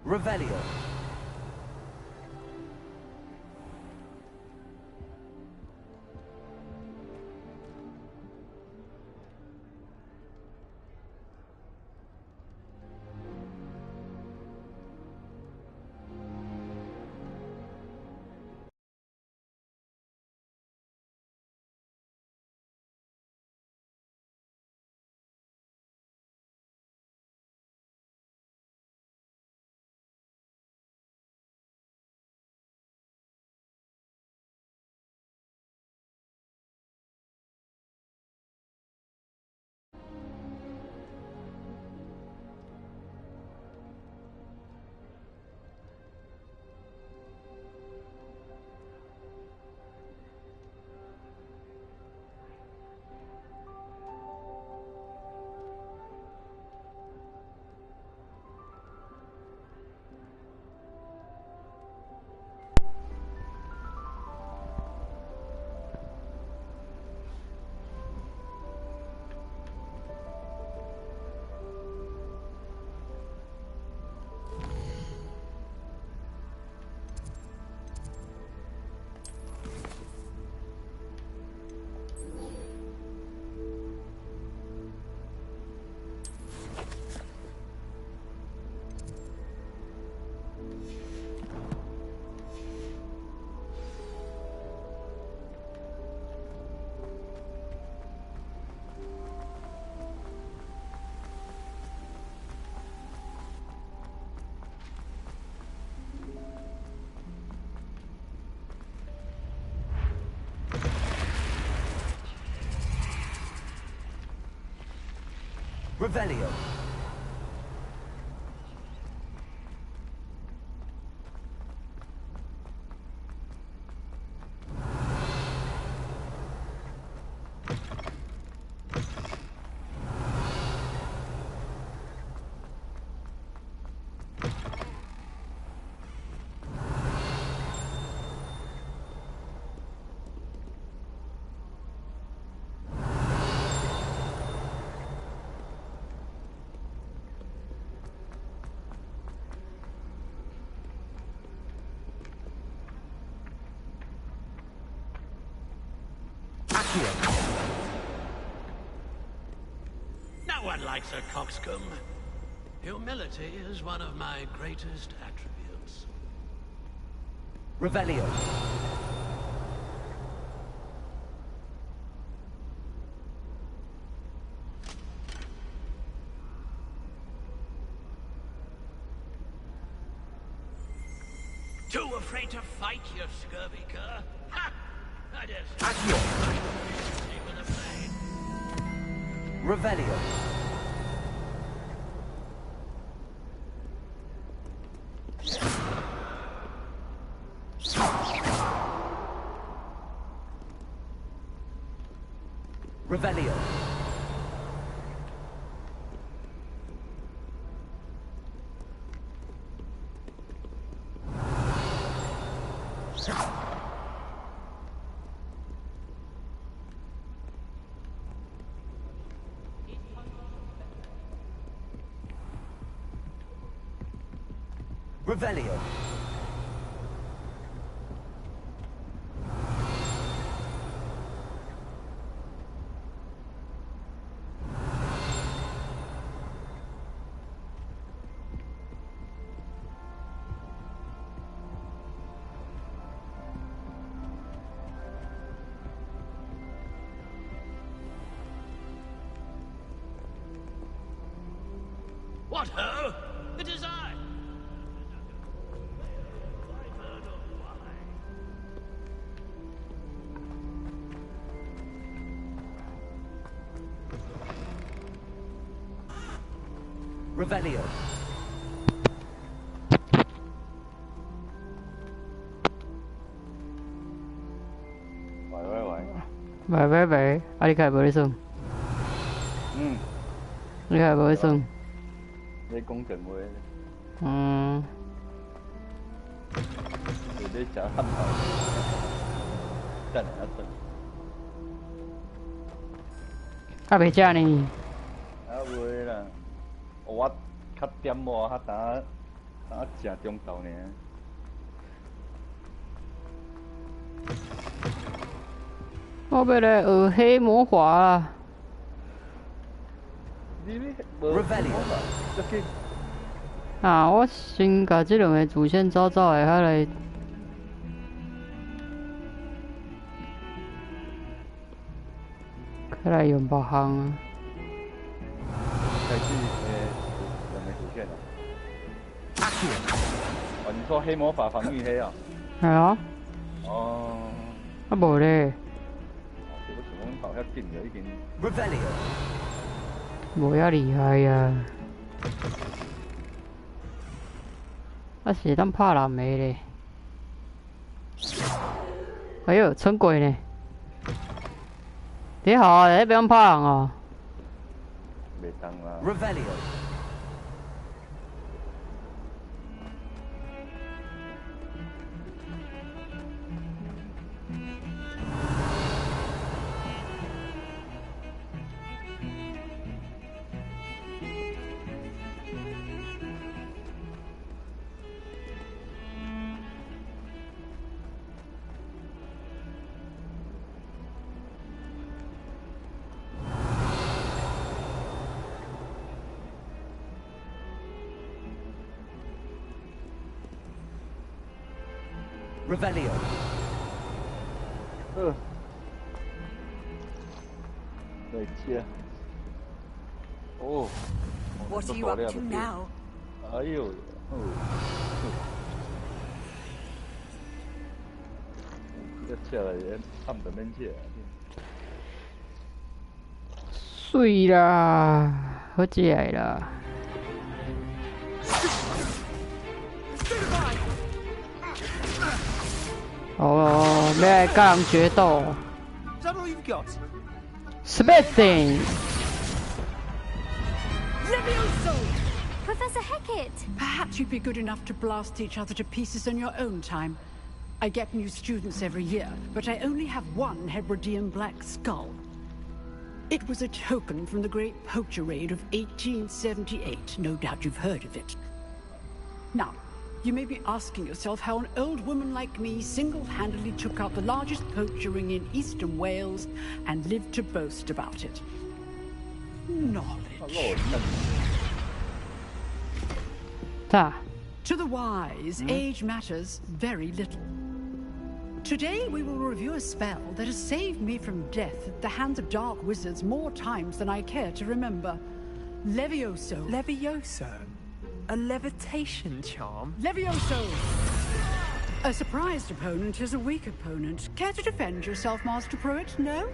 Revelio. Revelio. No one likes a coxcomb. Humility is one of my greatest attributes. Revelio. Too afraid to fight, you scurvy cur? Ha! I just... Accio. Revelio. Revelio. Revelio. What ho? It is I! Revelio. Vậy, anh đi khai bữa đi xuân. Đi khai bữa đi xuân. Đi công trình quê. Đi chợ thăm hỏi. Trần ở tuần. Các bạn cha này. Vui là. Ủa, khách tiêm mùa hả ta? 啊，正中道呢。我要来学黑魔法啊！你无魔法，要紧。啊，我先甲这两个主线走走的，遐来。再来用别项啊！开始两个主线了。哦，你说黑魔法防御黑啊？系啊。哦。啊无咧。我想讲跑遐紧就已经。Revelio. 无遐厉害呀。啊是当拍人的咧。哎呦，成鬼呢！你好啊，你不用拍人哦。袂当啦。Revelio. Revelio. 再见。哦。What are you up to now? 哎呦，这车来探的免车。水啦，好食的啦。哦，要来甲人决斗。Is that all you've got? Smithing. Levioso! Professor Hecat! Perhaps you'd be good enough to blast each other to pieces in your own time. I get new students every year, but I only have one Hebridean black skull. It was a token from the Great Poacher Raid of 1878. No doubt you've heard of it. Now, you may be asking yourself how an old woman like me single-handedly took out the largest poacher ring in eastern Wales and lived to boast about it. Knowledge. To the wise, age matters very little. Today we will review a spell that has saved me from death at the hands of dark wizards more times than I care to remember. Levioso. Levioso? A levitation charm? Levioso! A surprised opponent is a weak opponent. Care to defend yourself, Master Pruitt? No?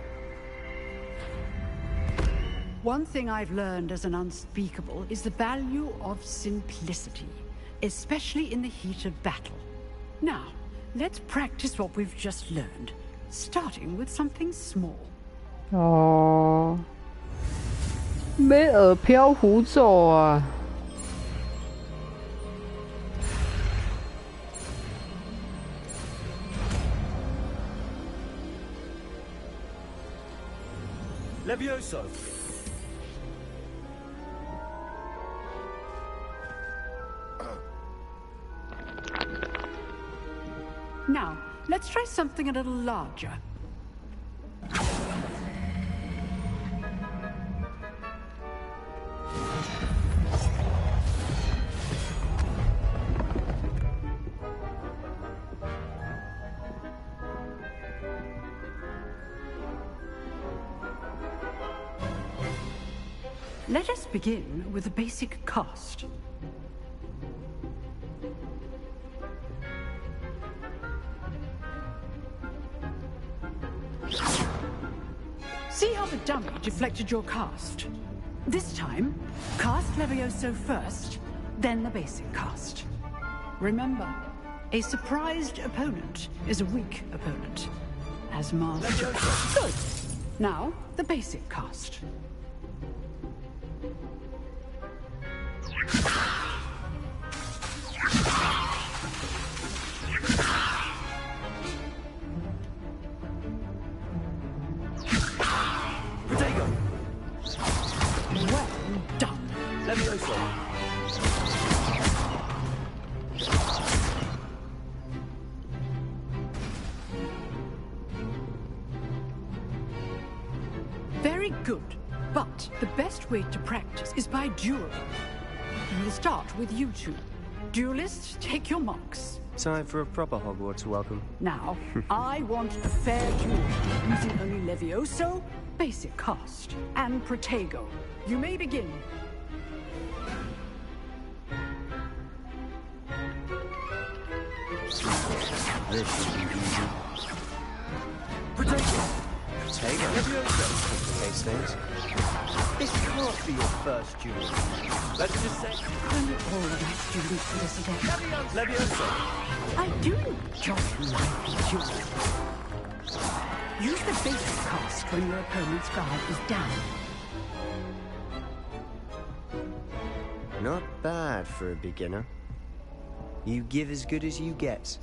One thing I've learned as an unspeakable is the value of simplicity, especially in the heat of battle. Now, let's practice what we've just learned, starting with something small. 哦，没耳漂浮咒啊！ Levioso. Now, let's try something a little larger. Let us begin with the basic cast. See how the dummy deflected your cast? This time, cast Levioso first, then the basic cast. Remember, a surprised opponent is a weak opponent. As master. Good. Now, the basic cast. Well done. Levioso. way to practice is by dueling. We'll start with you two. Duelists, take your marks. Time for a proper Hogwarts welcome. Now, I want a fair duel, using only Levioso, basic cast, and Protego. You may begin. This should be easy. Protego! Levioso complicates things. This can't be your first duel. Let's just say... I'm all of my students for this event. Levioso! I do enjoy lively duels. Use the basic cast when your opponent's guard is down. Not bad for a beginner. You give as good as you get.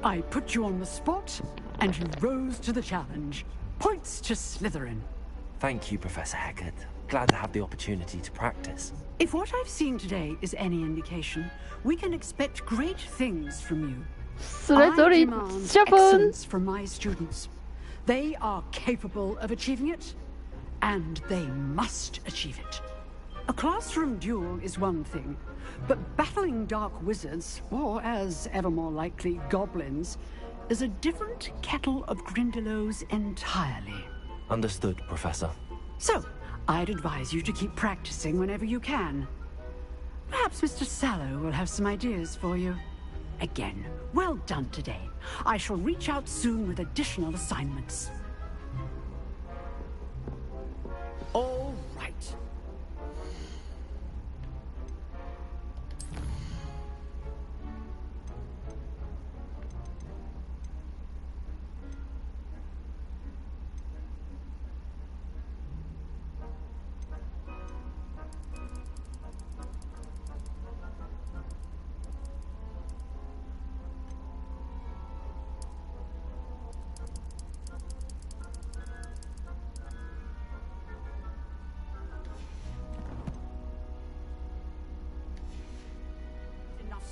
I put you on the spot, and you rose to the challenge. Points to Slytherin. Thank you, Professor Hecat. Glad to have the opportunity to practice. If what I've seen today is any indication, we can expect great things from you. I demand excellence from my students. They are capable of achieving it, and they must achieve it. A classroom duel is one thing, but battling dark wizards, or as ever more likely, goblins, is a different kettle of Grindylows entirely. Understood, Professor. So, I'd advise you to keep practicing whenever you can. Perhaps Mr. Sallow will have some ideas for you. Again, well done today. I shall reach out soon with additional assignments. All right.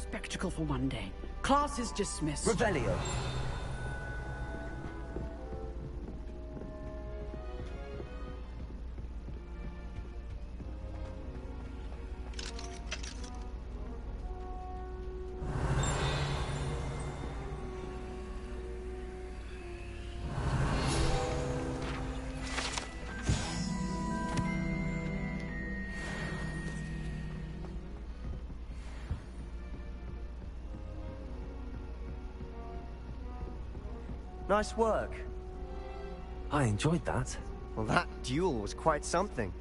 Spectacle for one day. Class is dismissed. Revelio. Nice work. I enjoyed that. Well, that duel was quite something.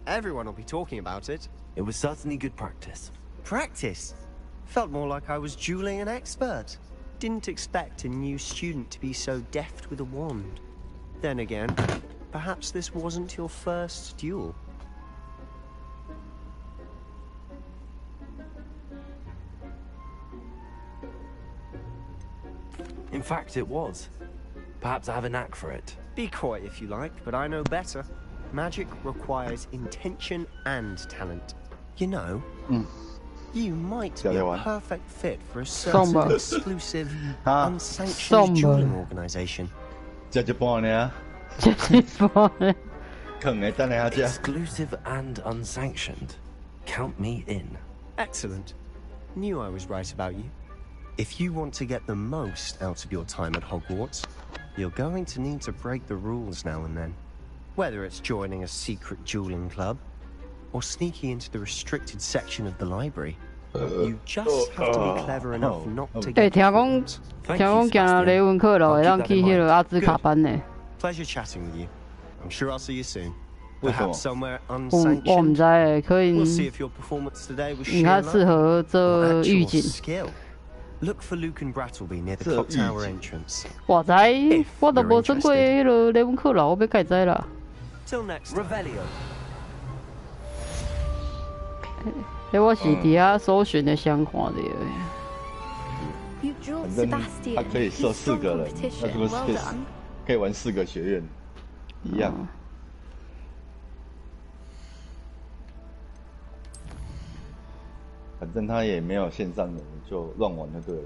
Everyone will be talking about it. It was certainly good practice. Practice? Felt more like I was dueling an expert. Didn't expect a new student to be so deft with a wand. Then again, perhaps this wasn't your first duel. In fact, it was. Perhaps I have a knack for it. Be coy if you like, but I know better. Magic requires intention and talent. You know, you might be a perfect fit for a certain exclusive, unsanctioned dueling organization. Exclusive and unsanctioned. Count me in. Excellent. Knew I was right about you. If you want to get the most out of your time at Hogwarts, you're going to need to break the rules now and then. Whether it's joining a secret dueling club, or sneaking into the restricted section of the library, you just have to be clever enough not to get caught. Pleasure chatting with you. I'm sure I'll see you soon. Perhaps somewhere unsanctioned. We'll see if your performance today was sheer luck or actual skill. Look for Luke and Brattleby near the clock tower entrance. 我知，我都无算过迄个理论课啦，我要改知啦。 Till next time. Revelio. 我是伫遐搜寻的相看的。You 反 drew 正它 Sebastian. 可以设 He's 4 strong 个人，那 competition. 这个 Well 是 done. 可以玩4个学院，一样。反正他也没有线上的，你就乱玩就对了。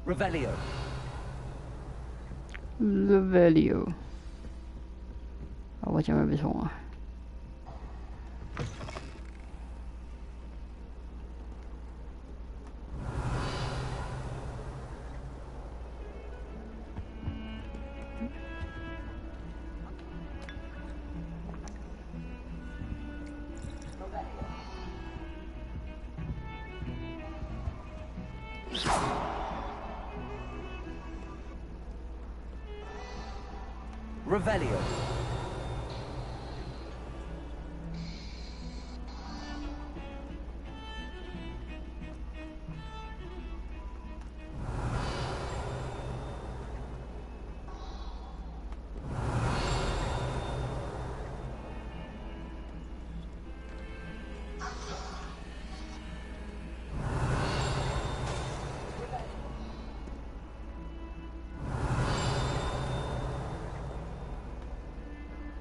Revelio. Revelio。啊，我前面没冲啊。Revelio.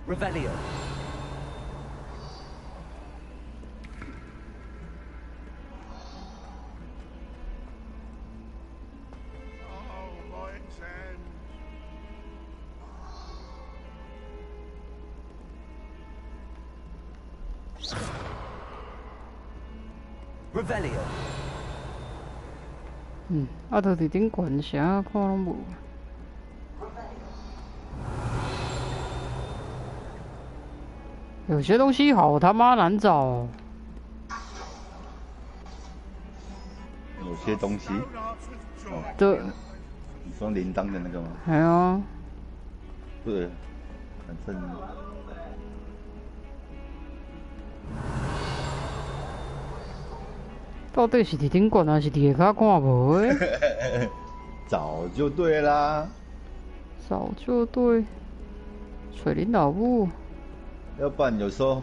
Revelio. Revelio. 啊，都伫顶悬啥看拢无。有些东西好他妈难找哦。有些东西，对。你说铃铛的那个吗？系啊。对，反正。到底是伫顶悬还是伫下骹看无诶？早就对啦。早就对。水林老母。要不然有时候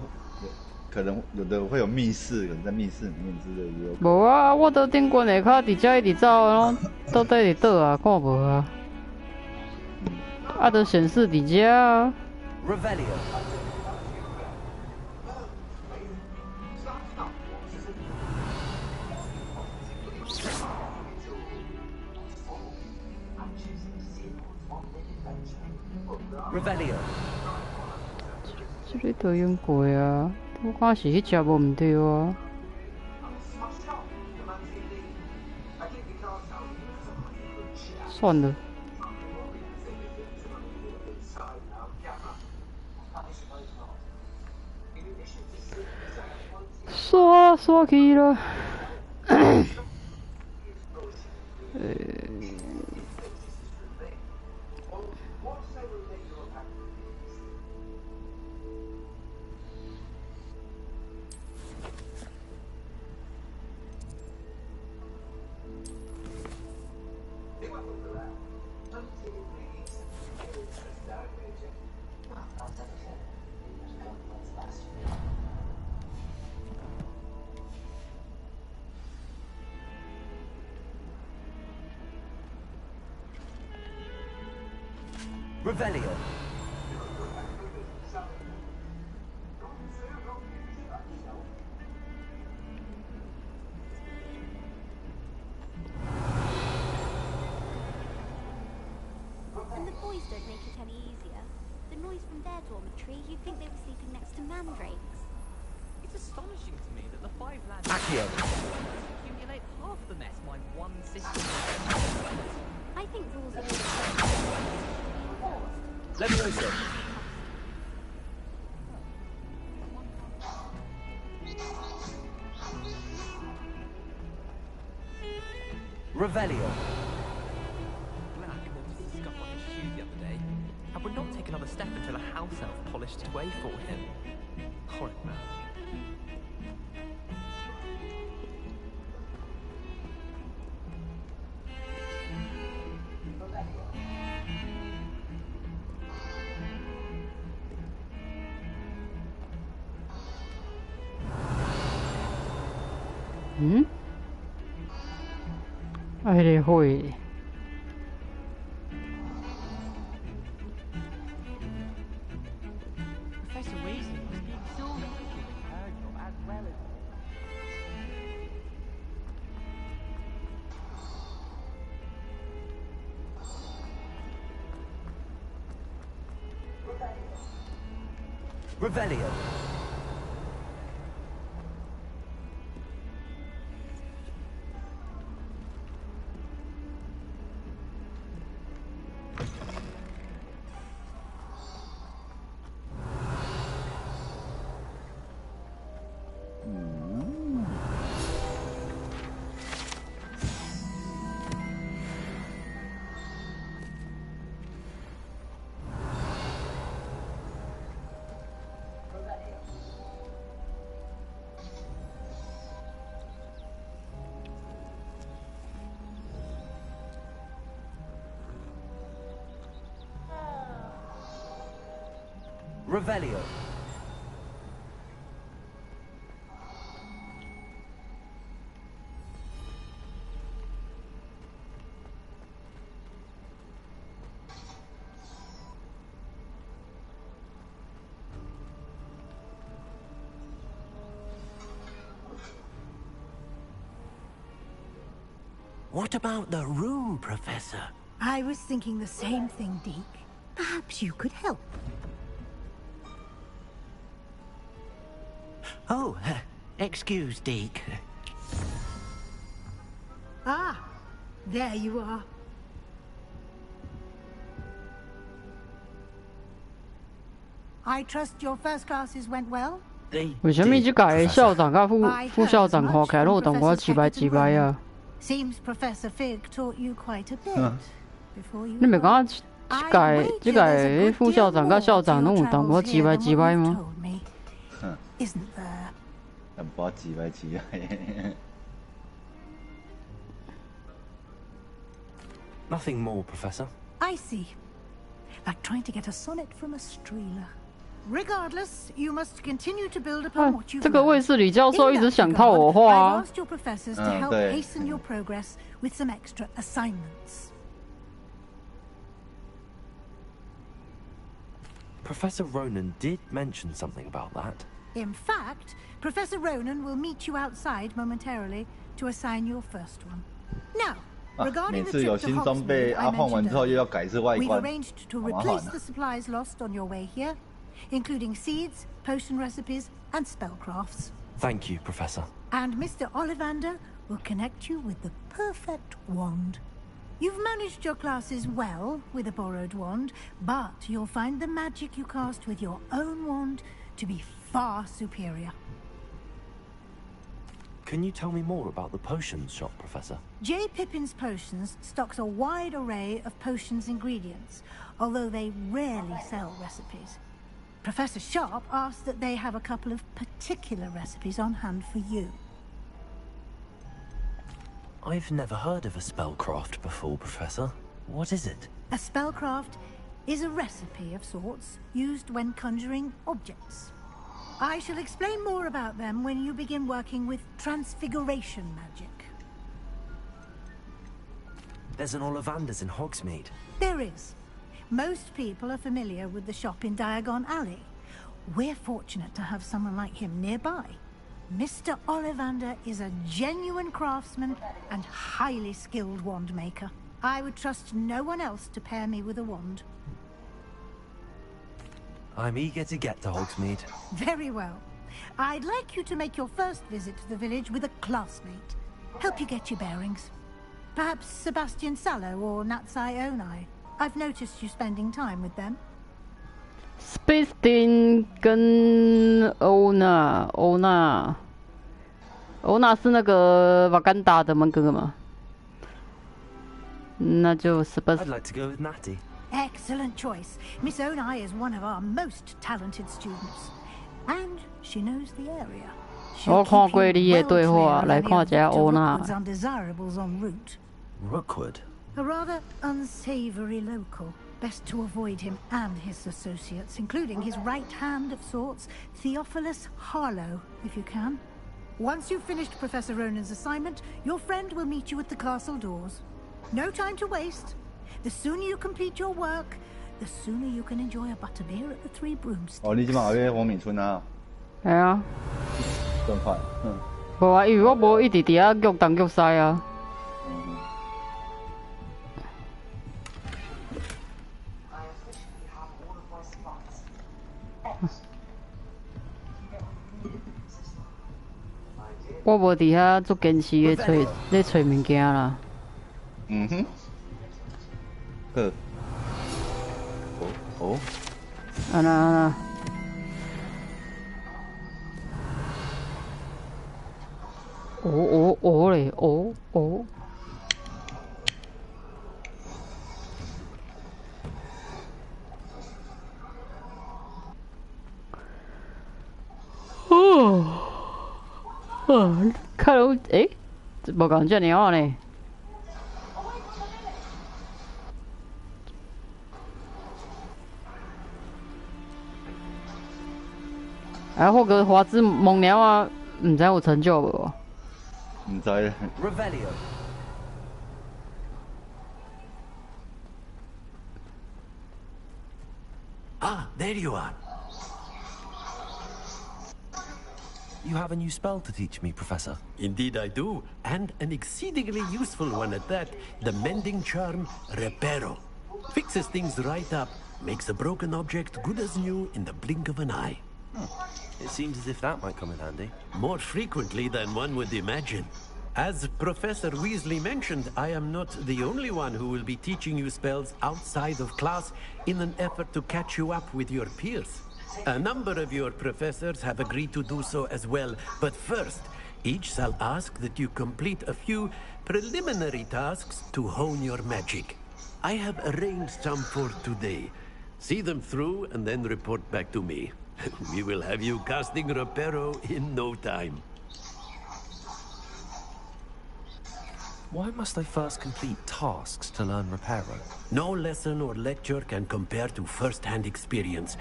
可能有的会有密室，可能在密室里面之类的。无啊，我到顶悬下骹伫遮一直走，拢到底伫倒啊，看无啊。啊，都显示伫遮啊。Revelio. Revelio. 这里都用过啊，我看是迄只无毋对啊。算了。刷去了。Revelio. And the boys don't make it any easier. The noise from their dormitory, you'd think they were sleeping next to mandrakes. It's astonishing to me that the 5 lads Accio. accumulate half the mess my one sister. I think rules are Levioso. Revelio. Glad I noticed the scuff on his shoe the other day. I would not take another step until a house elf polished his way for him. Horrid man. I 迄个会。Professor Weasley must be exhausted doing her job as well as. Revelio. Revelio. What about the room, Professor? I was thinking the same thing, Deke. Perhaps you could help. Oh, excuse, Deke. Ah, there you are. I trust your first classes went well? 为什么这届校长甲副校长看起来拢有淡薄几摆啊？ Seems Professor Fig taught you quite a bit before you. 你袂感觉这届副校长甲校长拢有淡薄几摆吗？ Isn't there? 淡薄几摆。Nothing more, Professor. I see. Like trying to get a sonnet from a streeler. Regardless, you must continue to build upon what you've 这个卫士理教授一直想套我话啊。 I've asked your professors to help hasten your progress with some extra assignments. Professor Ronan did mention something about that. In fact, Professor Ronan will meet you outside momentarily to assign your first one. Now, regarding the trip to Hogsmeade I mentioned earlier, we've arranged to replace the supplies lost on your way here, including seeds, potion recipes, and spellcrafts. Thank you, Professor. And Mr. Ollivander will connect you with the perfect wand. You've managed your classes well with a borrowed wand, but you'll find the magic you cast with your own wand to be far superior. Can you tell me more about the potions shop, Professor? J. Pippin's Potions stocks a wide array of potions ingredients, although they rarely sell recipes. Professor Sharp asked that they have a couple of particular recipes on hand for you. I've never heard of a spellcraft before, Professor. What is it? A spellcraft is a recipe of sorts used when conjuring objects. I shall explain more about them when you begin working with transfiguration magic. There's an Ollivander's in Hogsmeade. There is. Most people are familiar with the shop in Diagon Alley. We're fortunate to have someone like him nearby. Mr. Ollivander is a genuine craftsman and highly skilled wand maker. I would trust no one else to pair me with a wand. I'm eager to get to Hogsmeade. Very well. I'd like you to make your first visit to the village with a classmate. Help you get your bearings. Perhaps Sebastian Sallow or Natsai Onai. I've noticed you spending time with them. Sebastian 跟欧娜是那个瓦干达的那个吗？那就 I'd like to go with Natty. Excellent choice. Miss Onai is one of our most talented students. And she knows the area. 我看过你的对话，来看一下欧娜。 undesirables en route. Rookwood? A rather unsavory local. Best to avoid him and his associates, including his right hand of sorts, Theophilus Harlow, if you can. Once you've finished Professor Ronan's assignment, your friend will meet you at the castle doors. No time to waste. The sooner you complete your work, the sooner you can enjoy a butterbeer at the Three Broomsticks. 哦，你今晚去黄敏村啊？系啊。咁快？无啊，因为我无一直伫遐脚东脚西啊。我无伫遐做坚持咧找物件啦。嗯哼。呵。哦。安那。哦嘞，哦。看到无共遮尔好呢。霍格华兹猛鸟啊，唔知有成就无？唔知。Ah, there you are. You have a new spell to teach me, Professor. Indeed I do, and an exceedingly useful one at that. The mending charm, Reparo. Fixes things right up, makes a broken object good as new in the blink of an eye. It seems as if that might come in handy. More frequently than one would imagine. As Professor Weasley mentioned, I am not the only one who will be teaching you spells outside of class in an effort to catch you up with your peers. A number of your professors have agreed to do so as well, but first, each shall ask that you complete a few preliminary tasks to hone your magic. I have arranged some for today. See them through and then report back to me. We will have you casting Reparo in no time. Why must I first complete tasks to learn Reparo? No lesson or lecture can compare to first-hand experience.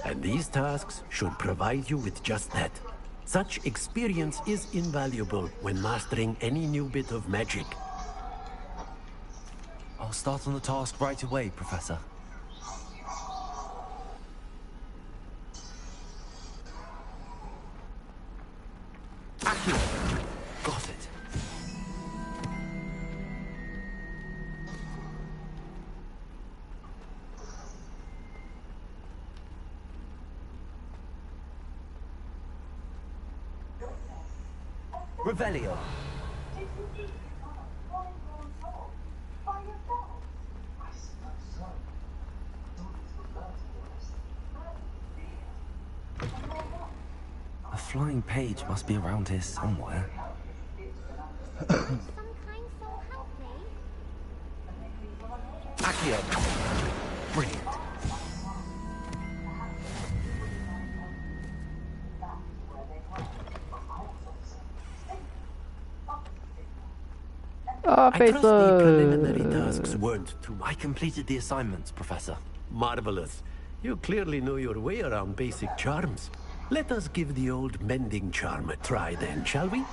And these tasks should provide you with just that. Such experience is invaluable when mastering any new bit of magic. I'll start on the task right away, Professor. Accio! Got it. Revelio. A flying page must be around here somewhere. Accio. Brilliant. I trust the preliminary tasks weren't too I completed the assignments, Professor. marvelous. You clearly know your way around basic charms. Let us give the old mending charm a try then, shall we?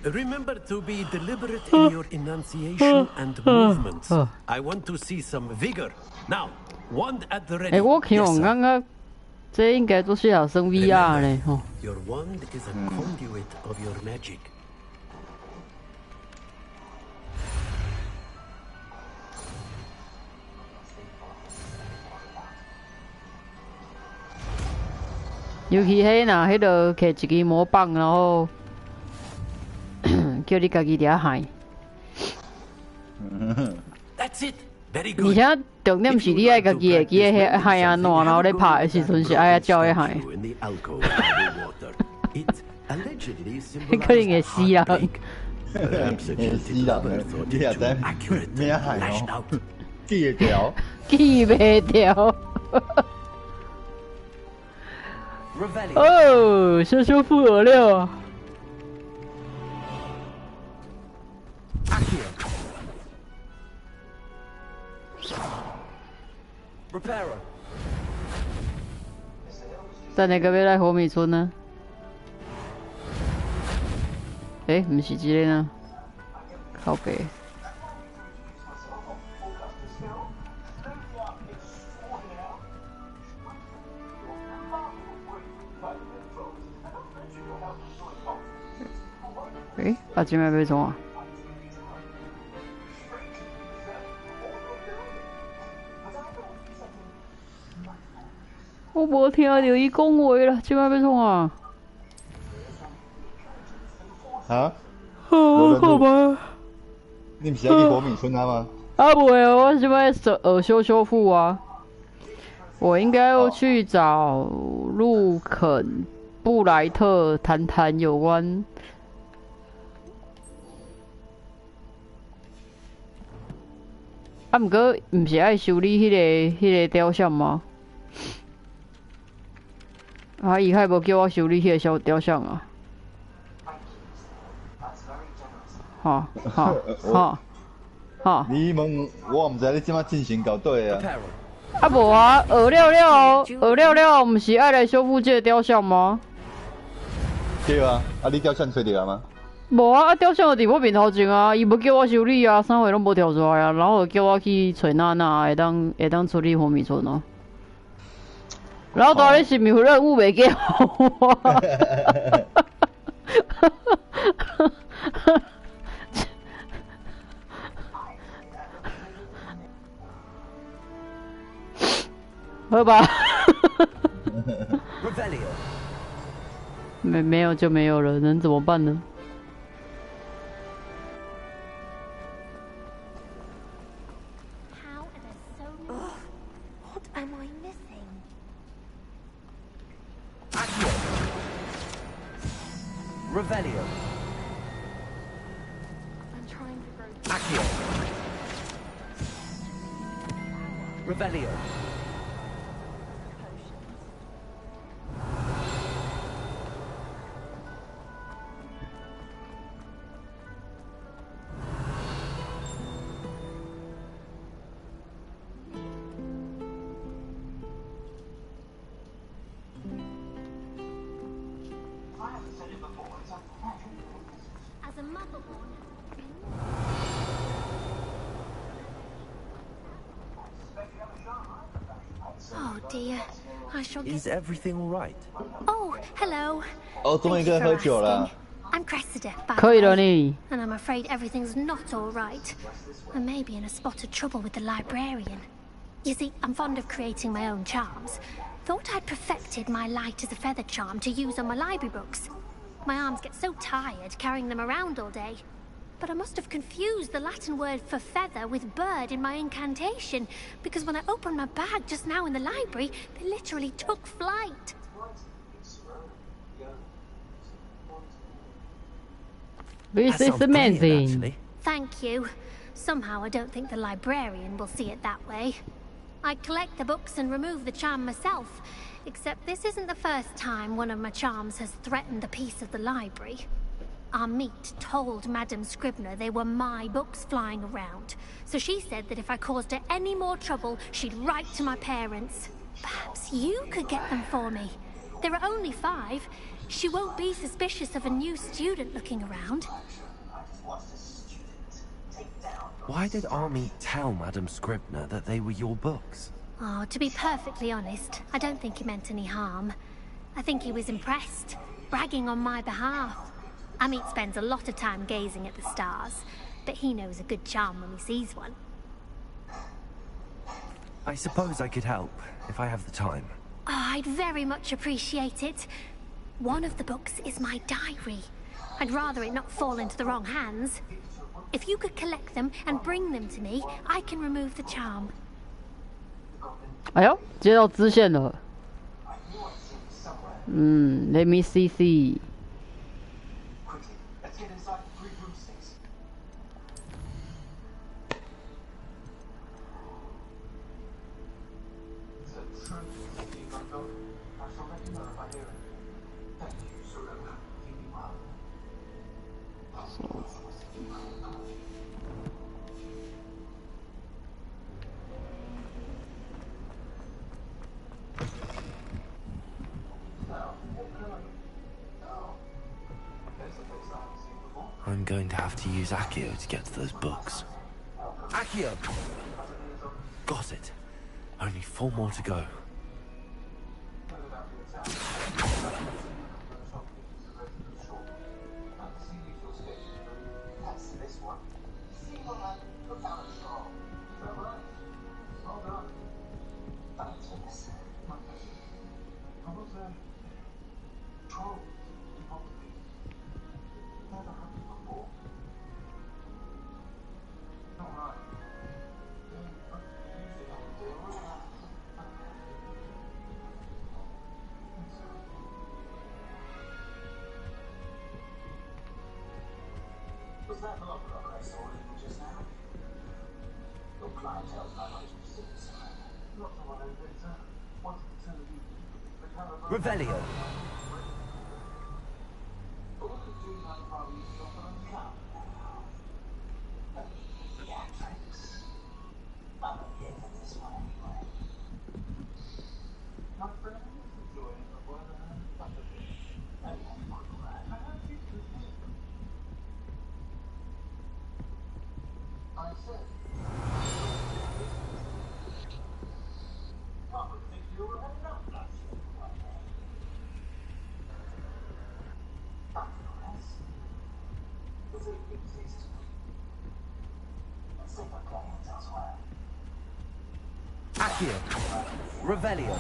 Remember to be deliberate in your enunciation and movements. I want to see some vigor. Now, wand at the ready. 我希望刚刚这应该都是要升 VR 呢，吼。 Your wand is a conduit of your magic. 尤其迄若迄个摕一支魔棒，然后叫你家己伫遐害。That's it. Very 而 good. 且重点是你爱家己会记迄害安怎，然后咧拍的时阵是爱照迄害。In the alcove of the water. It allegedly 可能会死人。 Perhaps a jilted lover thought it too accurate and lashed out. 记得条。记袂掉。哦，修修复我六。 Reparo. 等下个要来火米村呢？毋是这个呢？靠北。啊，这边要创啊？我无听到伊讲话啦，这边要创啊？啊？好吧。你不是要去火米村啊吗？啊不会，我现在耳修复啊。我应该要去找路肯布莱特谈有关。啊，毋过毋是爱修理迄个雕像吗？啊，伊还无叫我修理迄个小雕像啊。哈。你问我毋知你即马进行到对啊？啊无啊，学了，毋是爱来修复这个雕像吗？对啊，啊你雕像找到啊吗？无啊，雕像就伫我面头前啊，伊要叫我修理啊，啥货拢无跳出来啊，然后叫我去找娜娜，会当处理火米村哦。然后当然是任务袂给我。好吧。没有就没有了，能怎么办呢？Revelio. I'm trying to grow. Accio. Revelio. As a motherborn. Oh dear, I shall get. Is everything all right? Oh, hello. 哦，终于可以喝酒了。I'm Cressida, by 可以 the 了 way, 你。 and I'm afraid everything's not all right. I may be in a spot of trouble with the librarian. You see, I'm fond of creating my own charms. Thought I'd perfected my light as a feather charm to use on my library books. My arms get so tired carrying them around all day. But I must have confused the Latin word for feather with bird in my incantation, because when I opened my bag just now in the library, they literally took flight. This is amazing. Actually. Thank you. Somehow I don't think the librarian will see it that way. I collect the books and remove the charm myself, except this isn't the first time one of my charms has threatened the peace of the library. Our meet told Madame Scribner they were my books flying around, so she said that if I caused her any more trouble, she'd write to my parents. Perhaps you could get them for me. There are only 5. She won't be suspicious of a new student looking around. Why did Army tell Madame Scribner that they were your books? Oh, to be perfectly honest, I don't think he meant any harm. I think he was impressed, bragging on my behalf. Amit spends a lot of time gazing at the stars, but he knows a good charm when he sees one. I suppose I could help, if I have the time. Oh, I'd very much appreciate it. One of the books is my diary. I'd rather it not fall into the wrong hands. If you could collect them and bring them to me, I can remove the charm. 哎呦，接到支线了。Let me see. I'm going to have to use Accio to get to those books. Accio! Got it. Only 4 more to go. Revelio. Accio. Revelio.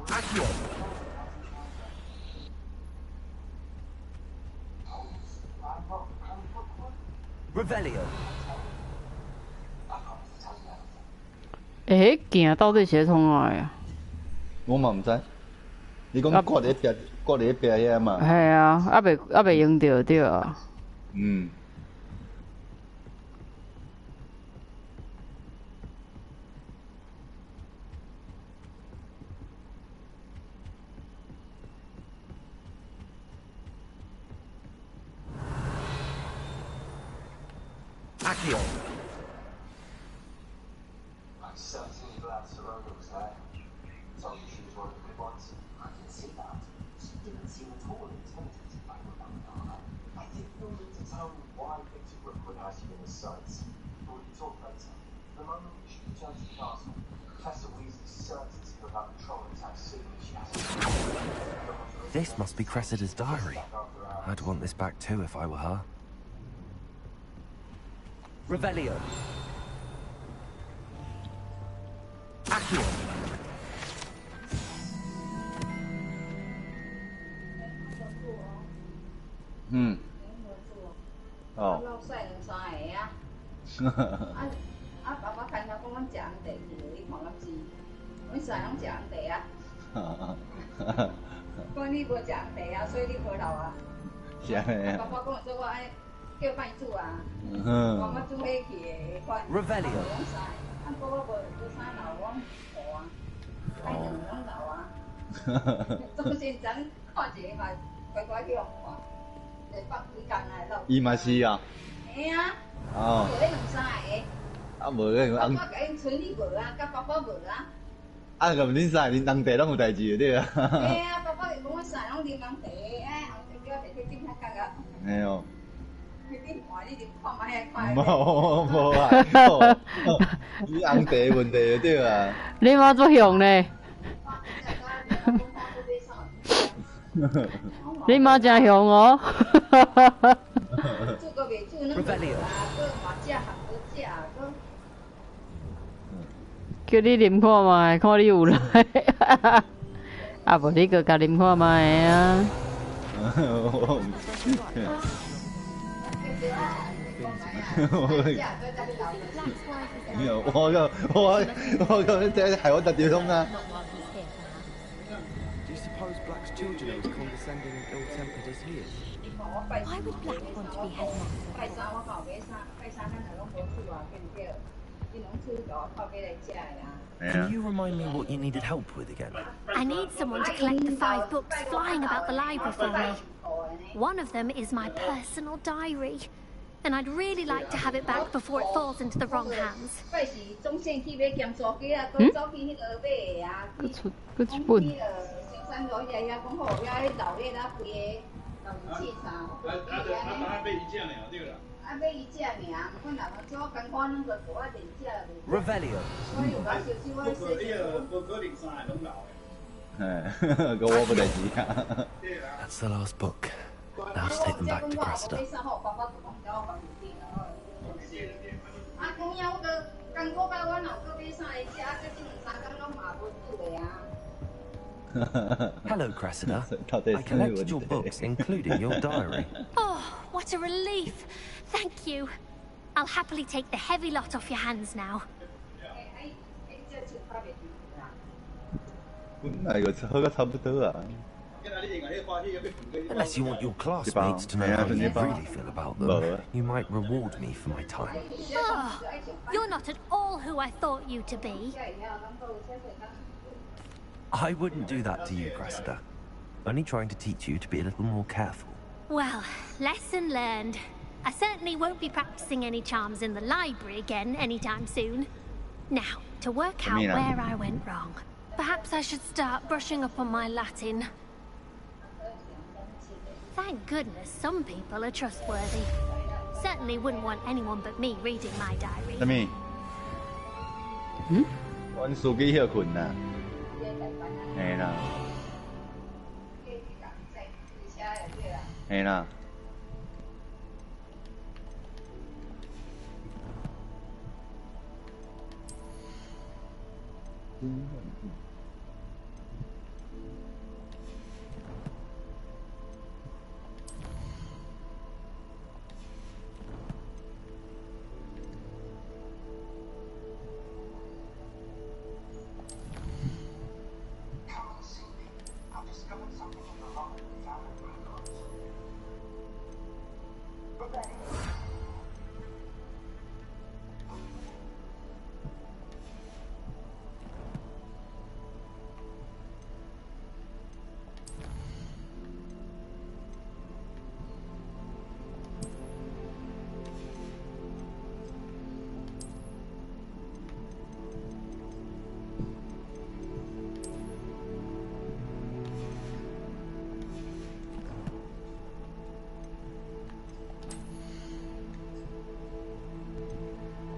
Accio. Revelio. 诶，行到底是从哪呀？我嘛唔知。你讲挂伫壁，挂伫壁遐嘛？系啊，未用到对啊。嗯。Accio. This must be Cressida's diary. I'd want this back too if I were her. Revelio. Accio. 嗯。哦。落屎两三个啊！爸爸看到讲阮食红茶，你看到字，阮三个拢食红茶啊。讲你无食红茶啊，所以你无流啊。是安尼啊。爸爸讲说我爱叫饭煮啊。讲我煮起去的款。Revelio. 啊，爸爸无啥流，我无啊，爱两个拢流啊。总先咱看一个嘛，乖乖去互看。放几工啊，流。伊嘛是啊。嘿啊。哦。就迄两三个。啊，无个爸爸甲因剩你无啊，甲爸爸无啊。啊，咁恁三个恁当地拢有代志对啊。嘿啊，爸爸讲我三个拢啉红茶，哎，红茶叫我摕去啉遐角啊。嘿哦。去啉换你啉看卖遐快。无啊，你红茶问题对啊。你妈做凶呢？你妈真凶哦！煮个未煮，恁无啊，搁嘛食含无食，搁。叫你啉看卖，看你有来。啊，无你搁甲啉看卖啊。我这害我特地通啊。Children are as condescending and ill-tempered as he is. Why would Black want to be headmaster? Can you remind me what you needed help with again? I need someone to collect the 5 books flying about the library for me. One of them is my personal diary, and I'd really like to have it back before it falls into the wrong hands. 佢出本。三楼爷爷讲好，遐迄老咧啦，规个老气啥，啊买伊只尔对啦。啊买伊只尔，毋管哪个做艰苦，咱就做啊电只就。Revelio. 我有把小手我说。无可能三个拢老诶，个我不代志啊。That's the last book. Now to take them back to Cressida. 啊，公样我个艰苦甲我老哥买三个只，啊，这2、3工拢嘛无煮的啊。Hello, Cressida. I collected your books, including your diary. Oh, what a relief! Thank you. I'll happily take the heavy lot off your hands now. 本来就喝个差不多啊。 Unless you want your classmates to know how you really feel about them, you might reward me for my time. Oh, you're not at all who I thought you to be. I wouldn't do that to you, Cressida. Only trying to teach you to be a little more careful. Well, lesson learned. I certainly won't be practicing any charms in the library again anytime soon. Now, to work out where I went wrong. Perhaps I should start brushing up on my Latin. Thank goodness some people are trustworthy. Certainly wouldn't want anyone but me reading my diary. 什么？阮司机休困啦。嘿啦。嘿啦。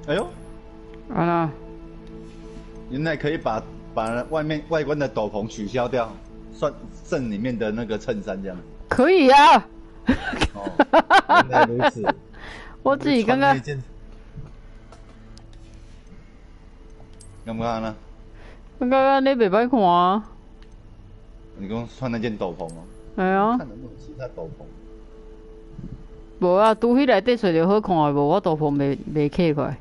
哎呦，啊，原来可以把外观的斗篷取消掉，算剩里面的那个衬衫这样。可以啊。哦，原来如此。我自己刚刚。敢不敢呢？刚刚你袂歹看啊。你讲穿那件斗篷吗？系啊。看能不能其他斗篷？ 无啊，拄迄内底找着好看的无，我斗篷袂起过来。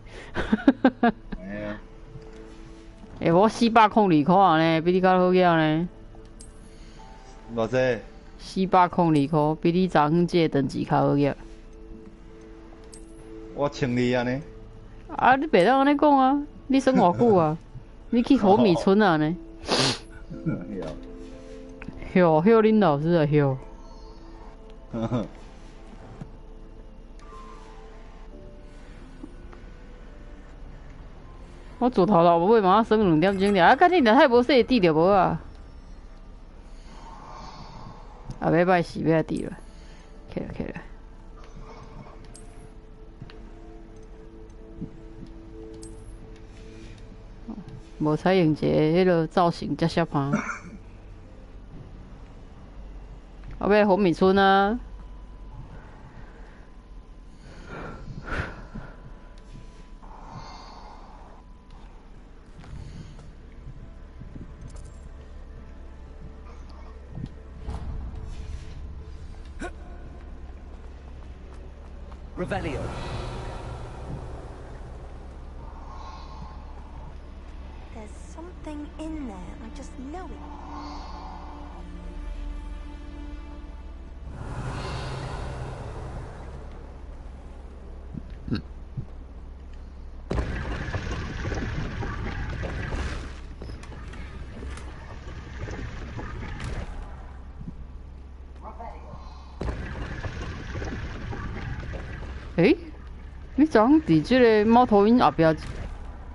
诶，我402块呢，比你较好个呢。偌济？402块，比你昨昏这等级较好个。我1200安尼。啊，你袂当安尼讲啊！你算偌久啊？你去火米村啊呢？晓恁老师啊晓。我自头到尾嘛算2点钟了，啊，甲你若太无细滴着无啊？后尾摆是要滴了，起来起来。无采用一个迄落造型遮适合。后尾红米村啊。 Revelio. There's something in there. I just know it.你昨昏伫即个猫头鹰后壁，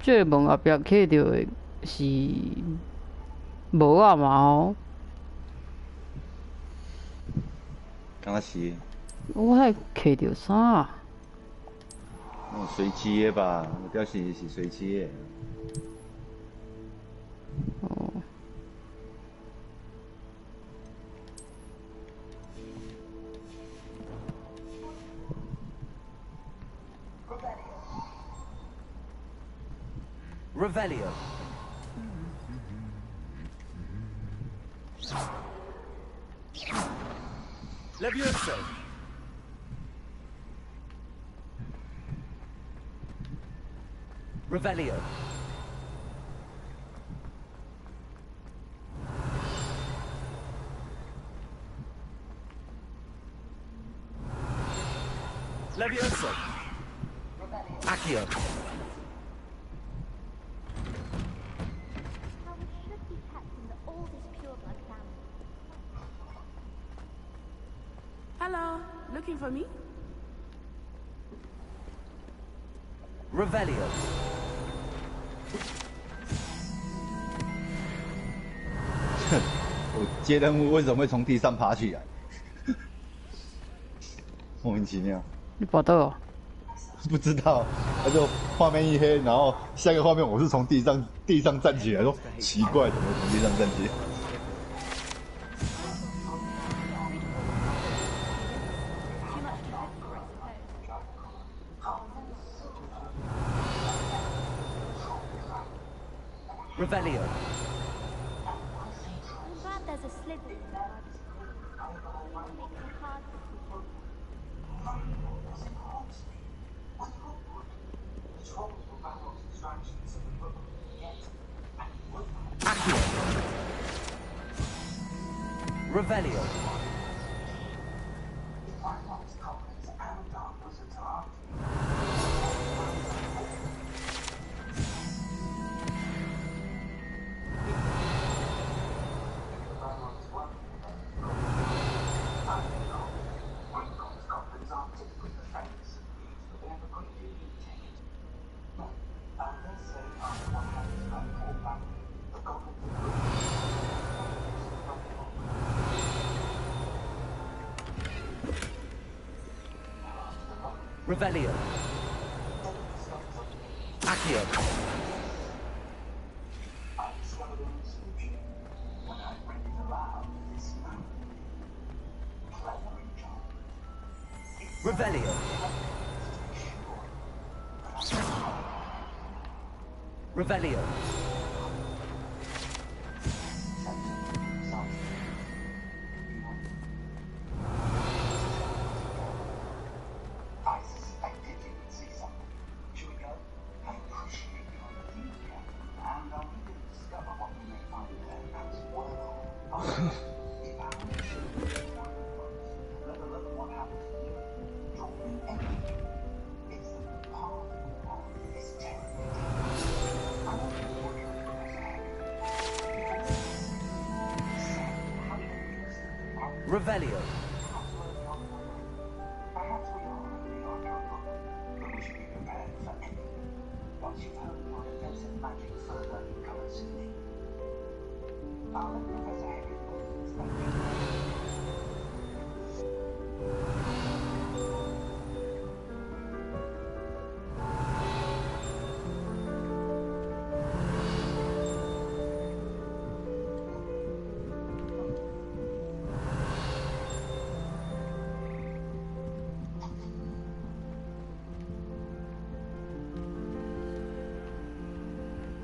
即个门后壁看到的是无啊嘛吼？敢若是。我还看到啥？随机的吧，表示是随机的。哦。 Revelio. Levioso. Revelio. Levioso. Accio. Hello, looking for me? Revelio. 我接任务为什么会从地上爬起来？莫名其妙。你跑到哦？不知道，他就画面一黑，然后下一个画面我是从地上站起来，说奇怪，怎么从地上站起来？ Revelio. I'm glad there's a sliver in the garden. Makes it hard to Accio. Revelio. Revelio. Accio. Revelio. Revelio. Revelio.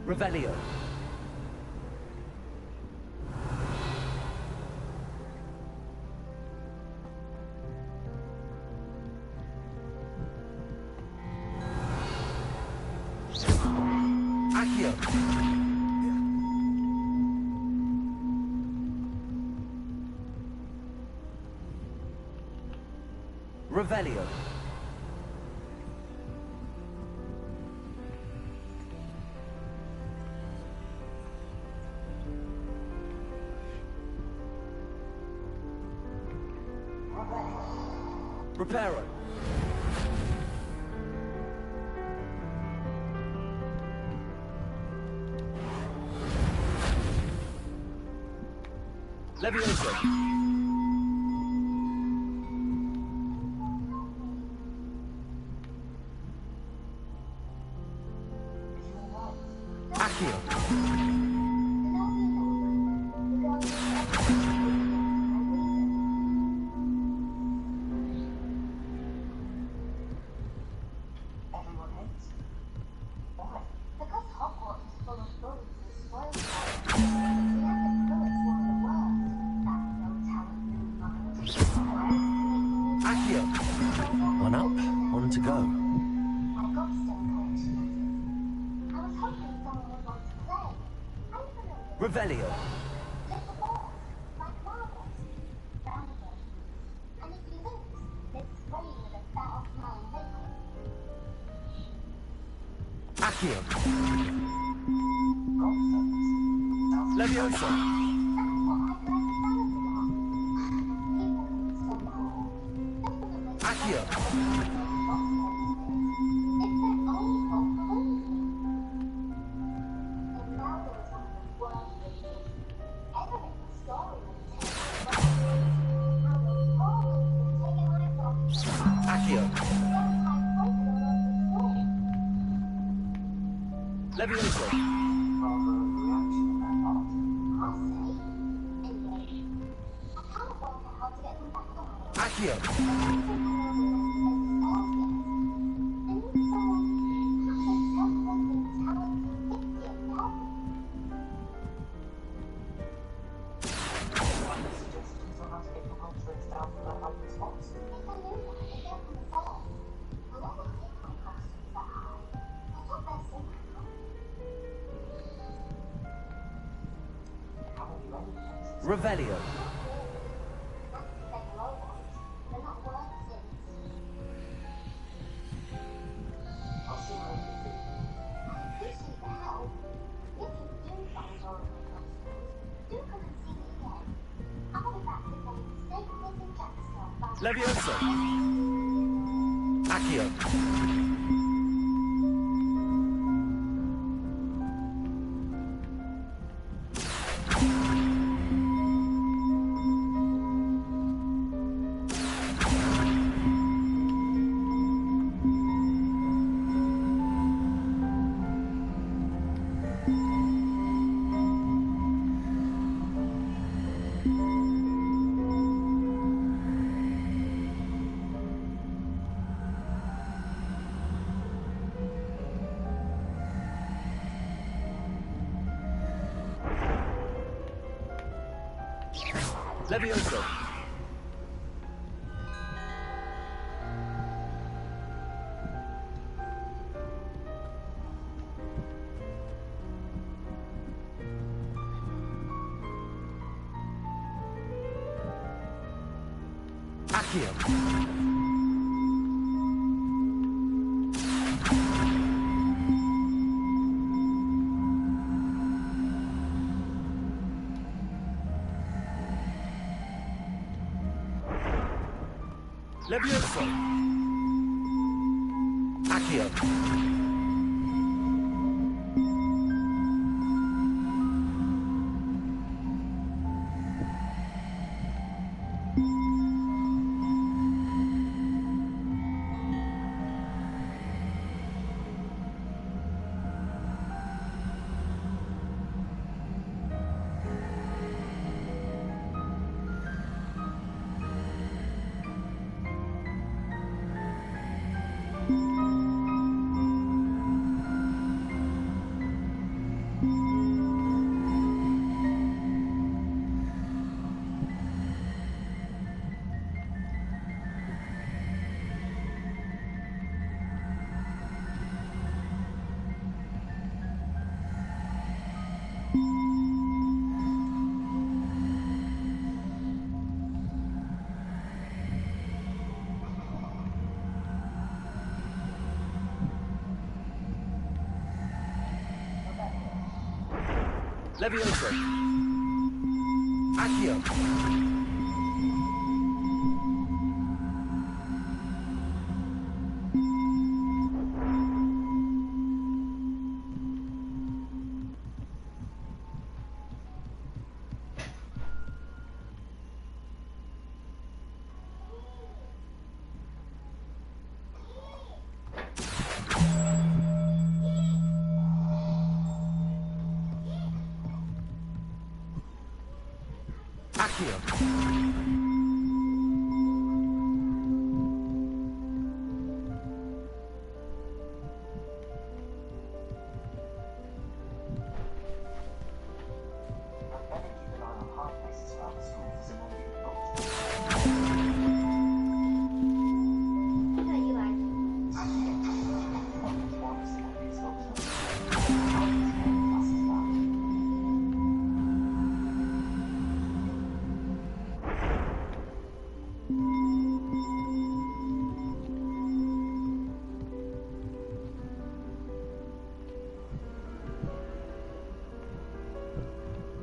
Revelio. Accio. Revelio. Reparo. Levioso. Accio. One up, one to go. Revelio. Accio. Levioso. Accio. Accio. Levioso. Accio. Revelio. Levioso. Accio. Levioso. Accio. Levioso. Accio. Levioso. Accio.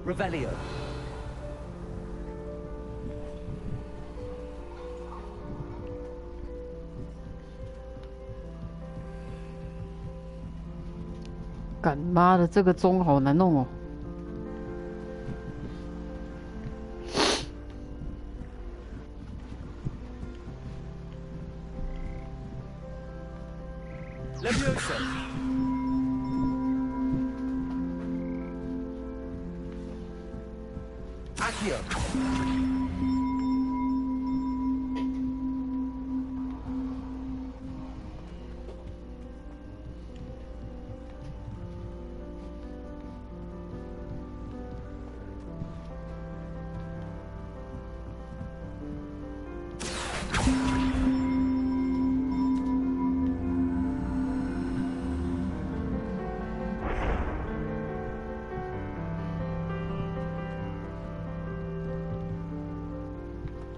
Revelio. "干妈的，这个钟好难弄哦。Levioso. Accio.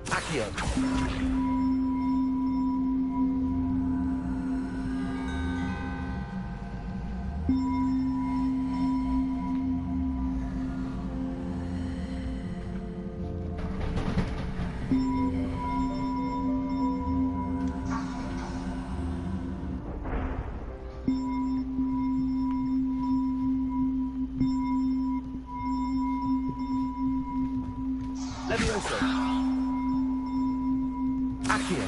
Accio. Levioso. Accio.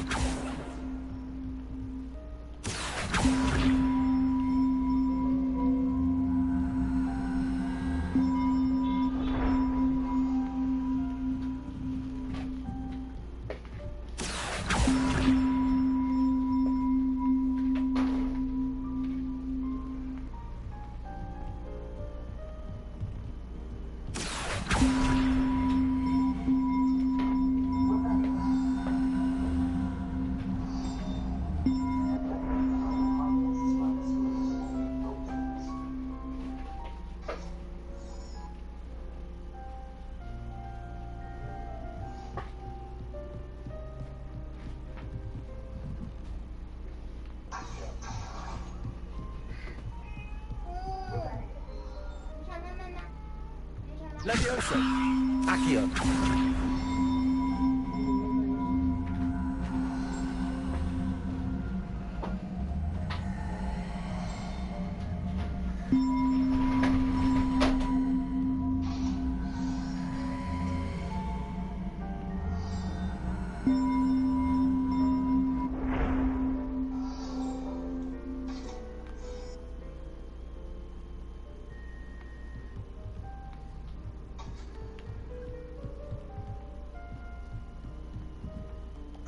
Levioso. Accio.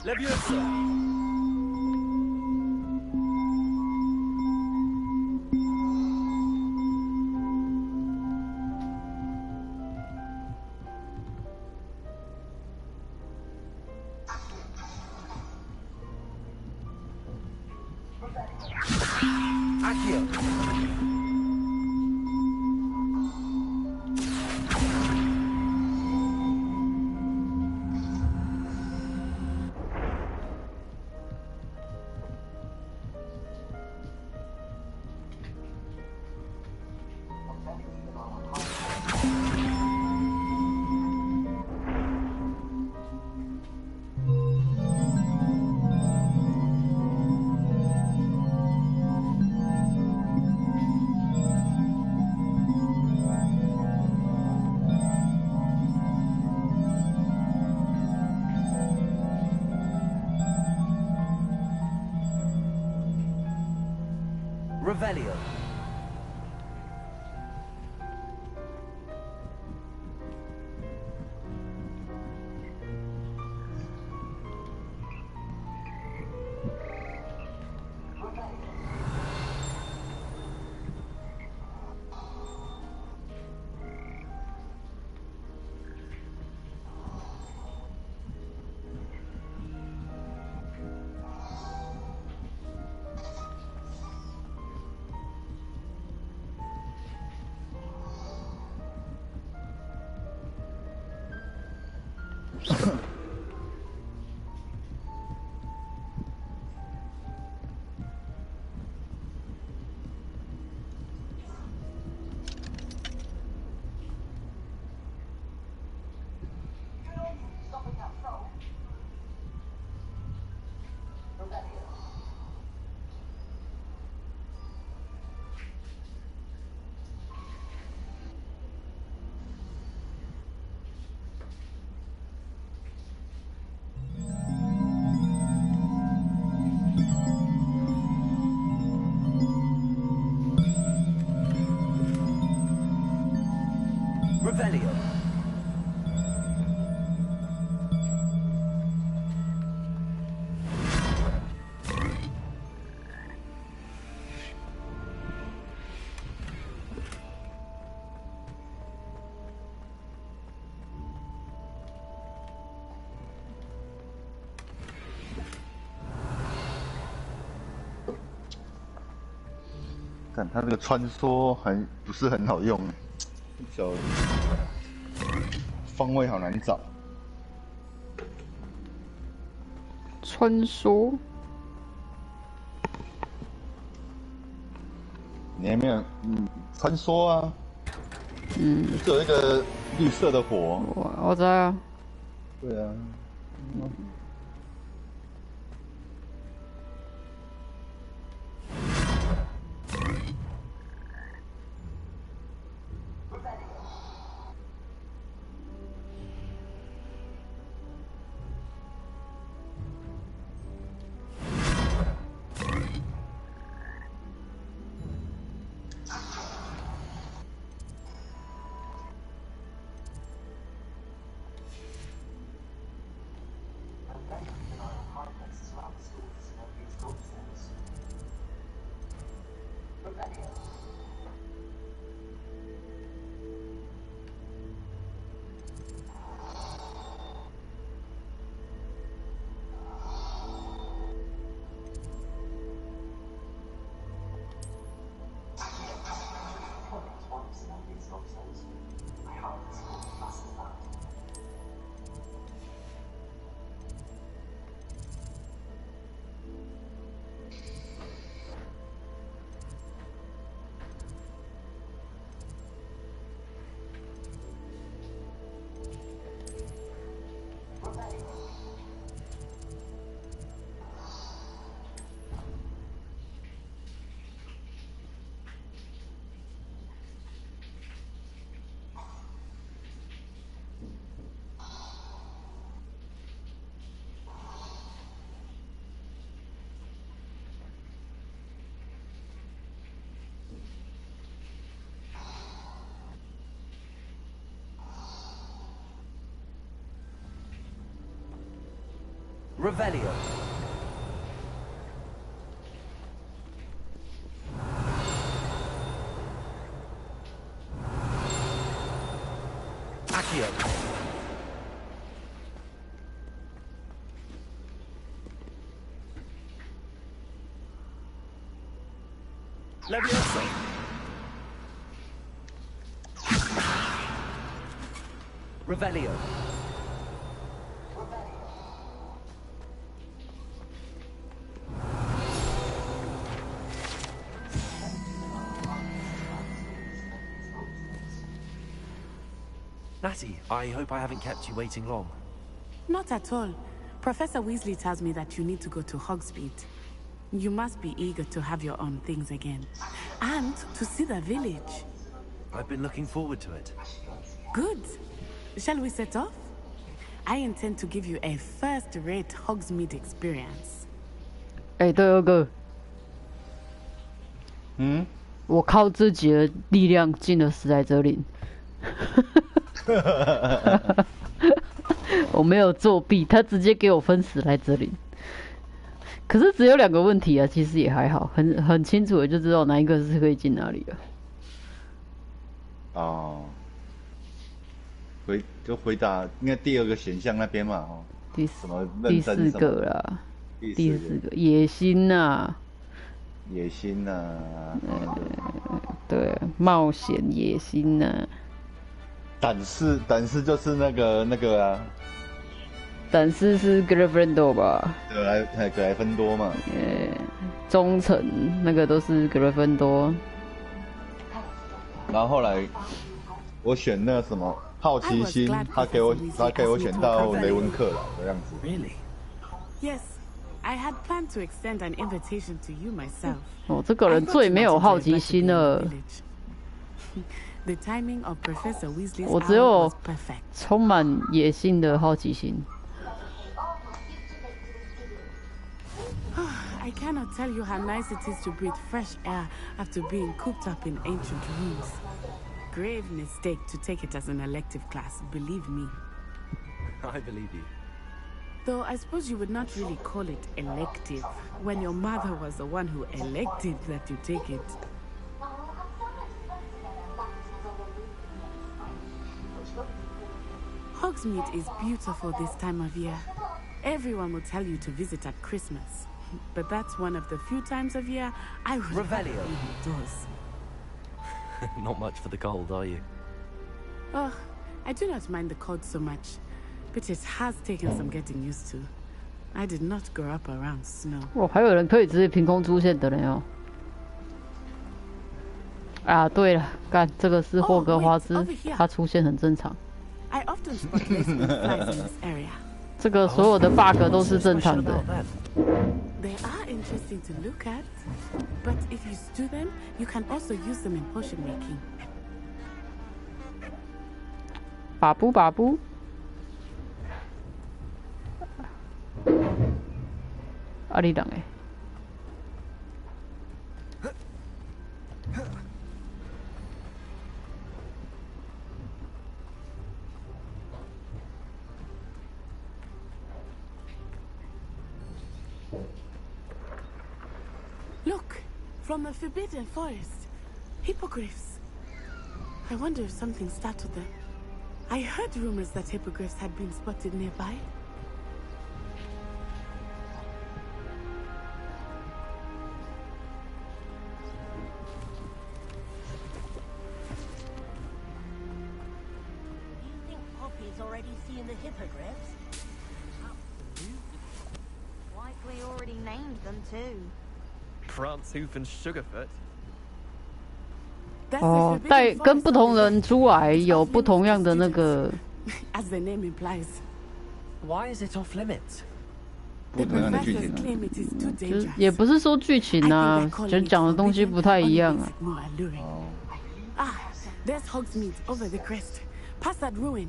Levioso. Accio. Revelio. Revelio. 看他这个穿梭还不是很好用，小方位好难找。穿梭，你还没有穿梭啊？只有一个绿色的火。我知道啊。对啊。Revelio. Accio. Levioso. Revelio. Natty, I hope I haven't kept you waiting long. Not at all. Professor Weasley tells me that you need to go to Hogsmeade. You must be eager to have your own things again. And to see the village. I've been looking forward to it. Good. Shall we set off? I intend to give you a first-rate Hogsmeade experience. 哎，对，二哥。我靠自己的力量进了史莱哲林。我没有作弊，他直接给我分史莱哲林。可是只有2个问题啊，其实也还好，很清楚的就知道哪一个是可以进哪里了。哦，回答应该第2个选项那边嘛，哦。第4个啦。第4个野心呐。野心呐。对，冒险野心呐。胆识就是那个啊。胆识是格莱芬多吧？对，格莱芬多嘛。忠诚那个都是格莱芬多。然后后来我选那个什么好奇心，他给我选到雷文克了这样子。Really? Yes, I had planned to extend an invitation to you myself. 哦，这个人最没有好奇心了。The timing of Professor Weasley's 我只有充满野性的好奇心。I cannot tell you how nice it is to breathe fresh air after being cooped up in ancient rooms. grave mistake to take it as an elective class, believe me. I believe you. Though I suppose you would not really call it elective when your mother was the one who elected that you take it. Hogsmeade is beautiful this time of year. Everyone will tell you to visit at Christmas. But that's one of the few times of year I would Revelio. indoors. Not much for the cold, are you? Oh, I do not mind the cold so much, but it has taken some getting used to. I did not grow up around snow. 哦，还有人可以直接凭空出现的呢哦。啊，对了，干这个是霍格华兹，他出现很正常。I often spot lacewing flies in this area. 这个所有的 bug 都是正常的。They are interesting to look at, but if you stew them, you can also use them in potion making. 把布把布。啊，你人诶。Look, from the Forbidden Forest. Hippogriffs. I wonder if something startled them. I heard rumors that hippogriffs had been spotted nearby. You think Poppy's already seen the hippogriffs? Absolutely. Likely already named them too. Prancehoof and Sugarfoot. 哦，带跟不同人出来有不同样的那个。As the name implies. Why is it off limits? 不同样的剧情。就是也不是说剧情啊，就讲的东西不太一样啊。Ah, there's Hogsmeade over the crest. Past that ruin.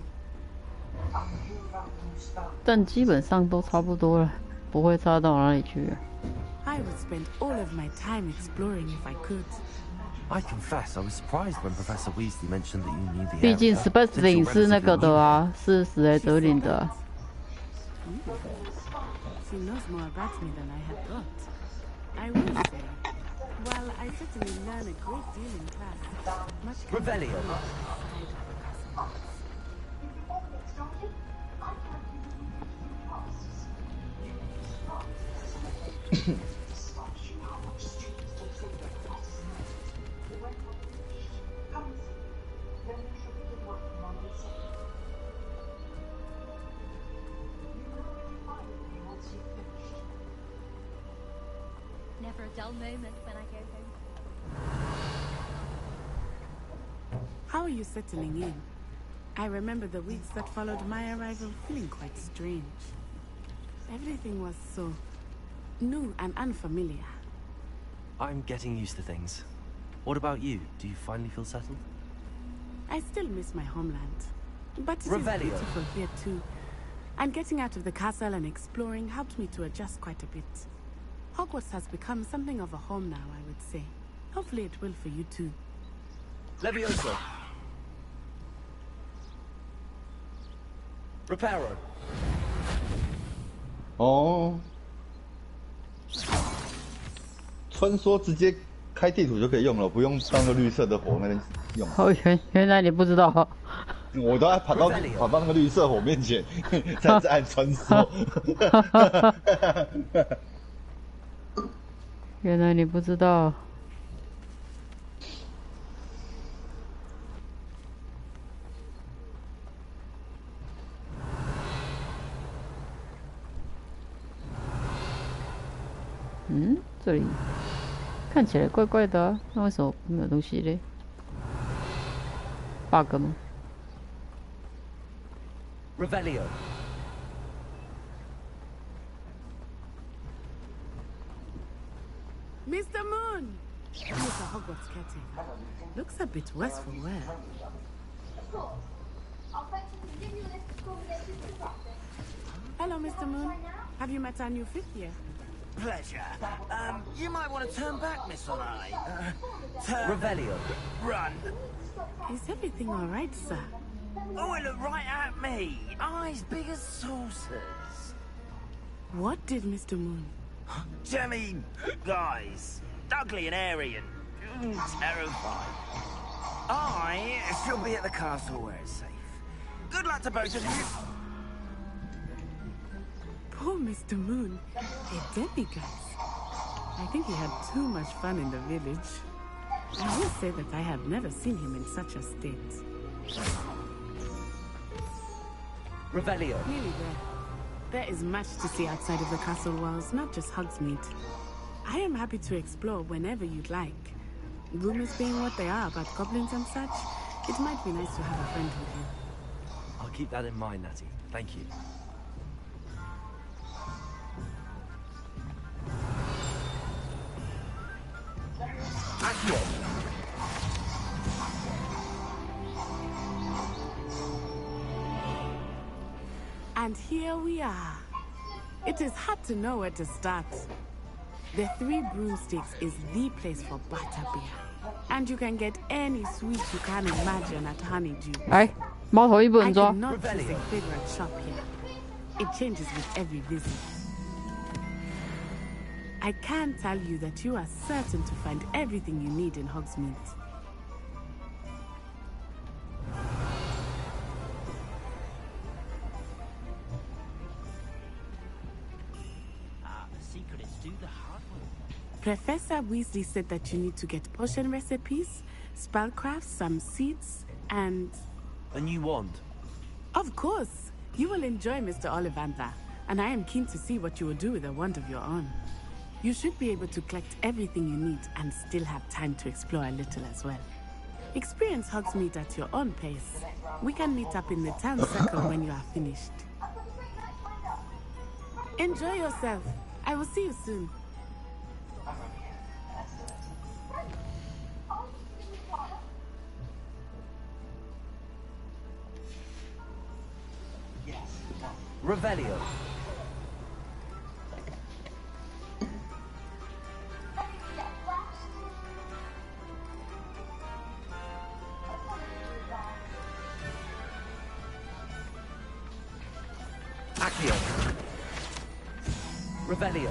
但基本上都差不多了，不会差到哪里去啊。I would spend all of my time exploring if I could. I confess, I was surprised when Professor Weasley mentioned that you knew the area. 毕竟 Spelling 是那个的啊，是史莱哲林的。She knows more about me than I had thought. I will say, while I certainly learn a great deal in class, much Revelio. Never a dull moment when I go home. How are you settling in? I remember the weeks that followed my arrival feeling quite strange. Everything was so new and unfamiliar. I'm getting used to things. What about you? Do you finally feel settled? I still miss my homeland, but it is Revelio. beautiful here too. And getting out of the castle and exploring helped me to adjust quite a bit. Hogwarts has become something of a home now, I would say. Hopefully it will for you too. Levioso. Reparo. 哦，穿梭直接开地图就可以用了，不用当个绿色的火那边用。哦，原来你不知道。我都要跑到那个绿色火面前，再按穿梭。原来你不知道。嗯，这里看起来怪怪的啊，那为什么没有东西嘞 ？bug 吗 Revelio. Mr. Moon! He's a Hogwarts caretaker. Looks a bit worse for wear. Hello, Mr. Moon. Have you met our new fifth year? Pleasure. You might want to turn back, Miss Onai. Revelio. Run. Is everything all right, sir? Oh, it looked right at me. Eyes big as saucers. What did Mr. Moon? Jemmy, guys. Ugly and airy and terrified. I shall be at the castle where it's safe. Good luck to both of you. Poor Mr. Moon. A demiguise. I think he had too much fun in the village. I will say that I have never seen him in such a state. Revelio. Nearly there. There is much to see outside of the castle walls, not just Hogsmeade. I am happy to explore whenever you'd like. Rumors being what they are about goblins and such, it might be nice to have a friend with you. I'll keep that in mind, Natty. Thank you. And here we are. It is hard to know where to start. The Three Broomsticks is the place for butterbeer. And you can get any sweet you can imagine at Honeydew. I cannot choose a favorite shop here. It changes with every visit. I can tell you that you are certain to find everything you need in Hogsmeade. The secret is do the hard work. Professor Weasley said that you need to get potion recipes, spellcrafts, some seeds, and... A new wand. Of course! You will enjoy Mr. Ollivander, and I am keen to see what you will do with a wand of your own. You should be able to collect everything you need and still have time to explore a little as well. Experience Hogsmeade at your own pace. We can meet up in the town circle when you are finished. Enjoy yourself. I will see you soon. Revelio. Accio. Revelio.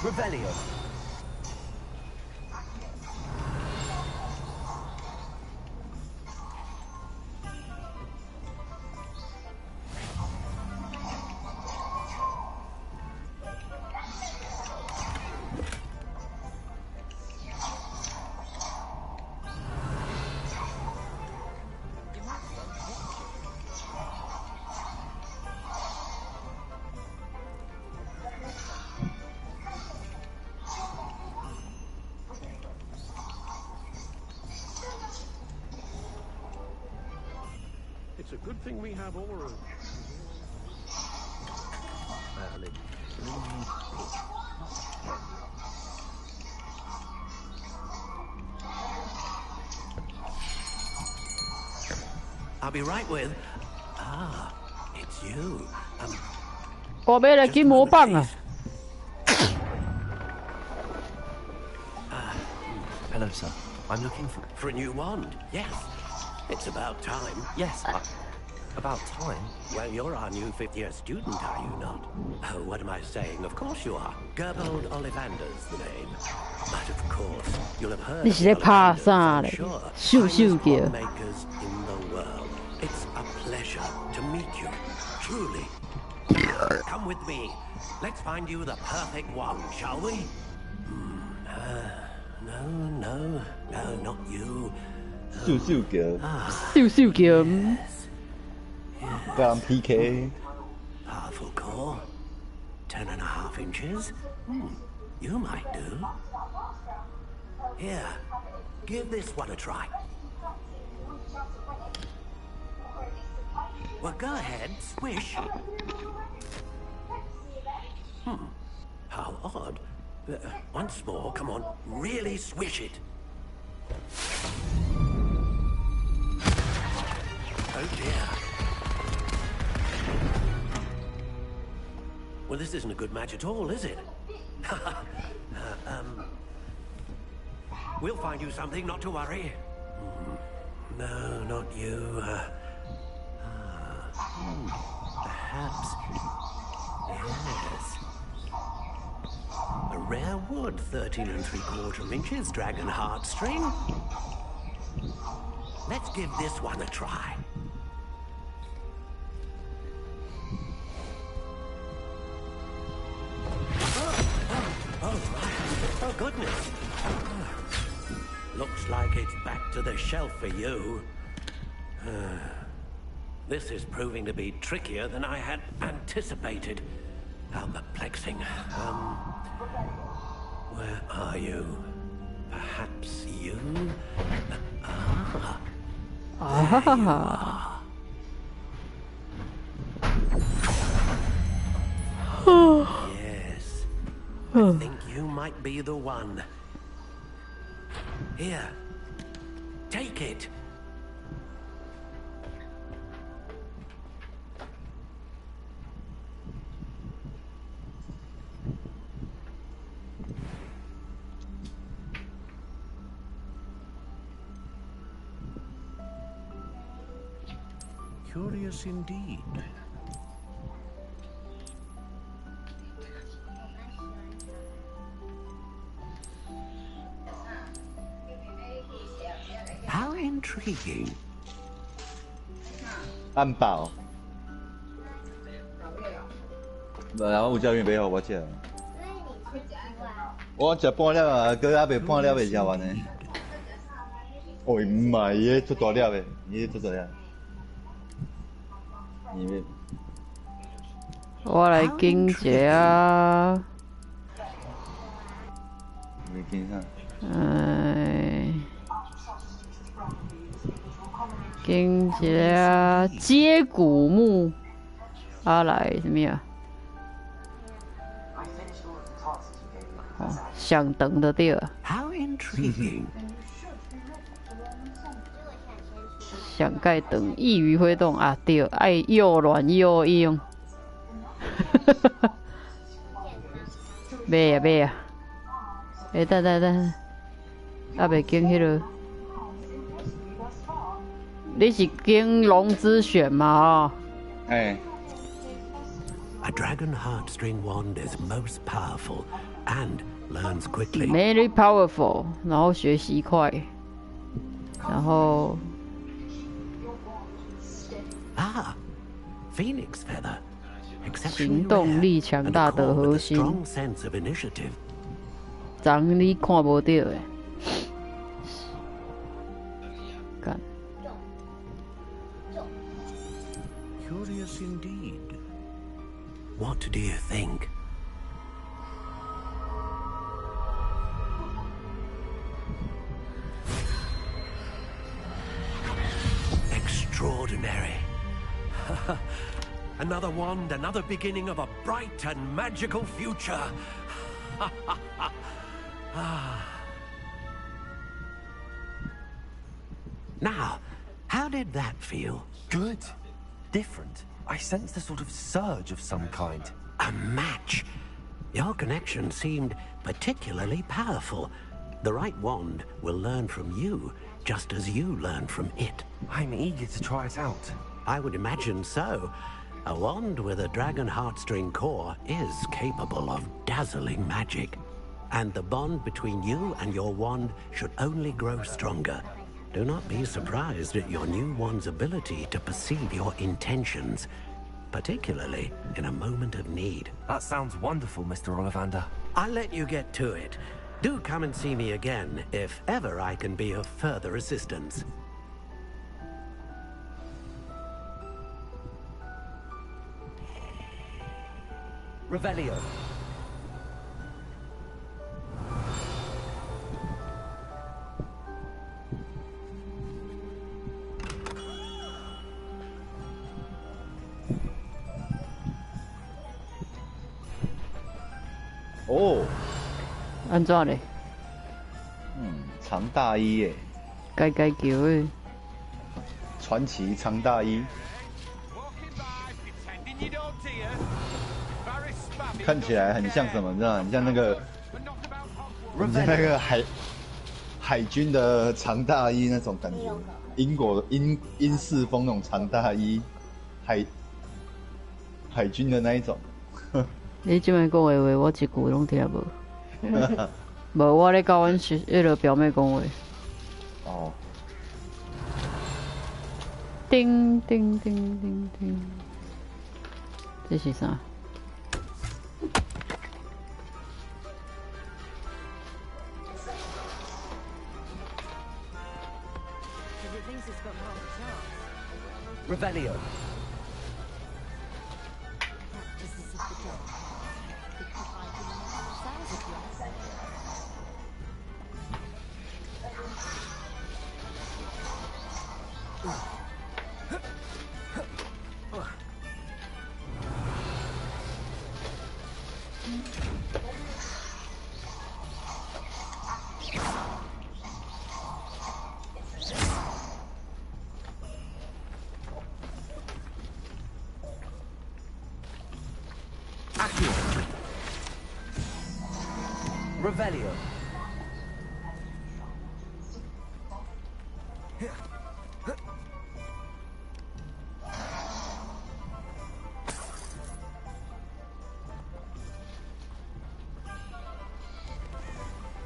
Revelio. It's a good thing we have Aura. I'll be right with. Ah, it's you. 我买了筋膜棒啊！ Hello, sir. I'm looking for a new wand. Yes. It's about time. Yes, about time. Well, you're our new fifth-year student, are you not? Oh, what am I saying? Of course you are. Gerbold Ollivander's the name. But of course, you'll have heard of the Ollivanders, I'm sure. Finest wand makers in the world. It's a pleasure to meet you. Truly. Come with me. Let's find you the perfect wand, shall we? No, not you. 秀秀嘅，秀秀嘅，跟 PK。 Powerful core, 10.5 inches. You might do. Here, give this one a try. Well, go ahead, swish. How odd. Once more, come on, really swish it. Oh dear. Well, this isn't a good match at all, is it? We'll find you something, not to worry. No, not you. Perhaps. Yes. A rare wood, 13 3/4 inches, dragon heartstring. Let's give this one a try. Oh, goodness. Looks like it's back to the shelf for you. This is proving to be trickier than I had anticipated. How perplexing. Where are you? Perhaps you? There you are. Yes. I think you might be the one. Here. Take it. Curious indeed. How intriguing. 汉堡。然后有教员买互我食。我食半粒啊，佮还袂半粒袂食完呢。哦，唔係嘅，出大粒嘅，伊出大粒。我来拣一下。你拣啥？拣一下接骨木。来什么呀？上长的对了。How intriguing. 上盖长，易于挥动啊！对，爱又软又硬。买啊买啊！等，还袂拣迄个。你是拣龙之选嘛？哎。A dragon heartstring wand is most powerful and learns quickly. Very powerful， 然后学习快，然后。Phoenix feather. 行动力强大的核心。长你看无到的。干。Curious indeed. What do you think? Extraordinary. Another wand, another beginning of a bright and magical future. Now, how did that feel? Good. Different. I sensed a sort of surge of some kind. A match. Your connection seemed particularly powerful. The right wand will learn from you, just as you learn from it. I'm eager to try it out. I would imagine so. A wand with a dragon heartstring core is capable of dazzling magic. And the bond between you and your wand should only grow stronger. Do not be surprised at your new wand's ability to perceive your intentions, particularly in a moment of need. That sounds wonderful, Mr. Ollivander. I'll let you get to it. Do come and see me again if ever I can be of further assistance. Revelio. 哦，安怎嘞？长大衣耶，该叫诶。传奇长大衣，看起来很像什么？你知道？很像那个，很像那个海军的长大衣那种感觉，英国英式风那种长大衣，海军的那一种。你即摆讲的话，我一句拢听无。无，我咧教阮迄个表妹讲话。哦。叮叮叮叮叮，这是啥？ Revelio. Revelio.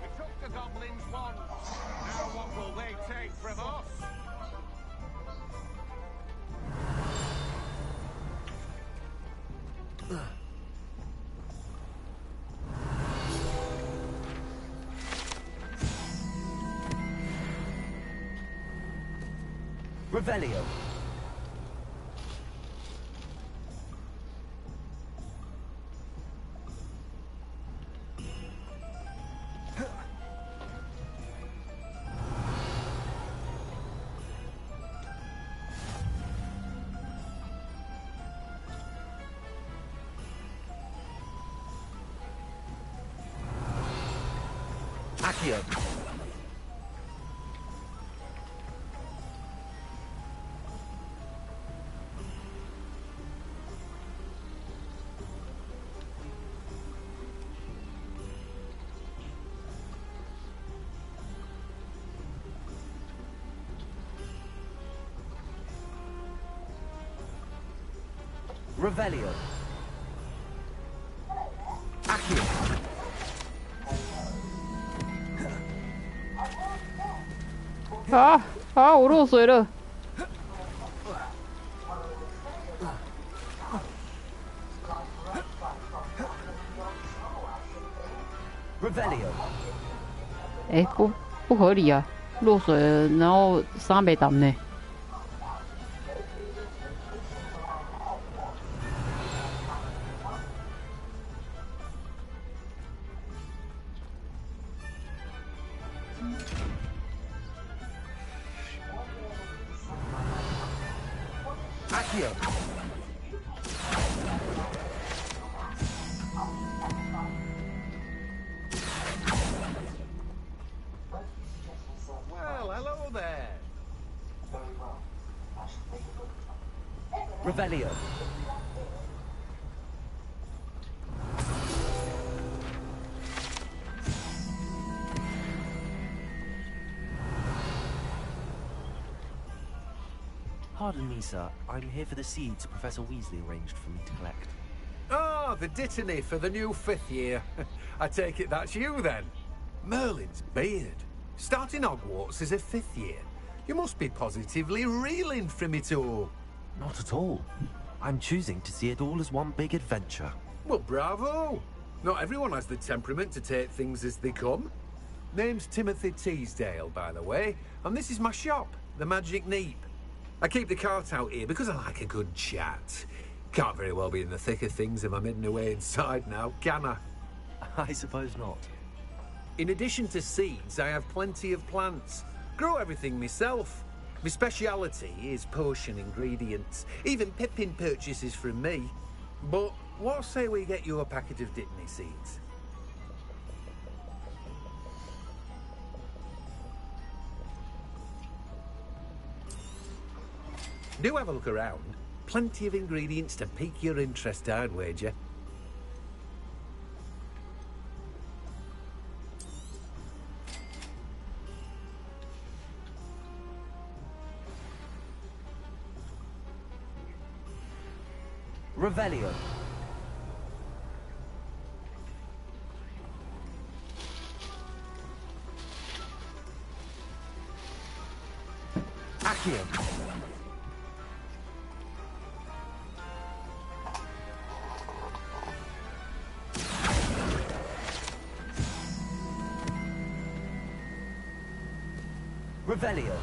We took the goblins once. Now what will they take from us? Revelio. Accio. Revelio. Accio.我落水了。Revelio. 哎，不合理啊！落水了，然后衫没湿呢。 Accio. Well, hello there. Revelio. Pardon me, sir. I'm here for the seeds Professor Weasley arranged for me to collect. Ah, the dittany for the new 5th year. I take it that's you, then. Merlin's beard. Starting Hogwarts as a 5th year. You must be positively reeling from it all. Not at all. I'm choosing to see it all as one big adventure. Well, bravo. Not everyone has the temperament to take things as they come. Name's Timothy Teasdale, by the way, and this is my shop, the Magic Neep. I keep the cart out here because I like a good chat. Can't very well be in the thick of things if I'm hidden away inside now, can I? I suppose not. In addition to seeds, I have plenty of plants. Grow everything myself. My speciality is potion ingredients. Even Pippin purchases from me. But what say we get you a packet of Dittany seeds? Do have a look around. Plenty of ingredients to pique your interest, I'd wager. Revelio. Accio. Revelio.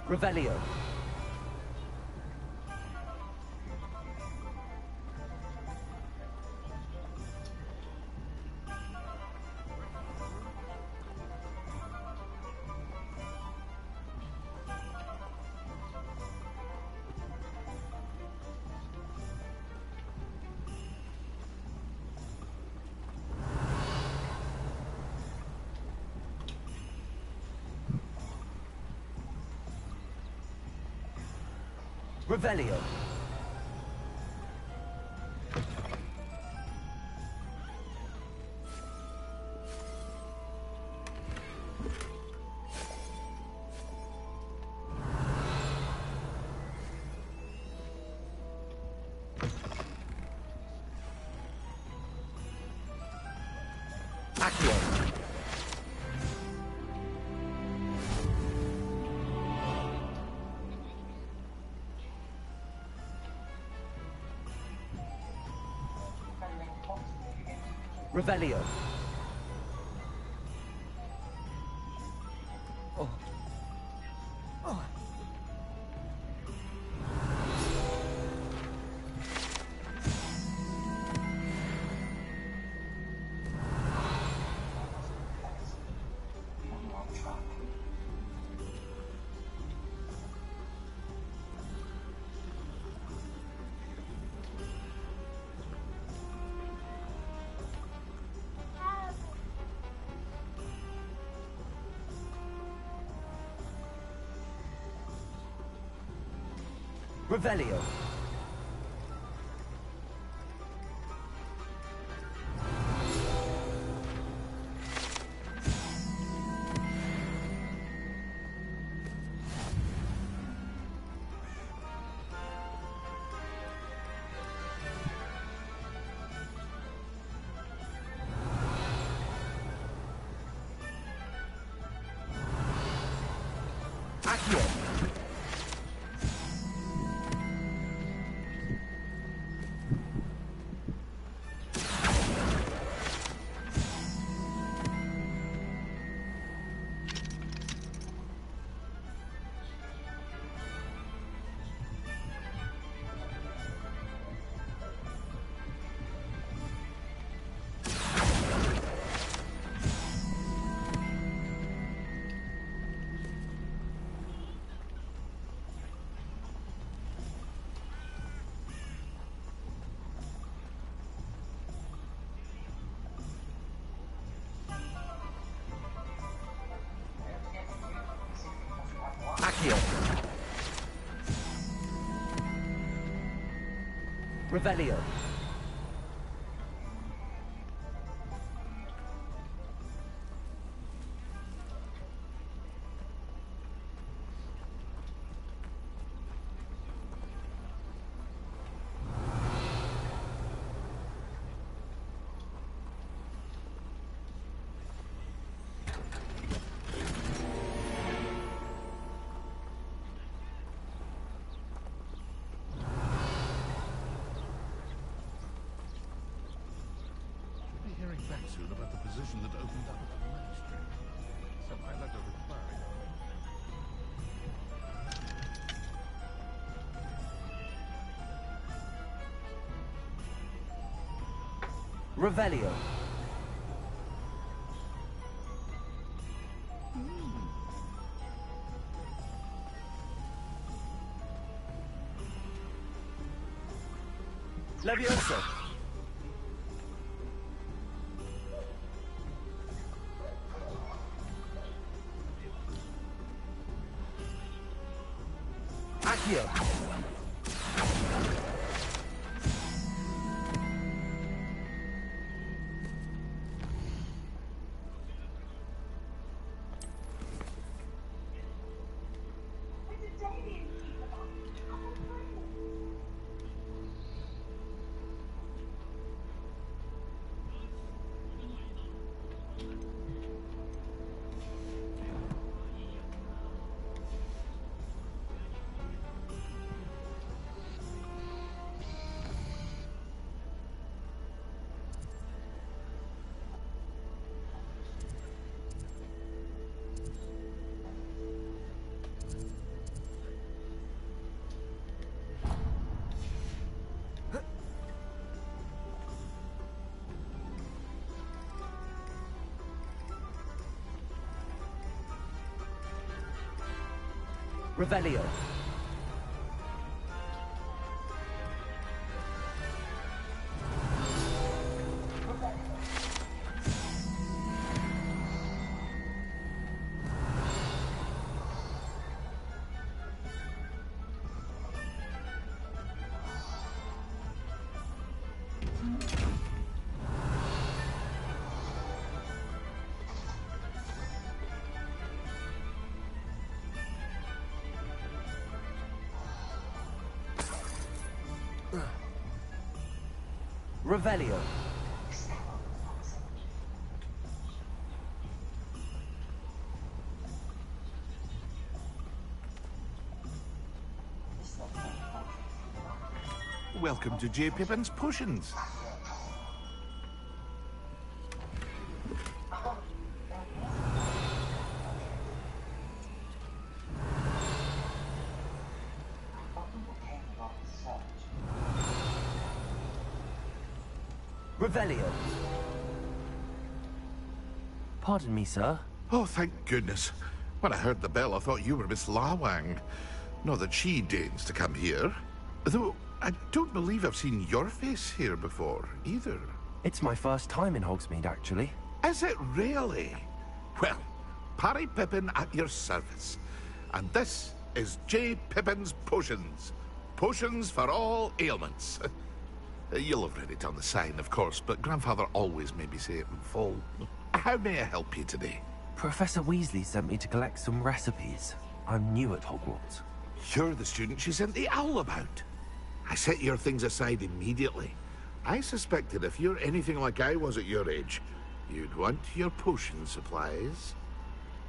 Revelio. Revelio. Accio. Revelio. Oh. Oh. Revelio. Accio. Accio. Revelio. Soon about the position that opened up at the monastery. Revelio. Levioso. Accio. Revelio. Revelio. Welcome to J. Pippin's Potions. Revelio. Pardon me, sir. Oh, thank goodness. When I heard the bell, I thought you were Miss Lawang. Not that she deigns to come here. Though, I don't believe I've seen your face here before, either. It's my first time in Hogsmeade, actually. Is it really? Well, Parry Pippin at your service. And this is J. Pippin's Potions. Potions for all ailments. You'll have read it on the sign, of course, but Grandfather always made me say it in full. How may I help you today? Professor Weasley sent me to collect some recipes. I'm new at Hogwarts. You're the student she sent the owl about. I set your things aside immediately. I suspected if you're anything like I was at your age, you'd want your potion supplies.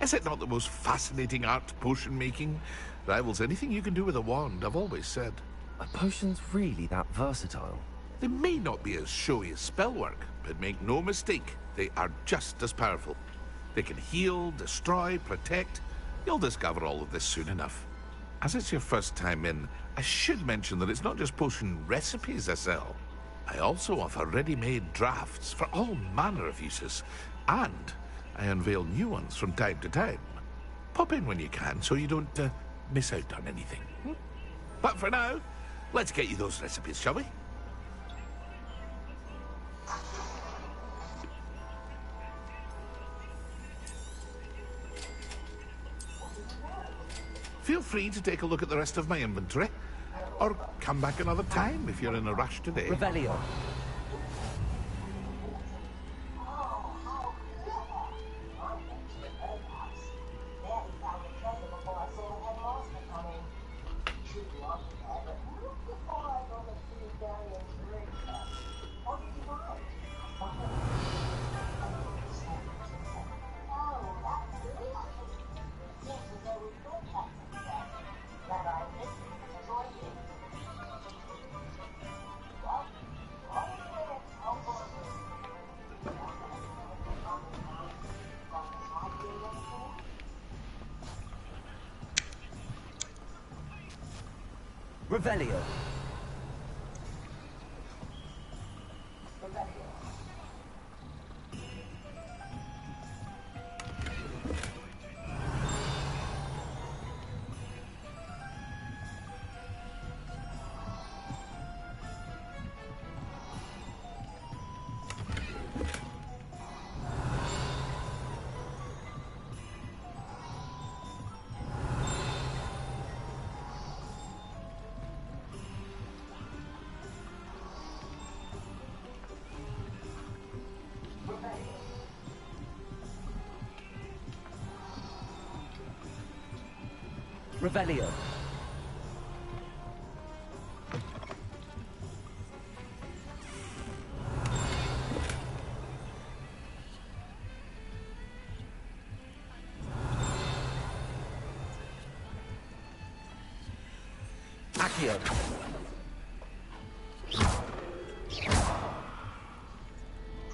Is it not the most fascinating art, potion making? Rivals anything you can do with a wand, I've always said. Are potions really that versatile? They may not be as showy as spellwork, but make no mistake, they are just as powerful. They can heal, destroy, protect. You'll discover all of this soon enough. As it's your first time in, I should mention that it's not just potion recipes I sell. I also offer ready-made drafts for all manner of uses, and I unveil new ones from time to time. Pop in when you can so you don't miss out on anything. But for now, let's get you those recipes, shall we? Feel free to take a look at the rest of my inventory, or come back another time if you're in a rush today. Revelio. Revelio. Revelio. Accio.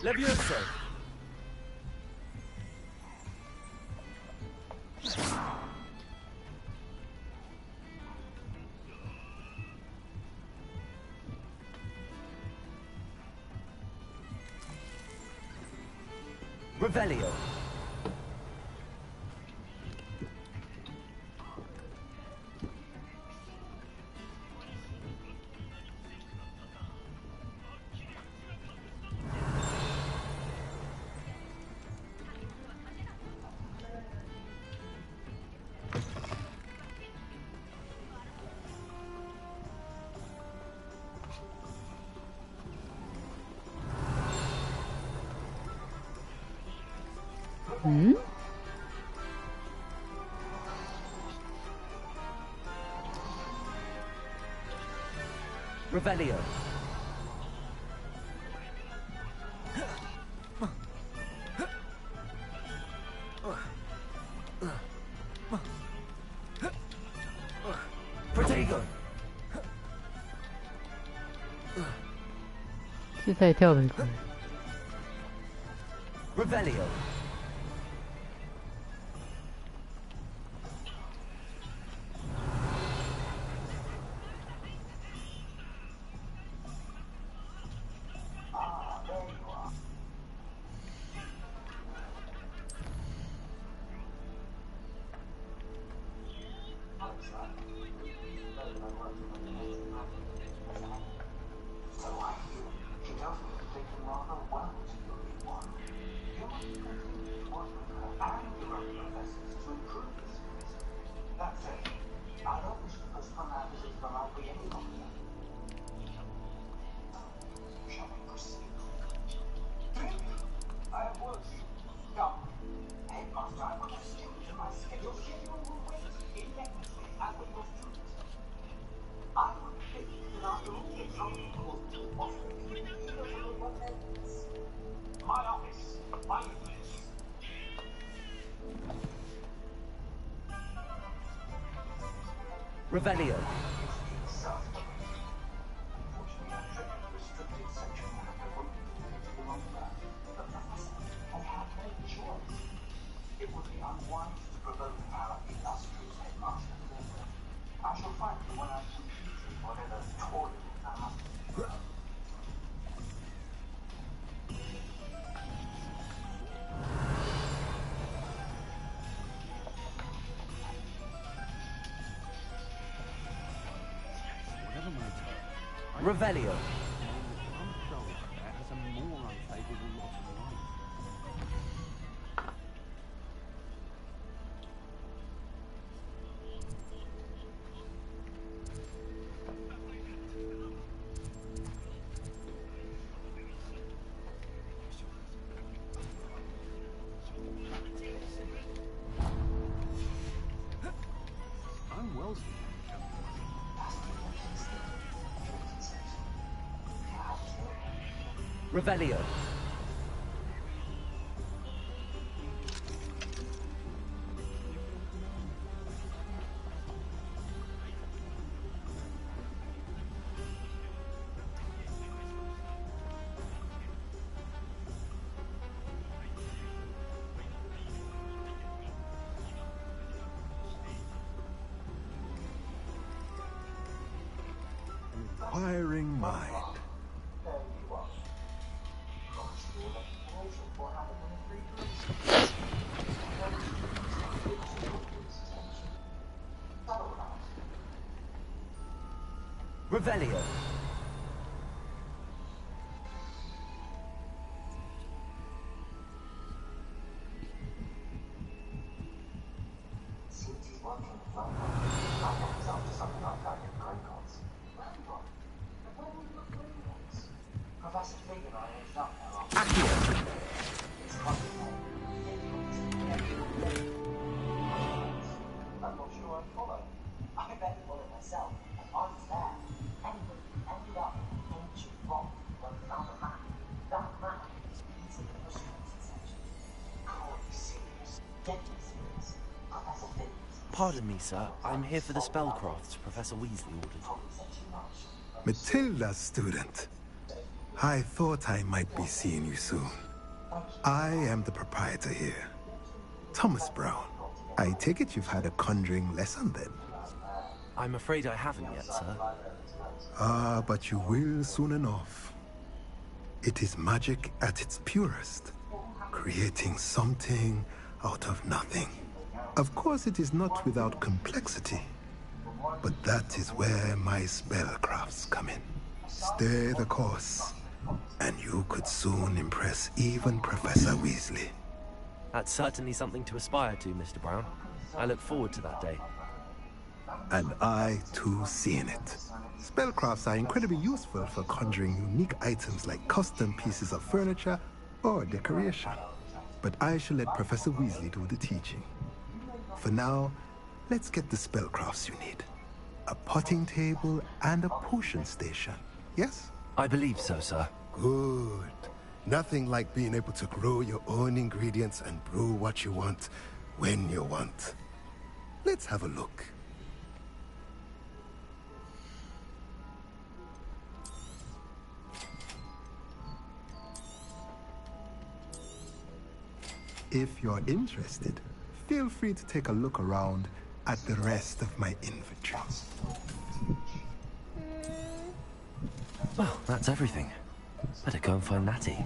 Levioso. Revelio. Hmm? Revelio. Protego. 这太跳没快。Revelio. Revelio. Revelio. Revelio. inquiring mind. Revelio. Pardon me, sir. I'm here for the spellcrafts Professor Weasley ordered. Matilda's student. I thought I might be seeing you soon. I am the proprietor here. Thomas Brown. I take it you've had a conjuring lesson then? I'm afraid I haven't yet, sir. Ah, but you will soon enough. It is magic at its purest, creating something out of nothing. Of course, it is not without complexity, but that is where my spellcrafts come in. Stay the course, and you could soon impress even Professor Weasley. That's certainly something to aspire to, Mr. Brown. I look forward to that day. And I, too, see in it. Spellcrafts are incredibly useful for conjuring unique items like custom pieces of furniture or decoration. But I shall let Professor Weasley do the teaching. For now, let's get the spellcrafts you need. A potting table and a potion station, yes? I believe so, sir. Good. Nothing like being able to grow your own ingredients and brew what you want when you want. Let's have a look. If you're interested, feel free to take a look around at the rest of my inventory. Well, that's everything. Better go and find Natty.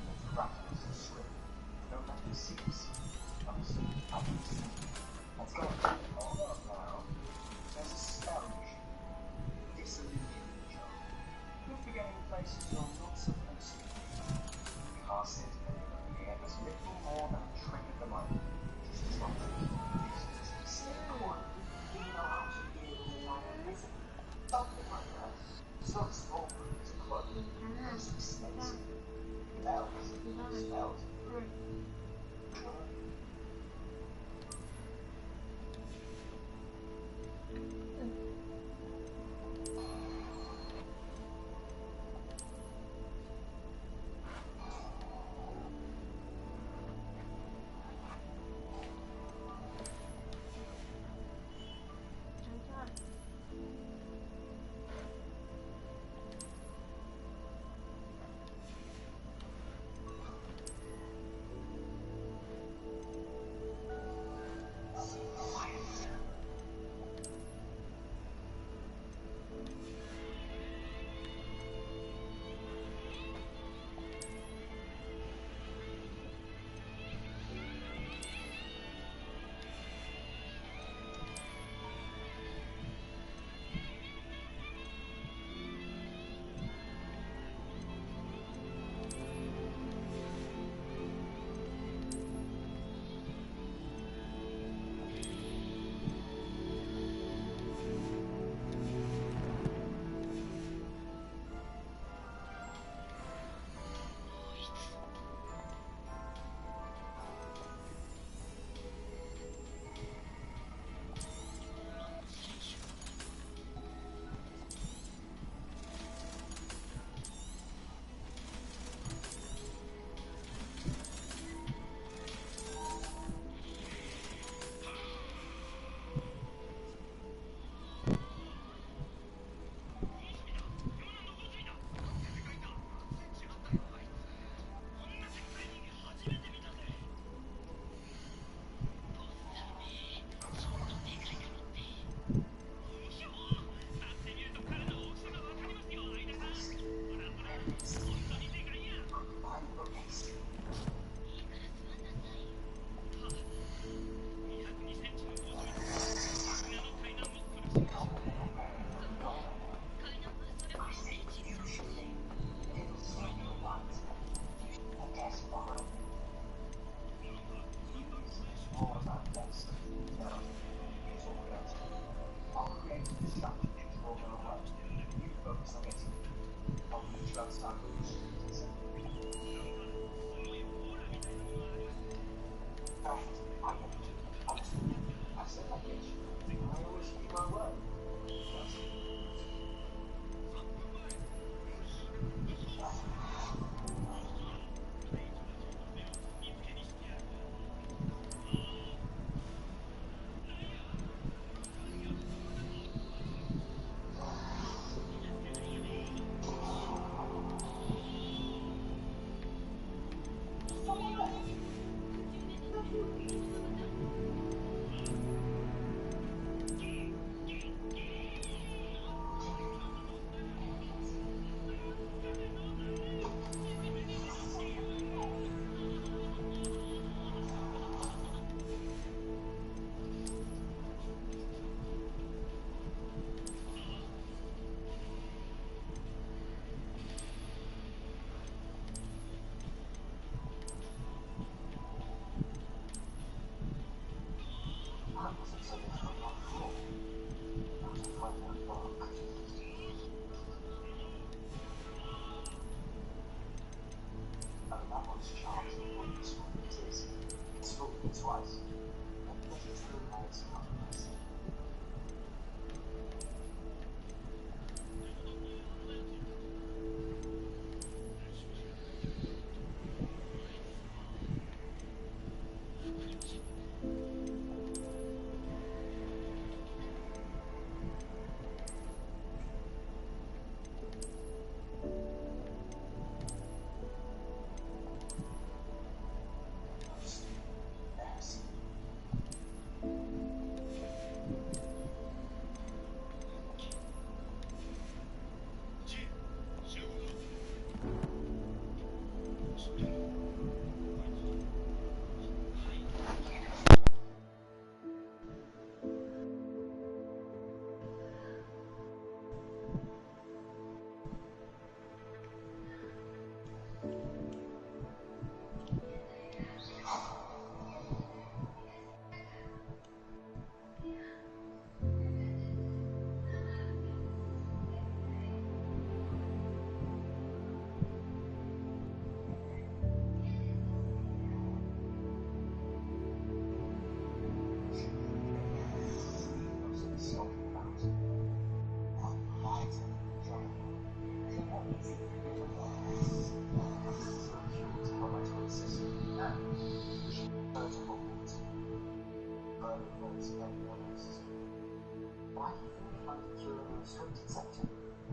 restricted sector.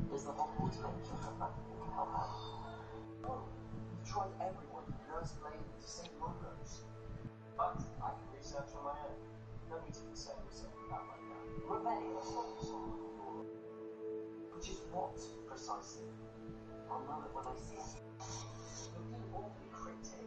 Does the Hogwarts Ranger have that who can help out? Oh, we've tried everyone from Nurse Blade to St. Mungo's. But I can research on my own. No need to concern yourself with that right now. Rebellion is focused on the door. Which is what, precisely? I'll know it when I see it. You're being awfully cryptic.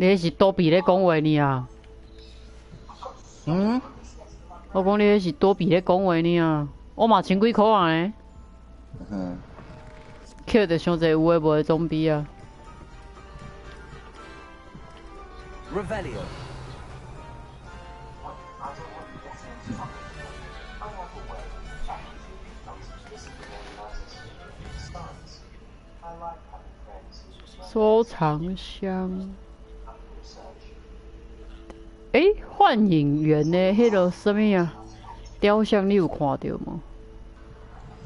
你迄是多比咧讲话呢啊？嗯？我讲你迄是多比咧讲话呢啊？我嘛千几箍啊呢。嗯。捡着伤侪有诶无诶总比啊。Revelio. I like having friends who just 收藏箱。诶，幻影园的迄个什么啊？雕像你有看到吗？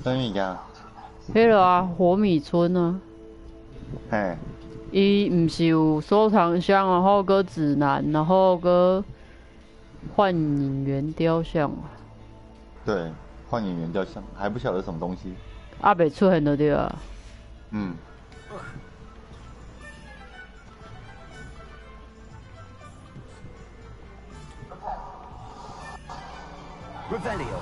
什么呀？迄个啊，火米村啊。嘿。伊毋是有收藏箱，然后个指南，然后个幻影园雕像嘛。对，幻影园雕像还不晓得什么东西。啊，袂出现就对啊。嗯。Revelio.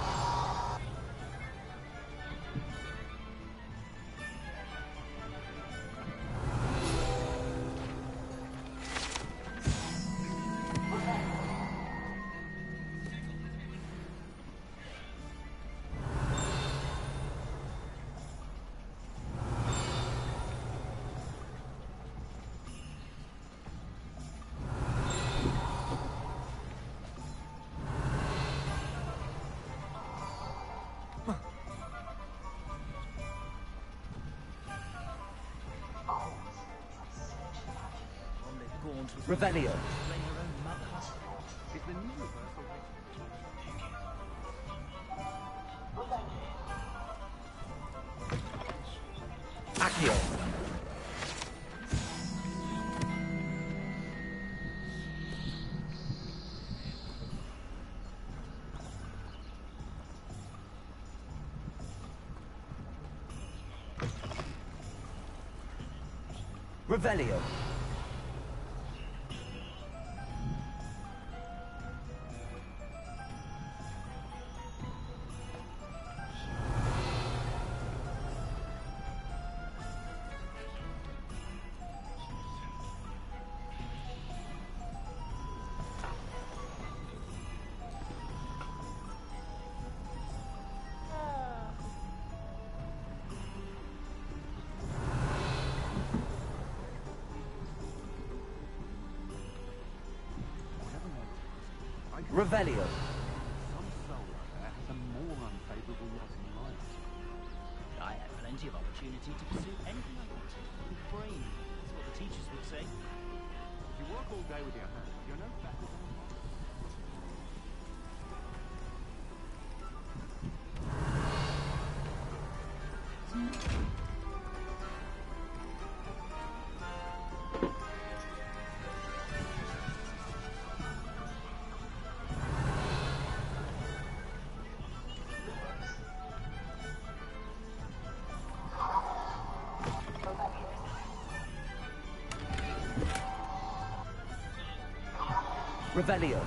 Revelio. Accio. Revelio. Revelio. Some soul out there has a more unfavorable lot in life. I had plenty of opportunity to pursue anything I wanted. Brain, that's what the teachers would say. If you work all day with your hands, you're no better than a monk. Revelio.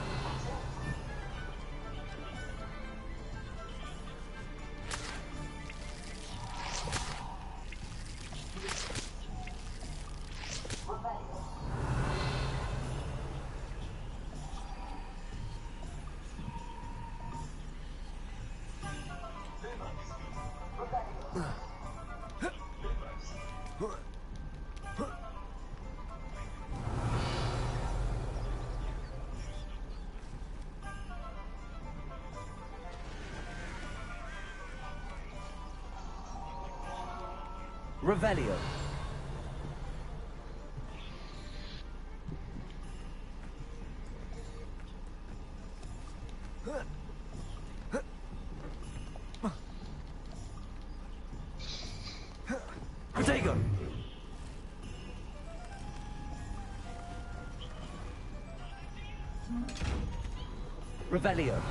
Revelio. Protego. Revelio.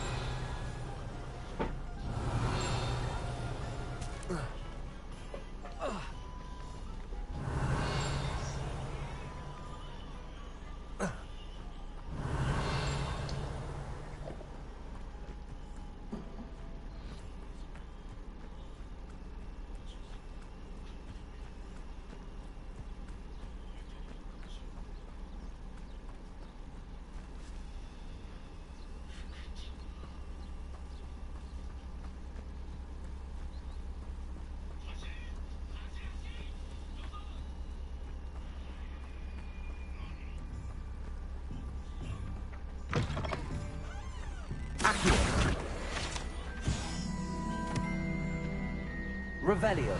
Revelio.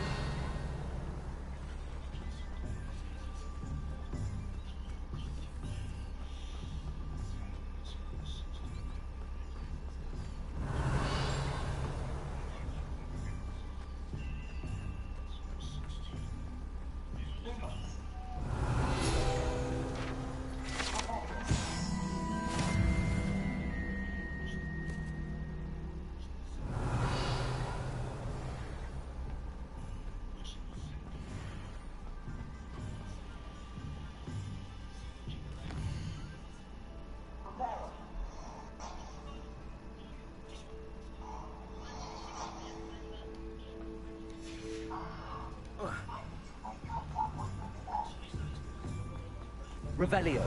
Revelio.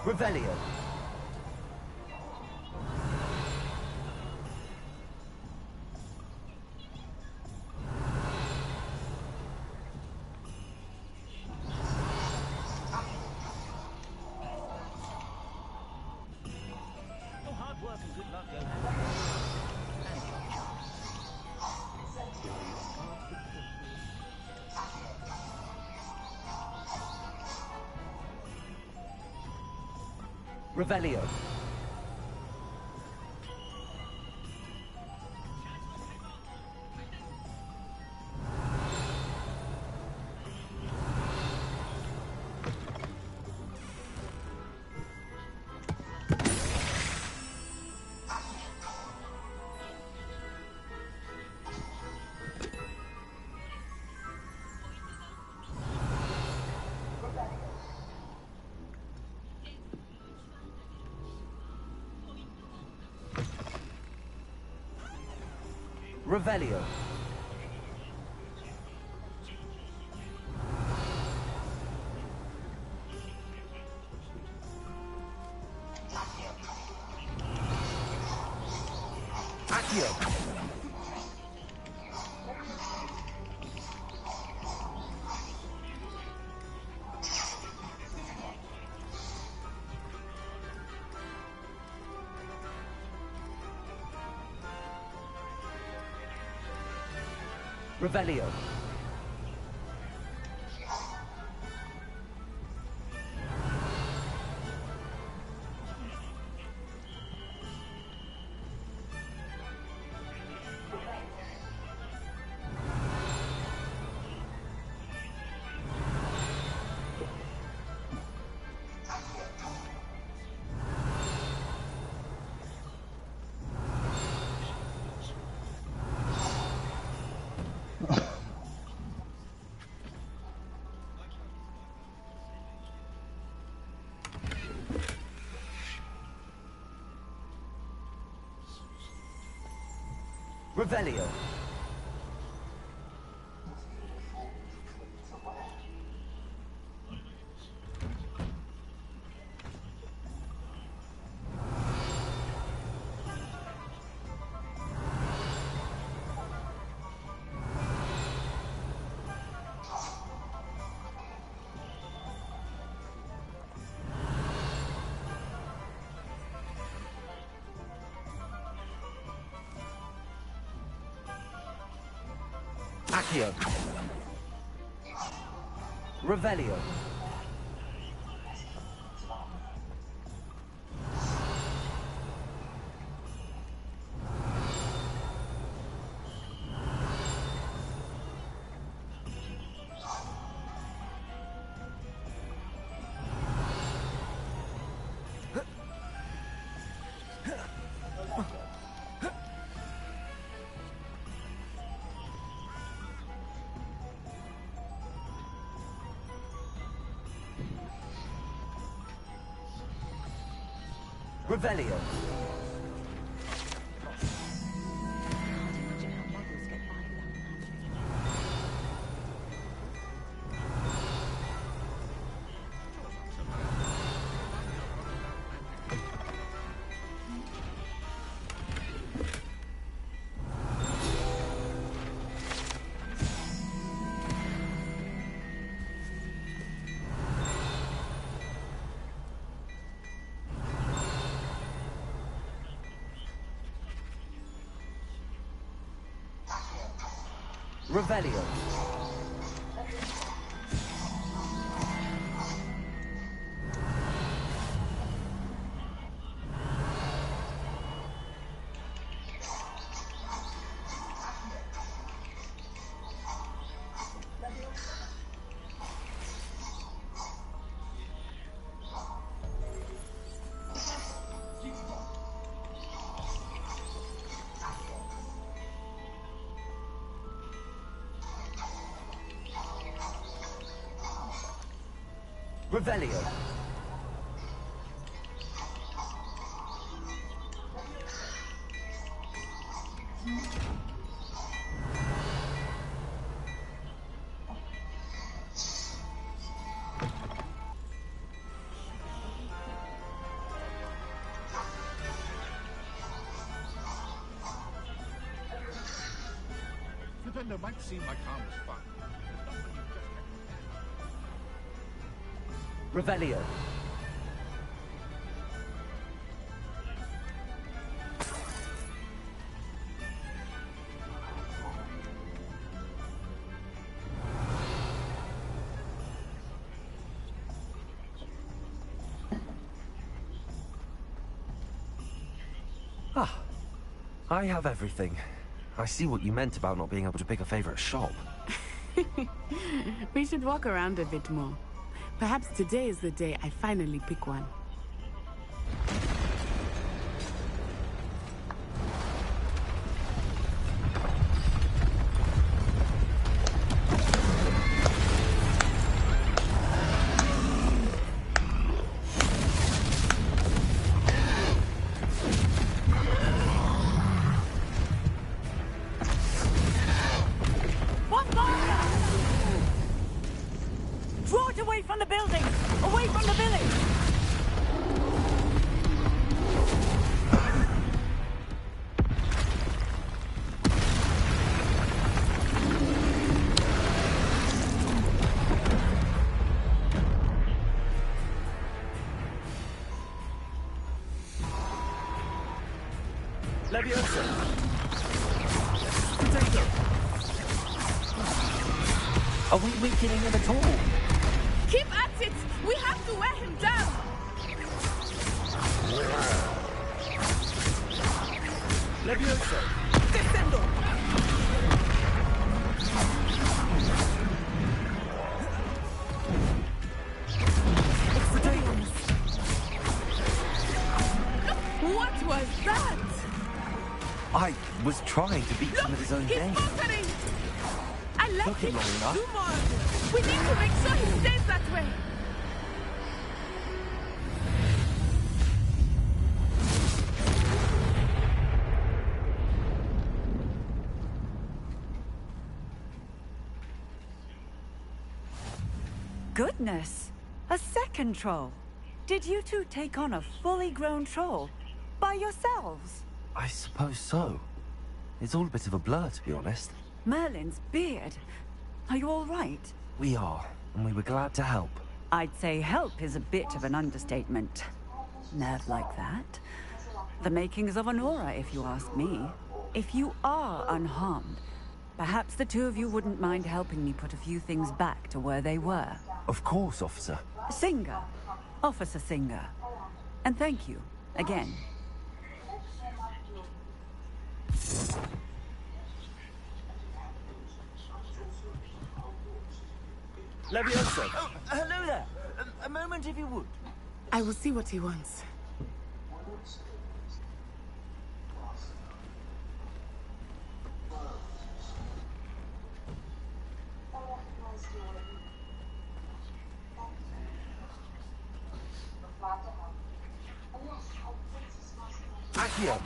Revelio. Your hard work and good luck go hand in hand. And your Revelio. Revelio. Accio. Revelio. Revelio. Accio. Revelio. Revelio. Revelio. Revelio. Defender might seem like harmless fun. Revelio. Ah, I have everything. I see what you meant about not being able to pick a favorite shop. We should walk around a bit more. Perhaps today is the day I finally pick one. the building! Away from the village! Leviosa! Potato! Are we weakening him at all? Keep at it! We have to wear him down! Leviosa! Descendo! What was that? I was trying to beat him at his own He's game. faltering! I let Took him him long enough. do more! We need to make sure he stays that way! Goodness! A second troll! Did you two take on a fully grown troll? By yourselves? I suppose so. It's all a bit of a blur, to be honest. Merlin's beard. Are you all right? We are, and we were glad to help. I'd say help is a bit of an understatement. Nerve like that. The makings of an aura, if you ask me. If you are unharmed, perhaps the two of you wouldn't mind helping me put a few things back to where they were. Of course, officer. Singer. Officer Singer. And thank you, again. Leviosa! Oh, hello there! A moment if you would. I will see what he wants. Accio!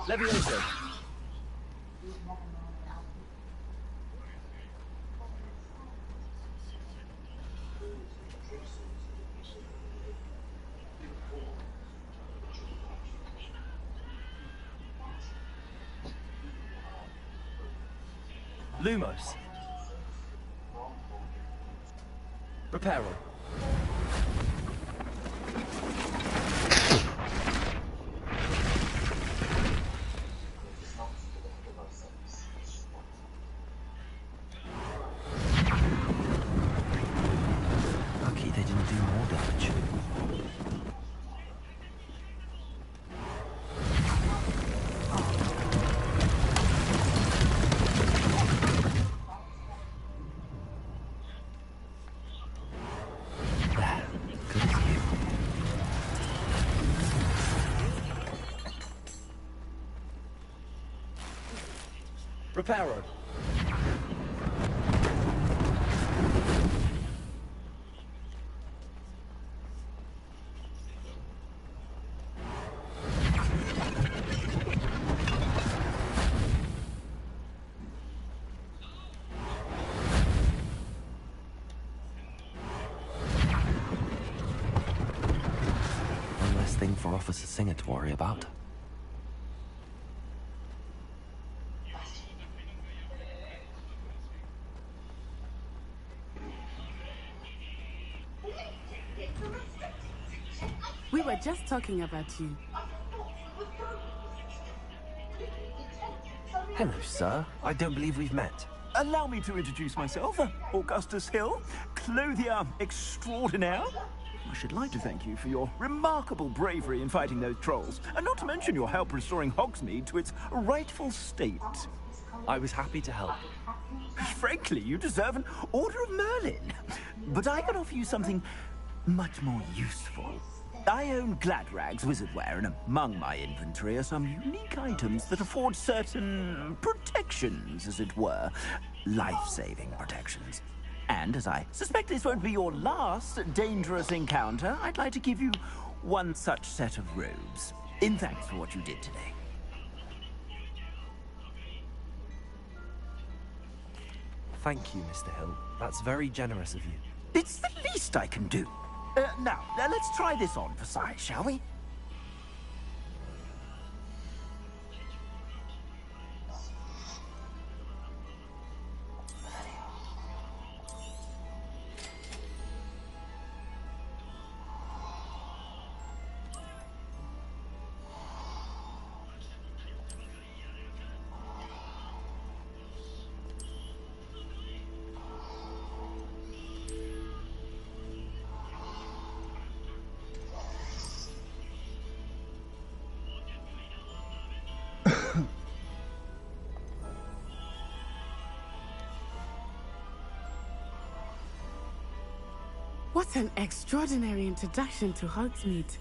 Leviosa! Lumos. Reparo. Lucky they didn't do more damage. Reparo! One less thing for Officer Singer to worry about. We were just talking about you. Hello, sir. I don't believe we've met. Allow me to introduce myself, Augustus Hill, clothier extraordinaire. I should like to thank you for your remarkable bravery in fighting those trolls, and not to mention your help restoring Hogsmeade to its rightful state. I was happy to help. Frankly, you deserve an Order of Merlin. But I can offer you something much more useful. I own Gladrag's wizardware, and among my inventory are some unique items that afford certain protections, as it were. Life-saving protections. And as I suspect this won't be your last dangerous encounter, I'd like to give you one such set of robes. In thanks for what you did today. Thank you, Mr. Hill. That's very generous of you. It's the least I can do. Now, let's try this on for size, shall we? What an extraordinary introduction to Hogsmeade.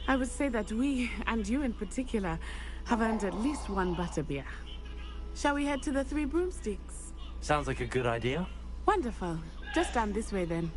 I would say that we, and you in particular, have earned at least one butterbeer. Shall we head to the Three Broomsticks? Sounds like a good idea. Wonderful. Just down this way then.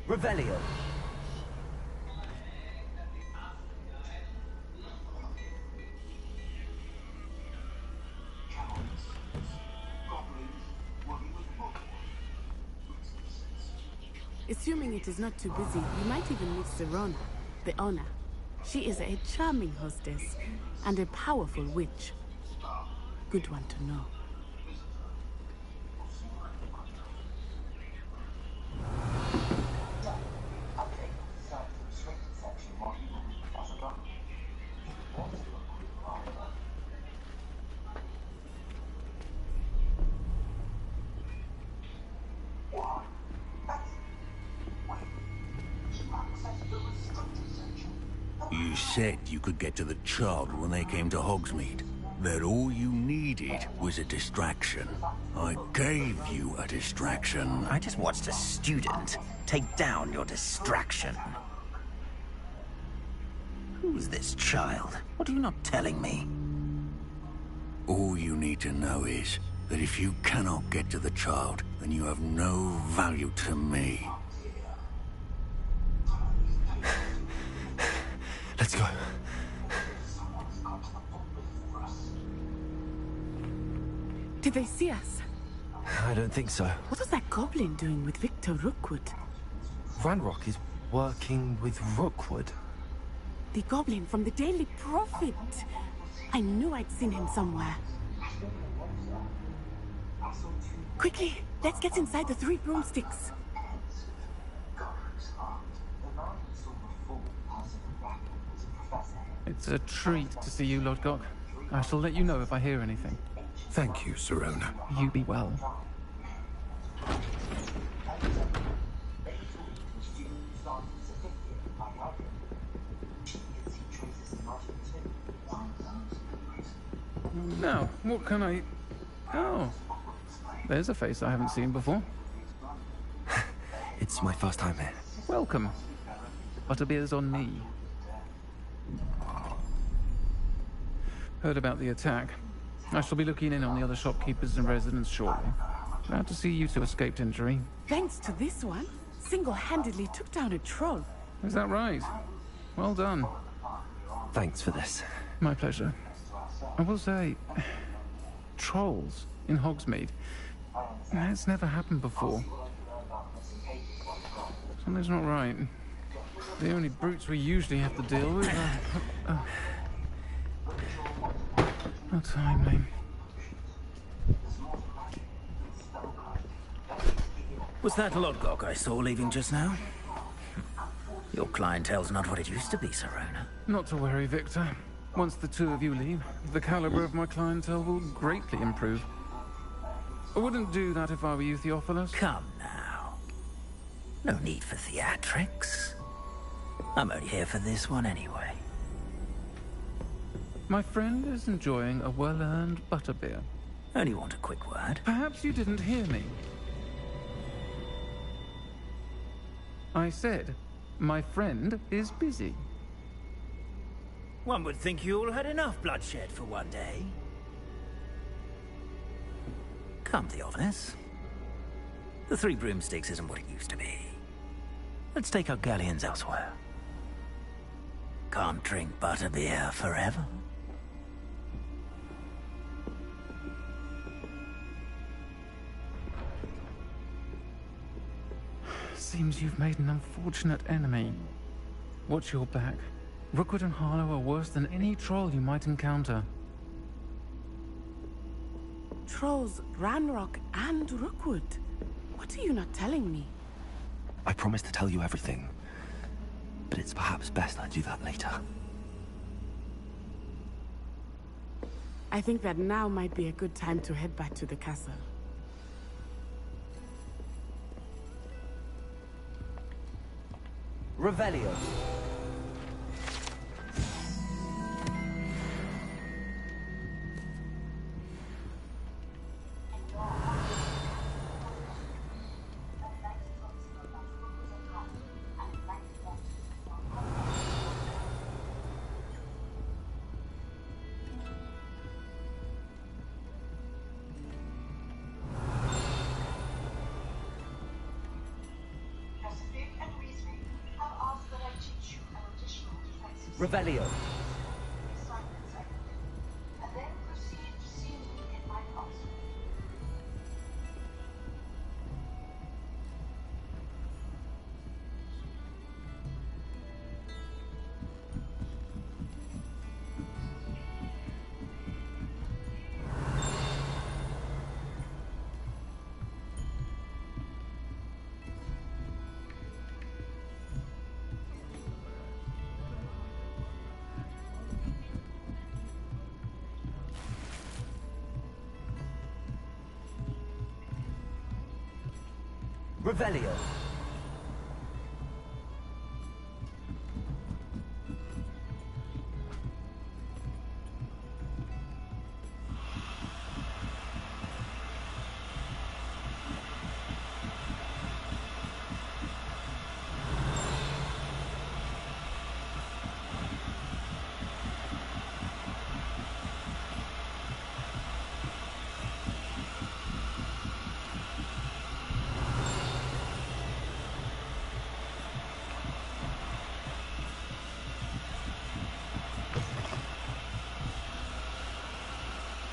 Revelio. Assuming it is not too busy, you might even meet Serona, the owner. She is a charming hostess and a powerful witch. Good one to know. You said you could get to the child when they came to Hogsmeade. That all you needed was a distraction. I gave you a distraction. I just watched a student take down your distraction. Who's this child? What are you not telling me? All you need to know is that if you cannot get to the child, then you have no value to me. Let's go. Did they see us? I don't think so. What was that goblin doing with Victor Rookwood? Ranrock is working with Rookwood. The goblin from the Daily Prophet. I knew I'd seen him somewhere. Quickly, let's get inside the Three Broomsticks. It's a treat to see you, Lodgok. I shall let you know if I hear anything. Thank you, Serona. You be well. Now, what can I... Oh, there's a face I haven't seen before. It's my first time here. Welcome. Butterbeer's on me. Heard about the attack. I shall be looking in on the other shopkeepers and residents shortly. Glad to see you two escaped injury. Thanks to this one, single-handedly took down a troll. Is that right? Well done. Thanks for this. My pleasure. I will say, trolls in Hogsmeade. It's never happened before. Something's not right. The only brutes we usually have to deal with are... How timely. Was that Lodgok I saw leaving just now? Your clientele's not what it used to be, Serona. Not to worry, Victor. Once the two of you leave, the caliber of my clientele will greatly improve. I wouldn't do that if I were you, Theophilus. Come now. No need for theatrics. I'm only here for this one anyway. My friend is enjoying a well-earned butterbeer. Only want a quick word. Perhaps you didn't hear me. I said, my friend is busy. One would think you all had enough bloodshed for one day. Come, Theophilus. The Three Broomsticks isn't what it used to be. Let's take our galleons elsewhere. Can't drink butterbeer forever. Seems you've made an unfortunate enemy. Watch your back. Rookwood and Harlow are worse than any troll you might encounter. Trolls, Ranrock, and Rookwood. What are you not telling me? I promised to tell you everything, but it's perhaps best I do that later. I think that now might be a good time to head back to the castle. Revelio. Revelio. Revelio.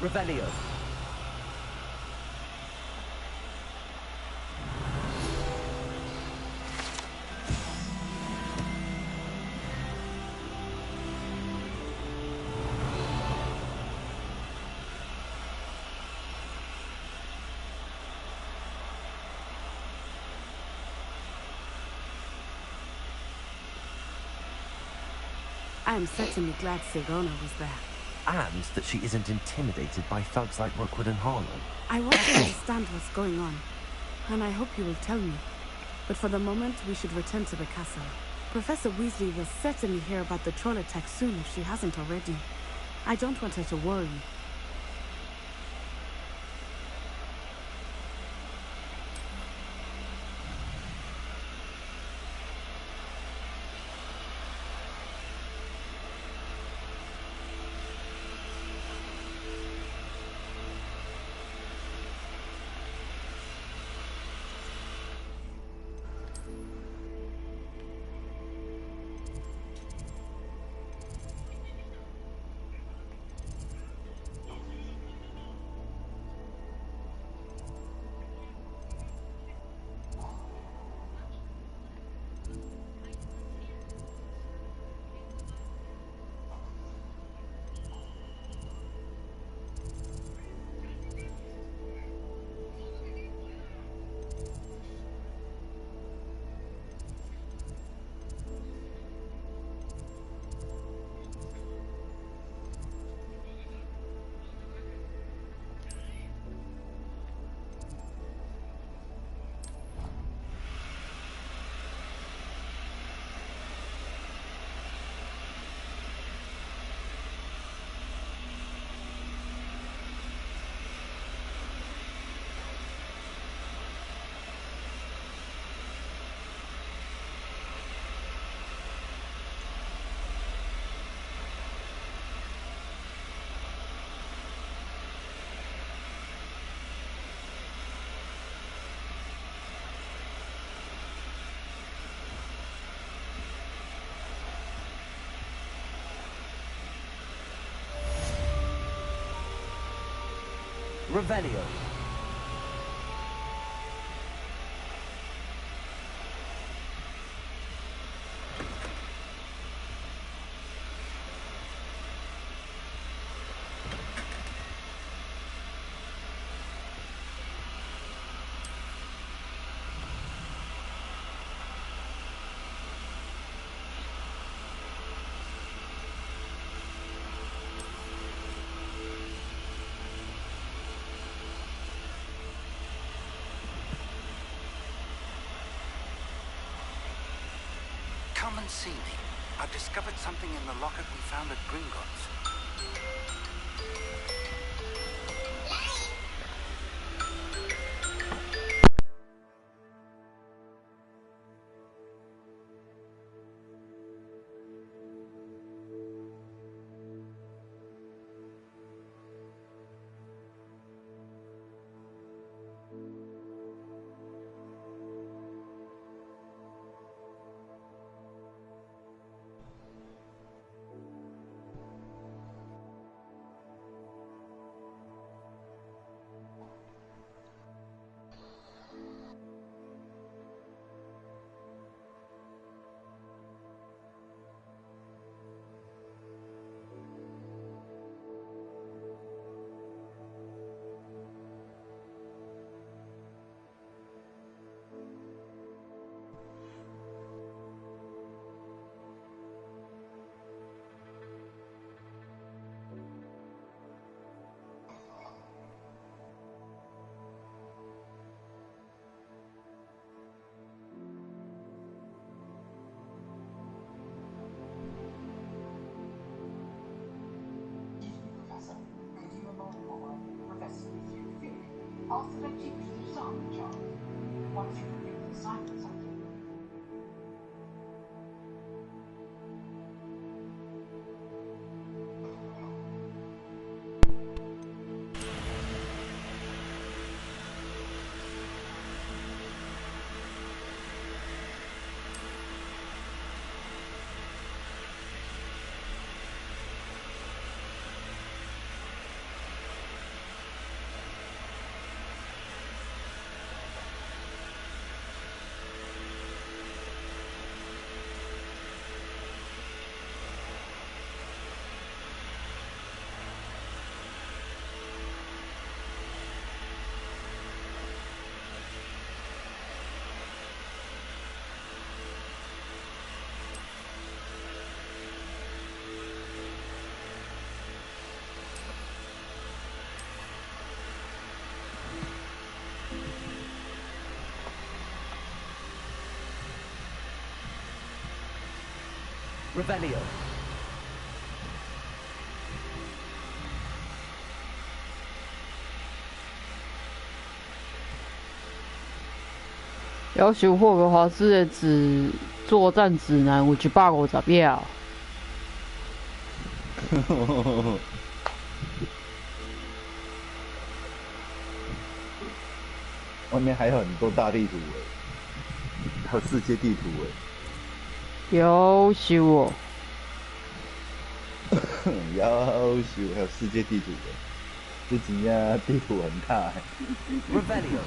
Revelio. I am certainly glad Serona was there. And that she isn't intimidated by thugs like Rookwood and Harlow. I want to understand what's going on, and I hope you will tell me. But for the moment, we should return to the castle. Professor Weasley will certainly hear about the troll attack soon if she hasn't already. I don't want her to worry. Revelio. Come and see me. I've discovered something in the locket we found at Gringotts. I'll select you as the assignment job. Once you complete the assignment something. Revelio. 要求霍格华兹的作战指南有150页。外面还有很多大地图哎，还有世界地图哎。优秀哦！优秀，还有世界地图的，这几家地图很大。Revelio。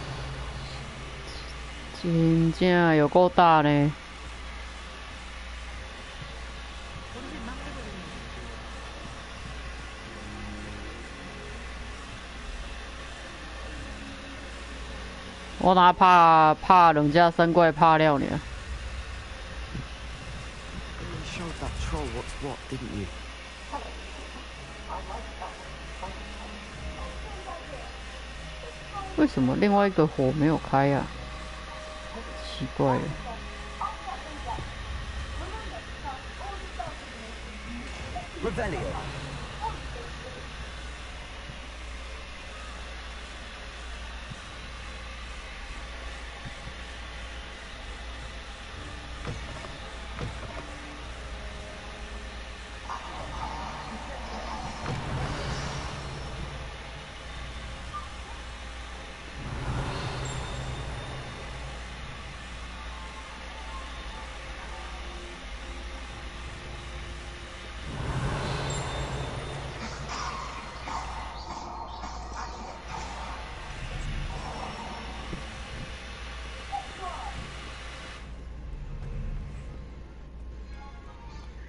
真正有够大呢！我拿怕2架3怪怕了呢。You showed that troll what's what, didn't you? 为什么另外一个火没有开呀？奇怪了。Revelio.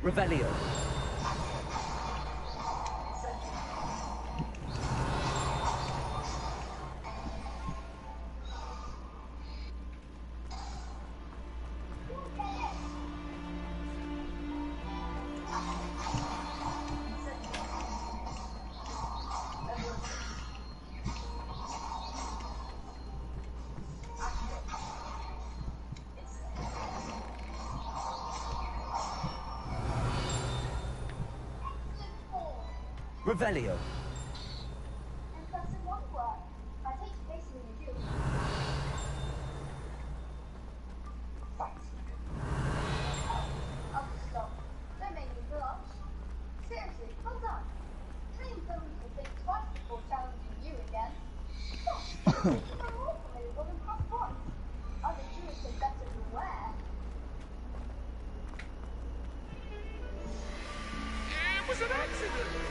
Revelio. Revelio. And that's in one word. I take it basically you do. Thanks. I'll just stop. Don't make me blush. Seriously, well done. Dream some people think twice before challenging you again. You're more formidable than past once. Other Jewish are better than where. It was an accident!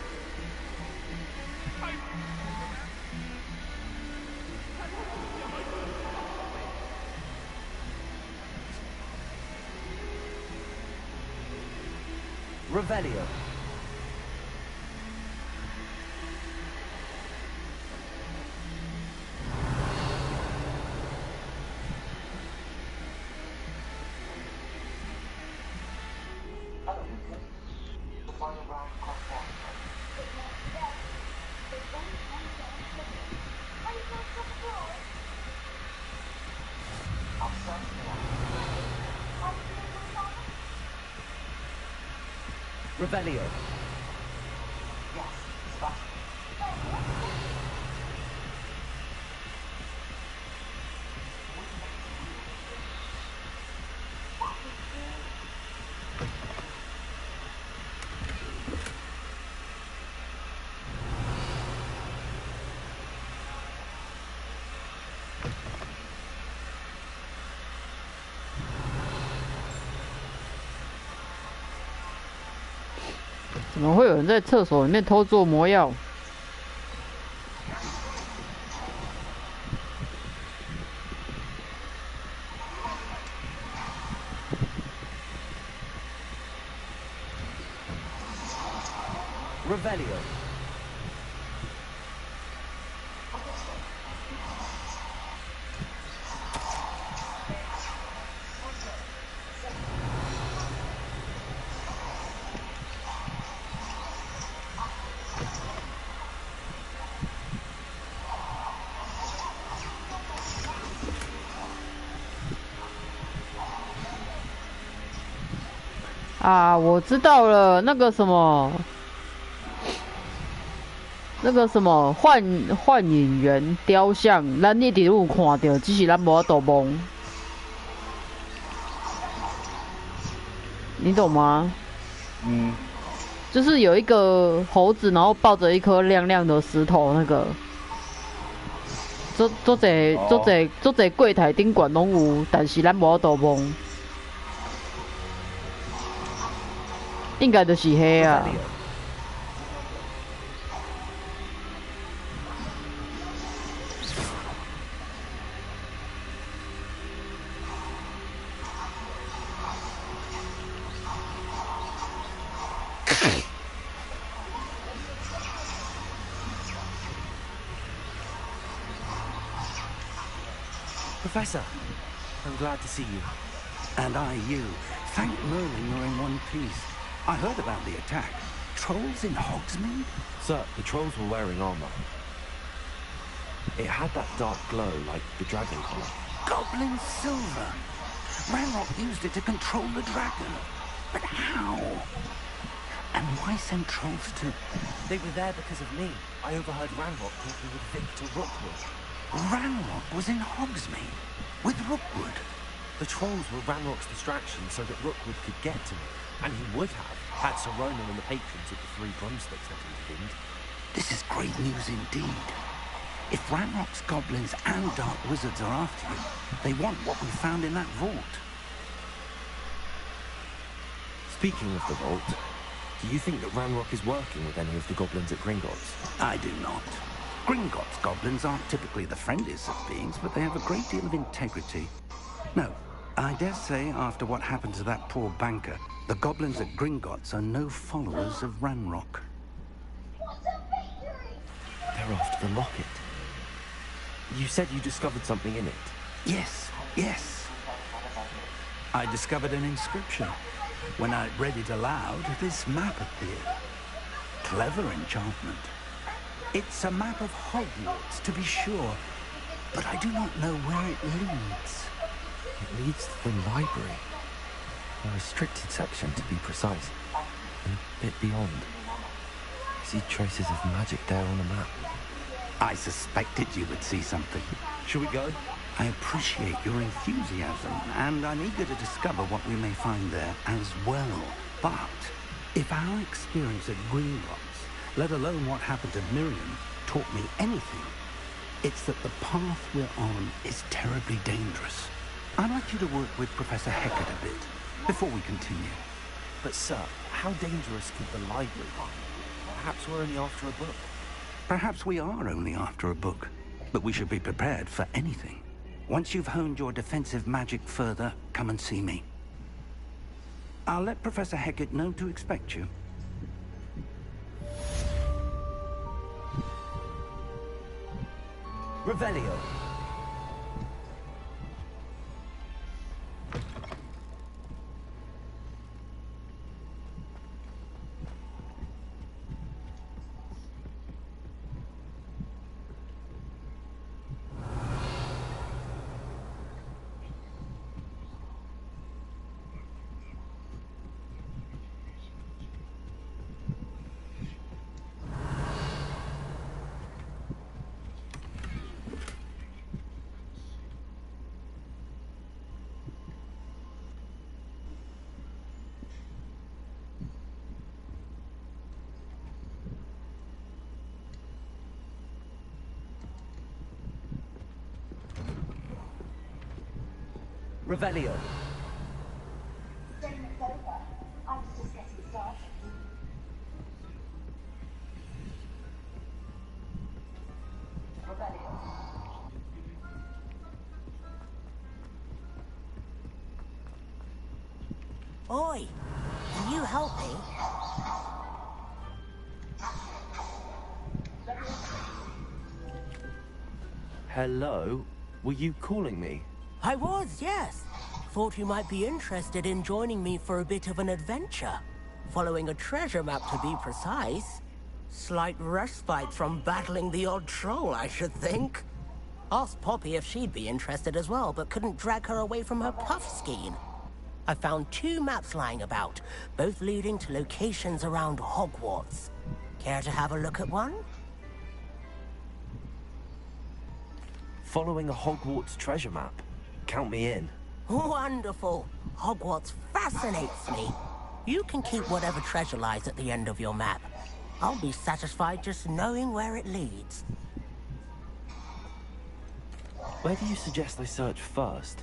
Revelio. The final round contact. Revelio. Yes, Sebastian. Revelio. 怎么会有人在厕所里面偷做魔药？ Revelio.啊，我知道了，那个什么幻影猿雕像，咱一直有看到，只是咱无法度摸。你懂吗？嗯。就是有一个猴子，然后抱着一颗亮亮的石头，那个。做侪柜台顶管拢有，但是咱无法度摸。 应该就是迄啊。Professor, I'm glad to see you. And I you. Thank Merlin you're in one piece. I heard about the attack. Trolls in Hogsmeade? Sir, the trolls were wearing armor. It had that dark glow like the dragon color. Goblin silver. Ranrock used it to control the dragon. But how? And why send trolls to... They were there because of me. I overheard Ranrock talking with Victor Rookwood. Ranrock was in Hogsmeade with Rookwood. The trolls were Ranrock's distraction so that Rookwood could get to me. And he would have, had Sir Ronan and the patrons of the Three Broomsticks not intervened. This is great news indeed. If Ranrock's goblins and dark wizards are after you, they want what we found in that vault. Speaking of the vault, do you think that Ranrock is working with any of the goblins at Gringotts? I do not. Gringotts goblins aren't typically the friendliest of beings, but they have a great deal of integrity. No, I dare say after what happened to that poor banker, The goblins at Gringotts are no followers of Ranrock. They're after the locket. You said you discovered something in it. Yes, yes. I discovered an inscription. When I read it aloud, this map appeared. Clever enchantment. It's a map of Hogwarts, to be sure, but I do not know where it leads. It leads to the library. A restricted section, to be precise. And a bit beyond. I see traces of magic there on the map. I suspected you would see something. Shall we go? I appreciate your enthusiasm, and I'm eager to discover what we may find there as well. But if our experience at Gringotts, let alone what happened to Miriam, taught me anything, it's that the path we're on is terribly dangerous. I'd like you to work with Professor Hecat a bit before we continue. But sir, how dangerous could the library be? Perhaps we're only after a book. Perhaps we are only after a book, but we should be prepared for anything. Once you've honed your defensive magic further, come and see me. I'll let Professor Hecat know to expect you. Revelio. Revelio. Statement's over. I was just getting started. Revelio. Oi, can you help me? Hello? Were you calling me? I was, yes. Thought you might be interested in joining me for a bit of an adventure. Following a treasure map, to be precise. Slight respite from battling the odd troll, I should think. Asked Poppy if she'd be interested as well, but couldn't drag her away from her puff skein. I found 2 maps lying about, both leading to locations around Hogwarts. Care to have a look at one? Following a Hogwarts treasure map? Count me in. Wonderful. Hogwarts fascinates me. You can keep whatever treasure lies at the end of your map. I'll be satisfied just knowing where it leads. Where do you suggest I search first?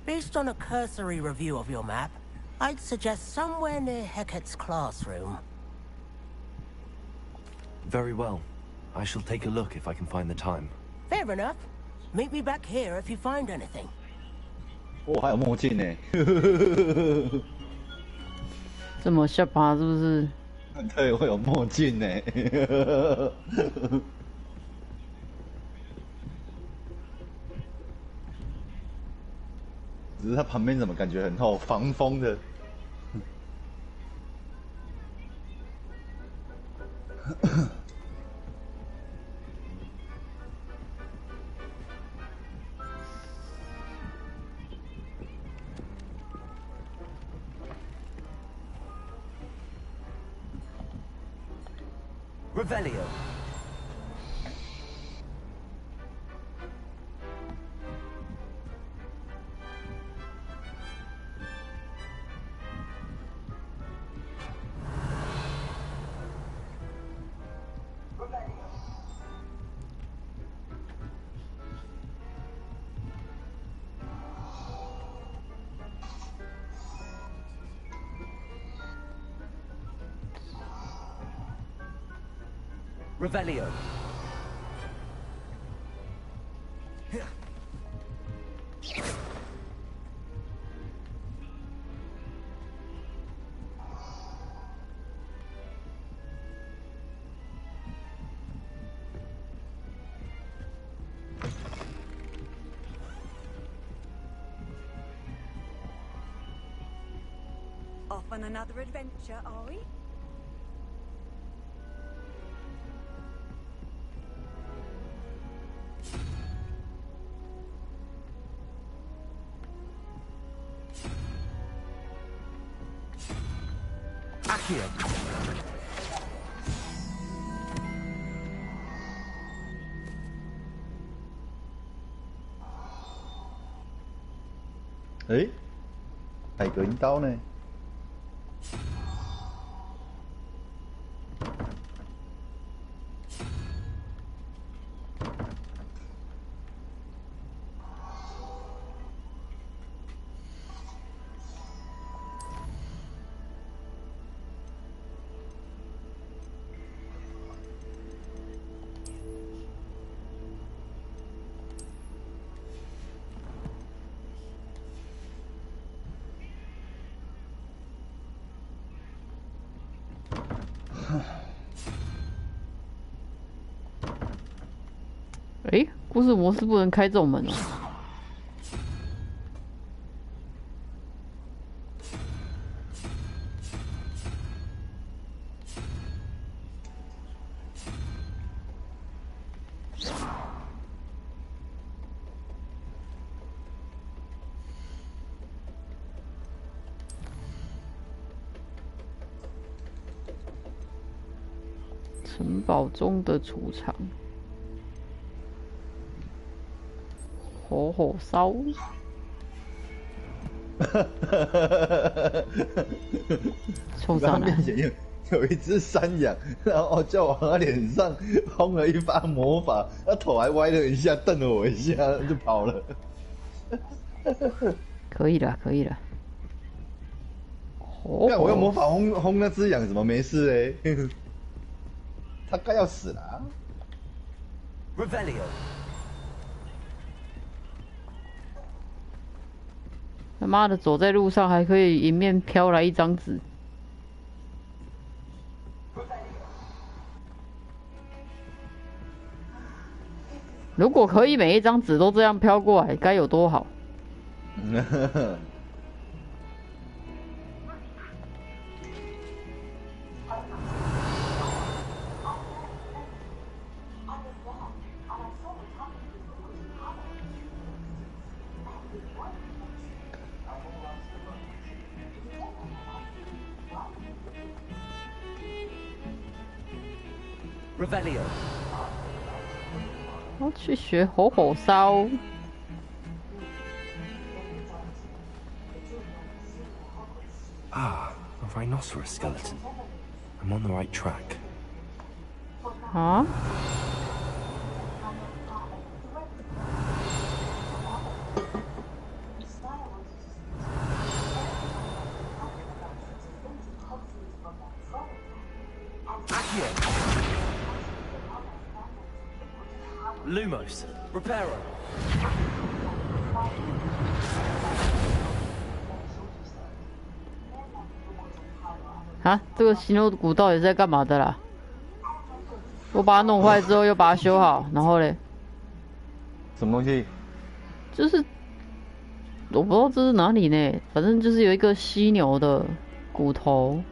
Based on a cursory review of your map, I'd suggest somewhere near Hecat's classroom. Very well. I shall take a look if I can find the time. Fair enough. Meet me back here if you find anything. 哦，还有墨镜呢。这么下巴是不是？对，会有墨镜呢。只是他旁边怎么感觉很厚，防风的。Revelio. Revelio. Off on another adventure, are we? Accio. 哎，海格林刀呢？哎，故事模式不能开这种门哦。城堡中的储藏。 火烧，冲上来！面前有一只山羊，然后就往他脸上轰了一发魔法，他头还歪了一下，瞪了我一下就跑了。可以了，可以了。看我用魔法轰那只羊，怎么没事嘞？他该要死了、啊。Revelio。 他妈的，走在路上还可以迎面飘来一张纸。如果可以每一张纸都这样飘过来，该有多好！Revelio。我去学火烧。Ah, a rhinoceros skeleton. I'm on the right track. 啊？ Lumos, Reparo. 啊，这个形容古到底是在干嘛的啦？我把它弄坏之后又把它修好，然后嘞？什么东西？就是我不知道这是哪里呢，反正就是有一个犀牛的骨头，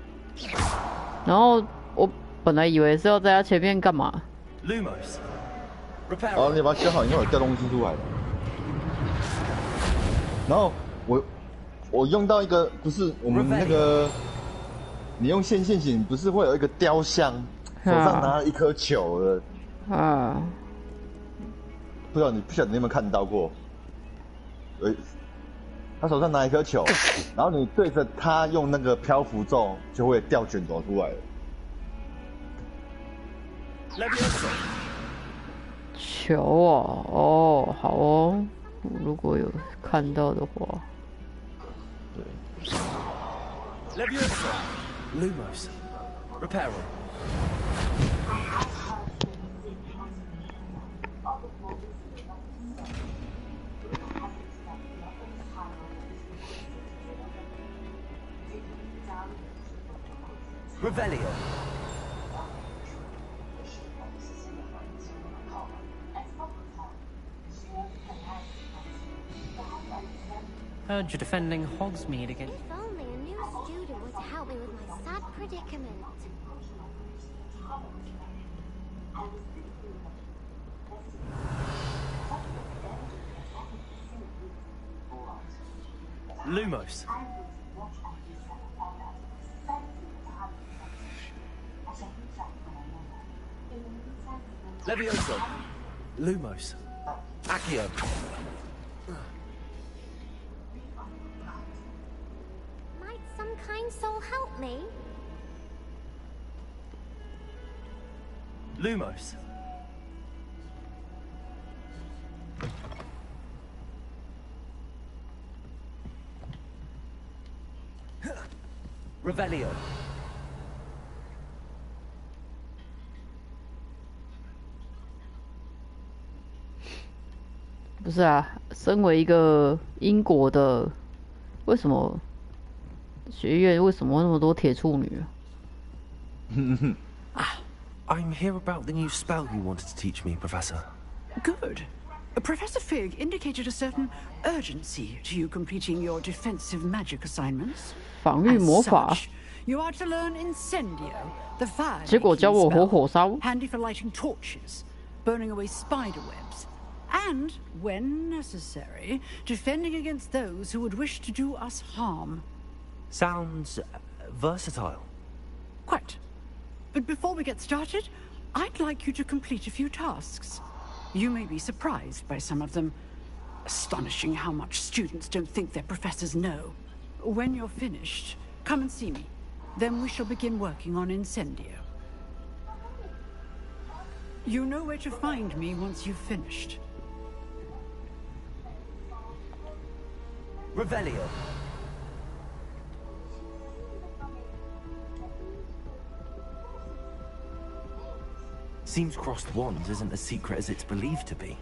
然后我本来以为是要在它前面干嘛？ Lumos。 哦，你把它修好，应该有掉东西出来的。然后我用到一个，不是我们那个，你用线型不是会有一个雕像，手上拿了一颗球的。啊。不晓得你有没有看到过？他手上拿一颗球，然后你对着他用那个漂浮咒，就会掉卷轴出来了。 球哦，哦，好哦，如果有看到的话，对。Lumos, Reparo. Revelio. Heard you're defending Hogsmeade again. If only a new student were to sad predicament. Lumos. Levioso. Lumos. Accio. Might some kind soul help me? Lumos. Revelio. 不是啊，身为一个英国的，为什么学院为什么那么多铁处女啊？ I'm here about the new spell you wanted to teach me, Professor. Good. Professor Fig indicated a certain urgency to you completing your defensive magic assignments. 防御魔法。 You are to learn Incendio, the fire 结果教我活火烧。 handy for lighting torches, burning away spider webs, and, when necessary, defending against those who would wish to do us harm. Sounds versatile. Quite. But before we get started, I'd like you to complete a few tasks. You may be surprised by some of them. Astonishing how much students don't think their professors know. When you're finished, come and see me. Then we shall begin working on Incendio. You know where to find me once you've finished. Revelio. Seems crossed wands isn't as secret as it's believed to be.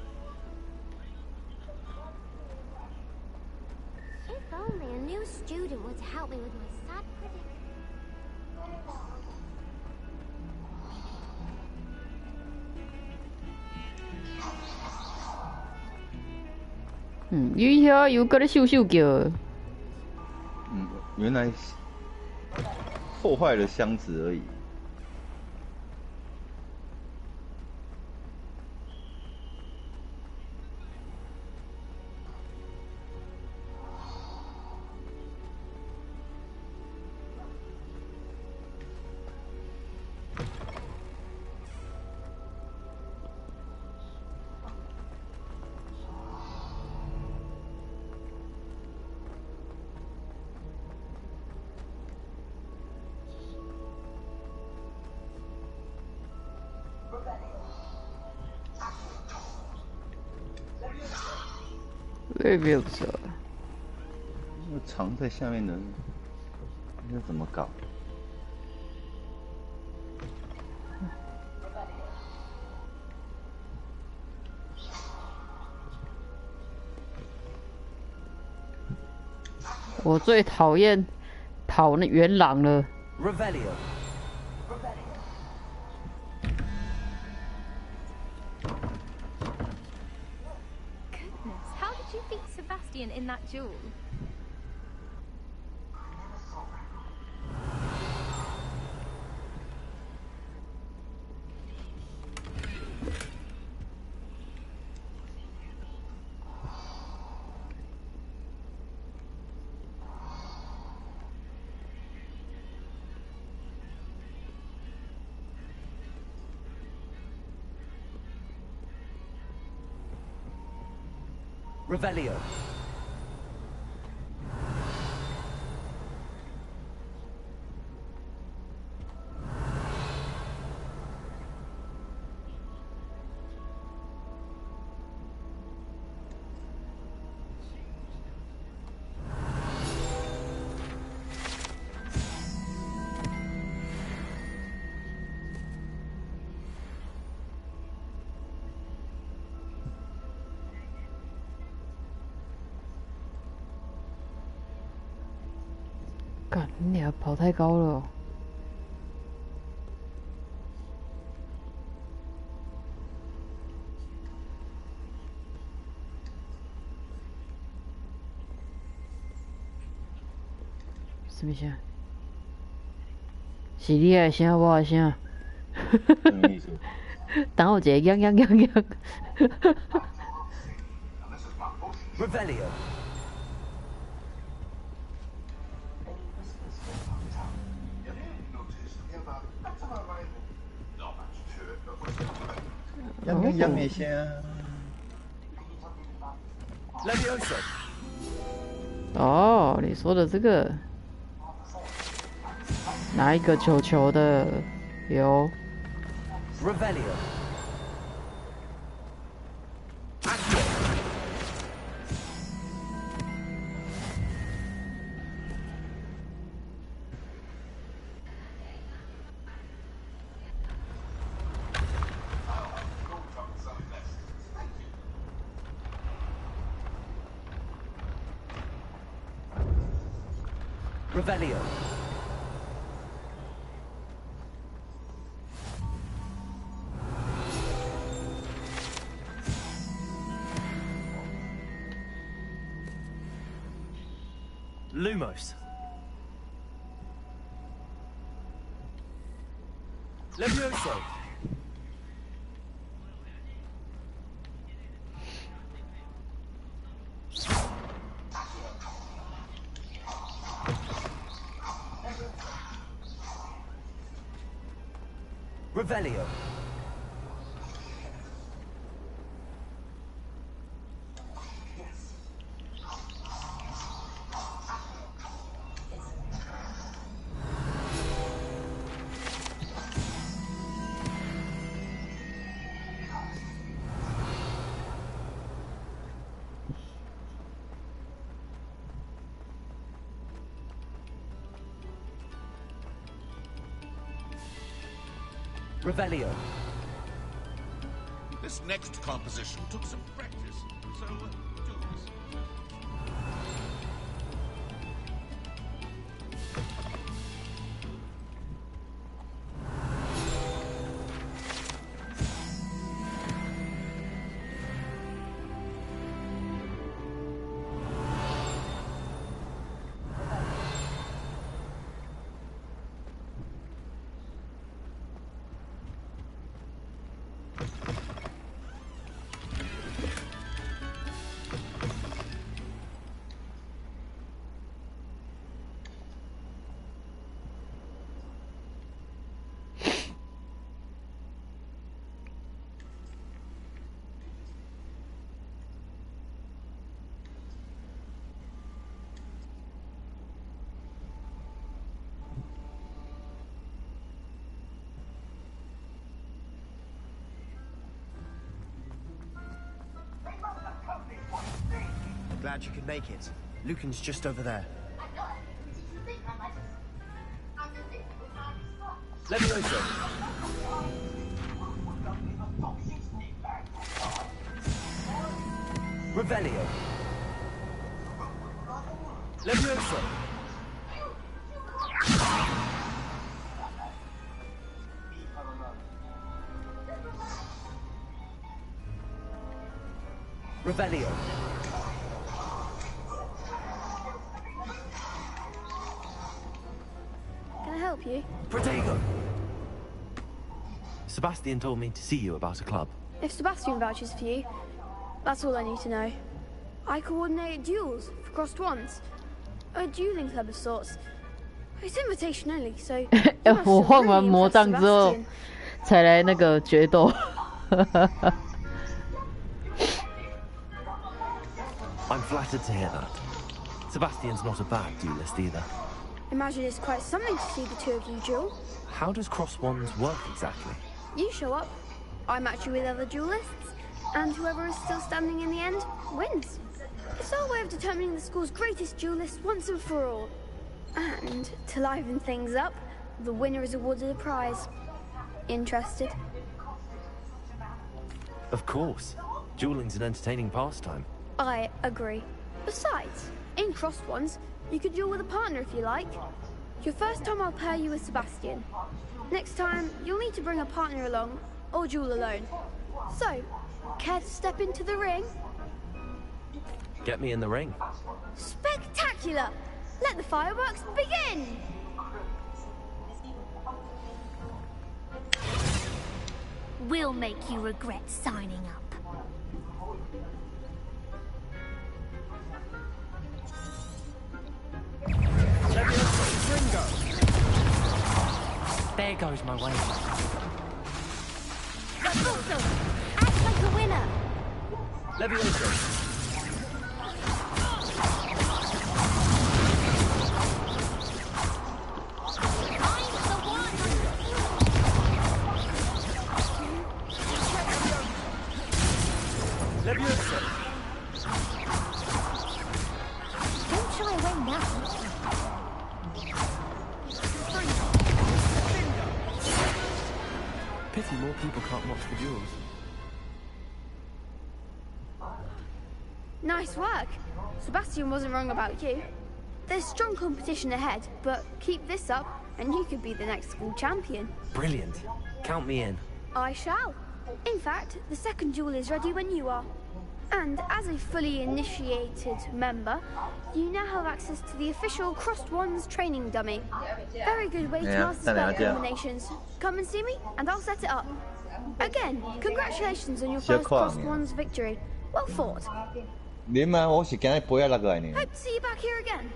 If only a new student would help me with my sad predicament. 伊遐又搁咧咻咻叫。原来破坏了箱子而已。Leviosa。藏在下面的，那怎么搞？我最讨厌跑那元朗了。Revelio. Goodness, how did you beat Sebastian in that duel? Revelio.干，你俩跑太高了哦。什么意思？是你的声，我的声。什么意思？等有一个痒痒痒痒。Revelio. Levioso. 哦，你说的这个，拿一个球球的有。Revelio. Revelio. Lumos. Levioso. Revelio. Revelio. This next composition took some practice, so do this. Glad you could make it. Lucan's just over there. Levioso. Revelio. Levioso. Revelio. Can I help you? Protego. Sebastian told me to see you about a club. If Sebastian vouches for you, that's all I need to know. I coordinate duels for crossed ones. A dueling club of sorts. It's invitation only, so you must 我换完 really 魔 impress 杖之后 Sebastian. 才来那个决斗。I'm flattered to hear that. Sebastian's not a bad duelist either. Imagine it's quite something to see the two of you duel. How does cross wands work exactly? You show up, I match you with other duelists, and whoever is still standing in the end wins. It's our way of determining the school's greatest duelist once and for all. And to liven things up, the winner is awarded a prize. Interested? Of course. Dueling's an entertaining pastime. I agree. Besides, in crossed ones, you could duel with a partner if you like. Your first time I'll pair you with Sebastian. Next time, you'll need to bring a partner along, or duel alone. So, care to step into the ring? Get me in the ring. Spectacular! Let the fireworks begin! will make you regret signing up. There goes my wager. Also, act like a winner. Levioso. Levioso. Don't shy away now. Pity more people can't watch the duels. Nice work. Sebastian wasn't wrong about you. There's strong competition ahead, but keep this up and you could be the next school champion. Brilliant. Count me in. I shall. In fact, the second duel is ready when you are. And as a fully initiated member, you now have access to the official Crossed Wands training dummy. Very good way to master spell combinations. Come and see me, and I'll set it up. Again, congratulations on your first Crossed Wands victory. Well fought.我是今日背啊那个呢。 Hope to see you back here again.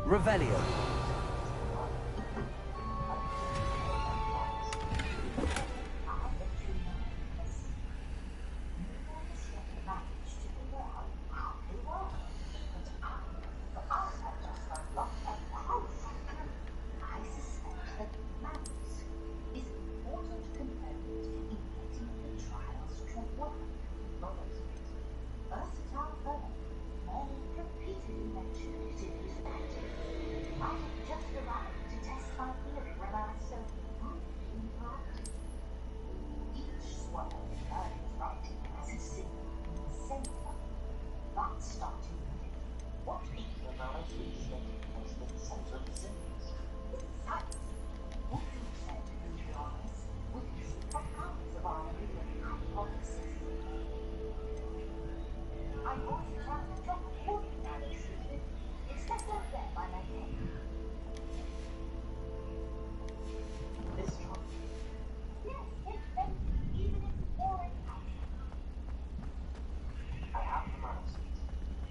Revelio.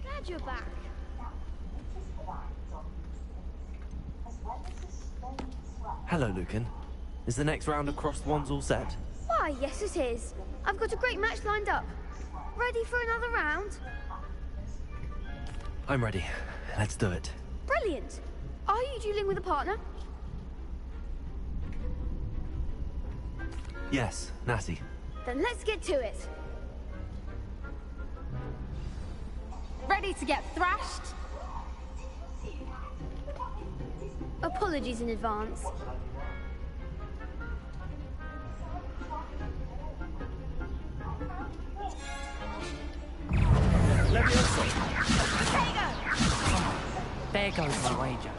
Glad you're back. Hello, Lucan. Is the next round of Crossed Wands all set? Why, yes it is. I've got a great match lined up. Ready for another round? I'm ready. Let's do it. Brilliant. Are you dueling with a partner? Yes, Natty. Then let's get to it. Ready to get thrashed? Apologies in advance. There goes my wager.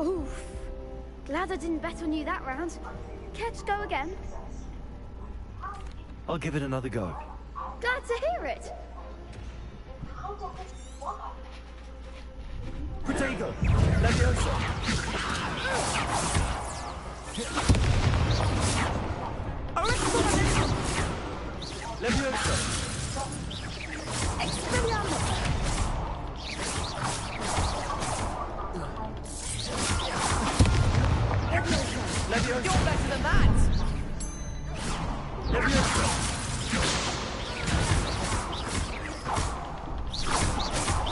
Oof. Glad I didn't bet on you that round. Care to go again? I'll give it another go. Glad to hear it. Protego. Levioso. Levioso. Expelliarmus. Levioso. You're better than that. Levioso.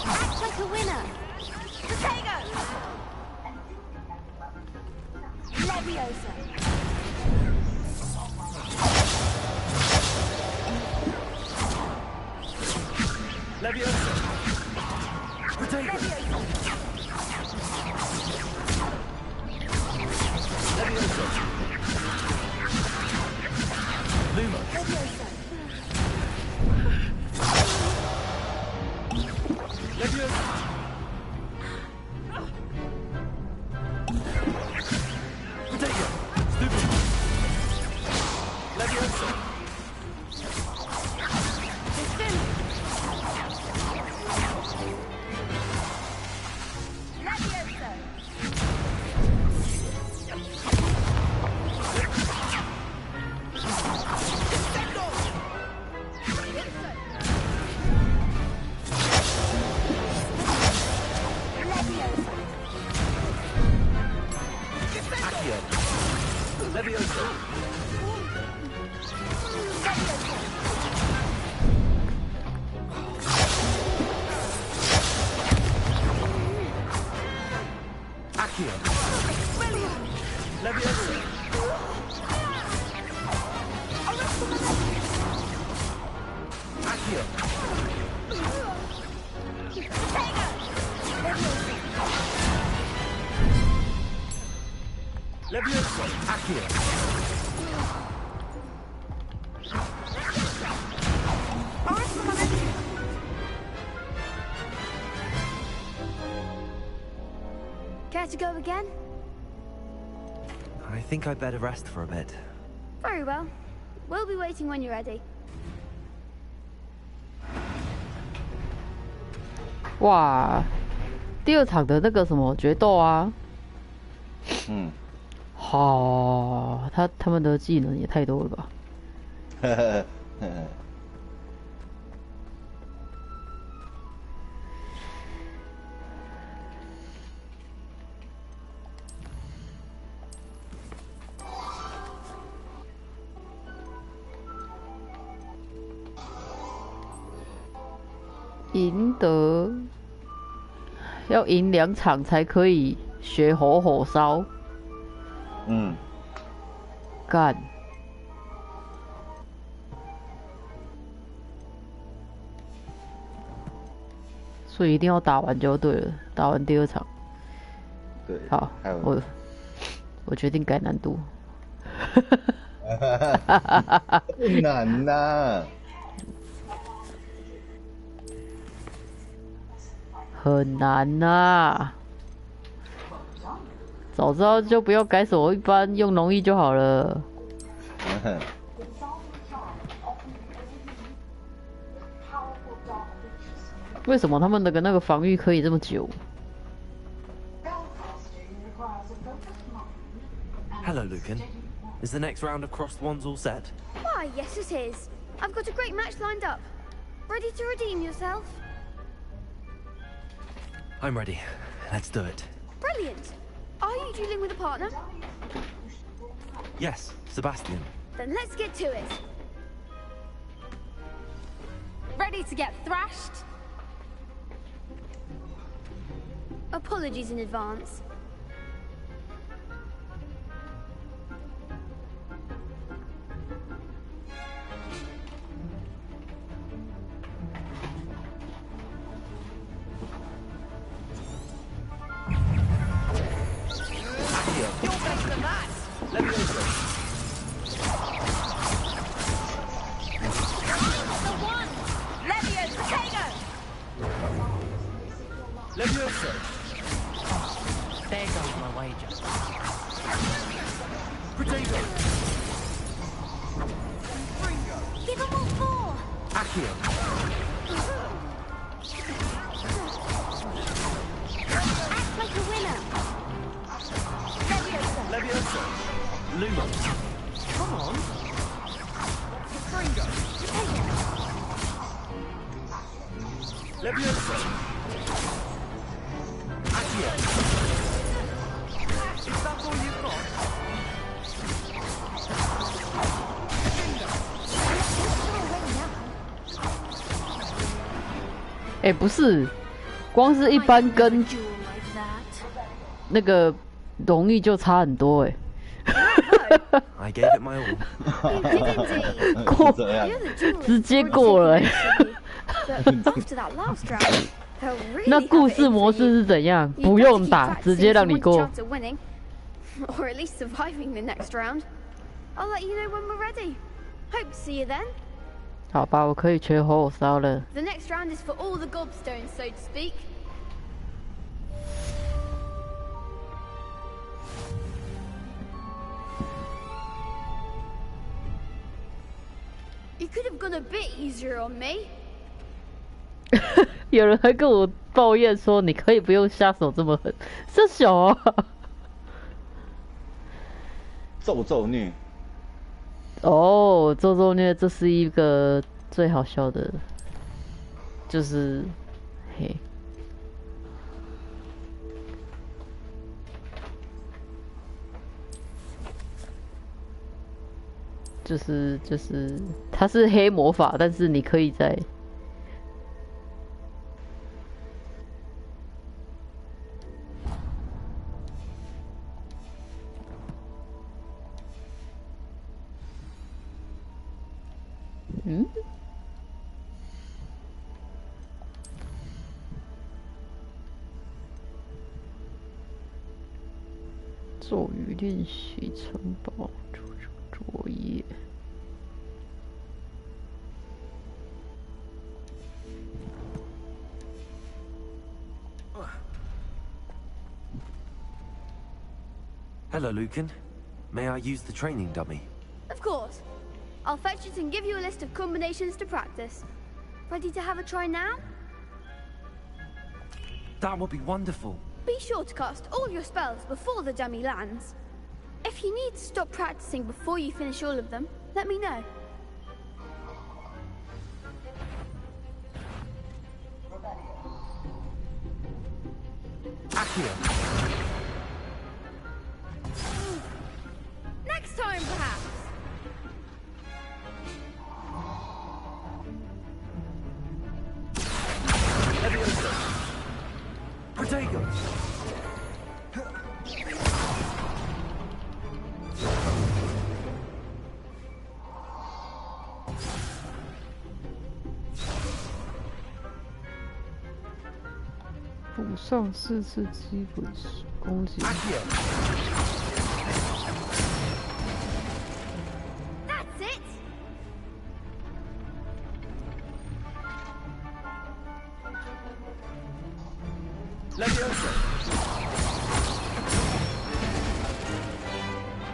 Act like a winner. Protego. Leviosa. Levioso. Care to go again? I think I'd better rest for a bit. Very well. We'll be waiting when you're ready. 哇，第二场的那个什么决斗啊，好，他们的技能也太多了吧？赢得要赢2场才可以学火烧。干。所以一定要打完就对了，打完第2场。对。好，我决定改难度。不难呐。很难呐、早知道就不要改手一般，用容易就好了。为什么他们的那个防御可以这么久 Hello, Lucan. Is the next round of Crossed Wands all set? Why, yes it is. I've got a great match lined up. Ready to redeem yourself? I'm ready. Let's do it. Brilliant. Are you dueling with a partner? Yes, Sebastian. Then let's get to it. Ready to get thrashed? Apologies in advance. You're better than that! Let me over. The one! Levio, potato! Levioso! There goes my wager. Potato! Give them all 4! Accio! Act like a winner. Levioso! Luma! Come on! Fringo! Levioso! Accio! Is that all you've got? 哎、不是，光是一般跟那个容易就差很多哎。I gave it my all. 过，直接过了哎。But after that last round, They'll 那 really 故 have it 事 in 模 for 式 you. 是怎样？ You've 不 got to 用 keep 打，直 practicing 接 if 让 you 你 want a 过。 chance at winning, or at least surviving the next round. I'll let you know when we're ready. Hope to see you then. 好吧，我可以缺火烧了。 The next round is for all the gobstones, so to speak. You could have gone a bit easier on me. 有人还跟我抱怨说：“你可以不用下手这么狠，这小啊。”咒虐。哦，咒虐，这是一个最好笑的，就是嘿，就是它是黑魔法，但是你可以在。嗯？咒语练习城堡作业。Hello, Lucan. May I use the training dummy? Of course. I'll fetch it and give you a list of combinations to practice. Ready to have a try now? That would be wonderful. Be sure to cast all your spells before the dummy lands. If you need to stop practicing before you finish all of them, let me know. Next time, perhaps. Protego! 补上4次基本攻击。That's it.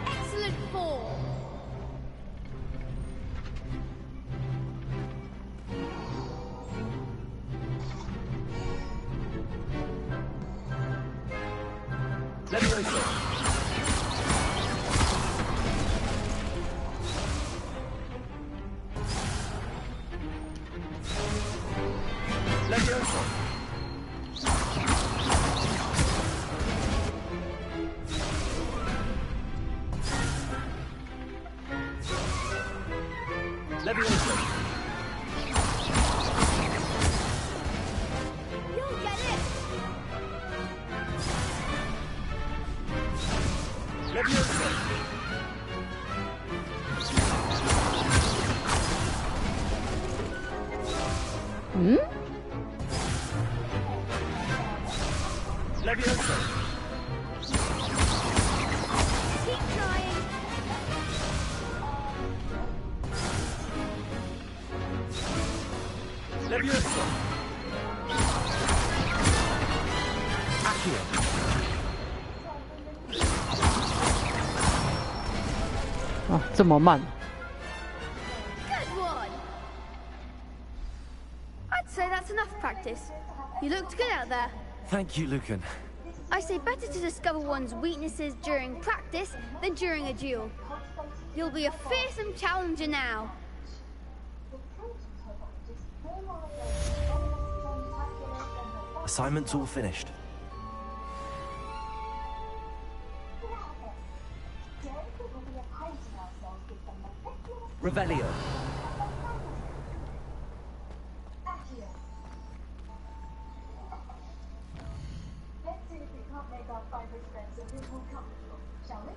Excellent form. You'll get it. Hmm? Keep trying. Leviosa! Accio! 啊，这么慢。 Good one. I'd say that's enough practice. You looked good out there. Thank you, Lucan. I say better to discover one's weaknesses during practice than during a duel. You'll be a fearsome challenger now. Assignment's all finished. Revelio. Let's see if we can't make our fibrous friends a bit more comfortable, shall we?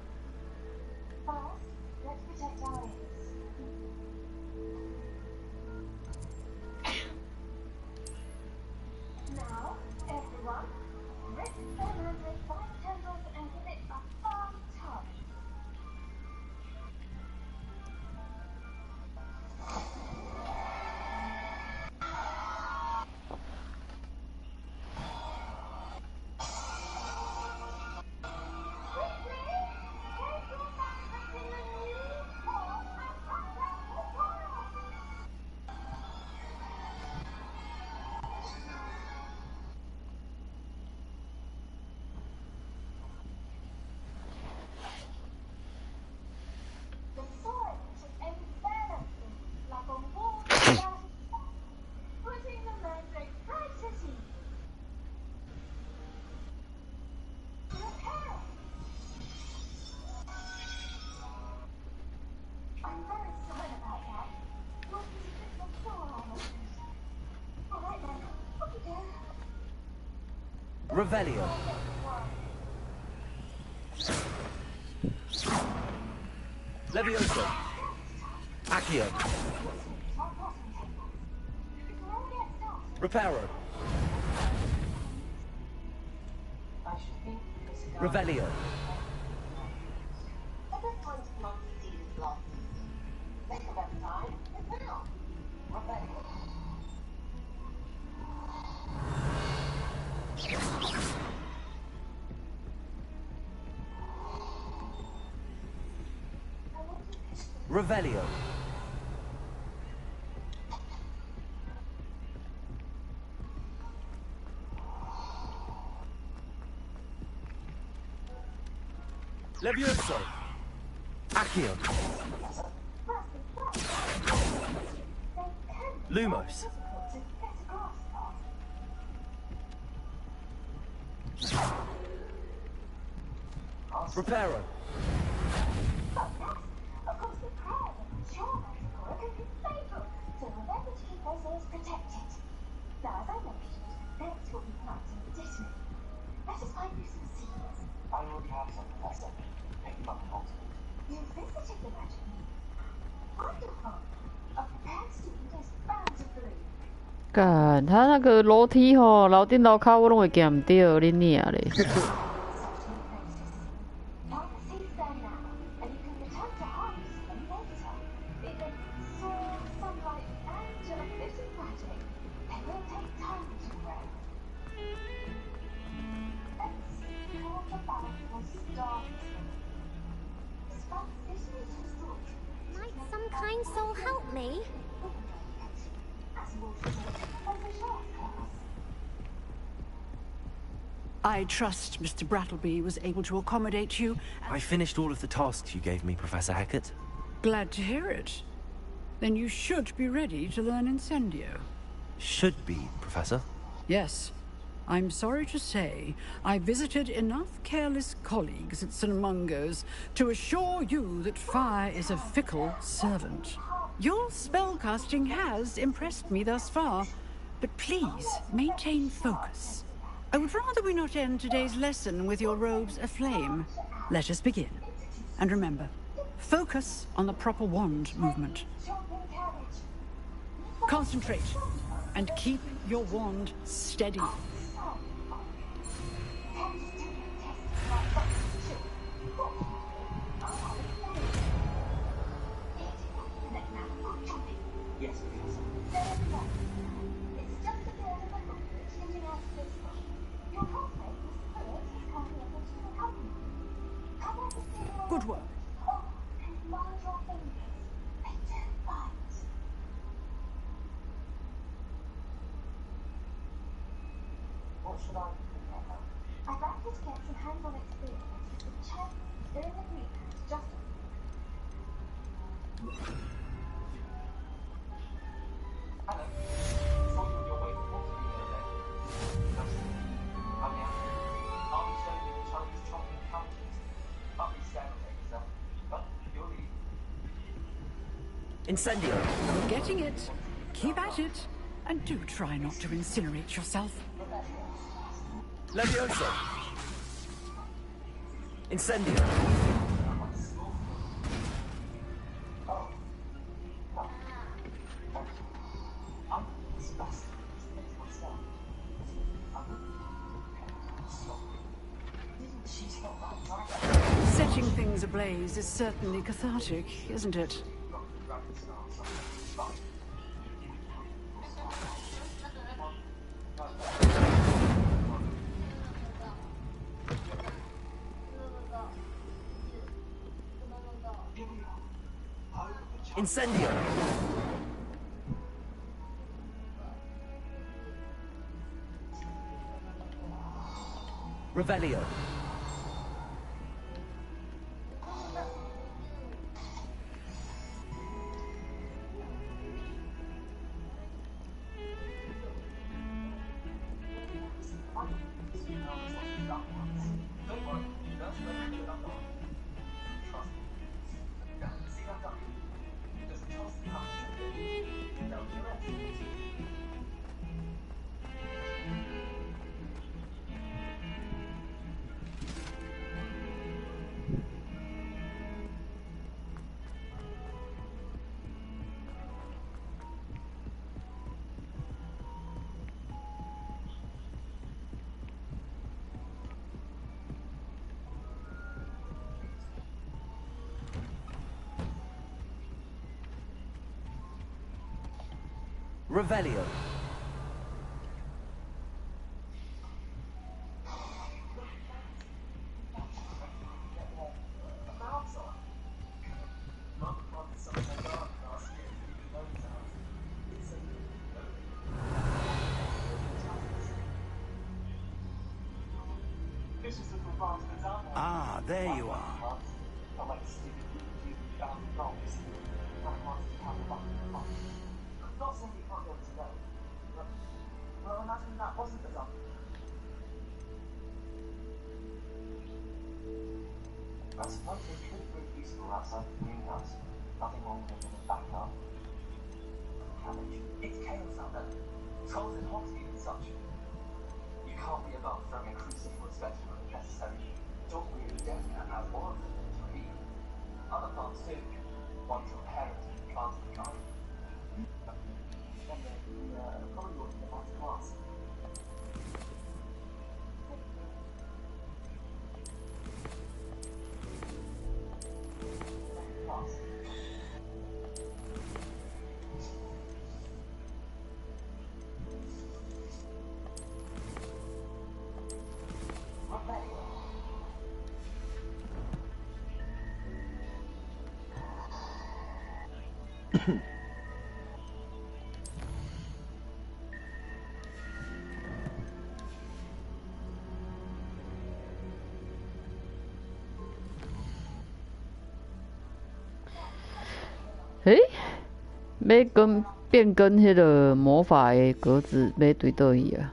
First, let's protect our ears. Now, Revelio. Levioso. Accio. Reparo. Revelio. Revelio. Levioso. Accio. Lumos. Reparo.干，他那个楼梯吼，楼顶楼骹我拢会行唔到，你娘嘞！Might some kind soul help me? I trust Mr. Brattleby was able to accommodate you. I finished all of the tasks you gave me, Professor Hecat. Glad to hear it. Then you should be ready to learn Incendio. Should be, Professor. Yes. I'm sorry to say, I visited enough careless colleagues at St. Mungo's to assure you that fire is a fickle servant. Your spellcasting has impressed me thus far, but please maintain focus. I would rather we not end today's lesson with your robes aflame. Let us begin. And remember, focus on the proper wand movement. Concentrate, and keep your wand steady. Good work. What should I do now? I'd like you to get some hands-on experience with the chest during the week. Just hello. Saw you on your way to Portugal the other day. Nice to meet you. I'm the actor. I'll be showing you the Chinese chopping counters. I'll be standing yourself. But you'll leave. Incendio. You're getting it. Keep at it. And do try not to incinerate yourself. Levioso. Incendio. Setting things ablaze is certainly cathartic, isn't it? Incendio! Revelio. Revelio. Ah, there you are. I suppose they could prove useful outside the greenhouse. Nothing wrong with them in the backyard. Cabbage. It's chaos out there. Trolls and hogsmeade and such. You can't be above throwing a crucible spectrum if necessary. Dogweed is definitely as one of them to eat. Other plants too. Ones your parents planted the garden. Probably wouldn't get onto class.诶，要跟变更迄个魔法的格子，要对倒去啊？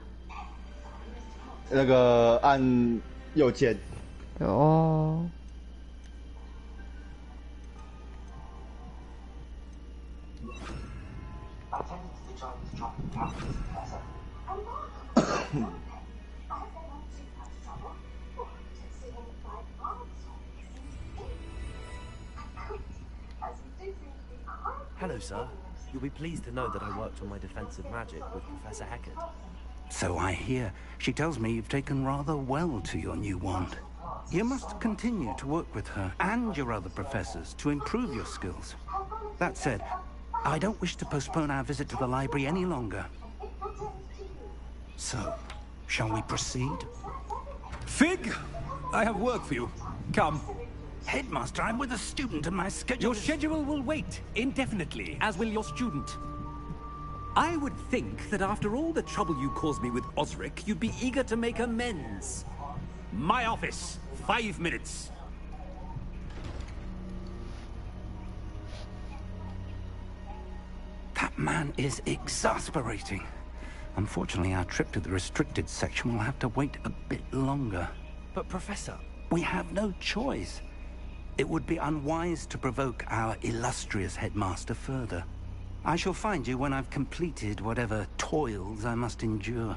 那个按右键。哦。Hello, sir. You'll be pleased to know that I worked on my defensive magic with Professor Hackett. So I hear. She tells me you've taken rather well to your new wand. You must continue to work with her and your other professors to improve your skills. That said, I don't wish to postpone our visit to the library any longer. So, shall we proceed? Fig, I have work for you. Come. Headmaster, I'm with a student and my schedule Your schedule will wait indefinitely, as will your student. I would think that after all the trouble you caused me with Osric, you'd be eager to make amends. My office, 5 minutes. That man is exasperating. Unfortunately, our trip to the restricted section will have to wait a bit longer. But, Professor... We have no choice. It would be unwise to provoke our illustrious headmaster further. I shall find you when I've completed whatever toils I must endure.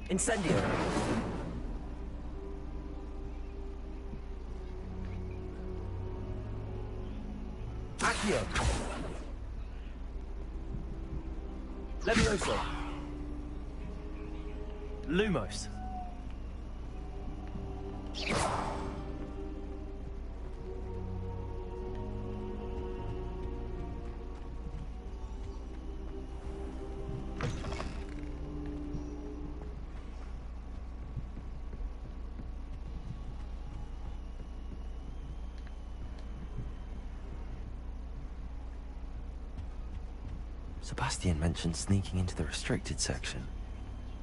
Incendio. Accio. Levioso. Lumos. Sebastian mentioned sneaking into the restricted section.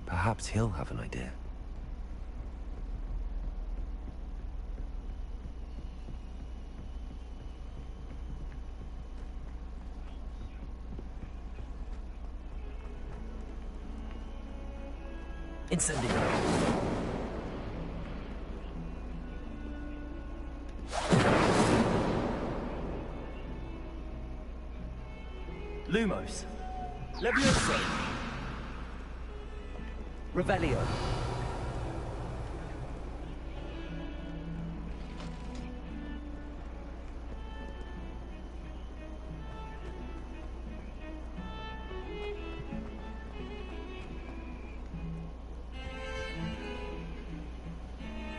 Perhaps he'll have an idea. Incendio. Lumos. Levioso. Revelio.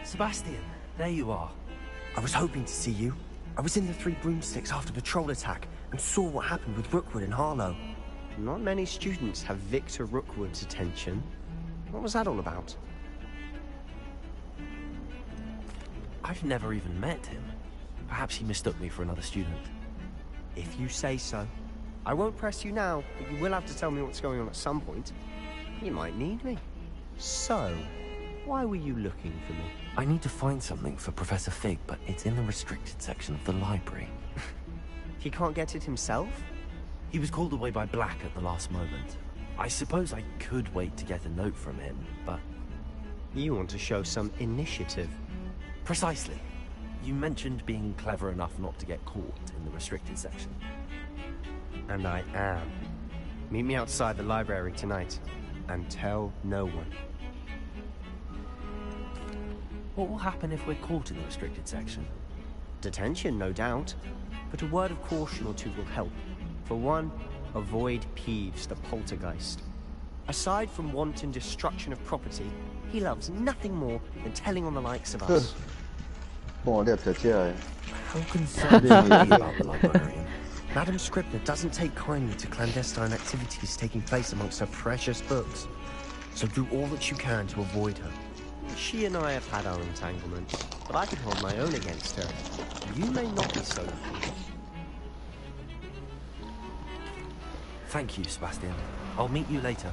Sebastian, there you are. I was hoping to see you. I was in the Three Broomsticks after patrol attack and saw what happened with Rookwood and Harlow. Not many students have Victor Rookwood's attention. What was that all about? I've never even met him. Perhaps he mistook me for another student. If you say so. I won't press you now, but you will have to tell me what's going on at some point. You might need me. So, why were you looking for me? I need to find something for Professor Fig, but it's in the restricted section of the library. He can't get it himself? He was called away by Black at the last moment. I suppose I could wait to get a note from him, but... You want to show some initiative. Precisely. You mentioned being clever enough not to get caught in the restricted section. And I am. Meet me outside the library tonight, and tell no one. What will happen if we're caught in the restricted section? Detention, no doubt. But a word of caution or two will help. For one, avoid Peeves, the poltergeist. Aside from wanton destruction of property, he loves nothing more than telling on the likes of us. How concerned are you about the librarian? Madam Scribner doesn't take kindly to clandestine activities taking place amongst her precious books. So do all that you can to avoid her. She and I have had our entanglements, but I can hold my own against her. You may not be so. Thank you, Sebastian. I'll meet you later.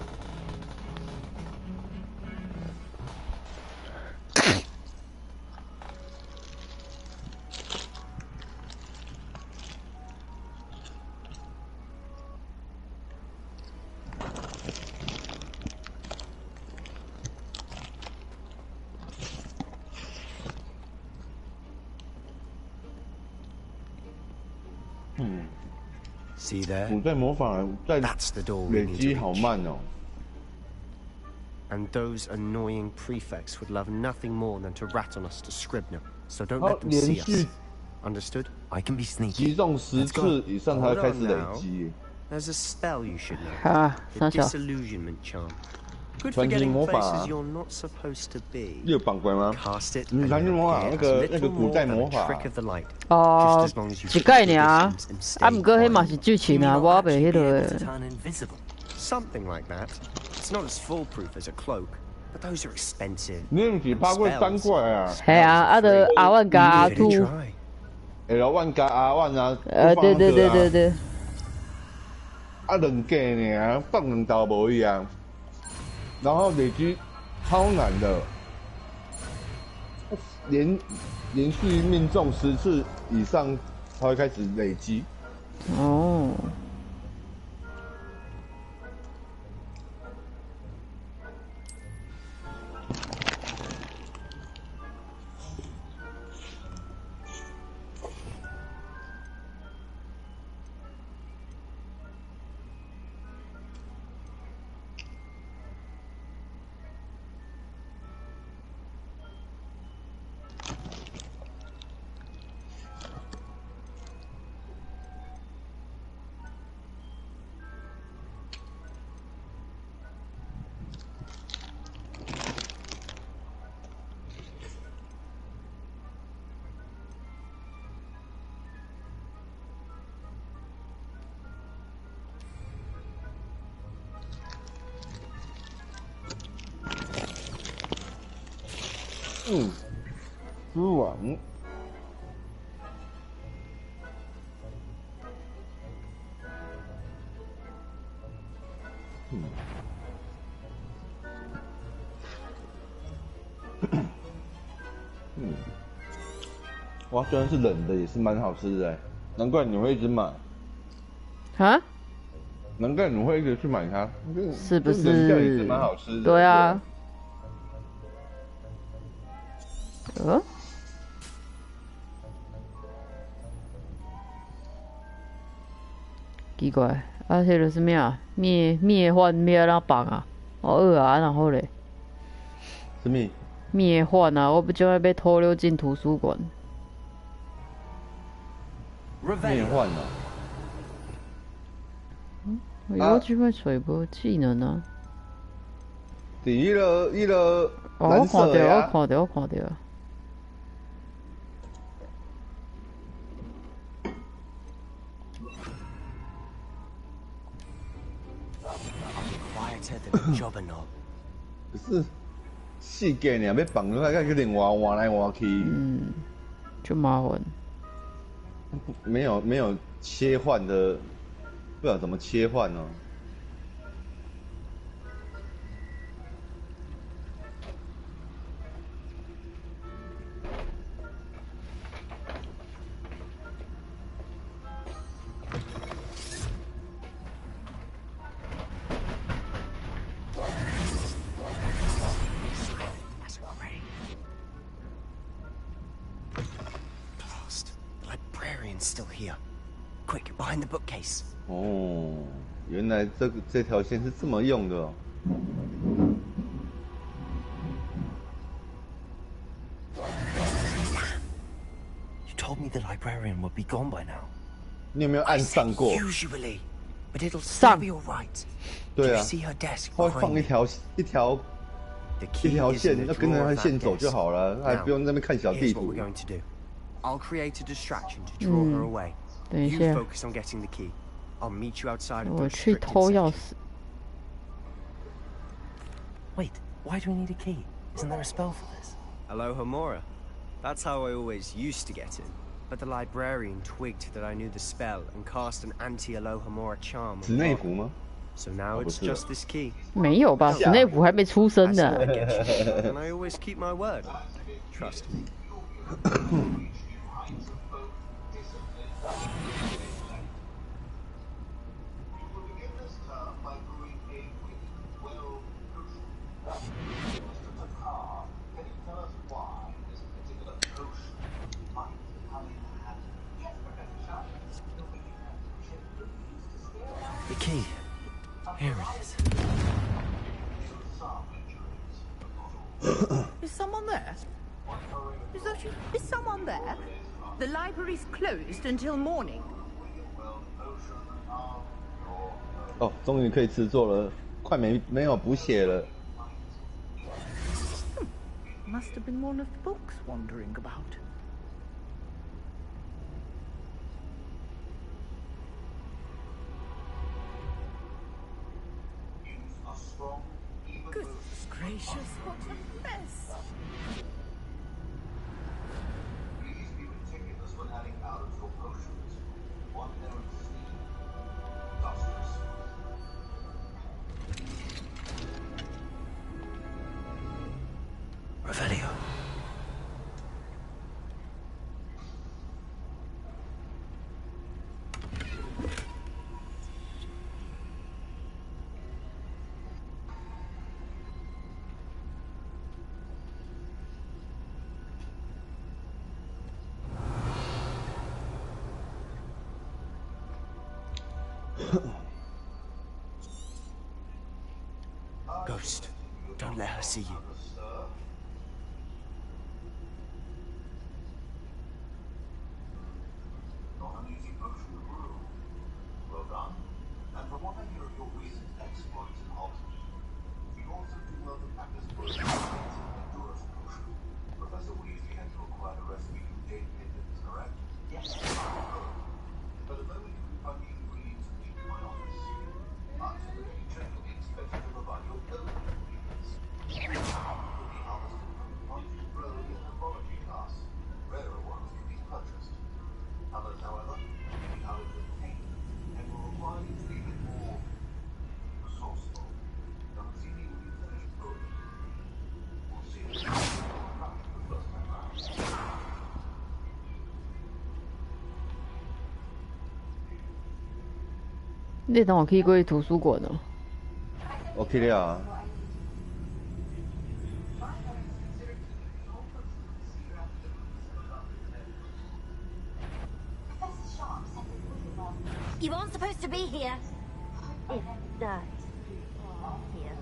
See there? 古代魔法在 That's the door we 累 need 积 to 好 reach. 慢哦。 And those annoying prefects would love nothing more than to rat on us to Scribner. So don't 它 let them 连 see 续 us. Understood? I can be sneaky. 击中10次以上，它会 Hold 开始 on 累 now. 积。 There's a spell you should know. 啊， The 三小， disillusionment charm. Good for 传奇 getting 魔法 places you're not supposed to be. 你有绑过吗？ Cast it 你 and 传奇 you'll 魔法 appear 那 as 个 little 古 more 代 than 魔 a 法 trick of the light. 哦 Just as long as you 一 keep 概 the 尔， distance and 啊， stay 毋过迄嘛 quiet. 是剧情 You 啊， may 我 not 袂 actually 迄 be 落 able to 的。 turn invisible. Something like that. It's not as foolproof as a cloak, but those are expensive. 你毋是拍过三块啊？系啊，啊，就阿万加阿 Give it 兔 a，try. L1 加 R1 啊，对对对对对，啊两格尔，放两道无一样，然后累积超难的，连续命中10次以上才会开始累积。哦。吃完。哇，虽然是冷的，也是蛮好吃的哎，难怪你会一直买。啊？难怪你会一直去买它，是不是？冷掉也是蛮好吃的。对啊。奇怪，啊，迄个什么啊？灭患要哪放啊？好饿啊，然后嘞？什么？灭患啊！我不就要被偷溜进图书馆。灭患啊！我这摆找无技能啊。第一个蓝色我看到。可是世界呢，要绑出来，要另外换来换去，就麻烦。没有切换的，不知道怎么切换哦。Still here. Quick, behind the bookcase. 哦，原来这条线是这么用的哦。You told me the librarian would be gone by now. 你有没有按上过 ？Usually, but it'll still be alright. 对啊， See her desk 会放一条线，要跟着它线走就好了，还不用在那边看小地图。I'll create a distraction to draw her away. 等一 You 下， focus on getting the key. I'll meet you outside of 我 the 去 restricted 偷钥 section. 匙。 Wait, why do we need a key? Isn't there a spell for this? Alohomora. That's how I always used to get in. But the librarian twigged that I knew the spell and cast an anti-Alohomora charm. 史内普吗？ So now it's just this key. 没有吧？史内普还没出生呢。 And I always keep my word. Trust me. The key. Here it is. Is someone there? Is someone there? The library's closed until morning. 哦，终于可以制作了，快没有补血了。Must have been one of the books wandering about. Goodness gracious, what a mess! Please be meticulous when adding powder to your potions. One errant steam. Dusters. Revelio. Ghost, don't let her see you. Not an easy potion to brew. Well done. And from what I hear of your recent exploits in Halton, you also do well to practice work endurance potion. Professor Weasley had required a recipe from Jade Pittman's, correct? Yes. But the moment you can find the ingredients and keep my office, I'm certainly generally expected to provide your own ingredients. 你等我去过图书馆哦。我去了啊。You aren't supposed to be here. If that here.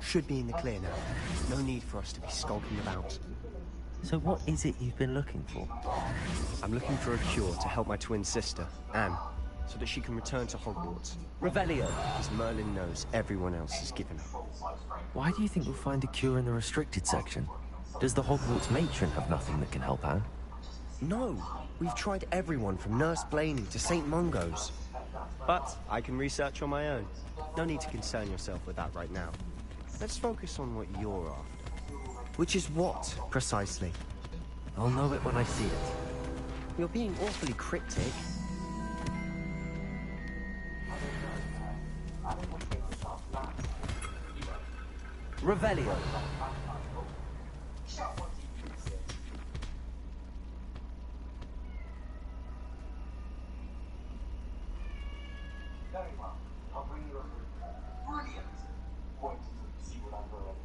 Should be in the clear now. No need for us to be skulking about. So what is it you've been looking for? I'm looking for a cure to help my twin sister, Anne, so that she can return to Hogwarts. Revelio. As Merlin knows everyone else is given up. Why do you think we'll find a cure in the restricted section? Does the Hogwarts matron have nothing that can help Anne? No. We've tried everyone from Nurse Blaney to St. Mungo's. But I can research on my own. No need to concern yourself with that right now. Let's focus on what you're after. Which is what, precisely? I'll know it when I see it. You're being awfully cryptic. Revelio. Very well. I'll bring you a brilliant point to see what I'm doing.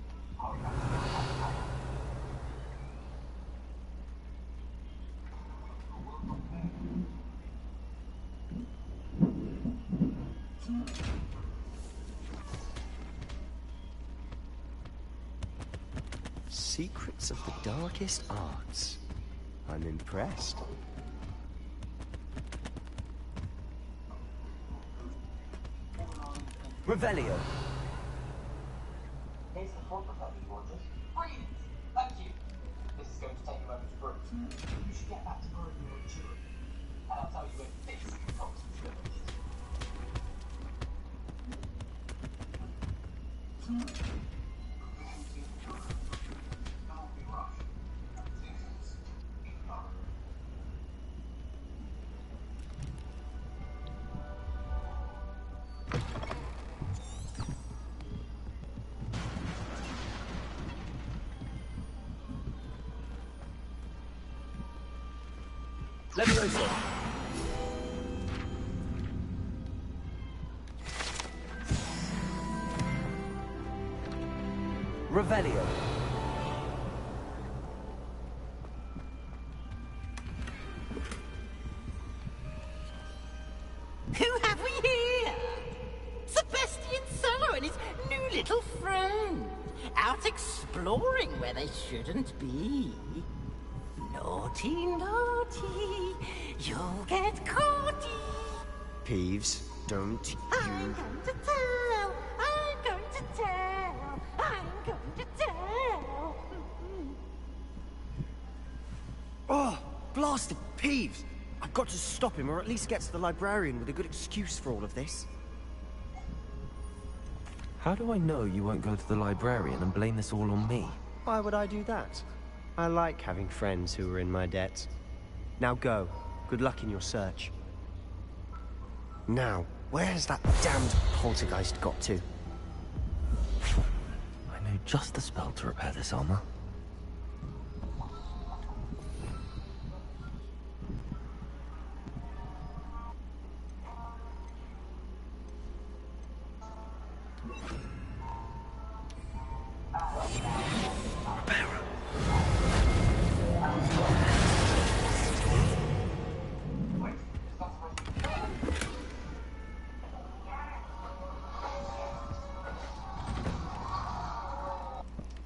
Secrets of the darkest arts. I'm impressed. Revelio. Here's the front of that you wanted. Brilliant! Thank you. This is going to take a moment to brew. You should get back to brewing your jury. And I'll tell you when this comes to finished. Levioso. Revelio. Who have we here? Sebastian Sallow and his new little friend. Out exploring where they shouldn't be. Naughty, naughty, you'll get caught. Peeves, don't I'm going to tell, I'm going to tell, I'm going to tell. Oh, blasted Peeves! I've got to stop him, or at least get to the librarian with a good excuse for all of this. How do I know you won't go to the librarian and blame this all on me? Why would I do that? I like having friends who are in my debt. Now go. Good luck in your search. Now, where's that damned poltergeist got to? I know just the spell to repair this armor.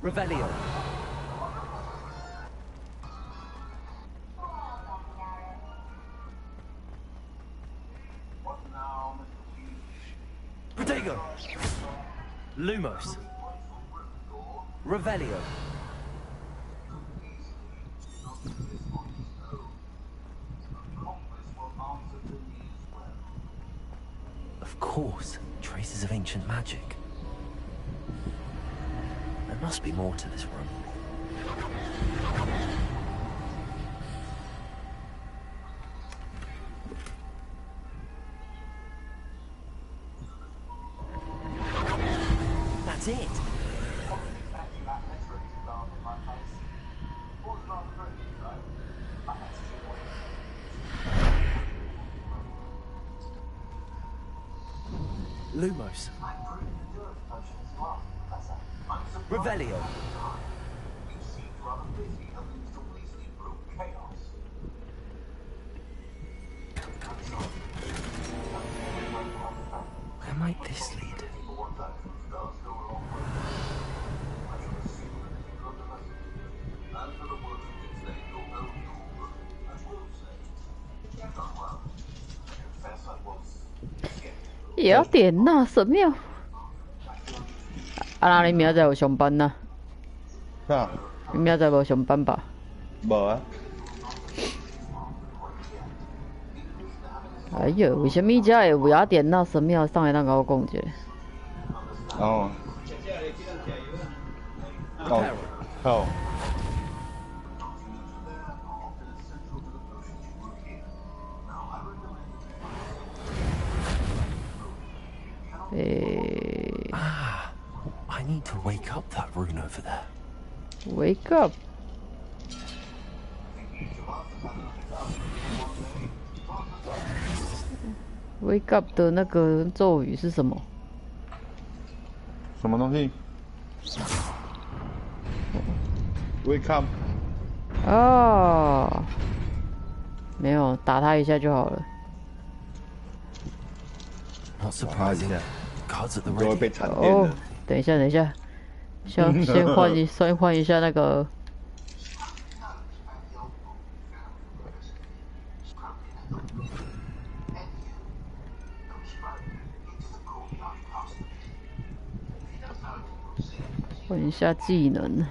Revelio. Protego. Lumos. Revelio. Of course, traces of ancient magic. There must be more to this room. Lumos. Revelio. Where might this lead?也要点呐，神庙。啊，你明仔载有上班呐？啥？你明仔载无上班吧？无啊。哎哟，为什么遮会有雅典娜神庙上来当甲我讲者？哦。哦。好。Ah, I need to wake up that rune over there. Wake up. Wake up 的那个咒语是什么？什么东西 ？Wake up。哦，没有，打他一下就好了。Not surprising. Cards at the 都会 ready. 被缠电哦的。，等一下，等一下，先换一下那个。换一下技能。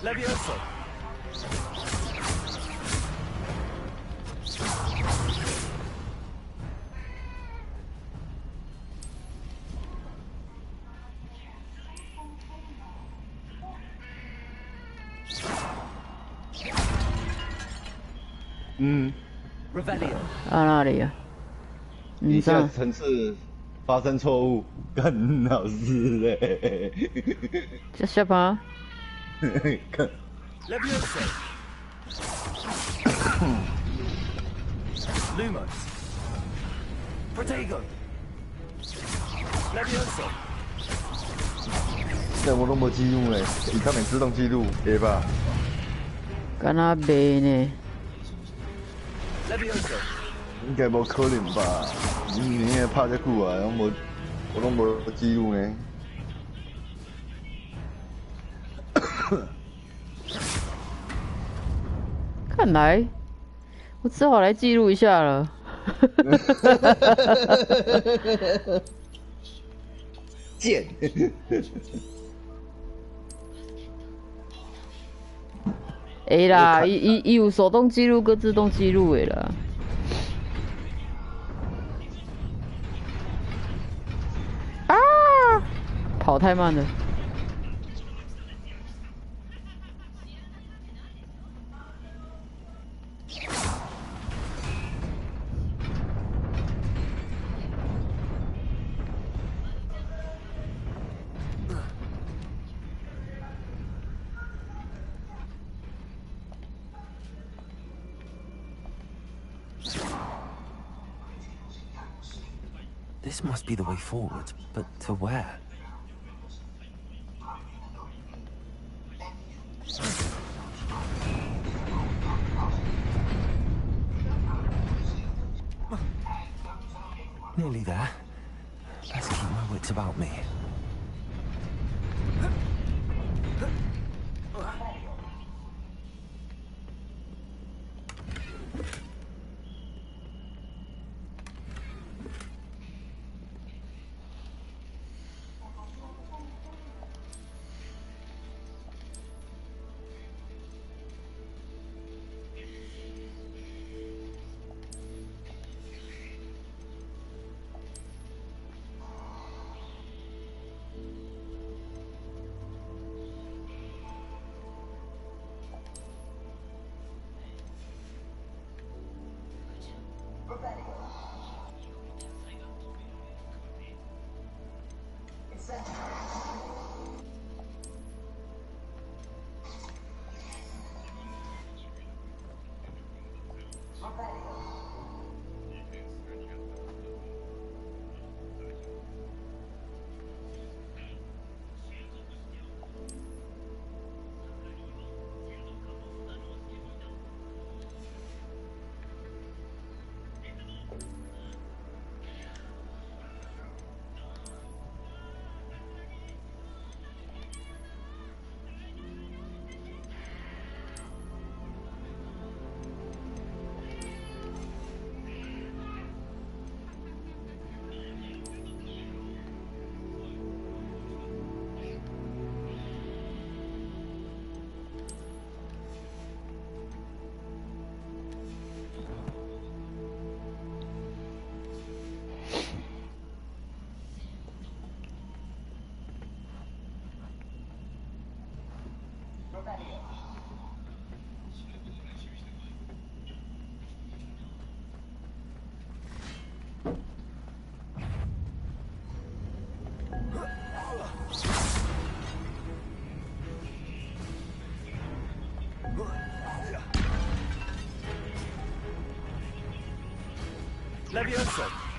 Levioso. Revelio. 啊哪里啊？以下城市发生错误，干老师嘞。这下吧。Levioso. Lumos. Protego. Levioso. 但我都没记录嘞，你看没自动记录，对吧？敢那袂呢？ Levioso. 应该无可能吧？你也拍遮久啊，我拢无记录呢。看来我只好来记录一下了。贱。会啦，伊有手动记录跟自动记录的啦。啊！跑太慢了。This must be the way forward, but to where? Nearly there. it's about me. Levioso.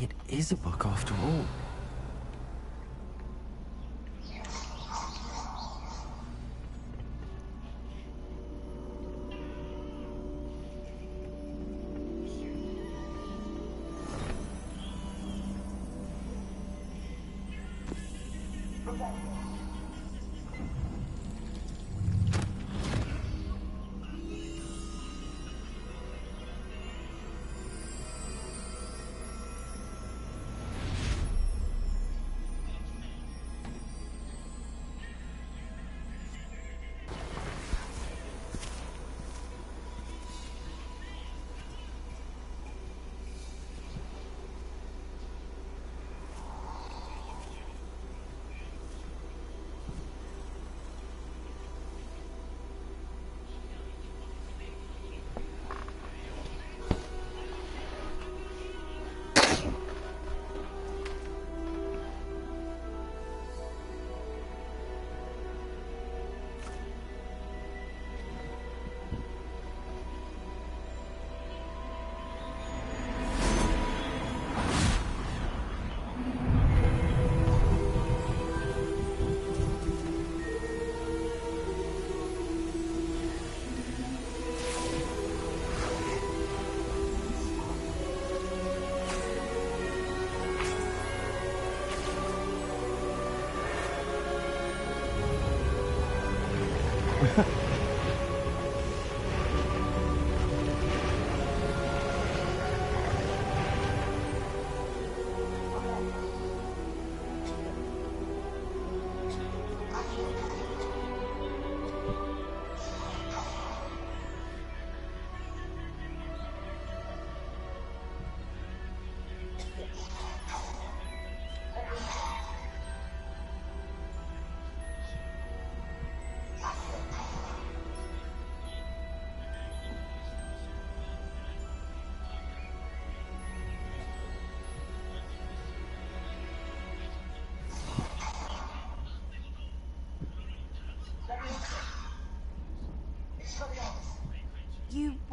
It is a book after all.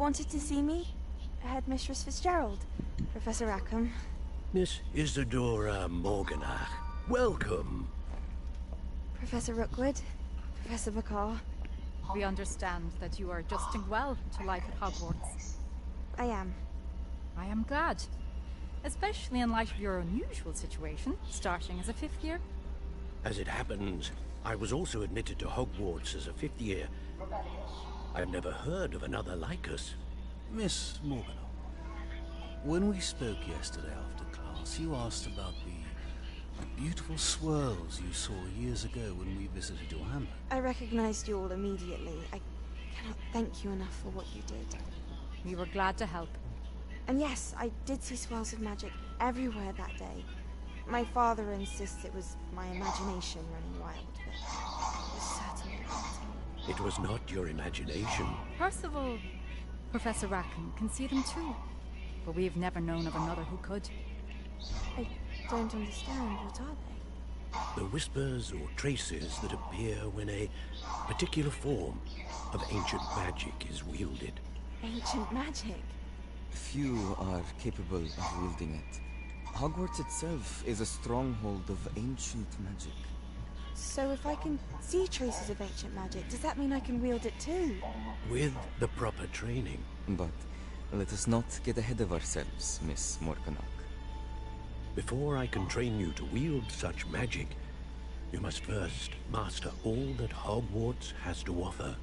wanted to see me? Headmistress Fitzgerald, Professor Rackham. Miss Isadora Morganach, welcome. Professor Rookwood, Professor McCaw. We understand that you are adjusting well to life at Hogwarts. I am. I am glad. Especially in light of your unusual situation, starting as a 5th year. As it happens, I was also admitted to Hogwarts as a 5th year. I've never heard of another like us. Miss Morgan, when we spoke yesterday after class, you asked about the beautiful swirls you saw years ago when we visited your hamlet. I recognized you all immediately. I cannot thank you enough for what you did. We were glad to help. And yes, I did see swirls of magic everywhere that day. My father insists it was my imagination running wild, but it was certainly not. It was not your imagination. Percival, Professor Rackham can see them too. But we've never known of another who could. I don't understand. What are they? The whispers or traces that appear when a particular form of ancient magic is wielded. Ancient magic? Few are capable of wielding it. Hogwarts itself is a stronghold of ancient magic. So if I can see traces of ancient magic, does that mean I can wield it too? With the proper training. But let us not get ahead of ourselves, Miss Morganach. Before I can train you to wield such magic, you must first master all that Hogwarts has to offer.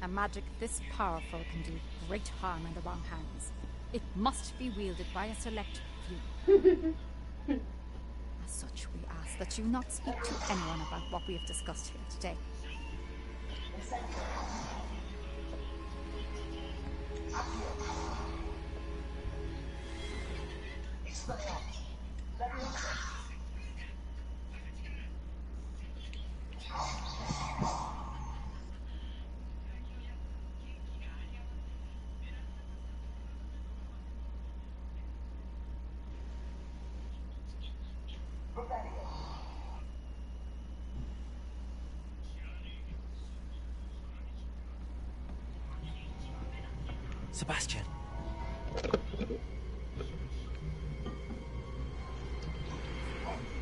A magic this powerful can do great harm in the wrong hands. It must be wielded by a select few. As such, we ask that you not speak to anyone about what we have discussed here today. Sebastian.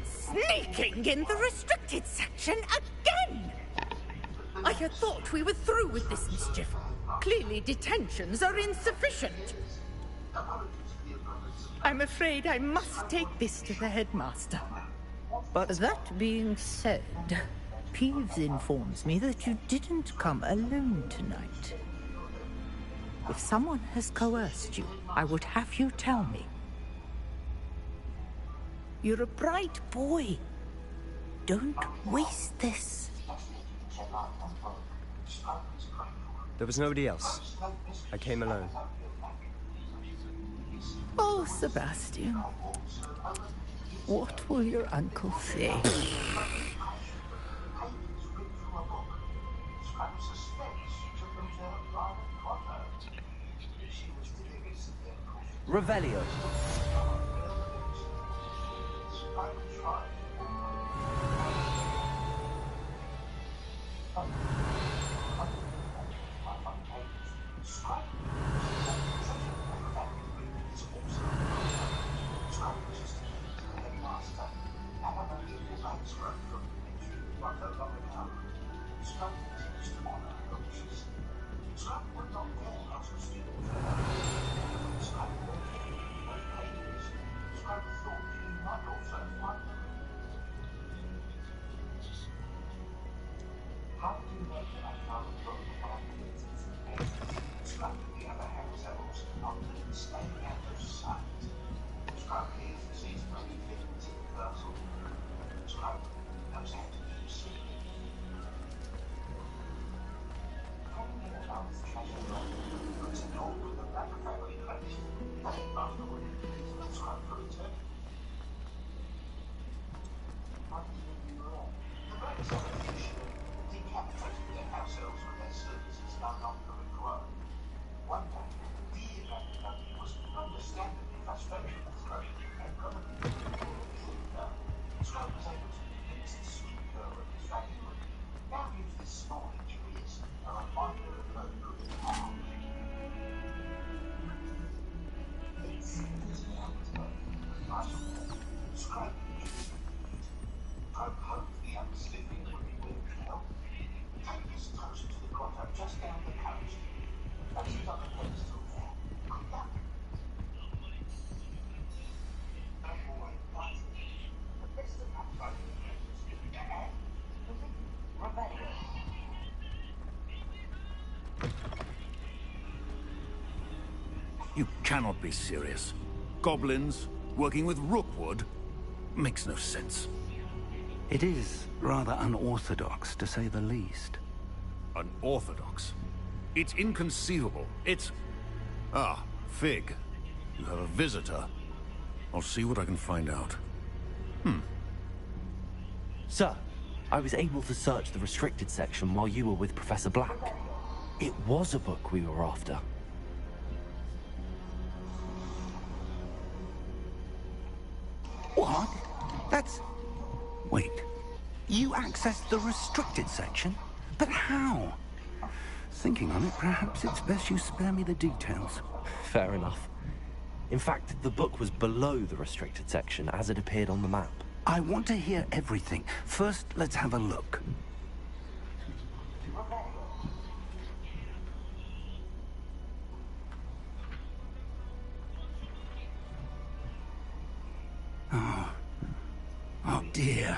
Sneaking in the restricted section again! I had thought we were through with this mischief. Clearly detentions are insufficient. I'm afraid I must take this to the headmaster. But that being said, Peeves informs me that you didn't come alone tonight. If someone has coerced you, I would have you tell me. You're a bright boy. Don't waste this. There was nobody else. I came alone. Oh, Sebastian. What will your uncle say? Revelio. You cannot be serious. Goblins working with Rookwood makes no sense. It is rather unorthodox, to say the least. Unorthodox? It's inconceivable. It's... Ah, Fig. You have a visitor. I'll see what I can find out. Sir, I was able to search the restricted section while you were with Professor Black. It was a book we were after. What? That's... Wait. You accessed the restricted section? But how? Thinking on it, perhaps it's best you spare me the details. Fair enough. In fact, the book was below the restricted section as it appeared on the map. I want to hear everything. First, let's have a look. Oh dear.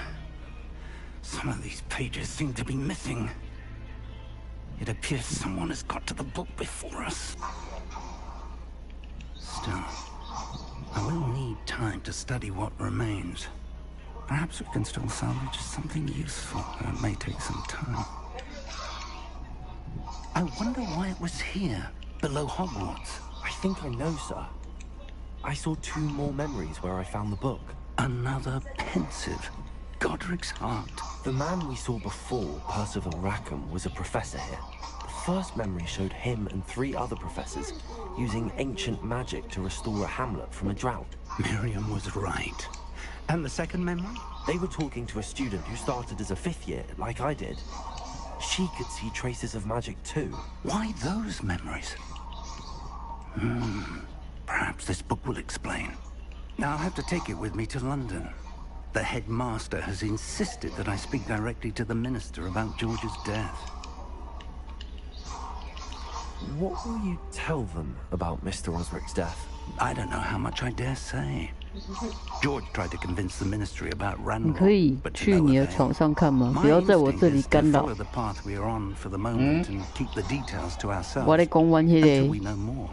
Some of these pages seem to be missing. It appears someone has got to the book before us. Still, I will need time to study what remains. Perhaps we can still salvage something useful. It may take some time. I wonder why it was here, below Hogwarts. I think I know, sir. I saw 2 more memories where I found the book. Another pensive. Godric's heart. The man we saw before, Percival Rackham, was a professor here. The first memory showed him and 3 other professors using ancient magic to restore a hamlet from a drought. Miriam was right. And the second memory? They were talking to a student who started as a 5th year, like I did. She could see traces of magic too. Why those memories? Perhaps this book will explain. Now I'll have to take it with me to London. The headmaster has insisted that I speak directly to the minister about George's death. What will you tell them about Mr. Osric's death? I don't know how much I dare say. George tried to convince the ministry about 你 Ranrock, 可以 but to 去 no 你的 avail. 床上看吗？ My 不要在我这 instinct 里 is to 干扰 follow。the path we are on for the moment and keep the details to ourselves 我在讲完迄 until 个 we know more.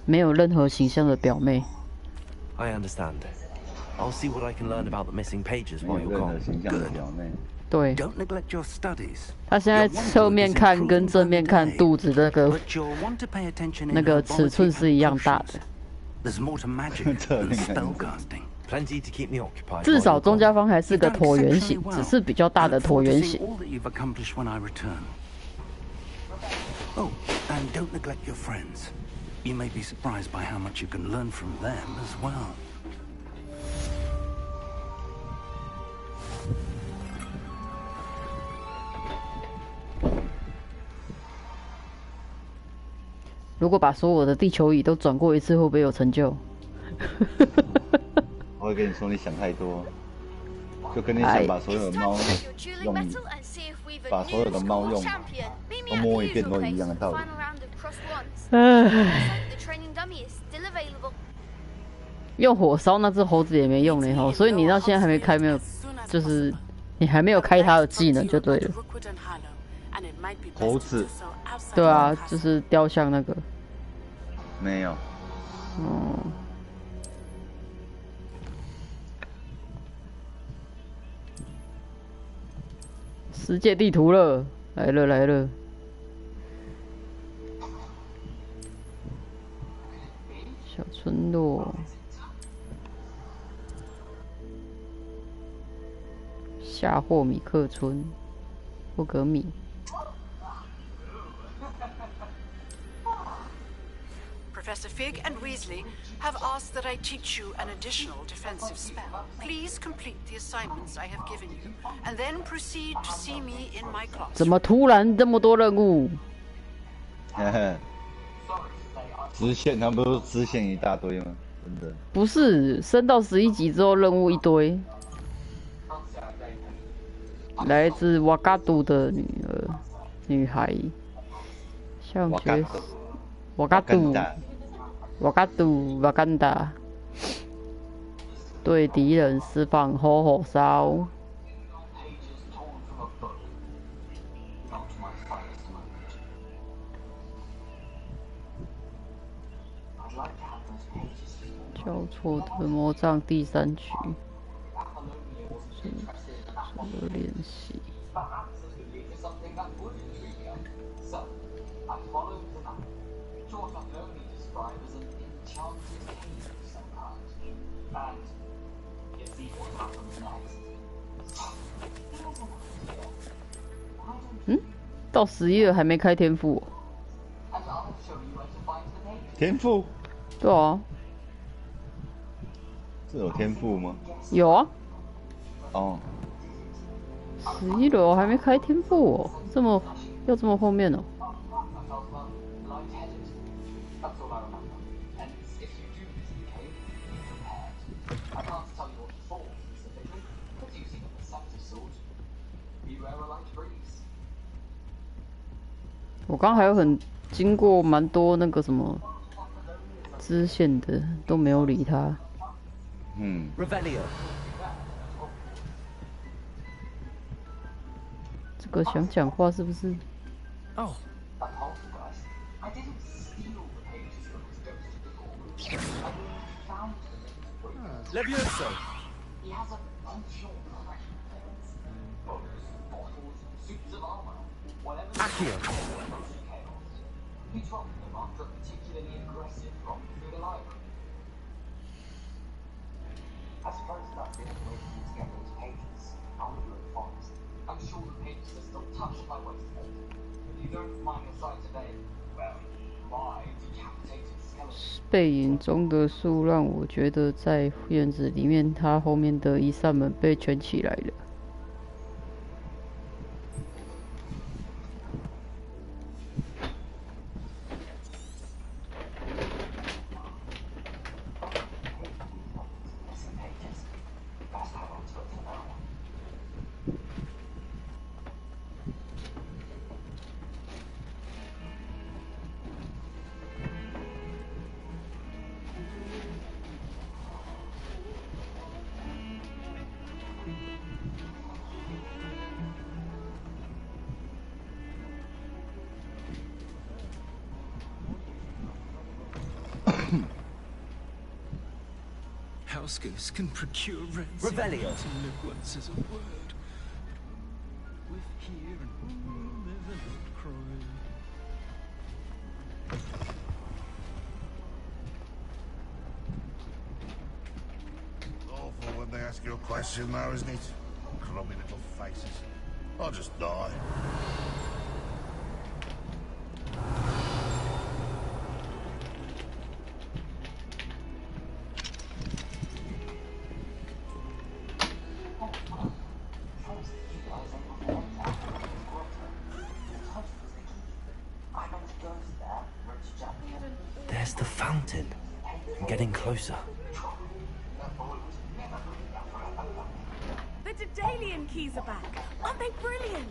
没有任何形象的表妹。 I understand. I'll see what I can learn about the missing pages while you're gone. 对， Don't neglect your studies. 他现在侧面看跟正面看肚子那个 But you'll want to pay attention in 那个尺寸是一样大的。 There's more to magic than spellcasting. Plenty to keep me occupied. 至少钟家芳还是个椭圆形，只是比较大的椭圆形。 All that you've accomplished when I return. Oh, and don't neglect your friends. You may be surprised by how much you can learn from them as well. 如果把所有的地球仪都转过一次，会不会有成就？我会跟你说，你想太多，就跟你想把所有的猫用，把所有的猫用都摸一遍都一样的道理。用火烧那只猴子也没用呢吼，所以你到现在还没开，没有，就是你还没有开它的技能就对了。猴子。 对啊，就是雕像那个。没有。哦。世界地图了，来了来了。小村落。夏霍米克村，霍格米。 Professor Fig and Weasley have asked that I teach you an additional defensive spell. Please complete the assignments I have given you, and then proceed to see me in my class. 怎么突然这么多任务？支线，他不是支线一大堆吗？真的。不是，升到11级之后任务一堆。来自瓦嘎杜的女孩，向学瓦嘎干达，对敌人释放火火烧。交错的魔杖第3局，做练习。嗯，到11了还没开天赋哦。天赋？对啊。这有天赋吗？有啊。哦。11楼还没开天赋哦，这么后面哦。我刚还有经过蛮多那个什么支线的，都没有理他。嗯。这个想讲话是不是？哦。Levioso. Accio. He dropped them after a particularly aggressive romp through the library. I suppose that's the only way for you to get those pages. I'll look at fonts. I'm sure the pages are still touched my waistcoat. If you don't mind a sight today, well, my decapitated skeleton. 背影中的树让我觉得在院子里面，它后面的一扇门被圈起来了。Housegoose can procure rents. Revelio. No one says a word. With here and there's an outcry. Awful when they ask you a question, though, isn't it? Crummy little faces. I'll just die. There's the fountain. I'm getting closer. The Daedalian keys are back. Aren't they brilliant?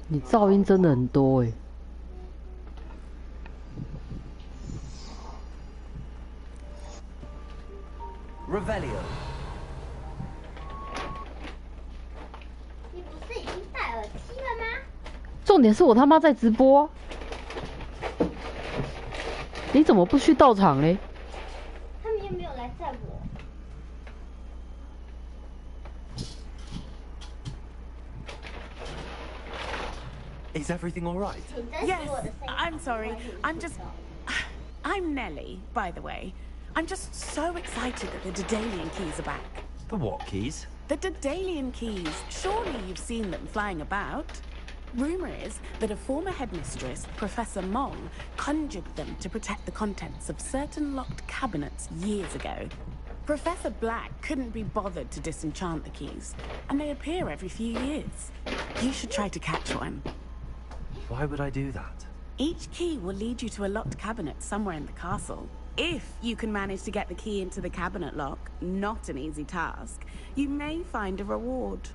"你噪音真的很多欸。Revelio. 你不是已经戴耳机了吗？重点是我他妈在直播啊，你怎么不去到场嘞？他们又没有来载我。Is everything all right? Yes, I'm sorry. I'm Nellie, by the way. I'm just so excited that the Daedalian keys are back. The what keys? The Daedalian keys. Surely you've seen them flying about. Rumor is that a former headmistress, Professor Mong, conjured them to protect the contents of certain locked cabinets years ago. Professor Black couldn't be bothered to disenchant the keys, and they appear every few years. You should try to catch one. Why would I do that? Each key will lead you to a locked cabinet somewhere in the castle. If you can manage to get the key into the cabinet lock, not an easy task, you may find a reward.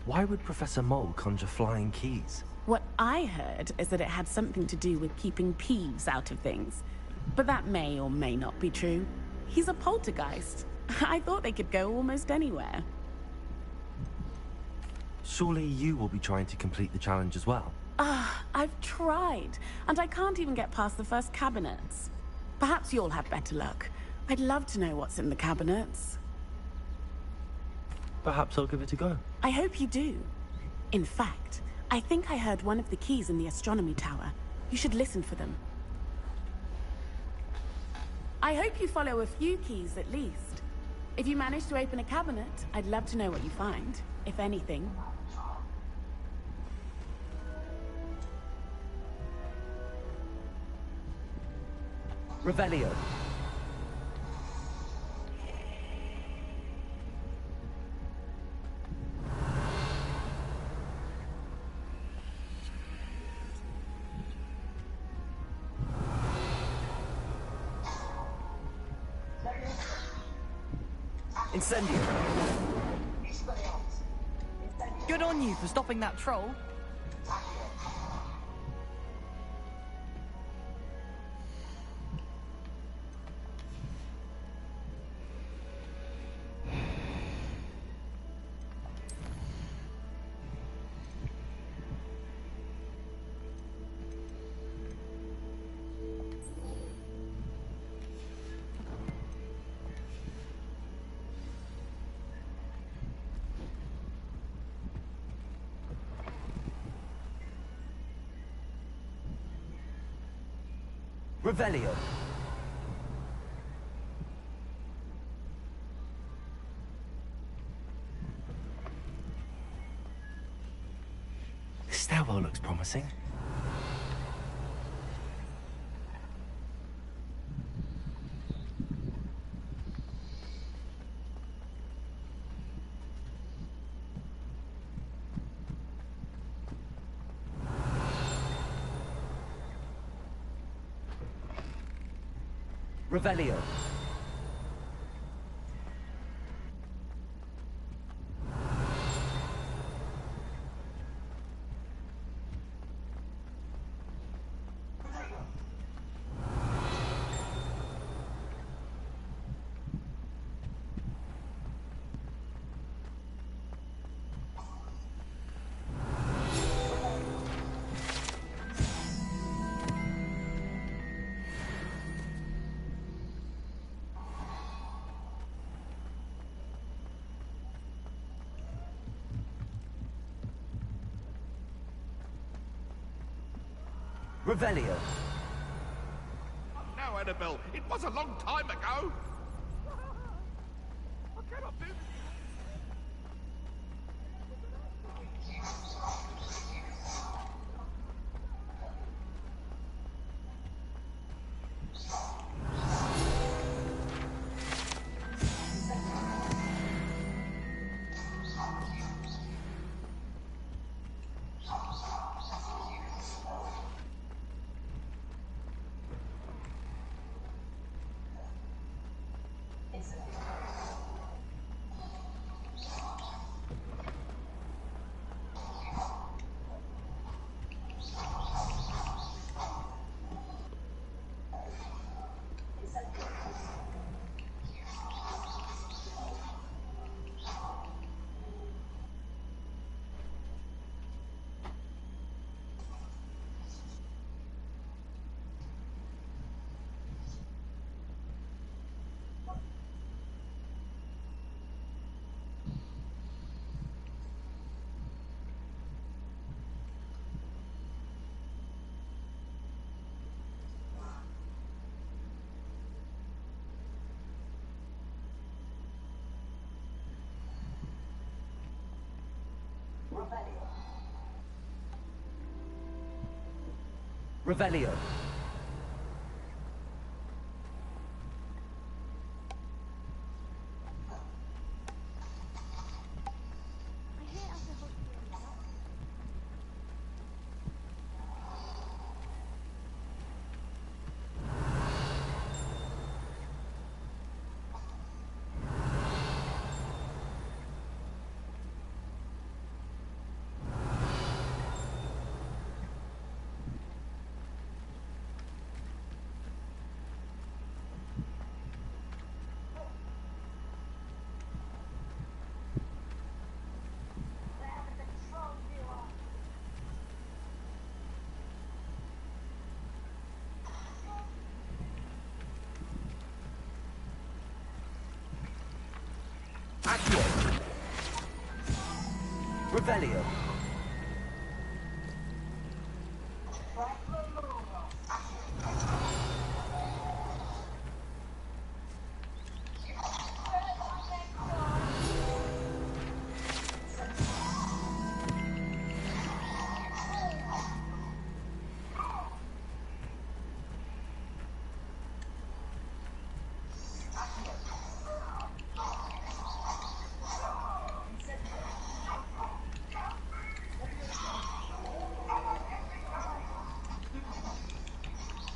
Why would Professor Mole conjure flying keys? What I heard is that it had something to do with keeping Peeves out of things. But that may or may not be true. He's a poltergeist. I thought they could go almost anywhere. Surely you will be trying to complete the challenge as well. I've tried, and I can't even get past the first cabinets. Perhaps you'll have better luck. I'd love to know what's in the cabinets. Perhaps I'll give it a go. I hope you do. In fact, I think I heard one of the keys in the astronomy tower. You should listen for them. I hope you follow a few keys at least. If you manage to open a cabinet, I'd love to know what you find, if anything. Revelio. Incendio. Good on you for stopping that troll. Revelio. This stairwell looks promising. Revelio. Revelio. Now, Annabelle, it was a long time ago. I cannot do this. Revelio. Accio. Revelio.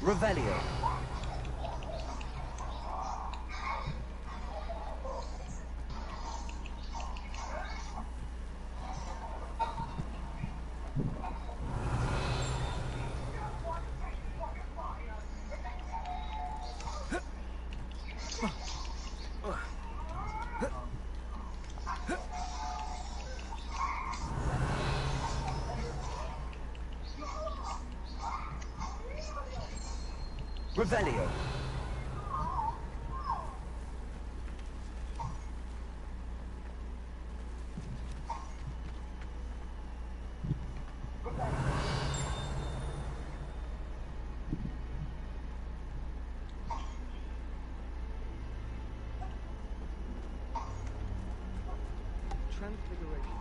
Revelio. Revelio. Transfiguration.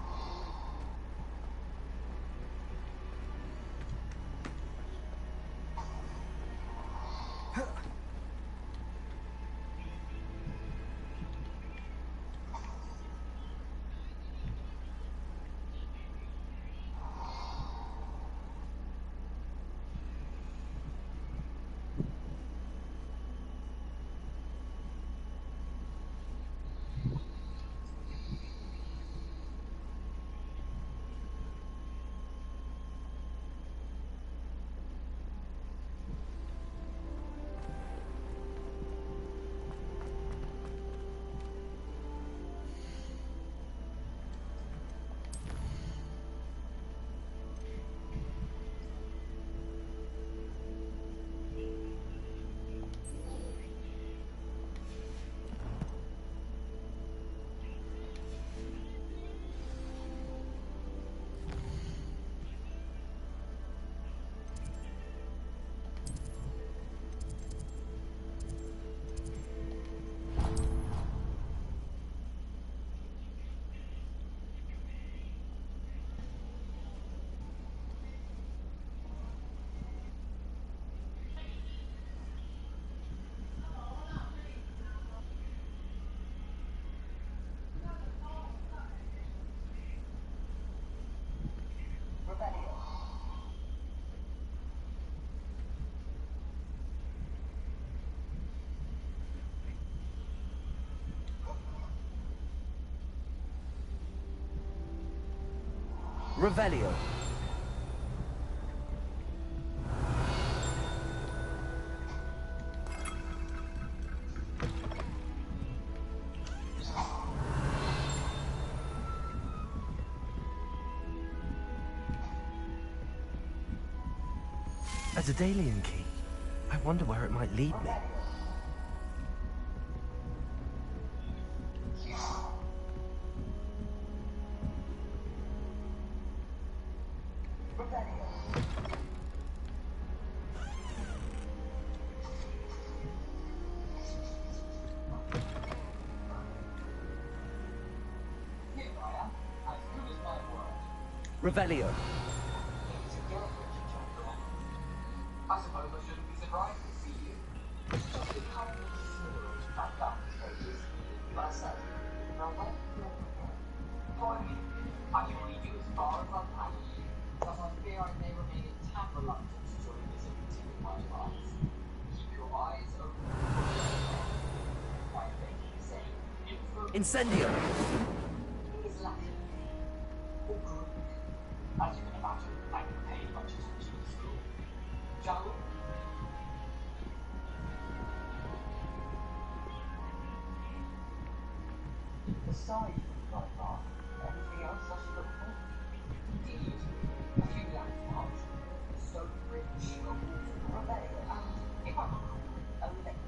Revelio. A Daedalian key. I wonder where it might lead me. Revelio. Incendio. He's Latin. Or Greek. As you can imagine, I didn't pay much attention at school. Shall we? Aside from the dry bar, anything else I should look for? Indeed, a few Latin parts, Stone Bridge, a water Revelio, and, if I recall, a lake.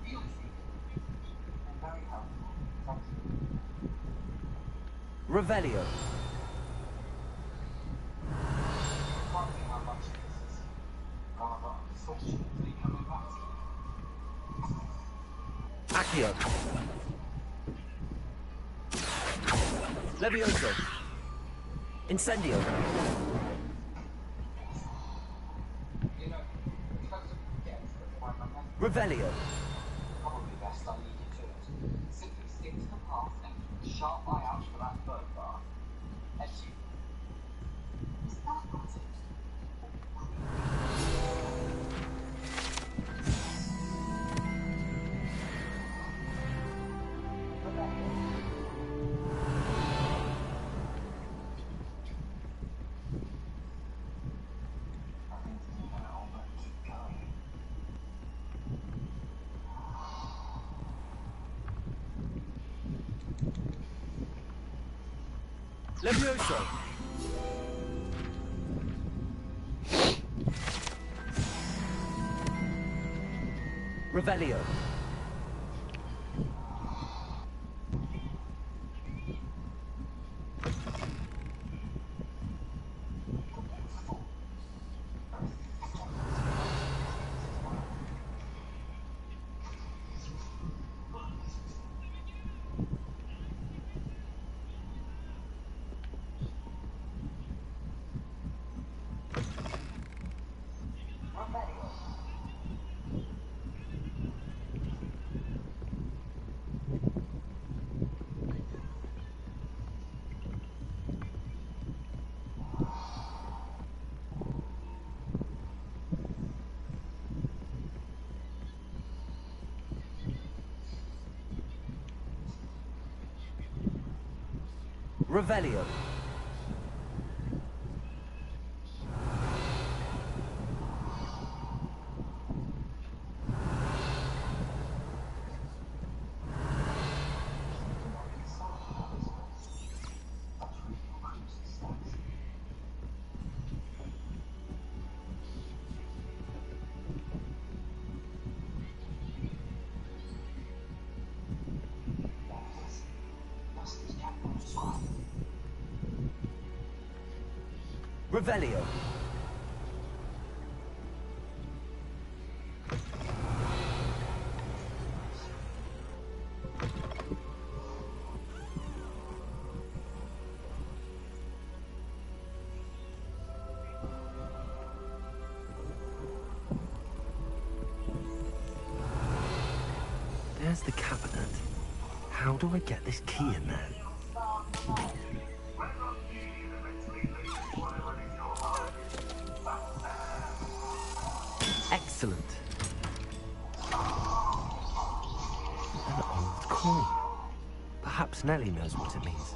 You'll see. And very helpful. Thank you. Revelio. Wondering how much this is rather unfortunately coming back to you. Accio. Levioso. Incendio. You know, if I could get to find my method, Revelio. probably best I lead you to it. Simply stick to the path and keep a sharp eye out for that bird bar. Ezio. Is that not it? Levioso. Revelio. Revelio. Revelio. There's the cabinet. How do I get this key in there? Excellent. An old coin. Perhaps Nellie knows what it means.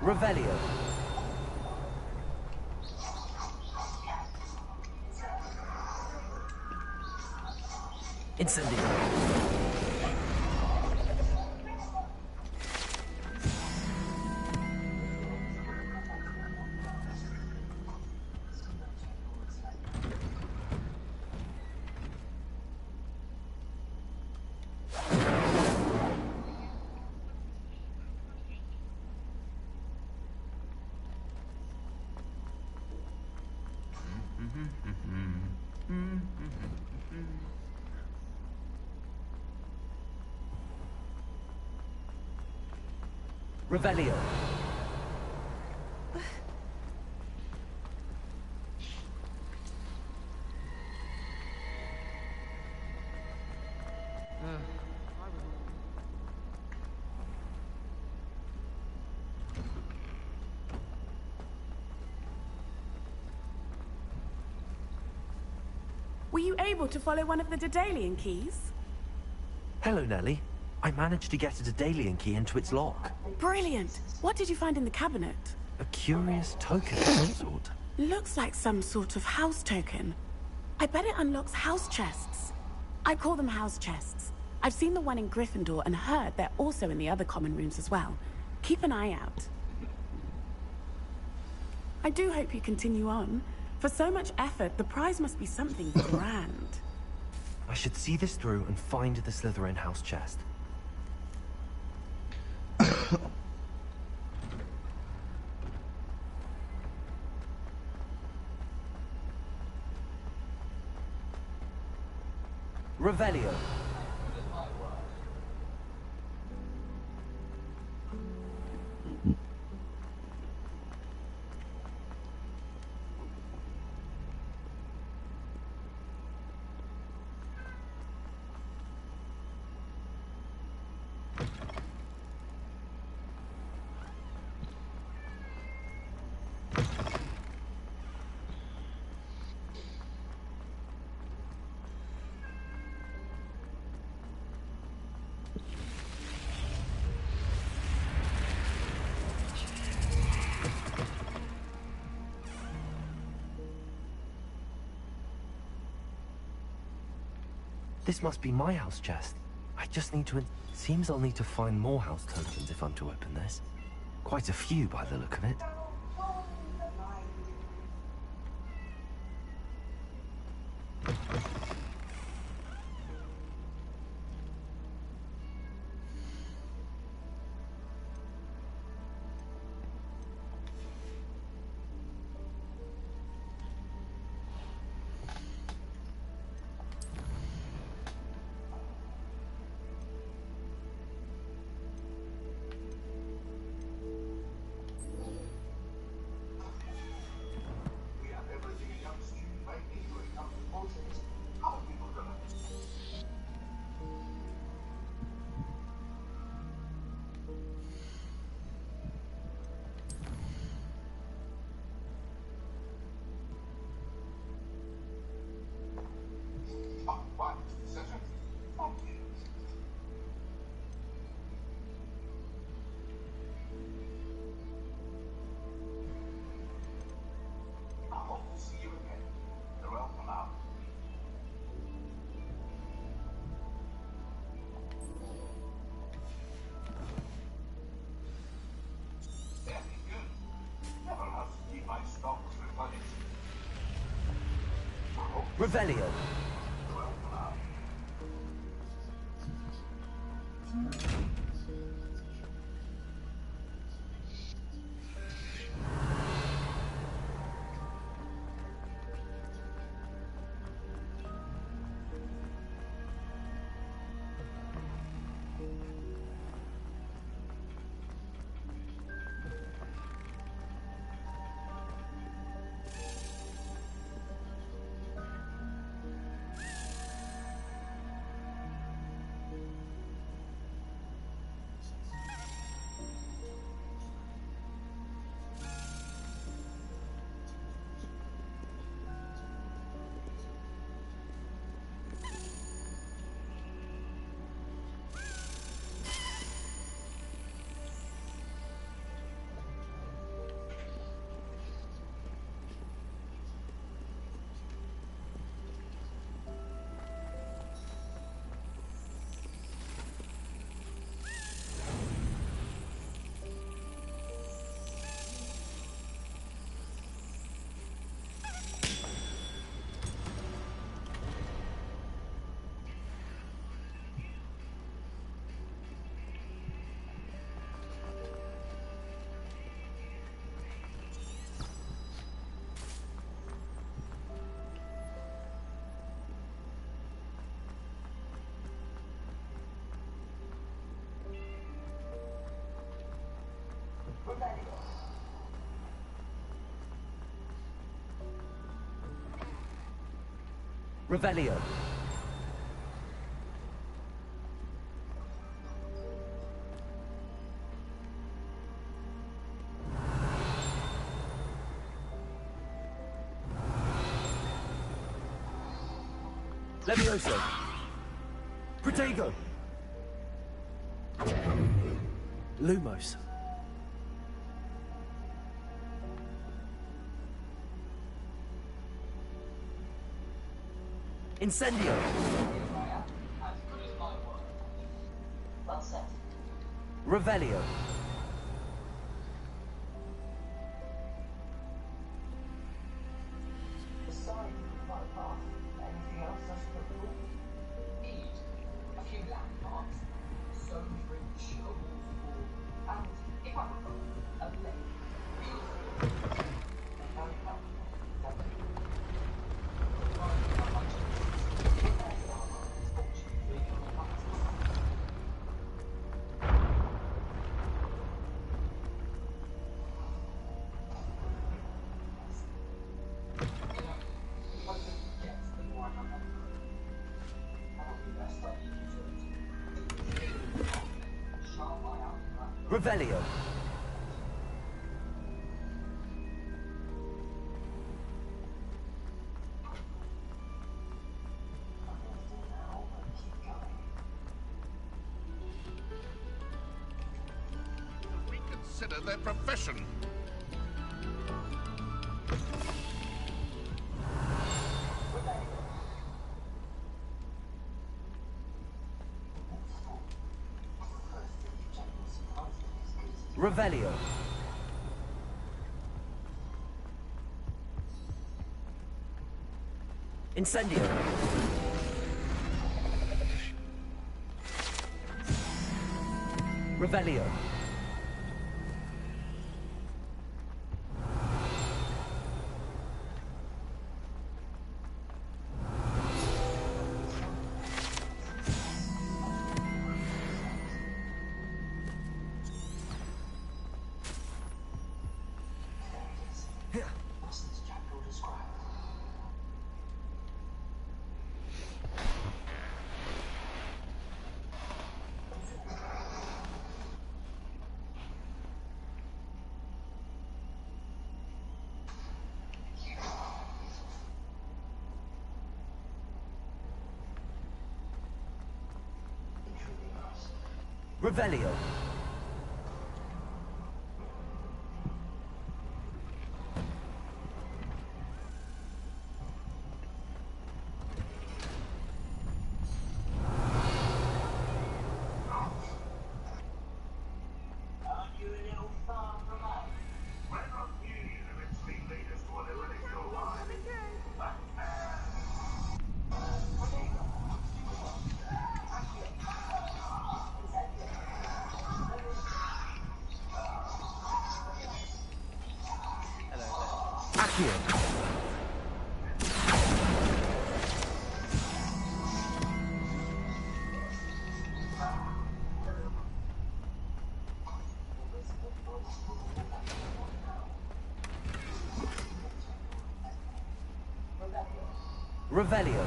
Revelio. Incendio. Revelio. Were you able to follow one of the Daedalian keys? Hello, Nellie. I managed to get a Daedalian key into its lock. Brilliant. What did you find in the cabinet? A curious token of some sort. Looks like some sort of house token. I bet it unlocks house chests. I call them house chests. I've seen the one in Gryffindor and heard they're also in the other common rooms as well. Keep an eye out. I do hope you continue on. For so much effort, the prize must be something grand. I should see this through and find the Slytherin house chest. Revelio. This must be my house chest. I just need to... Seems I'll need to find more house tokens if I'm to open this. Quite a few by the look of it. Revelio. Revelio. Levioso. Protego. Lumos. Incendio. Revelio. Revelio. Reconsider their profession. Revelio. Incendio. Revelio. Revelio. Revelio.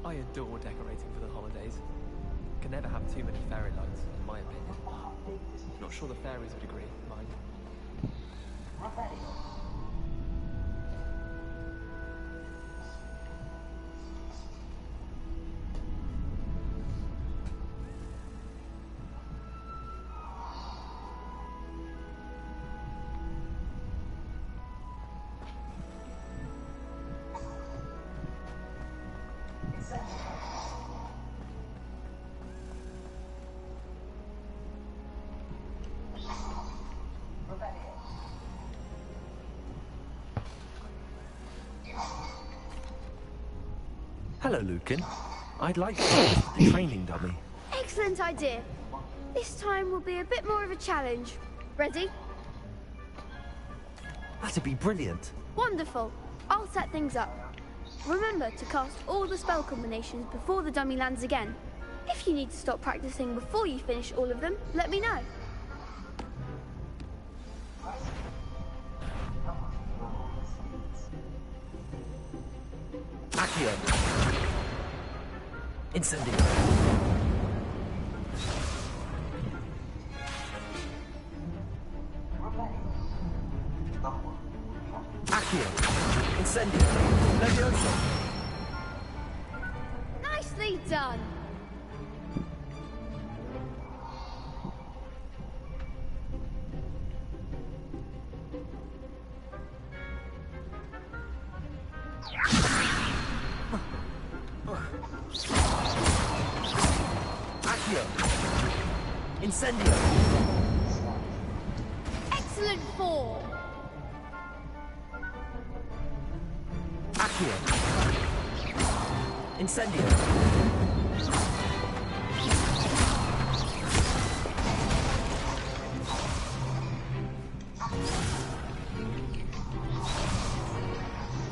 I adore decorating for the holidays. Can never have too many fairy lights, in my opinion. Not sure the fairies would agree, mind. Hello, Lucan. I'd like to use the training dummy. Excellent idea. This time will be a bit more of a challenge. Ready? That'd be brilliant. Wonderful. I'll set things up. Remember to cast all the spell combinations before the dummy lands again. If you need to stop practicing before you finish all of them, let me know. Accio. Incendio. Accio. Incendio. Levioso. Nicely done. Accio. Incendio. Excellent form. Accio. Incendio.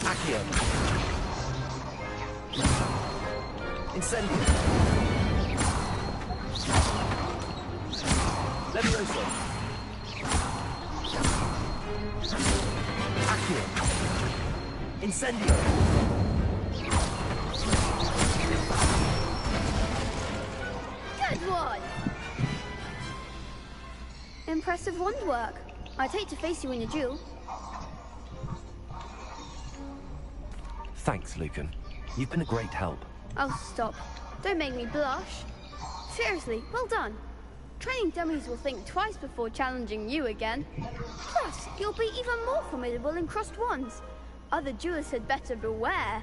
Accio. Incendio. Levioso. Accio. Incendio. Good one. Impressive wand work. I'd hate to face you in a duel. Thanks, Lucan. You've been a great help. Oh, stop. Don't make me blush. Seriously, well done. Training dummies will think twice before challenging you again. Plus, you'll be even more formidable in crossed wands. Other duelists had better beware.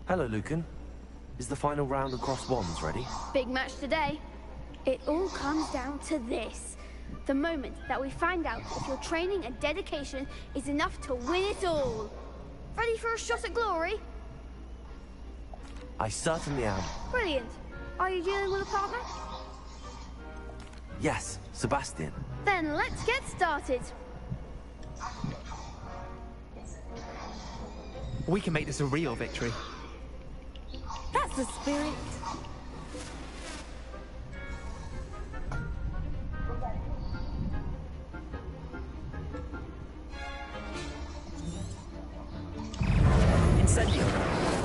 Hello, Lucan. Is the final round of cross wands ready? Big match today. It all comes down to this. The moment that we find out if your training and dedication is enough to win it all. Ready for a shot at glory? I certainly am. Brilliant. Are you dealing with a partner? Yes, Sebastian. Then let's get started. We can make this a real victory. That's the spirit. Incendio.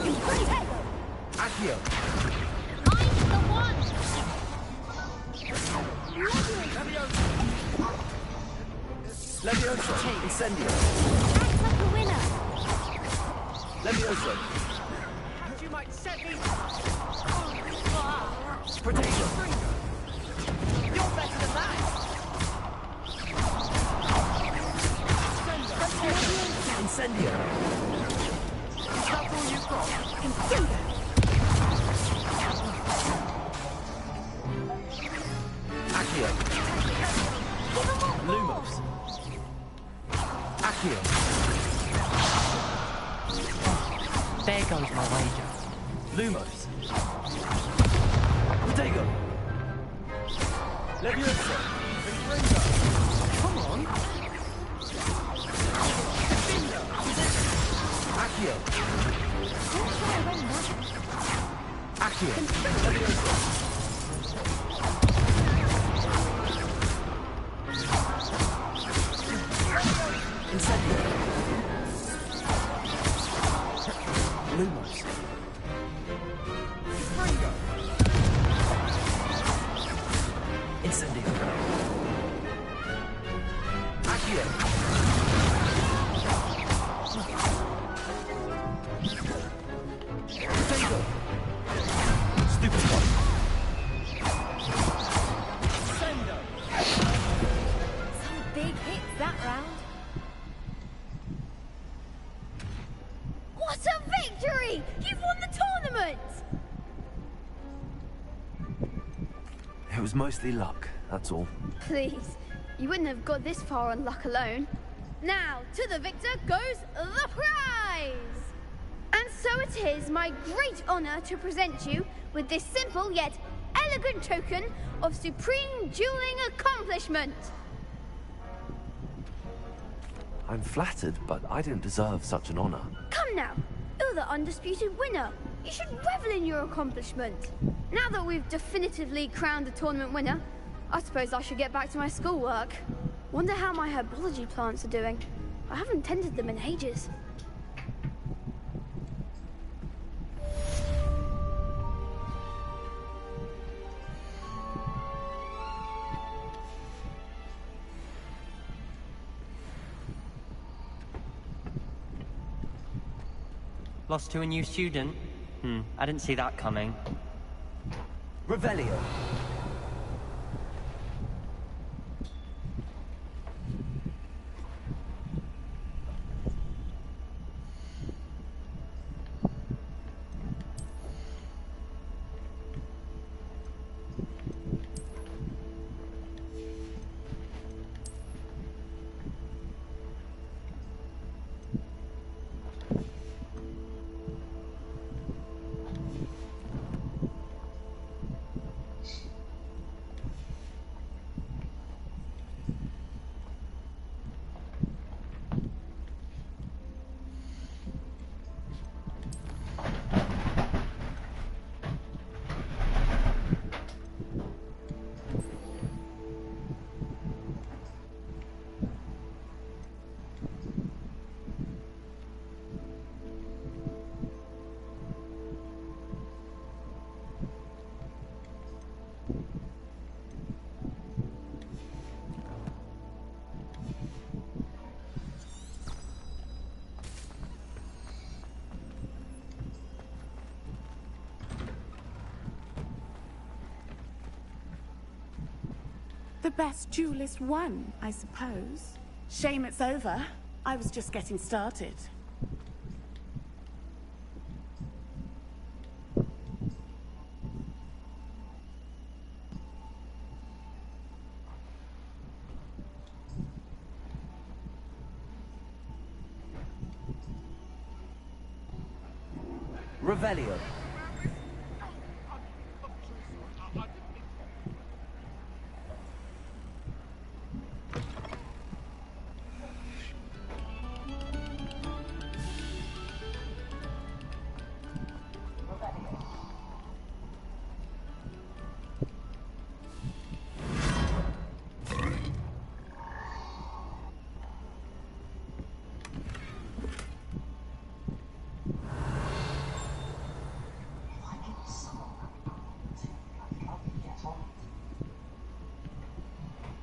Incendio. Accio. I'm the one. Levioso. Incendio. Act like a winner. Levioso. You might set me. Protection. You're better than that. Incendio. Is that all you've got? Incendio. Accio. Lumos. Accio. There goes my wager. Lumos. Protego. Levioso. Come on. Accio. Accio. Levioso. Incendio. Accio. Potato. Stupid one. Sendo. Some big hits that round. What a victory! You've won the tournament! It was mostly luck, that's all. Please, you wouldn't have got this far on luck alone. Now, to the victor goes the prize! And so it is my great honor to present you with this simple yet elegant token of supreme dueling accomplishment. I'm flattered, but I don't deserve such an honor. Come now, you're the undisputed winner. You should revel in your accomplishment. Now that we've definitively crowned the tournament winner, I suppose I should get back to my schoolwork. Wonder how my herbology plants are doing. I haven't tended them in ages. Lost to a new student? I didn't see that coming. Revelio. The best duelist won, I suppose. Shame it's over. I was just getting started. Revelio.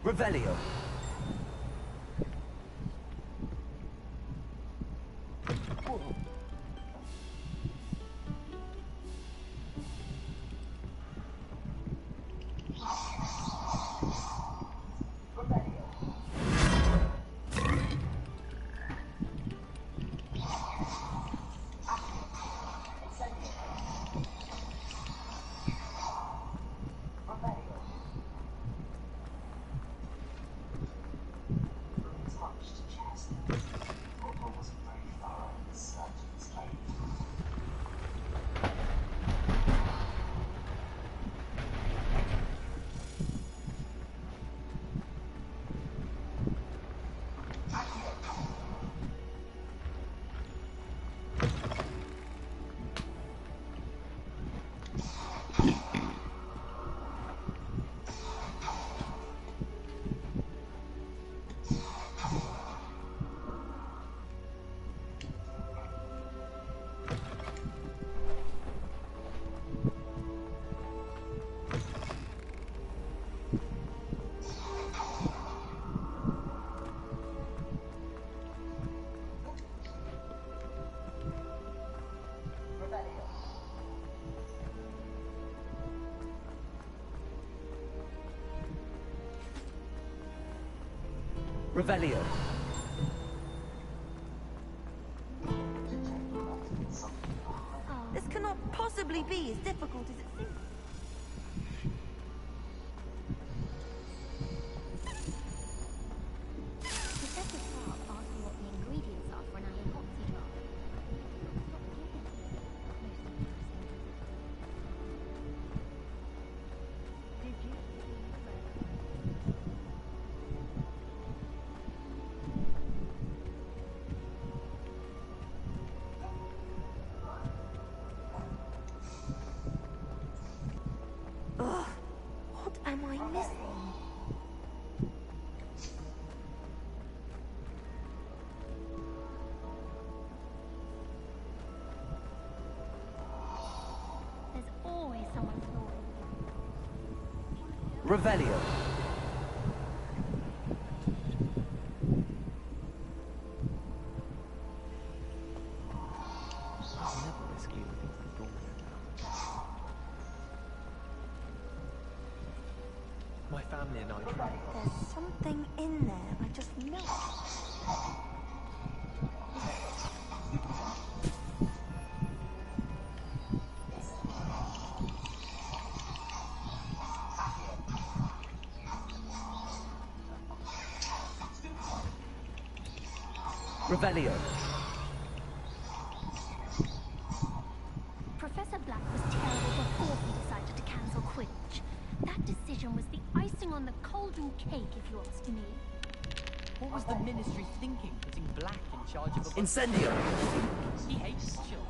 Revelio. Revelio. This cannot possibly be as difficult as it seems. Professor Clark asked me what the ingredients are for an alicoxy drop. Did you? Ugh, what am I missing? There's always someone snoring. Revelio. Never risk leaving things that brought me down. My family and I tried. There's something in there, I just know it. Revelio. Professor Black was terrible before he decided to cancel Quidditch. That decision was the icing on the golden cake, if you ask me. What was the Ministry thinking, putting Black in charge of a... Incendio. He hates children.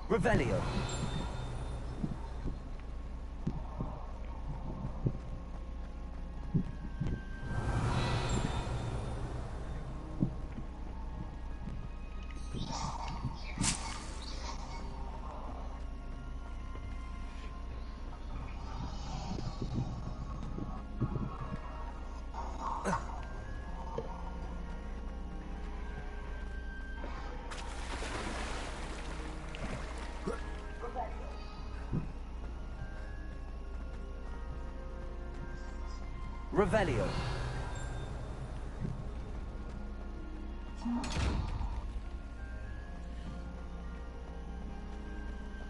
Revelio. Revelio.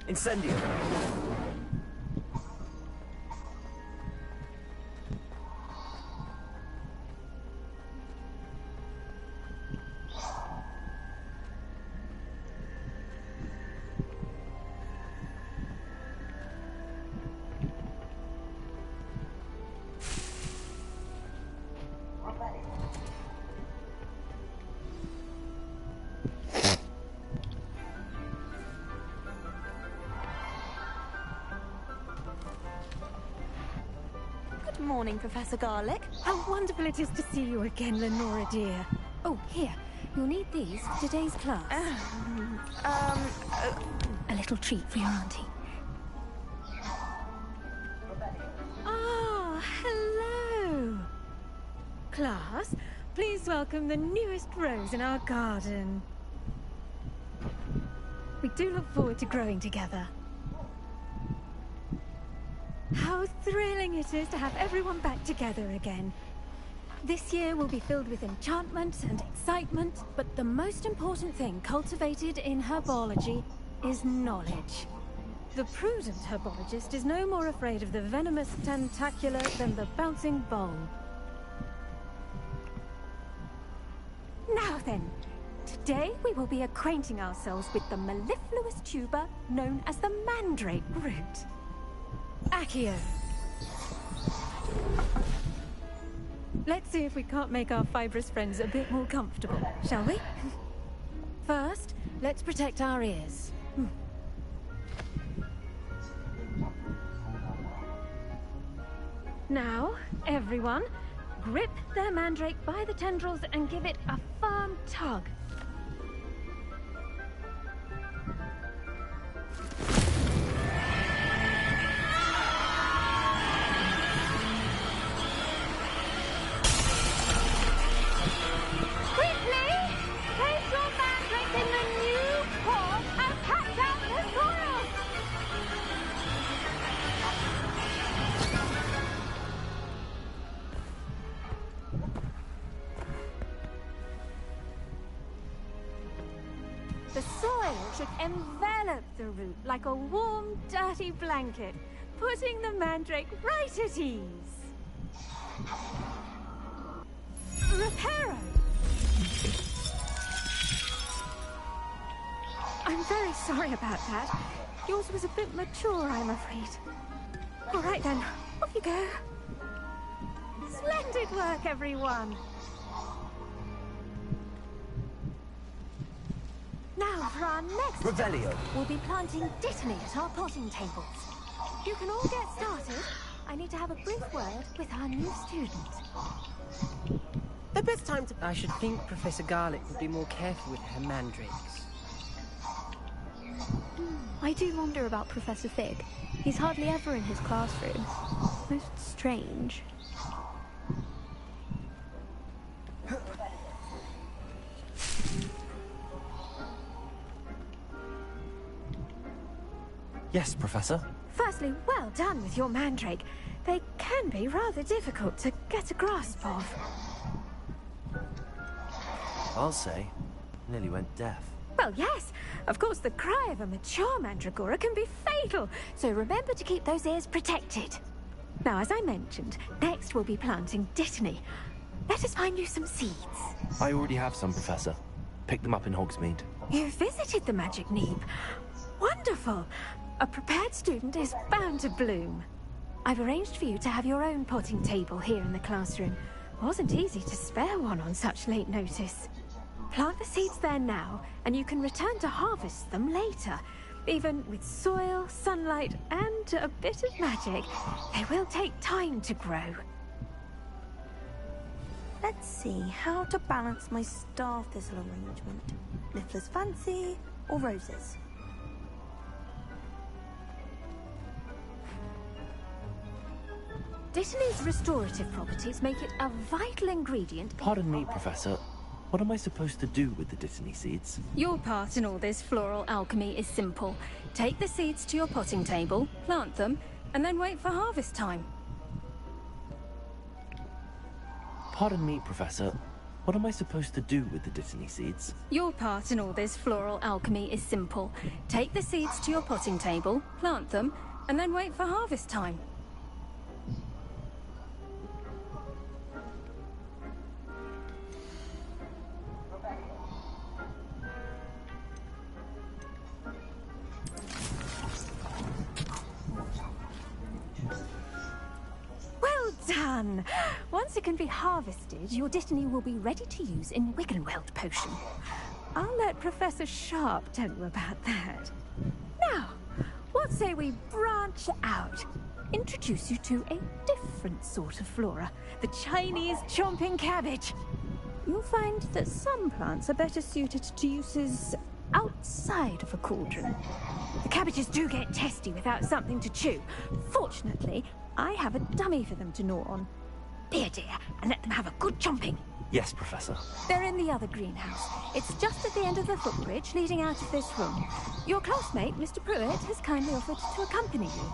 Incendio. Good morning, Professor Garlick. How wonderful it is to see you again, Lenora dear. Oh, here. You'll need these for today's class. A little treat for your auntie. Ah, hello. Class, please welcome the newest rose in our garden. We do look forward to growing together. How thrilling it is to have everyone back together again. This year will be filled with enchantment and excitement, but the most important thing cultivated in herbology is knowledge. The prudent herbologist is no more afraid of the venomous tentacular than the bouncing bowl. Now then, today we will be acquainting ourselves with the mellifluous tuber known as the mandrake root. Accio. Let's see if we can't make our fibrous friends a bit more comfortable, shall we? First, let's protect our ears. Now, everyone, grip their mandrake by the tendrils and give it a firm tug. root like a warm, dirty blanket, putting the mandrake right at ease. Reparo! I'm very sorry about that. Yours was a bit mature, I'm afraid. All right then, off you go. Splendid work, everyone. Now for our next Revelio. We'll be planting dittany at our potting tables. You can all get started. I need to have a brief word with our new student. The best time to... I should think Professor Garlick would be more careful with her mandrakes. I do wonder about Professor Fig. He's hardly ever in his classroom. Most strange. Yes, Professor. Firstly, well done with your mandrake. They can be rather difficult to get a grasp of. I'll say, nearly went deaf. Well, yes. Of course, the cry of a mature mandragora can be fatal, so remember to keep those ears protected. Now, as I mentioned, next we'll be planting dittany. Let us find you some seeds. I already have some, Professor. Picked them up in Hogsmeade. You visited the Magic Neep. Wonderful. A prepared student is bound to bloom. I've arranged for you to have your own potting table here in the classroom. Wasn't easy to spare one on such late notice. Plant the seeds there now, and you can return to harvest them later. Even with soil, sunlight, and a bit of magic, they will take time to grow. Let's see how to balance my star thistle arrangement. Niffler's fancy or roses? Dittany's restorative properties make it a vital ingredient. Pardon me, Professor. What am I supposed to do with the dittany seeds? Your part in all this floral alchemy is simple. Take the seeds to your potting table, plant them, and then wait for harvest time. Pardon me, Professor. What am I supposed to do with the dittany seeds? Your part in all this floral alchemy is simple. Take the seeds to your potting table, plant them, and then wait for harvest time. Done! Once it can be harvested, your dittany will be ready to use in Wiggenweld potion. I'll let Professor Sharp tell you about that. Now, what say we branch out? Introduce you to a different sort of flora, the Chinese chomping cabbage. You'll find that some plants are better suited to uses outside of a cauldron. The cabbages do get testy without something to chew. Fortunately, I have a dummy for them to gnaw on. Be a dear, and let them have a good chomping. Yes, Professor. They're in the other greenhouse. It's just at the end of the footbridge leading out of this room. Your classmate, Mr. Pruitt, has kindly offered to accompany you.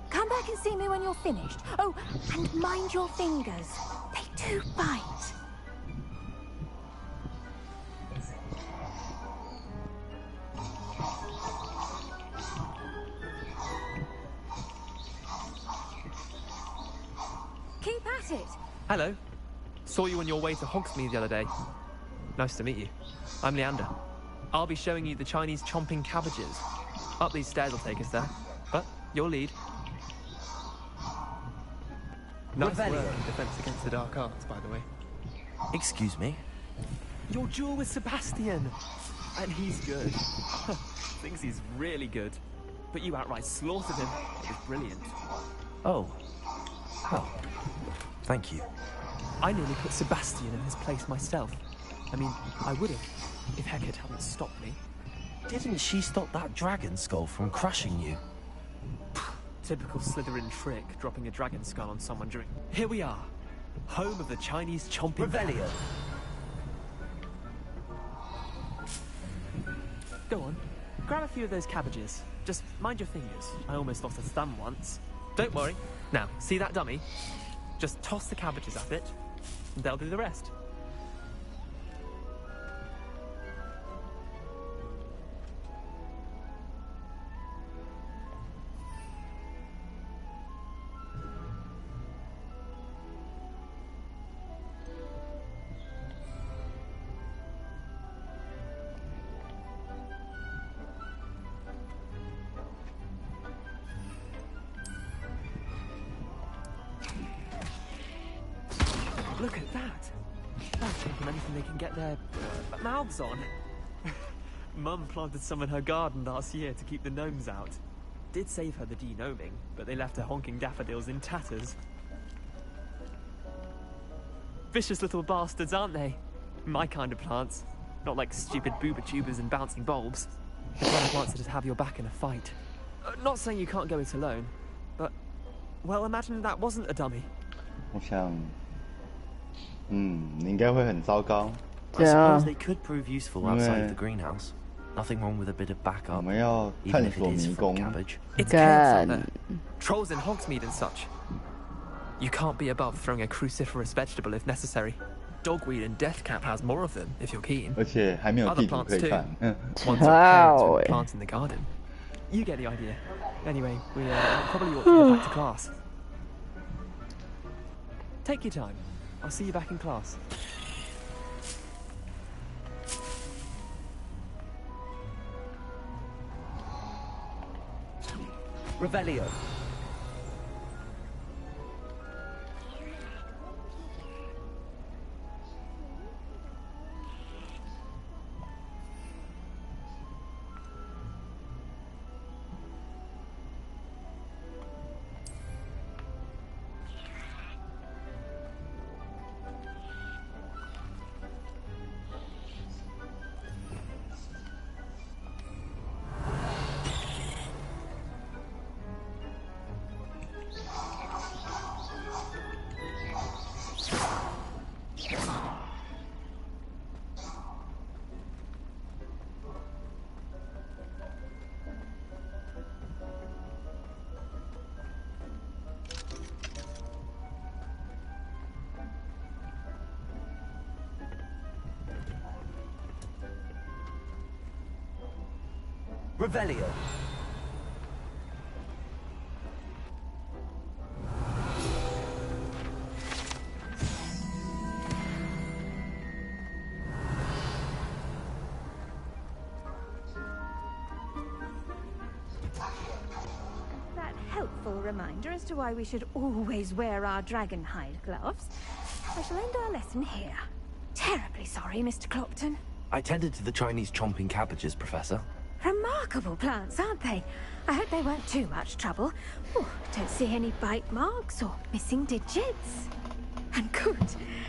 Come back and see me when you're finished. Oh, and mind your fingers. They do bite. Keep at it. Hello. Saw you on your way to Hogsmeade the other day. Nice to meet you. I'm Leander. I'll be showing you the Chinese chomping cabbages. Up these stairs will take us there. But you'll lead. Nice work in Defense Against the Dark Arts, by the way. Excuse me? Your duel with Sebastian! And he's good. Thinks he's really good. But you outright slaughtered him. It was brilliant. Oh. Well, thank you. I nearly put Sebastian in his place myself. I mean, I would have, if Hecate hadn't stopped me. Didn't she stop that dragon skull from crushing you? Typical Slytherin trick, dropping a dragon skull on someone during... Here we are, home of the Chinese chomping... Revelio. Go on, grab a few of those cabbages. Just mind your fingers. I almost lost a thumb once. Don't worry. Now, see that dummy? Just toss the cabbages at it, and they'll do the rest. Look at that. That's taking anything they can get their mouths on. Mum planted some in her garden last year to keep the gnomes out. Did save her the de-gnoming, but they left her honking daffodils in tatters. Vicious little bastards, aren't they? My kind of plants. Not like stupid booba tubers and bouncing bulbs. The kind of plants that just have your back in a fight. Not saying you can't go it alone, but... Well, imagine that wasn't a dummy. 我想，你应该会很糟糕。 I suppose they could prove useful outside of the greenhouse. Nothing wrong with a bit of backup, even if it is from cabbage. It's chaos out there. Trolls in Hogsmeade and such. You can't be above throwing a cruciferous vegetable if necessary. Dogweed and deathcap has more of them, if you're keen. Other plants too. Ones are plants in the garden. You get the idea. Anyway, we probably ought to get back to class. Take your time. I'll see you back in class. Revelio. Revelio. That helpful reminder as to why we should always wear our dragon hide gloves. I shall end our lesson here. Terribly sorry, Mr. Clopton. I tended to the Chinese chomping cabbages, Professor. Remarkable plants, aren't they? I hope they weren't too much trouble. Oh, don't see any bite marks or missing digits. And good,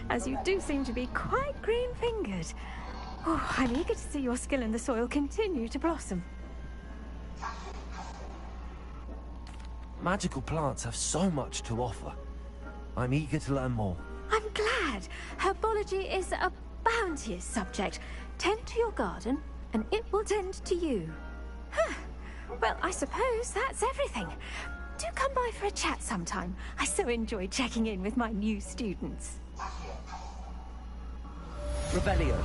as you do seem to be quite green-fingered. Oh, I'm eager to see your skill in the soil continue to blossom. Magical plants have so much to offer. I'm eager to learn more. I'm glad. Herbology is a bounteous subject. Tend to your garden, and it will tend to you. Huh. Well, I suppose that's everything. Do come by for a chat sometime. I so enjoy checking in with my new students. Revelio.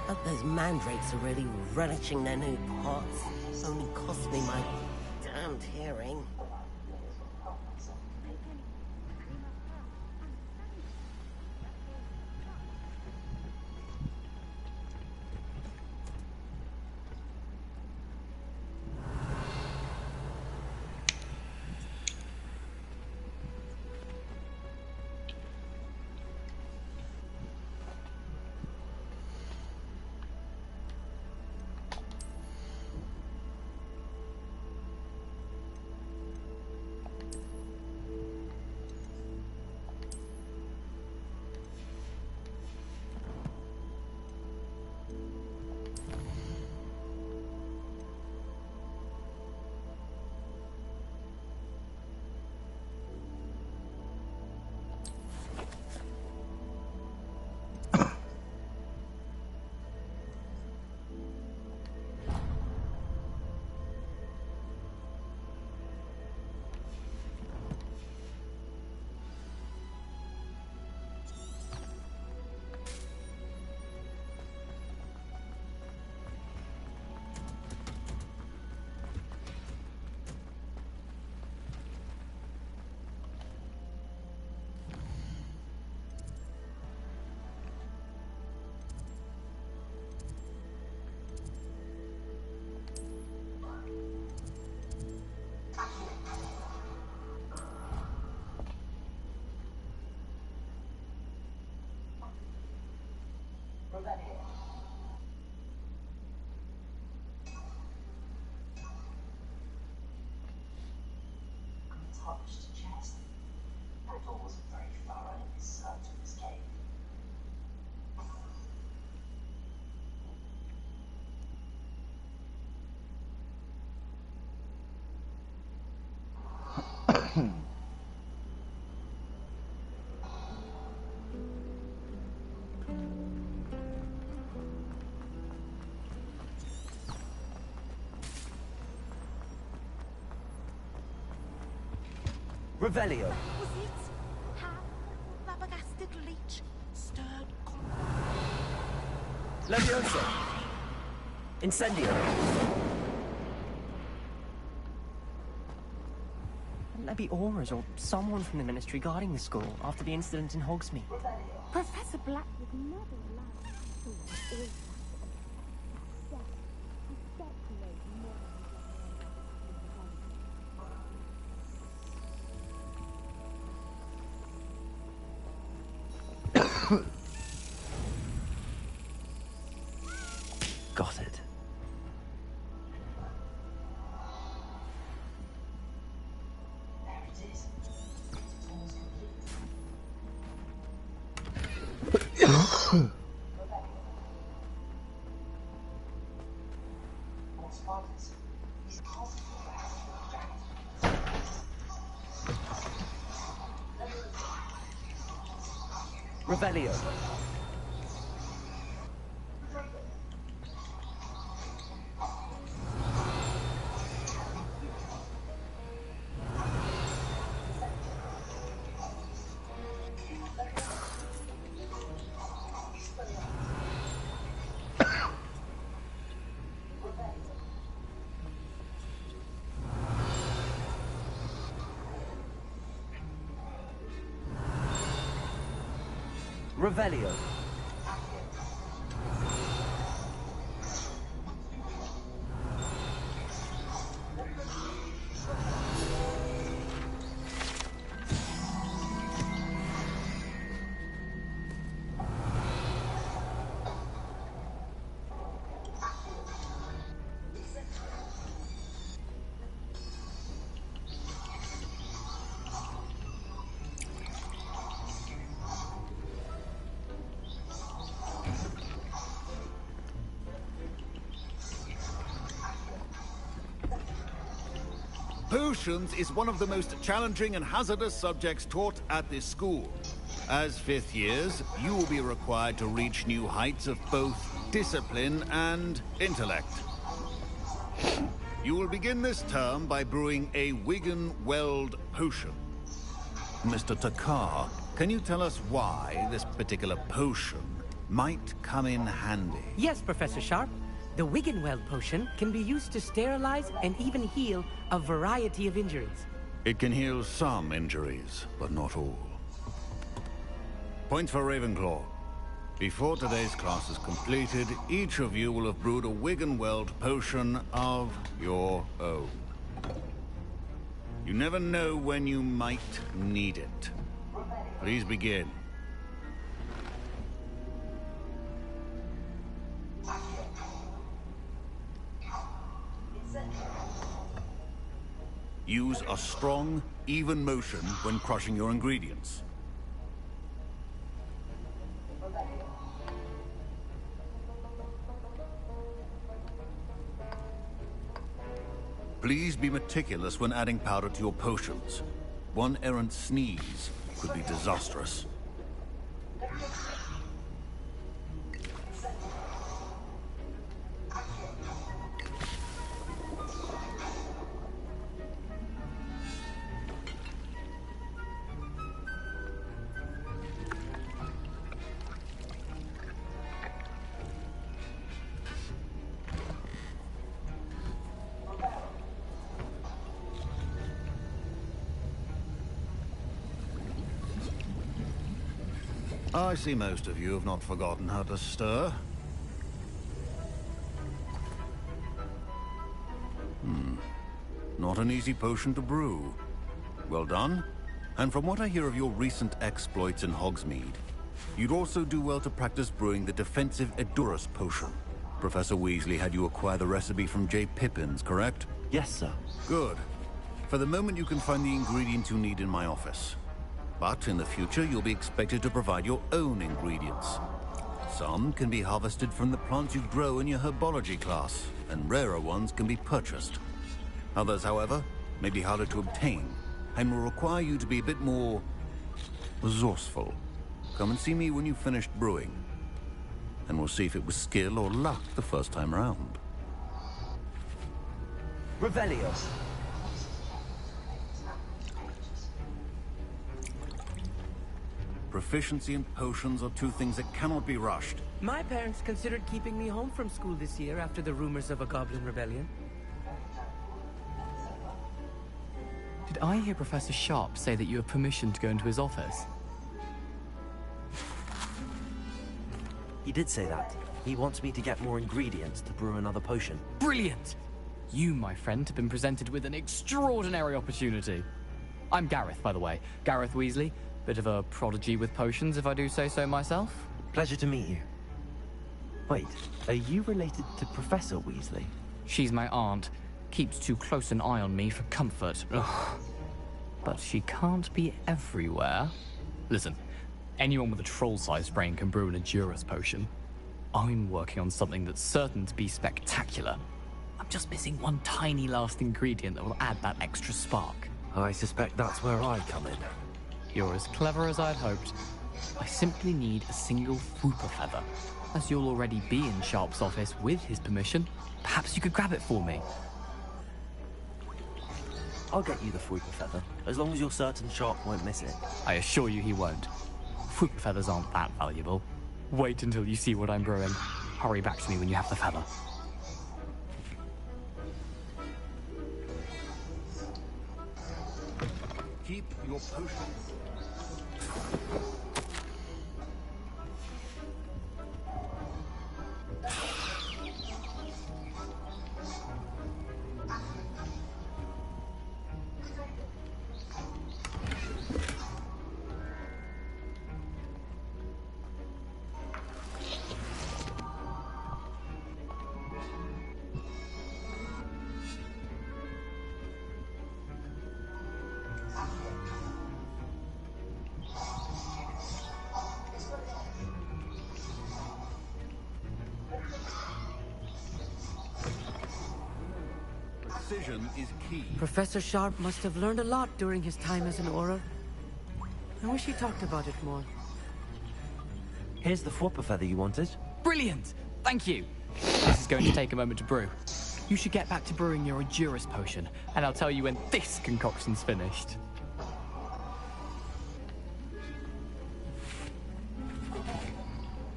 But those mandrakes are really relishing their new pots. Only cost me my damned hearing. approached Chester. Riddle wasn't very thorough in his search of this cave. Revelio. Was it? How flabbergasted leech stirred Leviosa. Incendio. Wouldn't there be auras or someone from the Ministry guarding the school after the incident in Hogsmeade? Professor Black would never allow school or Got it. There it is. What's Marcus? He's constantly Revelio. Revelio. Potions is one of the most challenging and hazardous subjects taught at this school. As fifth years, you will be required to reach new heights of both discipline and intellect. You will begin this term by brewing a Wigan-Weld potion. Mr. Takar, can you tell us why this particular potion might come in handy? Yes, Professor Sharp. The Wigan-Weld potion can be used to sterilize and even heal a variety of injuries. It can heal some injuries, but not all. Points for Ravenclaw. Before today's class is completed, each of you will have brewed a Wigan-Weld potion of your own. You never know when you might need it. Please begin. Use a strong, even motion when crushing your ingredients. Please be meticulous when adding powder to your potions. One errant sneeze could be disastrous. I see most of you have not forgotten how to stir. Not an easy potion to brew. Well done. And from what I hear of your recent exploits in Hogsmeade, you'd also do well to practice brewing the defensive Edurus potion. Professor Weasley had you acquire the recipe from J. Pippins, correct? Yes, sir. Good. For the moment, you can find the ingredients you need in my office. But in the future, you'll be expected to provide your own ingredients. Some can be harvested from the plants you grow in your herbology class, and rarer ones can be purchased. Others, however, may be harder to obtain, and will require you to be a bit more resourceful. Come and see me when you've finished brewing, and we'll see if it was skill or luck the first time round. Revelio. Proficiency and potions are two things that cannot be rushed. My parents considered keeping me home from school this year after the rumors of a goblin rebellion. Did I hear Professor Sharp say that you have permission to go into his office? He did say that. He wants me to get more ingredients to brew another potion. Brilliant! You, my friend, have been presented with an extraordinary opportunity. I'm Gareth, by the way. Gareth Weasley. Bit of a prodigy with potions, if I do say so myself. Pleasure to meet you. Wait, are you related to Professor Weasley? She's my aunt. Keeps too close an eye on me for comfort. Ugh. But she can't be everywhere. Listen, anyone with a troll-sized brain can brew an Edurus potion. I'm working on something that's certain to be spectacular. I'm just missing one tiny last ingredient that will add that extra spark. I suspect that's where I come in. You're as clever as I'd hoped. I simply need a single Whooper feather. As you'll already be in Sharp's office with his permission, perhaps you could grab it for me. I'll get you the Whooper feather, as long as you're certain Sharp won't miss it. I assure you he won't. Whooper feathers aren't that valuable. Wait until you see what I'm brewing. Hurry back to me when you have the feather. Keep your potion. Precision is key. Professor Sharp must have learned a lot during his time as an Auror. I wish he talked about it more. Here's the Whooper feather you wanted. Brilliant! Thank you! This is going to take a moment to brew. You should get back to brewing your Edurus potion, and I'll tell you when this concoction's finished.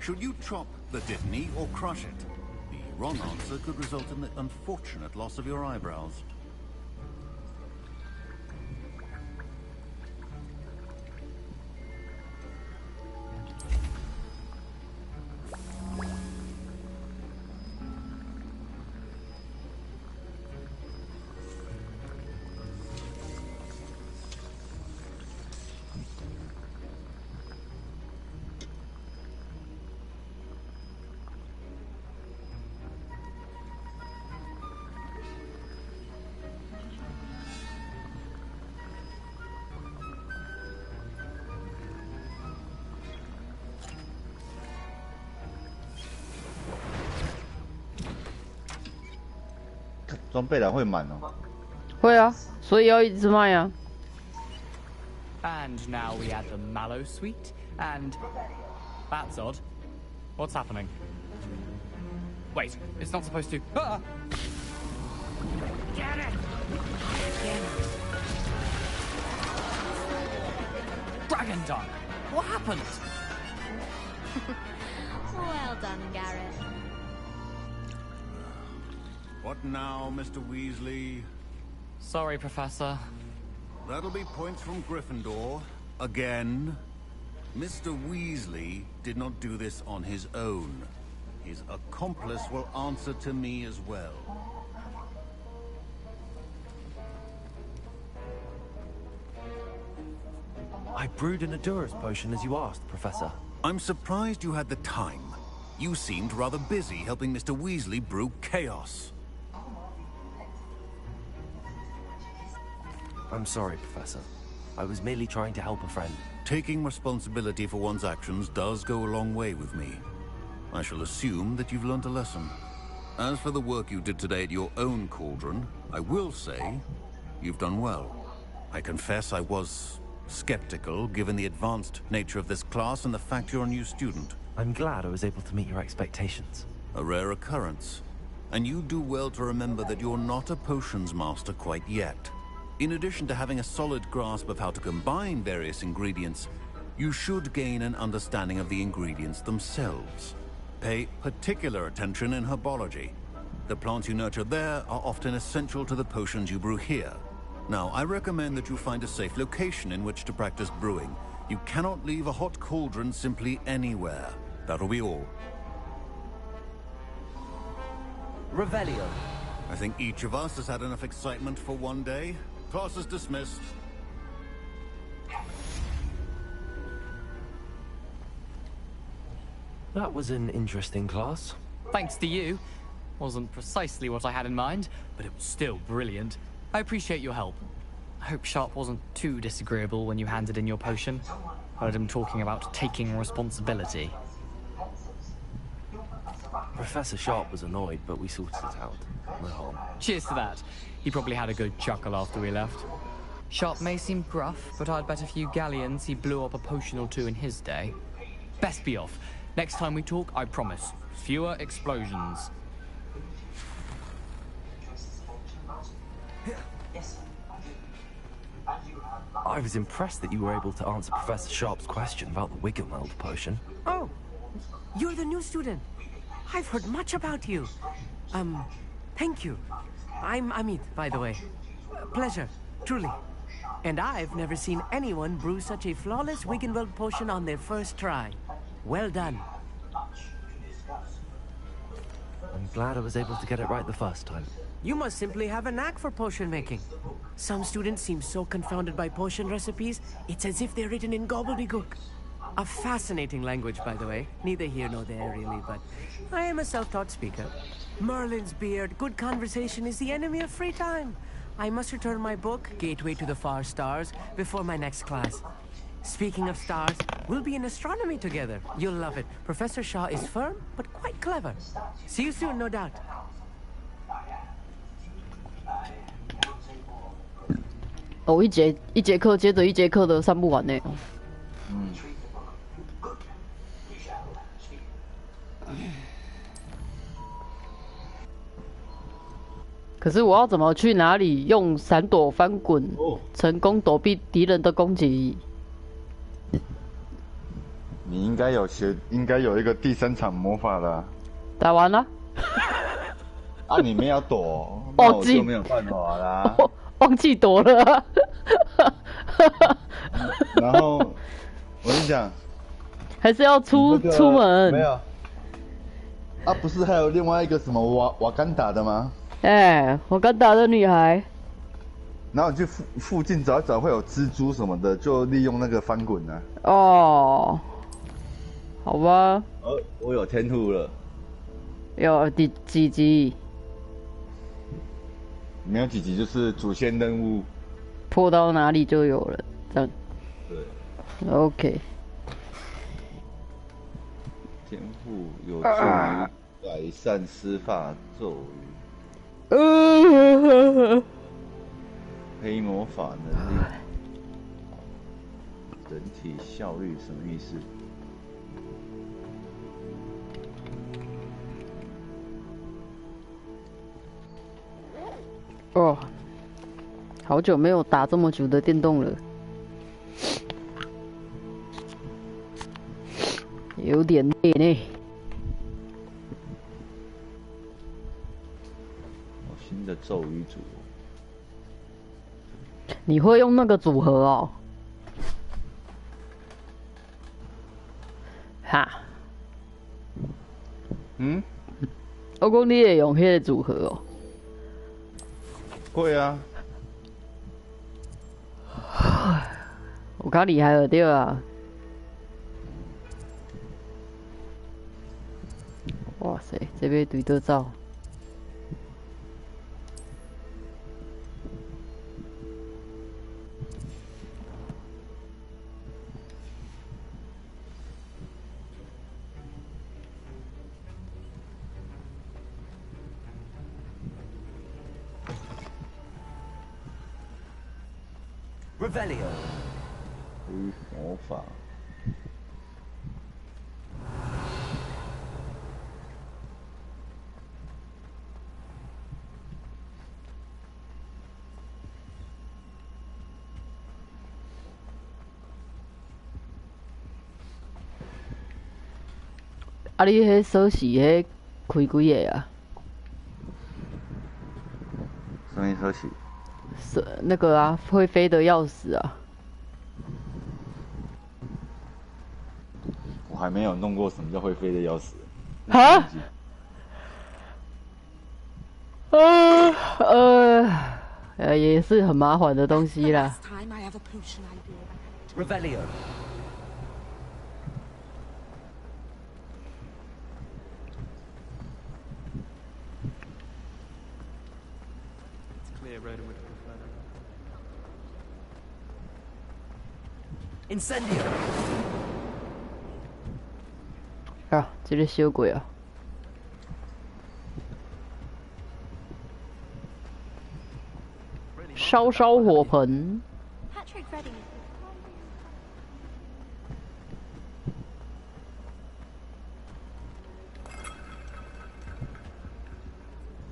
Should you chop the Dittany or crush it? The wrong answer could result in the unfortunate loss of your eyebrows.装备栏会满哦。会啊，所以要一直卖啊。And now we add the mallow sweet, and that's odd. What's happening? Wait, it's not supposed to. Ah! Get it! Dragon Dunk! What happened? Well done, Garrett. What now, Mr. Weasley? Sorry, Professor. That'll be points from Gryffindor. Again. Mr. Weasley did not do this on his own. His accomplice will answer to me as well. I brewed an Edurus potion as you asked, Professor. I'm surprised you had the time. You seemed rather busy helping Mr. Weasley brew chaos. I'm sorry, Professor. I was merely trying to help a friend. Taking responsibility for one's actions does go a long way with me. I shall assume that you've learnt a lesson. As for the work you did today at your own cauldron, I will say you've done well. I confess I was skeptical, given the advanced nature of this class and the fact you're a new student. I'm glad I was able to meet your expectations. A rare occurrence. And you do well to remember that you're not a potions master quite yet. In addition to having a solid grasp of how to combine various ingredients, you should gain an understanding of the ingredients themselves. Pay particular attention in herbology. The plants you nurture there are often essential to the potions you brew here. Now, I recommend that you find a safe location in which to practice brewing. You cannot leave a hot cauldron simply anywhere. That'll be all. Revelio. I think each of us has had enough excitement for one day. Class is dismissed. That was an interesting class. Thanks to you. Wasn't precisely what I had in mind, but it was still brilliant. I appreciate your help. I hope Sharp wasn't too disagreeable when you handed in your potion. Heard him talking about taking responsibility. Professor Sharp was annoyed, but we sorted it out. No harm. Cheers to that. He probably had a good chuckle after we left. Sharp may seem gruff, but I'd bet a few galleons he blew up a potion or two in his day. Best be off. Next time we talk, I promise, fewer explosions. I was impressed that you were able to answer Professor Sharp's question about the Wiggenweld potion. Oh, you're the new student. I've heard much about you. Thank you. I'm Amit, by the way. Pleasure, truly. And I've never seen anyone brew such a flawless Wiggenweld potion on their first try. Well done. I'm glad I was able to get it right the first time. You must simply have a knack for potion making. Some students seem so confounded by potion recipes, it's as if they're written in gobbledygook. A fascinating language, by the way. Neither here nor there, really, but I am a self-taught speaker. Merlin's beard, good conversation is the enemy of free time. I must return my book, Gateway to the Far Stars, before my next class. Speaking of stars, we'll be in astronomy together. You'll love it. Professor Shaw is firm, but quite clever. See you soon, no doubt.哦，一节课接着一节课的上不完呢。可是我要怎么去哪里用闪躲翻滚成功躲避敌人的攻击？你应该有一个第3场魔法了。打完了。啊，你没有躲，那我就没有办法啦。忘记躲了。然后我跟你讲，还是要出门。没有。啊，不是还有另外一个什么瓦干达的吗？哎，瓦干达的女孩。然后你去附近找一找，会有蜘蛛什么的，就利用那个翻滚啊。哦，好吧。我有天赋了。有几集？没有几集，就是主线任务。破到哪里就有了，这样。对。OK。天赋有助于改善施法咒语。黑魔法能力，整体效率什么意思？哦，好久没有打这么久的电动了，有点累呢。新的咒语组。你会用那个组合哦？哈？我讲你会用迄个组合哦？会啊。有较厉害了对啊。哇塞，这边对得照。Revelio. 魔法。啊，你迄锁匙迄开几个啊？什么锁匙？是那个啊，会飞的钥匙啊。我还没有弄过什么叫会飞的钥匙。啊？也是很麻烦的东西啦。Revelio. Incendio. 啊，这个小鬼啊！烧火盆。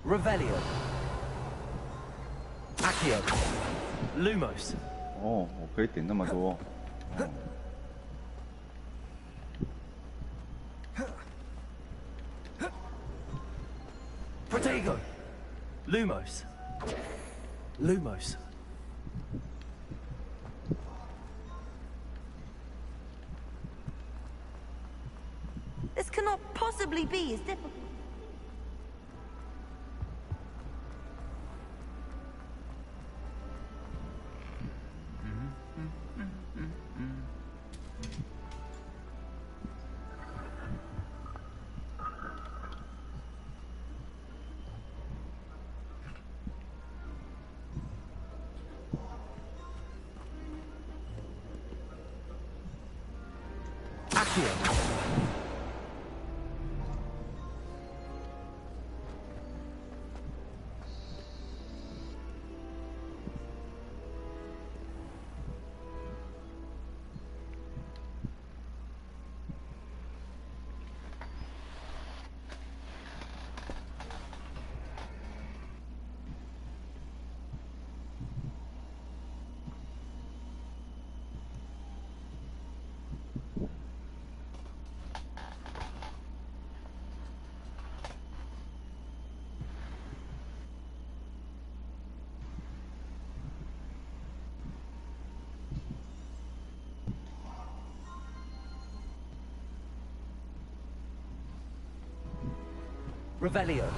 Revelio. Accio. Lumos. 哦，我可以点那么多。哦 Protego. Lumos. Lumos. This cannot possibly be as difficult. Revelio.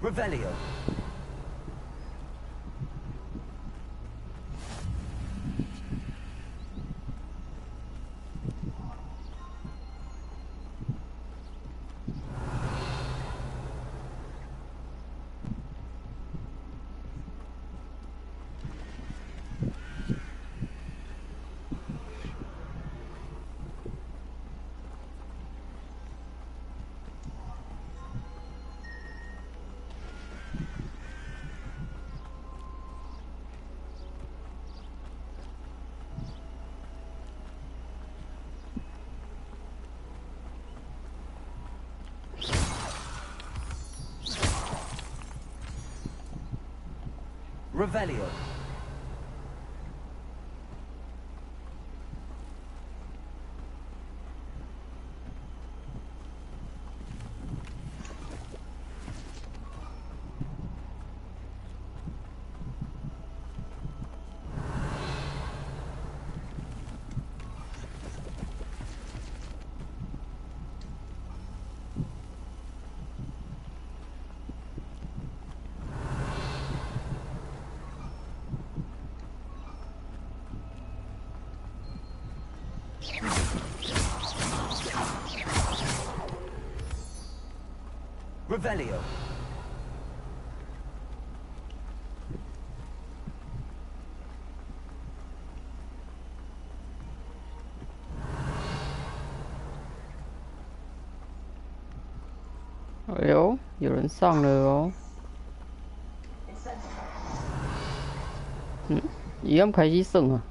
Revelio. Revelio. Revelio.哎呦，有人上了哦。嗯，伊敢开始算啊。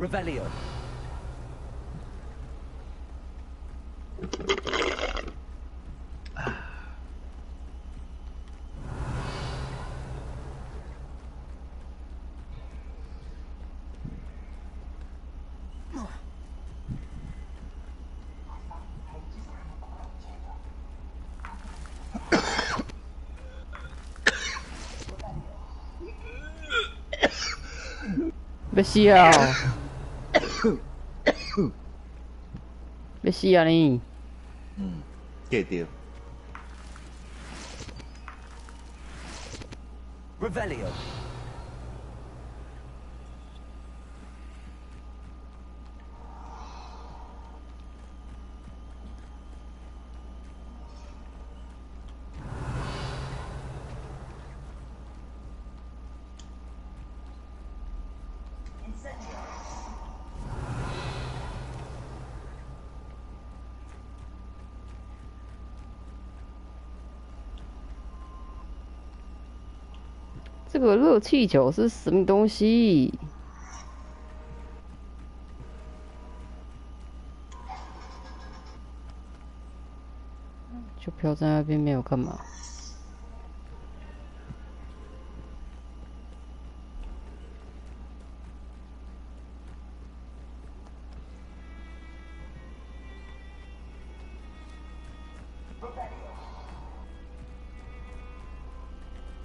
Revelio.要死啊！要死啊你！给掉。Revelio. Incendio. 这个热气球是什么东西？就飘在那边没有干嘛？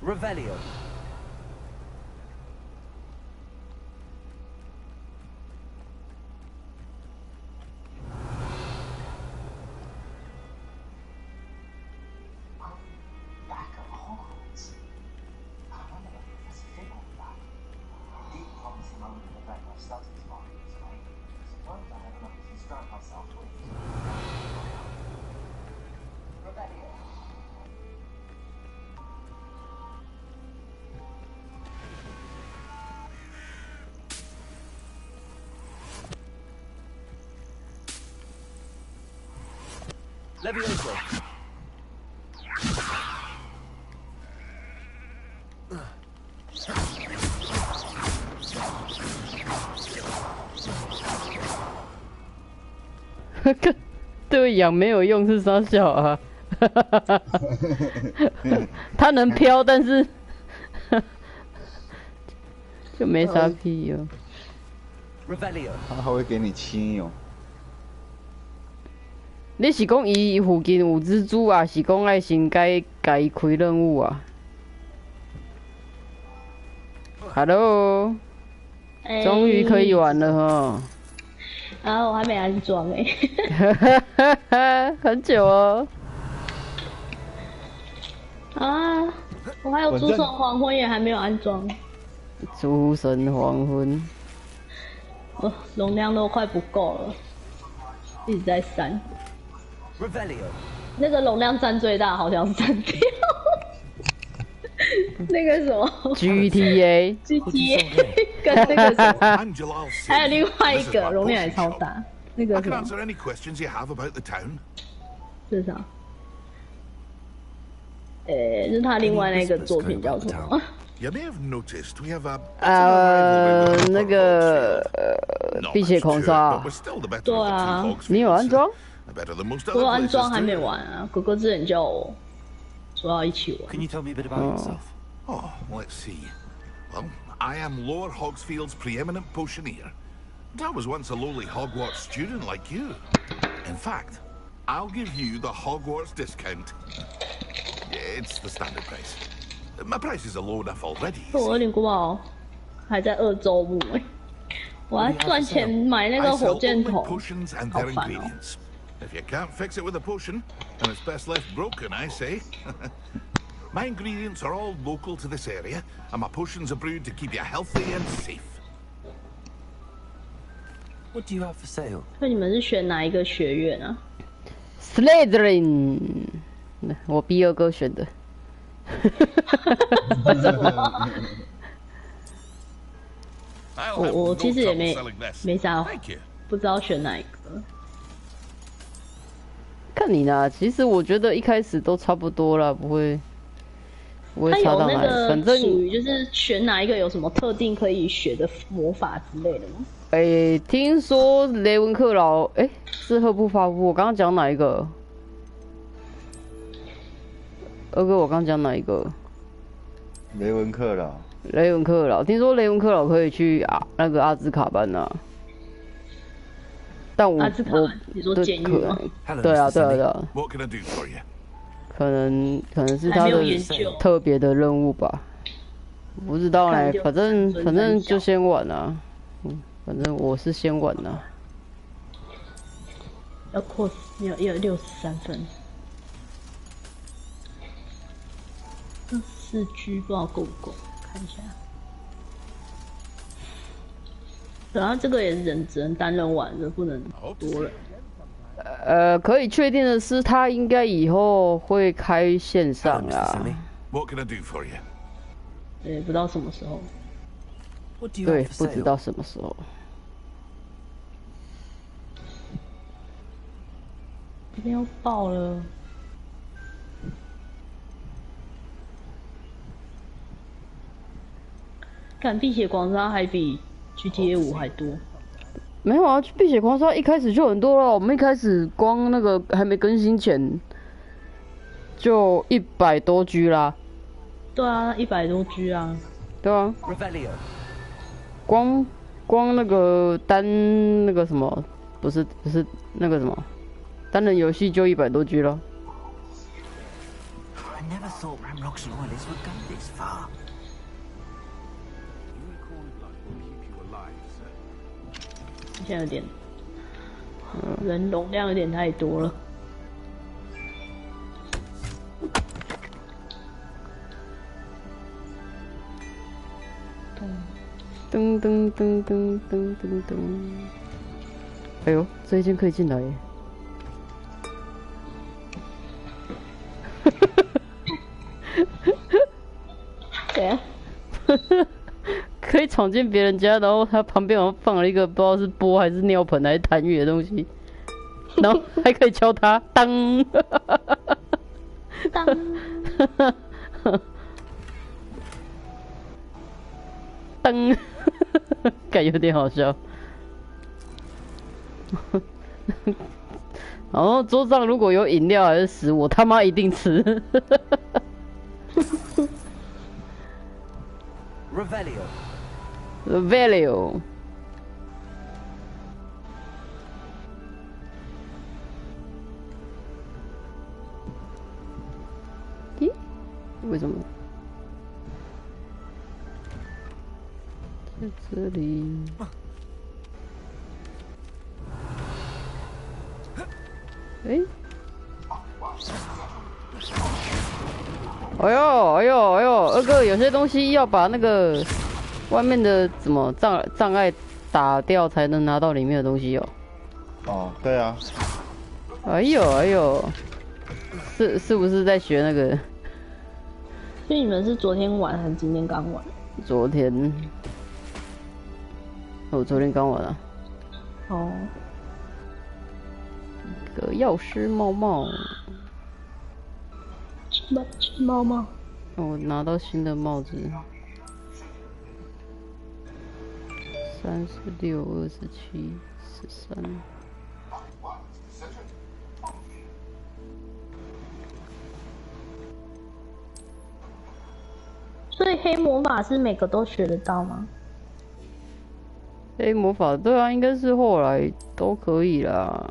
Revelio. Back at Hogwarts. I remember that Professor Fig will be back. He did promise him I wouldn't neglect my studies while he was away. So it won't I have enough to distract myself with. Revelio. Levioso. 对养没有用是啥小啊？它能飘，但是就没啥屁用。Revelio. 它还会给你亲哦。 你是讲伊附近有蜘蛛啊？是讲爱先该伊开任务啊 ？Hello，终于可以玩了哈。啊，我还没安装哎。很久哦。啊，我还有诸神黄昏也还没有安装。诸神黄昏。容量都快不够了，一直在删。 Revelio. 那个容量占最大，好像是删掉。那个什么 GTA 跟那个什么，还有另外一个容量也超大，那个什么？这是啥？是他另外那个作品叫什么？那个碧血狂杀。对啊，你有安装？ 我有安装还没玩啊，哥哥之前叫我说要一起玩。Can you tell me a bit about yourself? Oh, let's see. Well, I am Lord Hogsfield's preeminent potioneer. And I was once a lowly Hogwarts student like you. In fact, I'll give you the Hogwarts discount. It's the standard price. My prices are low enough already. 我有点国宝还在2周目哎，我要赚钱买那个火箭筒， potions and 好 their 烦哦。 ingredients. If you can't fix it with a potion, then it's best left broken, I say. My ingredients are all local to this area, and my potions are brewed to keep you healthy and safe. What do you have for sale? 那你们是选哪一个学院啊 Slytherin， 我B2哥选的。我其实也没啥，不知道选哪一个。看你啦，其实我觉得一开始都差不多啦，不会它有差到哪里。那个反正属于就是选哪一个有什么特定可以学的魔法之类的吗？听说雷文克劳，是赫布法夫。我刚刚讲哪一个？二哥，我刚刚讲哪一个？雷文克劳。雷文克劳，听说雷文克劳可以去那个阿兹卡班啊。但我阿兹卡班，你说监狱吗？对啊，对啊，对啊。 What can I do for you? 可能是他的特别的任务吧，不知道嘞。反正就先玩啊，反正我是先玩啊。要扩要63分，4G 不知道够不够，看一下。然后这个也是只能单人玩的，不能多人。可以确定的是，他应该以后会开线上啊。What can I do for you? 对，不知道什么时候。对，不知道什么时候。一定要爆了。看《碧血狂杀》还比 GTA 5还多。没有啊，碧血狂杀一开始就很多了。我们一开始光那个还没更新前，就100多 G 啦。对啊，100多 G 啊。对啊。光那个单那个什么，不是那个什么，单人游戏就100多 G 了。I never thought Ramrocks loyalists would go this far. 现在有点，人容量有点太多了。噔噔噔噔噔噔噔！哎呦，这一间可以进来耶！对啊。可以闯进别人家，然后他旁边好像放了一个不知道是钵还是尿盆还是痰盂的东西，然后还可以敲它，当，当，当，感觉有点好笑。然后桌上如果有饮料还是食物，我他妈一定吃。Revelio。咦？为什么？在这里。哎。哎呦哎呦哎呦，二哥，有些东西要把那个。外面的怎么障碍打掉才能拿到里面的东西哦？哦，对啊。哎呦哎呦，是不是在学那个？所以你们是昨天玩还是今天刚玩？昨天，我昨天刚玩啊。哦。一个药师帽帽。帽帽。我拿到新的帽子。36、27、13。所以黑魔法是每个都学得到吗？黑魔法对啊，应该是后来都可以啦。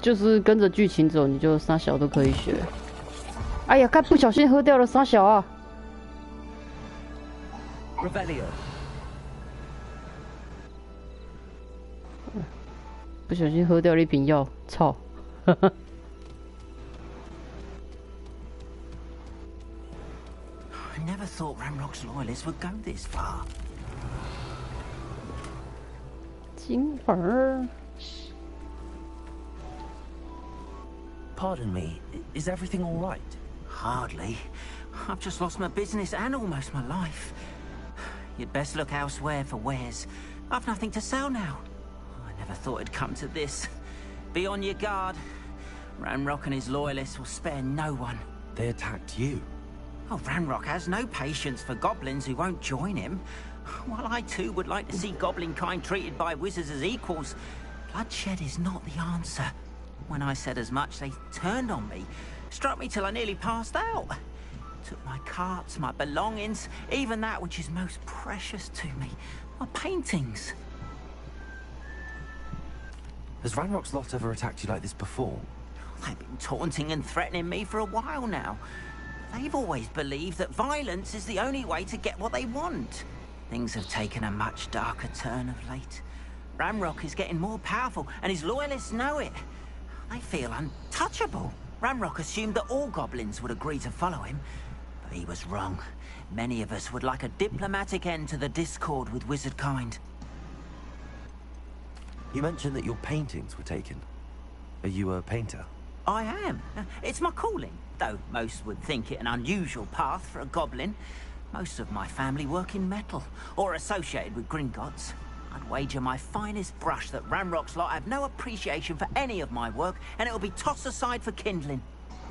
就是跟着剧情走，你就啥小都可以学。哎呀，该不小心喝掉了啥小啊！ Revelio. 不小心喝掉了一瓶药，操！ I never thought Ranrock's loyalists would go this far. 金粉。 Pardon me, is everything all right? Hardly. I've just lost my business and almost my life. You'd best look elsewhere for wares. I've nothing to sell now. I never thought it'd come to this. Be on your guard. Ranrock and his loyalists will spare no one. They attacked you? Oh, Ranrock has no patience for goblins who won't join him. While I too would like to see goblin kind treated by wizards as equals, bloodshed is not the answer. When I said as much, they turned on me, struck me till I nearly passed out. Took my carts, my belongings, even that which is most precious to me, my paintings. Has Ranrock's lot ever attacked you like this before? They've been taunting and threatening me for a while now. They've always believed that violence is the only way to get what they want. Things have taken a much darker turn of late. Ranrock is getting more powerful, and his loyalists know it. They feel untouchable. Ranrock assumed that all goblins would agree to follow him, but he was wrong. Many of us would like a diplomatic end to the discord with wizard kind. You mentioned that your paintings were taken. Are you a painter? I am. It's my calling, though most would think it an unusual path for a goblin. Most of my family work in metal, or associated with Gringotts. I'd wager my finest brush that Ranrock's lot have no appreciation for any of my work, and it'll be tossed aside for kindling.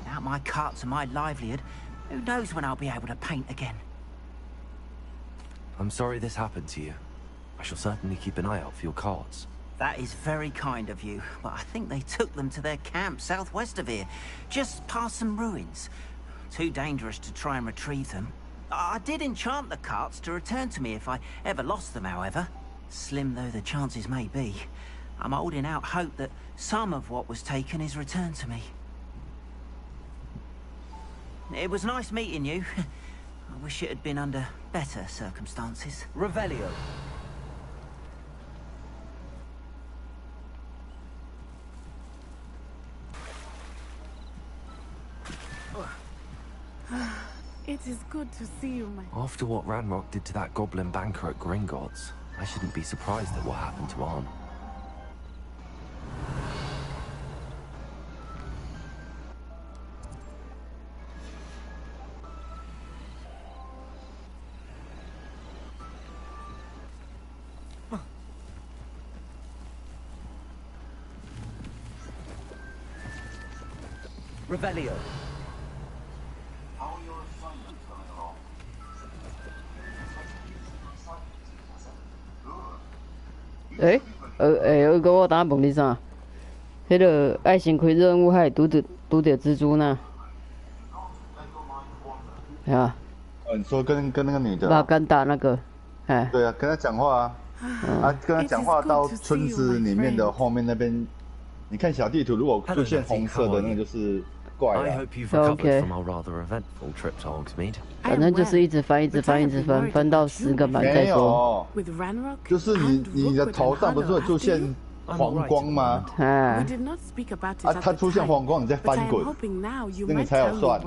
Without my carts and my livelihood, who knows when I'll be able to paint again? I'm sorry this happened to you. I shall certainly keep an eye out for your carts. That is very kind of you, but I think they took them to their camp southwest of here, just past some ruins. Too dangerous to try and retrieve them. I did enchant the carts to return to me if I ever lost them, however. Slim though the chances may be, I'm holding out hope that some of what was taken is returned to me. It was nice meeting you. I wish it had been under better circumstances. Revelio. It is good to see you, my... After what Ranrock did to that goblin banker at Gringotts, I shouldn't be surprised at what happened to Arn. Revelio. 二哥，我当问你啥？迄个爱心开任务还拄着蜘蛛呢？啊？你说跟那个女的？把干打那个，哎。对啊，跟她讲话啊，跟她讲话到村子里面的后面那边，你看小地图，如果出现红色的，那个就是怪了。OK。反正就是一直翻到10个满再说。就是你的头上不是会出现黄光吗？它出现黄光，你再翻滚，那个才有算。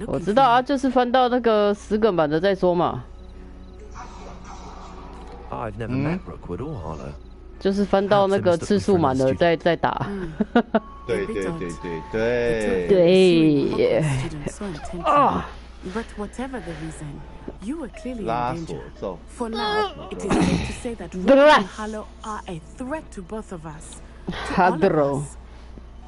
我知道啊，就是翻到那个10个满的再说嘛。就是翻到那个次数满的再打。对。啊。 But whatever the reason, you were clearly in danger. For now, it is safe to say that Rook and Hallow are a threat to both of us. To all of us.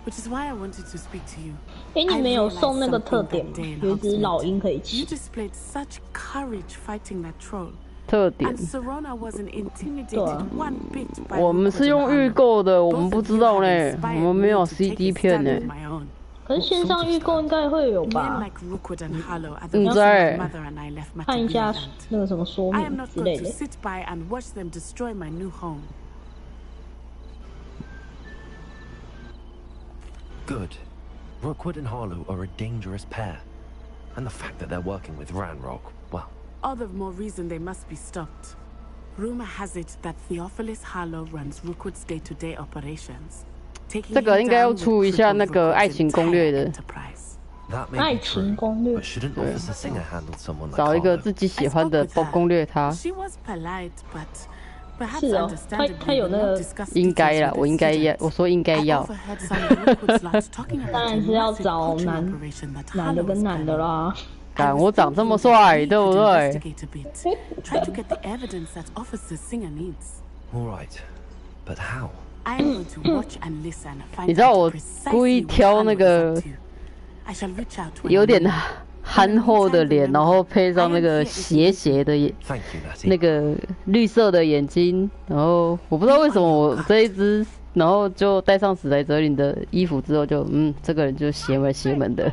Which is why I wanted to speak to you. 你没有送那个特点吗？有一只老鹰可以骑。 You displayed such courage fighting that troll. 特点。 And Serona wasn't intimidated one bit by 我们是用预购的，我们不知道呢，我们没有 CD 片呢。可是线上预购应该会有吧？ Men like Rookwood and Harlow are 嗯 the reason 在 my mother and I left 看一下 Matabele 那个什么说 I am 明 not 之 going 类 to 的。 sit by and watch them destroy my new home. Good. Rookwood and Harlow are a dangerous pair. And the fact that they're working with Ranrock, well... All the more reason they must be stopped. Rumor has it that Theophilus Harlow runs Rookwood's day-to-day operations. 这个应该要出一下那个爱情攻略的， That may be true, but shouldn't Officer Singer handle someone like 找一个 Harlow? 自己喜欢的攻略他。 She was polite, but perhaps 是哦，他 understandably 有 will 那 not 个 discuss 应该 details 啦， with 我 the 应该要， students. 我说应该 I 要。 overheard some of Rookwood's lads talking 当 about 然 a 是要 massive 找 poaching 男 operation that 男的 Harlow 跟 was 男的 planning. 啦。干，我长这么帅，对不对？ Investigate a bit. Try to get the evidence that Officer Singer needs. All right, but how? I am going to watch and listen, 你 find 知道 out 我 precisely 故意 what 挑那 Harlow is 个 up to. I shall reach out when 有 I 点 know. 憨厚的脸，然后配上那个斜斜的眼， Thank you, Natty. 那个绿色的眼睛，然后我不知道为什么我这一只，然后就戴上史莱哲林的衣服之后就，这个人就邪门的。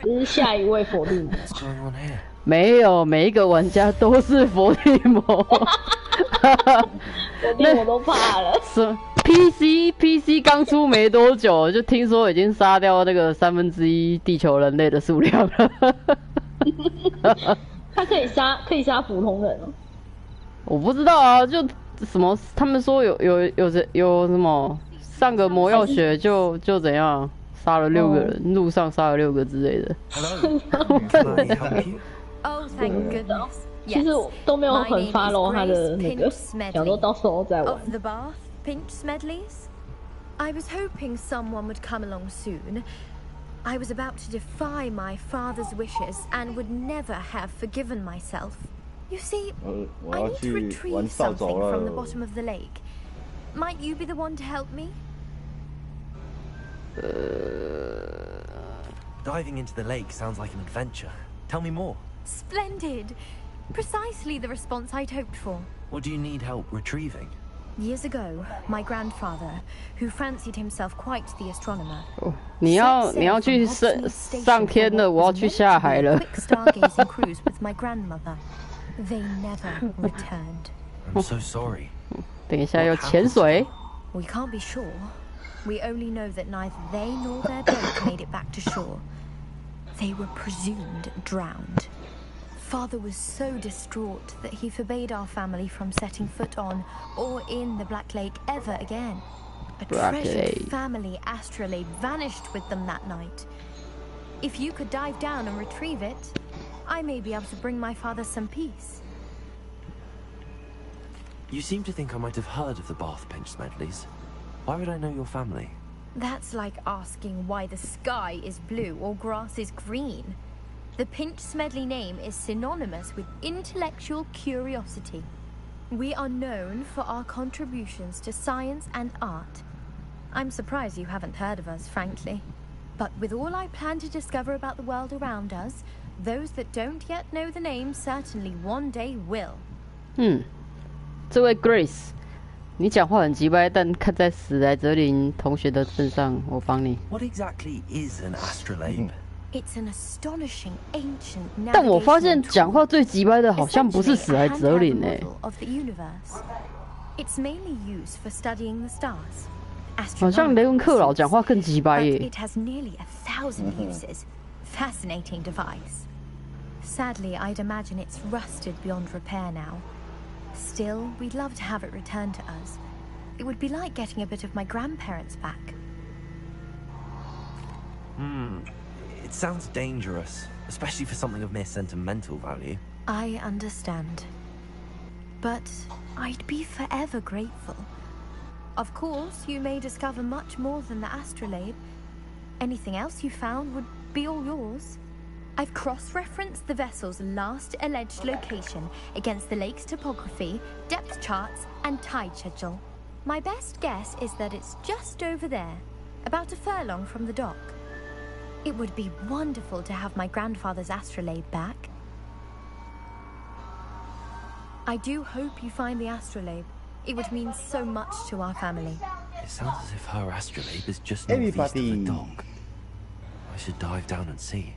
这是下一位伏地魔。 What's going on here? 没有，每一个玩家都是伏地魔。伏地魔都怕了。是 PC 刚出没多久，就听说已经杀掉那个1/3地球人类的数量了。他可以杀普通人哦。我不知道啊，就什么他们说有什么上个魔药学就怎样杀了6个人，路上杀了6个之类的。Oh, thank goodness. 其实我都没有很 follow 他的那个，想说到时候再玩。 Of the Bath, Pinch Smedleys? I was hoping someone would come along soon. I was about to defy my father's wishes and would never have forgiven myself. You see, I need to retrieve something from the bottom of the lake. Might you be the one to help me? Diving into the lake sounds like an adventure. Tell me more. Splendid! Precisely the response I'd hoped for. What do you need help retrieving? Years ago, my grandfather, who fancied himself quite the astronomer, 你要去上天了，我要去下海了。 quick stargazing cruise with my grandmother. They never returned. I'm so sorry. 等一下要潜水。 We can't be sure. We only know that neither they nor their boat made it back to shore. They were presumed drowned. Father was so distraught that he forbade our family from setting foot on or in the Black Lake ever again. A treasured family astrolabe vanished with them that night. If you could dive down and retrieve it, I may be able to bring my father some peace. You seem to think I might have heard of the Bath Pinch Smedleys. Why would I know your family? That's like asking why the sky is blue or grass is green. The Pinch Smedley name is synonymous with intellectual curiosity. We are known for our contributions to science and art. I'm surprised you haven't heard of us, frankly. But with all I plan to discover about the world around us, those that don't yet know the name certainly one day will. 这位 Grace， 你讲话很急掰，但看在史莱哲林同学的份上，我帮你。 What exactly is an astrolabe? It's an astonishing ancient 但我发现 navigational 讲话最急掰的好像不是史莱哲林 handheld model of the universe. It's mainly used for studying the stars. 好像雷文克劳讲话更急掰 But 耶。 it has nearly 1,000 uses. Fascinating device. Sadly, I'd imagine it's rusted beyond repair now. Still, we'd love to have it returned to us. It would be like getting a bit of my grandparents back. It sounds dangerous, especially for something of mere sentimental value. I understand. But I'd be forever grateful. Of course, you may discover much more than the astrolabe. Anything else you found would be all yours. I've cross-referenced the vessel's last alleged location against the lake's topography, depth charts, and tide schedule. My best guess is that it's just over there, about a furlong from the dock. It would be wonderful to have my grandfather's astrolabe back. I do hope you find the astrolabe. It would mean so much to our family. It sounds as if her astrolabe is just northeast of the Everybody. dock. I should dive down and see.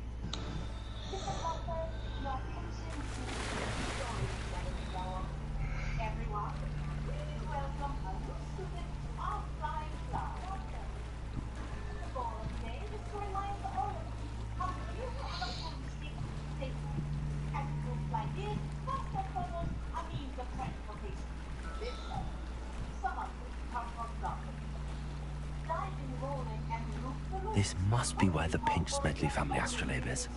This must be where the Pinch Smedley family astrolabe is.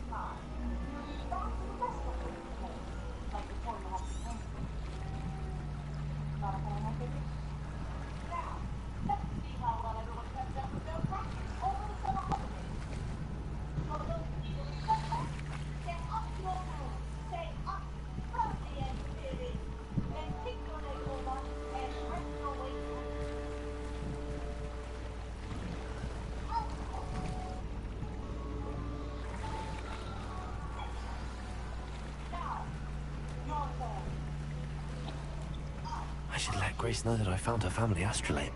I should let Grace know that I found her family astrolabe.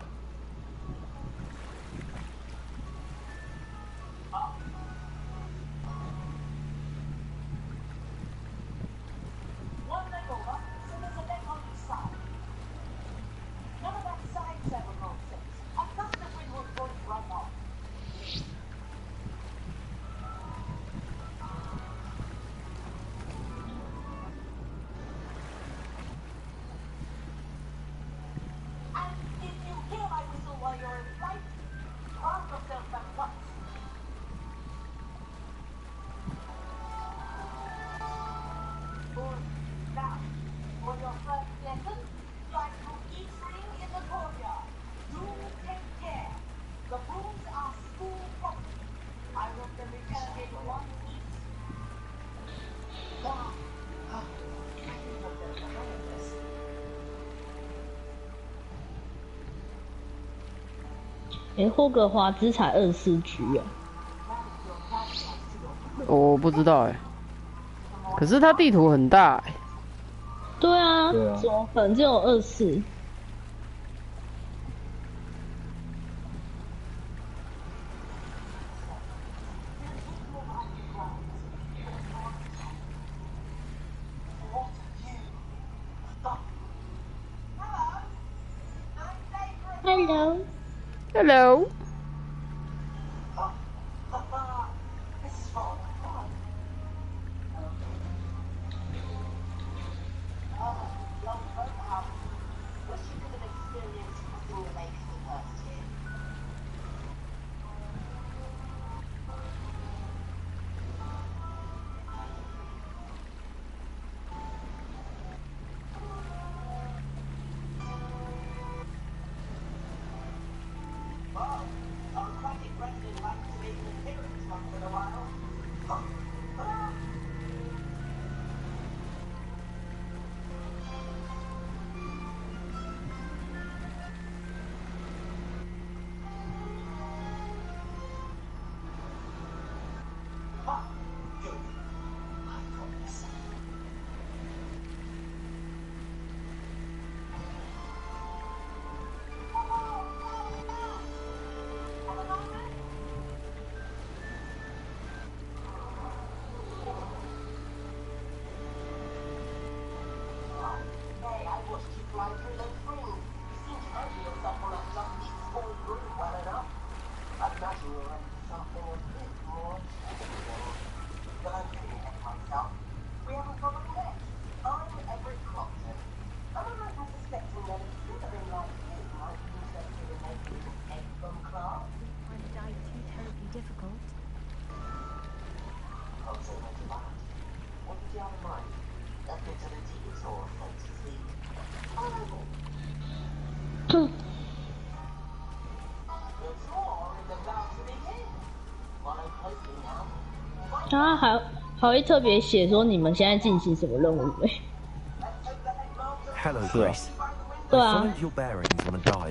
霍格华兹才24局啊！我不知道哎，可是它地图很大哎。对啊，怎么可能只有24？ Hello. Hello.他还会特别写说你们现在进行什么任务哎。Hello, Grace. 对啊，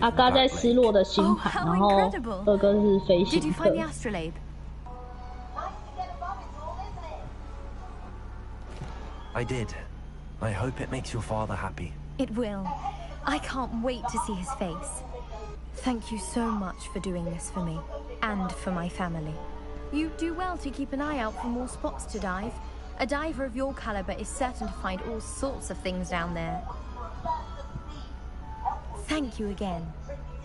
阿嘎在失落的星盘，然后二哥是飞行客。I did. I hope it makes your father happy. It will. I can't wait to see his face. Thank you so much for doing this for me, and for my family. You do well to keep an eye out for more spots to dive. A diver of your caliber is certain to find all sorts of things down there. Thank you again,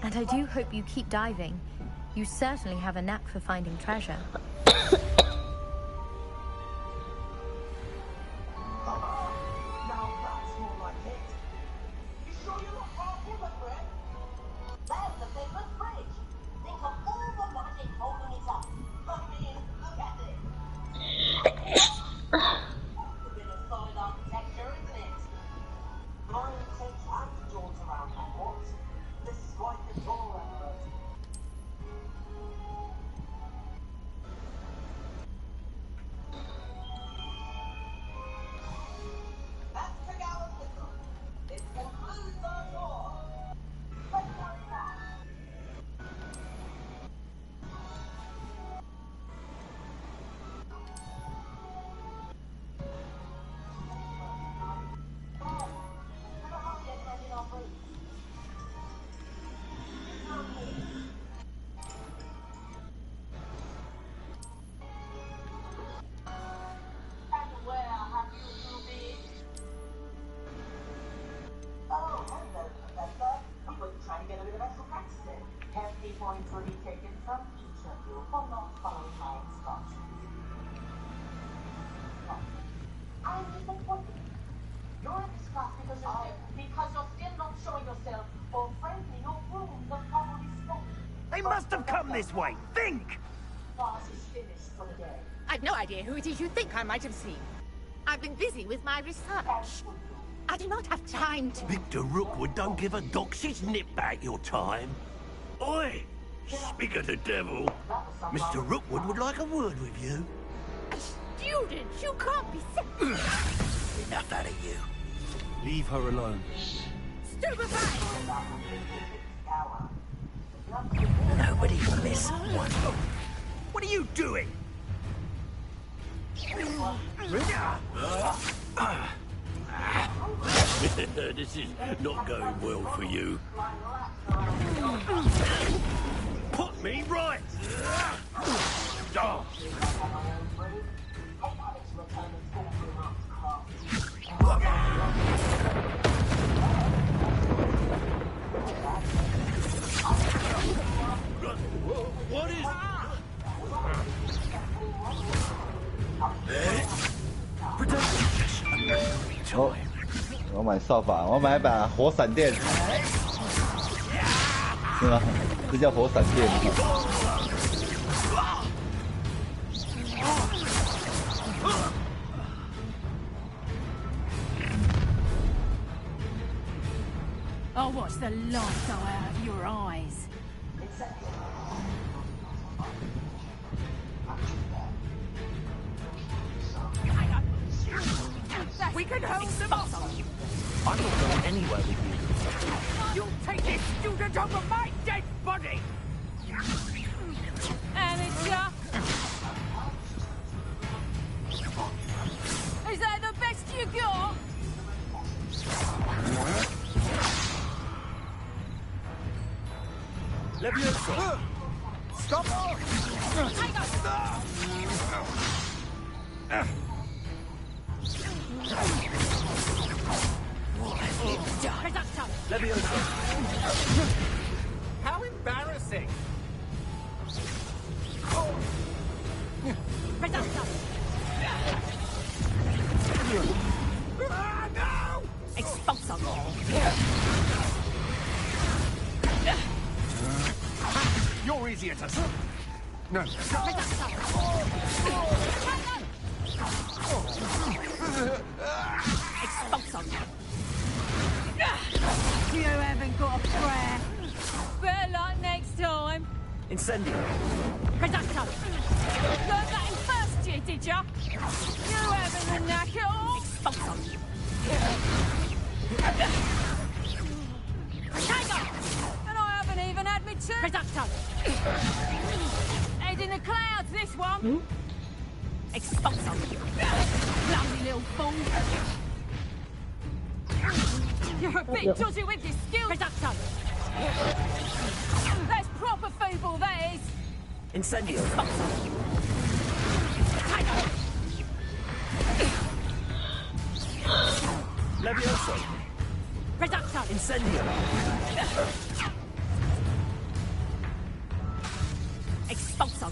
and I do hope you keep diving. You certainly have a knack for finding treasure. They must have come this way. Think! I've no idea who it is you think I might have seen. I've been busy with my research. I do not have time to... Victor Rookwood don't give a doxy's nip back your time. Oi! Speak of the devil. Mr. Rookwood would like a word with you. A student? You can't be sick. Enough out of you. Leave her alone. Stupefy! Nobody miss one. What are you doing? This is not going well for you. Put me right! What is...哦，我买扫把，我买把火闪电，是吗？这叫火闪电。I'll watch the light go out of your eyes. We can hold them off. I'm not going anywhere with you. You'll take this student over my dead body. Amateur. Is that the best you got? Leviosa! Stop! Hang on! Leviosa! How embarrassing! No! Expulso! You're easier to... No. Expulso! You haven't got a prayer. Better luck next time. Incendio. Reducto! Learned that in first year, did ya? You haven't the knack at all. Expulso! Tiger! And I haven't even had me turn. Reducto! Head in the clouds, this one. Expulso! Bloody little fool! You're a bit dodgy with your skills. Reducto! That's proper fable, that is. Incendio. Levioso. Reducto. Incendio. Expulso.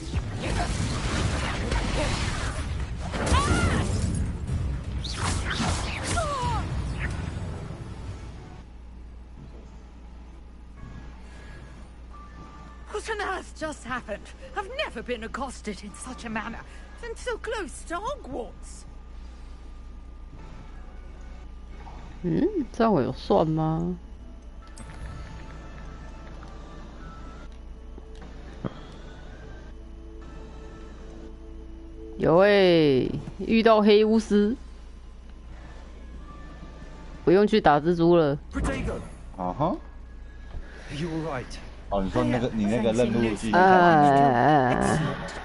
What on earth just happened? I've never been accosted in such a manner, and so close to Hogwarts. 这样我有算吗？有遇到黑巫师，不用去打蜘蛛了。啊哈。You were right. 哦，你说那个你那个任务继续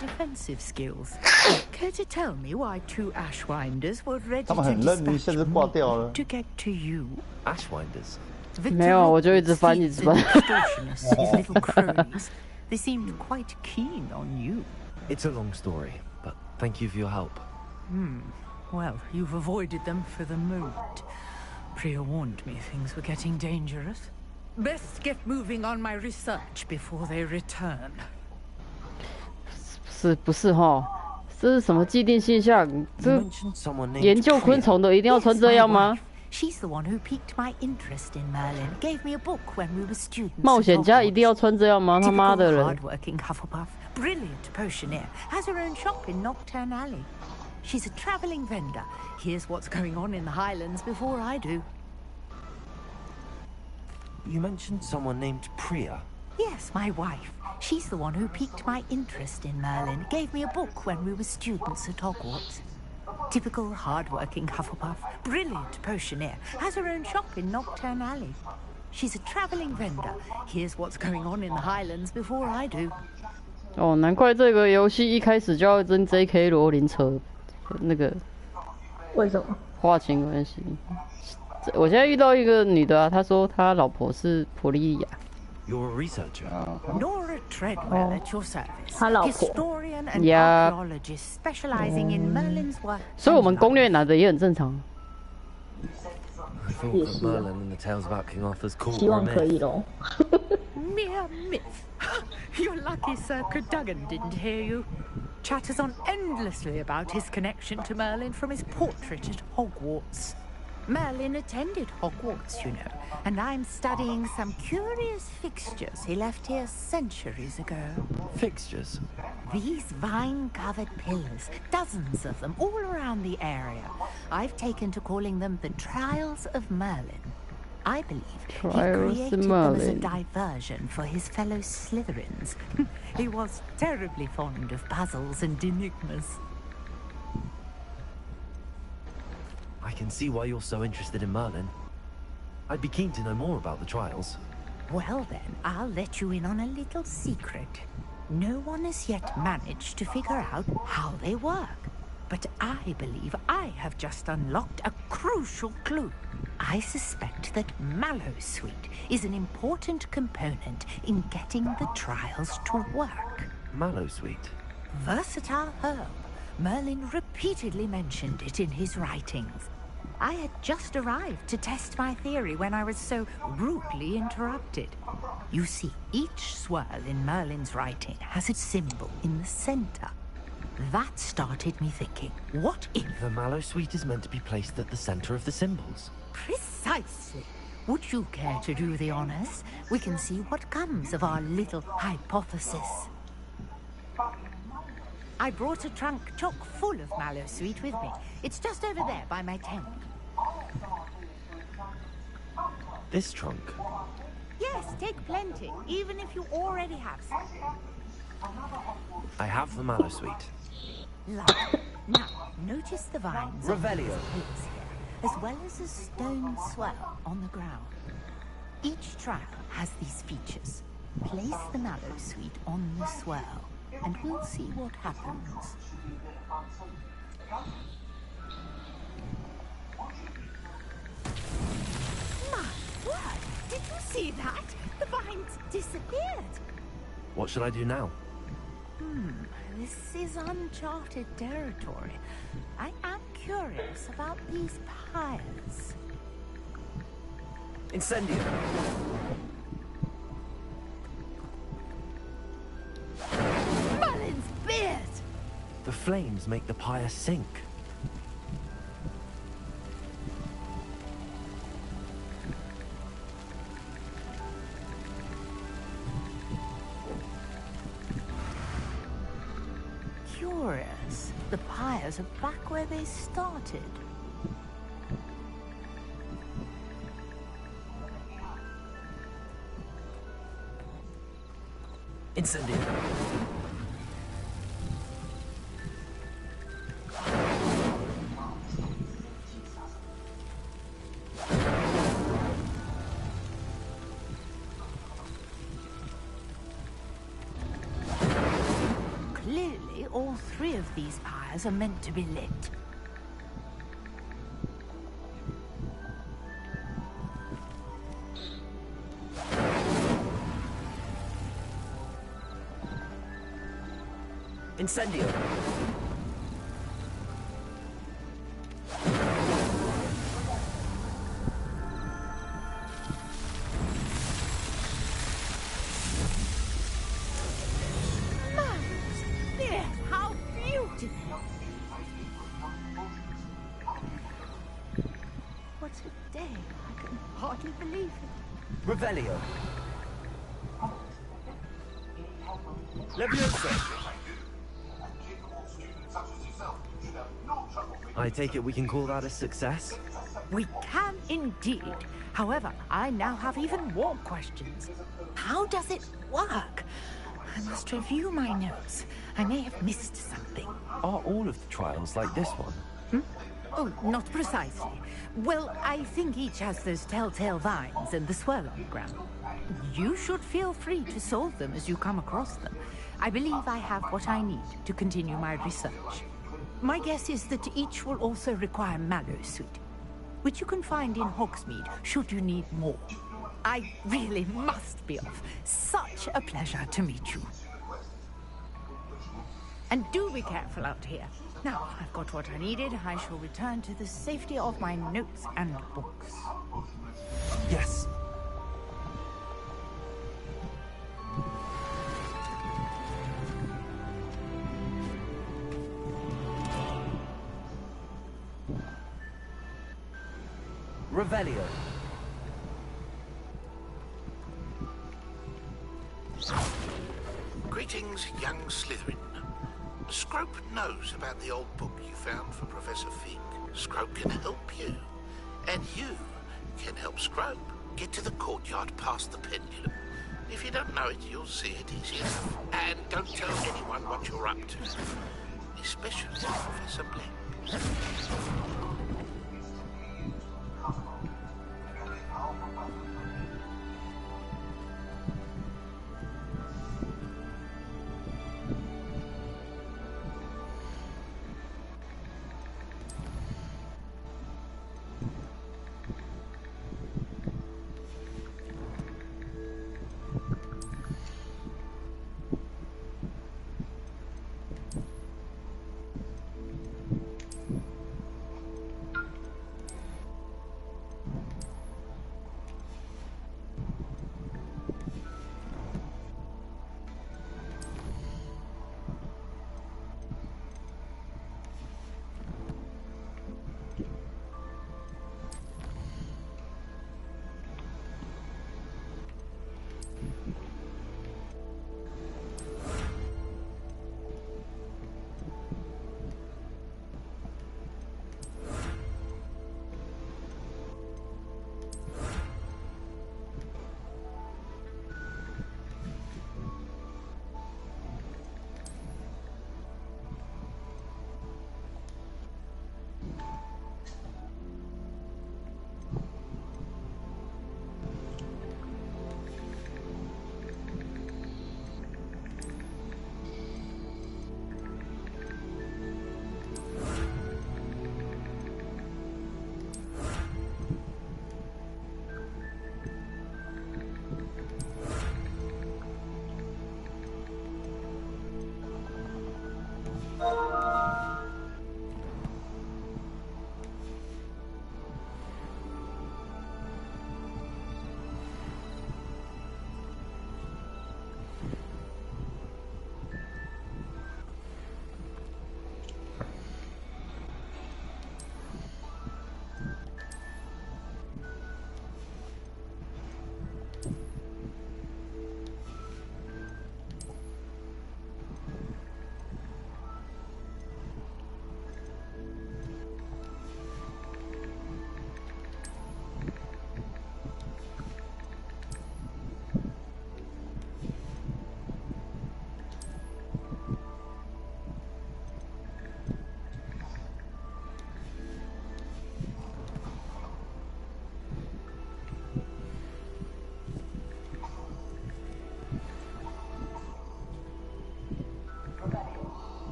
Defensive skills. Care to tell me why two Ashwinders were ready 他们很认真，甚至挂掉了。 to get to you? Ashwinders. 没有，我就一直翻，一直翻。 His little cronies. They seemed quite keen on you. It's a long story, but thank you for your help. Well, you've avoided them for the moment. Priya warned me things were getting dangerous. Best get moving on my research before they return. 不是哈？这是什么既定现象？这研究昆虫的一定要穿这样吗？ She's the one who piqued my interest in Merlin. Gave me a book when we were students. 冒险家一定要穿这样吗？他妈的人 ！Hardworking Hufflepuff, brilliant potioneer, has her own shop in Nocturne Alley. She's a travelling vendor. Here's what's going on in the Highlands before I do. You mentioned someone named Priya. Yes, my wife. She's the one who piqued my interest in Merlin. Gave me a book when we were students at Hogwarts. Typical hard-working Hufflepuff, brilliant potioneer, has her own shop in Nocturne Alley. She's a travelling vendor. Here's what's going on in the Highlands before I do. 哦，难怪这个游戏一开始就要跟 J.K. 罗琳扯那个。为什么？花钱关系。我现在遇到一个女的啊，她说她老婆是普利亚。 You're a researcher. Nora Treadwell at your service. 她老婆。Historian and archaeologist specializing in Merlin's work. 所以我们攻略男的也很正常。 I thought that Merlin and the tales about King Arthur's court 希望可以咯。 Mere myth. You're lucky Sir Cadogan didn't hear you. Chatters on endlessly about his connection to Merlin from his portrait at Hogwarts. Merlin attended Hogwarts, you know, and I'm studying some curious fixtures he left here centuries ago. Fixtures? These vine-covered pillars, dozens of them all around the area. I've taken to calling them the Trials of Merlin. I believe he created them as a diversion for his fellow Slytherins. He was terribly fond of puzzles and enigmas. I can see why you're so interested in Merlin. I'd be keen to know more about the trials. Well then, I'll let you in on a little secret. No one has yet managed to figure out how they work. But I believe I have just unlocked a crucial clue. I suspect that Mallowsweet is an important component in getting the trials to work. Mallowsweet? Versatile herb. Merlin repeatedly mentioned it in his writings. I had just arrived to test my theory when I was so rudely interrupted. You see, each swirl in Merlin's writing has its symbol in the center. That started me thinking, what if... The Mallowsweet is meant to be placed at the center of the symbols. Precisely. Would you care to do the honors? We can see what comes of our little hypothesis. I brought a trunk chock full of Mallowsweet with me. It's just over there by my tent. This trunk? Yes, take plenty, even if you already have some. I have the Mallowsweet. Lovely. Now, notice the vines Revelio. Here, as well as a stone swell on the ground. Each trial has these features. Place the Mallowsweet on the swell, and we'll see what happens. My word! Did you see that? The vines disappeared. What should I do now? This is uncharted territory. I am curious about these pyres. Incendio. Merlin's beard! The flames make the pyre sink. Curious. The pyres are back where they started. Incendio. Clearly, all three of these pyres are meant to be lit. Incendio. Yes, how beautiful! What a day. I can hardly believe it. Revelio. Levioso. I take it we can call that a success? We can indeed. However, I now have even more questions. How does it work? I must review my notes. I may have missed something. Are all of the trials like this one? Oh, not precisely. Well, I think each has those telltale vines and the swirl on the ground. You should feel free to solve them as you come across them. I believe I have what I need to continue my research. My guess is that each will also require mallow sweet, which you can find in Hogsmeade should you need more. I really must be off. Such a pleasure to meet you. And do be careful out here. Now, I've got what I needed. I shall return to the safety of my notes and books. Yes. Revelio. Greetings, young Slytherin. Scrope knows about the old book you found for Professor Fig. Scrope can help you. And you can help Scrope get to the courtyard past the pendulum. If you don't know it, you'll see it easy enough. And don't tell anyone what you're up to. Especially Professor Black.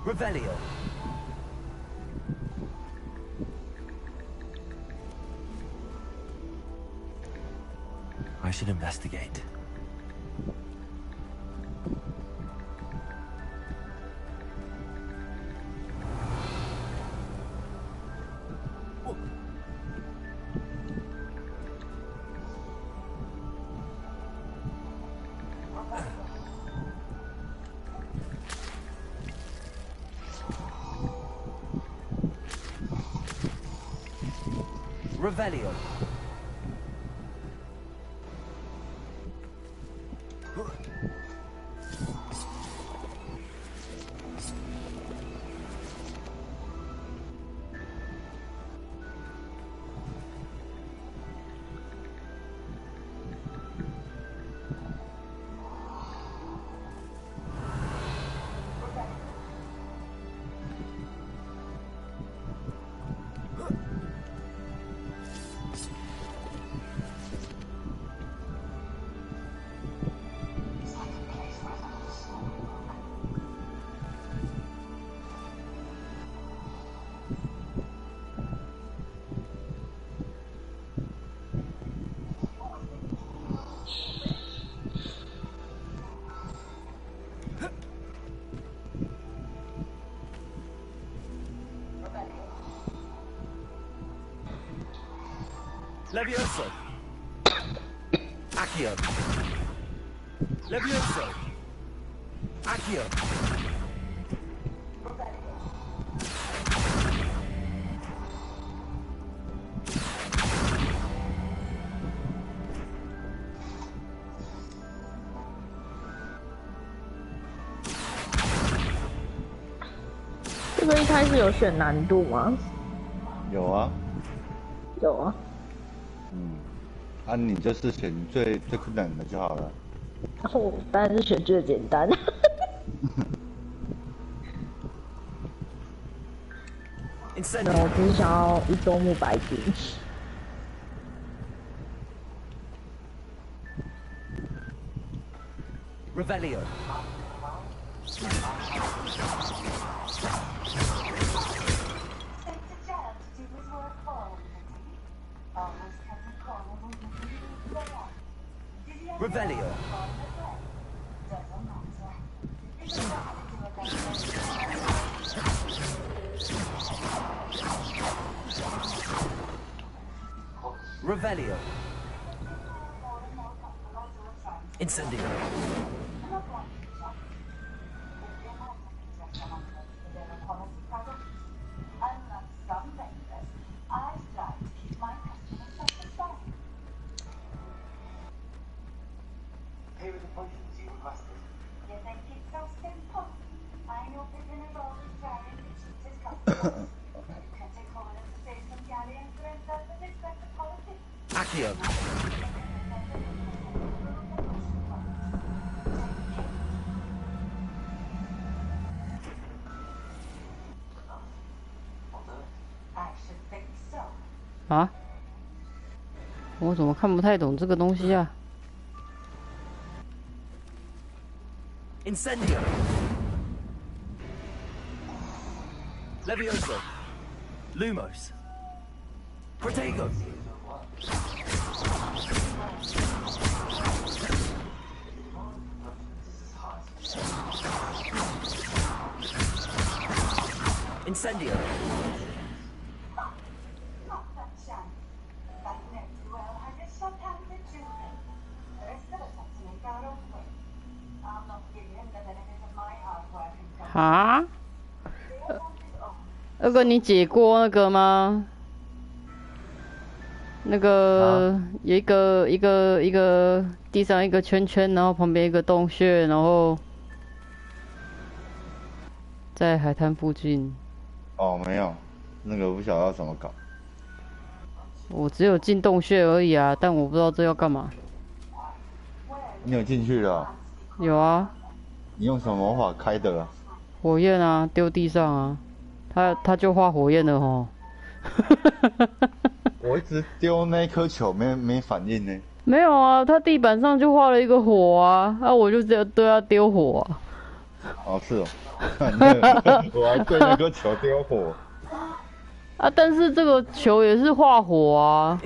Revelio. I should investigate. Revelio. Levioso. Accio. Levioso. Accio.这个一开始有选难度吗？有啊。有啊。啊，你就是选最困难的就好了。哦，当然是选最简单。我只是想要一周目白金。Revelio. Revelio. Revelio. Incendio. Here are the potions you requested. You think it's so simple? I know picking a roll is trying to cheat his customers. You can take hold of the face from Galleon for himself and expect the politics. Accio. 啊？我怎么看不太懂这个东西啊 Incendio. Levioso. Lumos. Protego. Incendio. Huh? 啊？二哥，你解过那个吗？那个有一个地上一个圈圈，然后旁边一个洞穴，然后在海滩附近。哦，没有，那个我不晓得要怎么搞。我只有进洞穴而已啊，但我不知道这要干嘛。你有进去了？有啊。你用什么魔法开的啊？火焰啊，丢地上啊，他就画火焰的吼。我一直丢那颗球没反应呢。没有啊，他地板上就画了一个火啊，我就只有对他丢火啊。哦，是哦。我还对那颗球丢火。啊，但是这个球也是画火啊，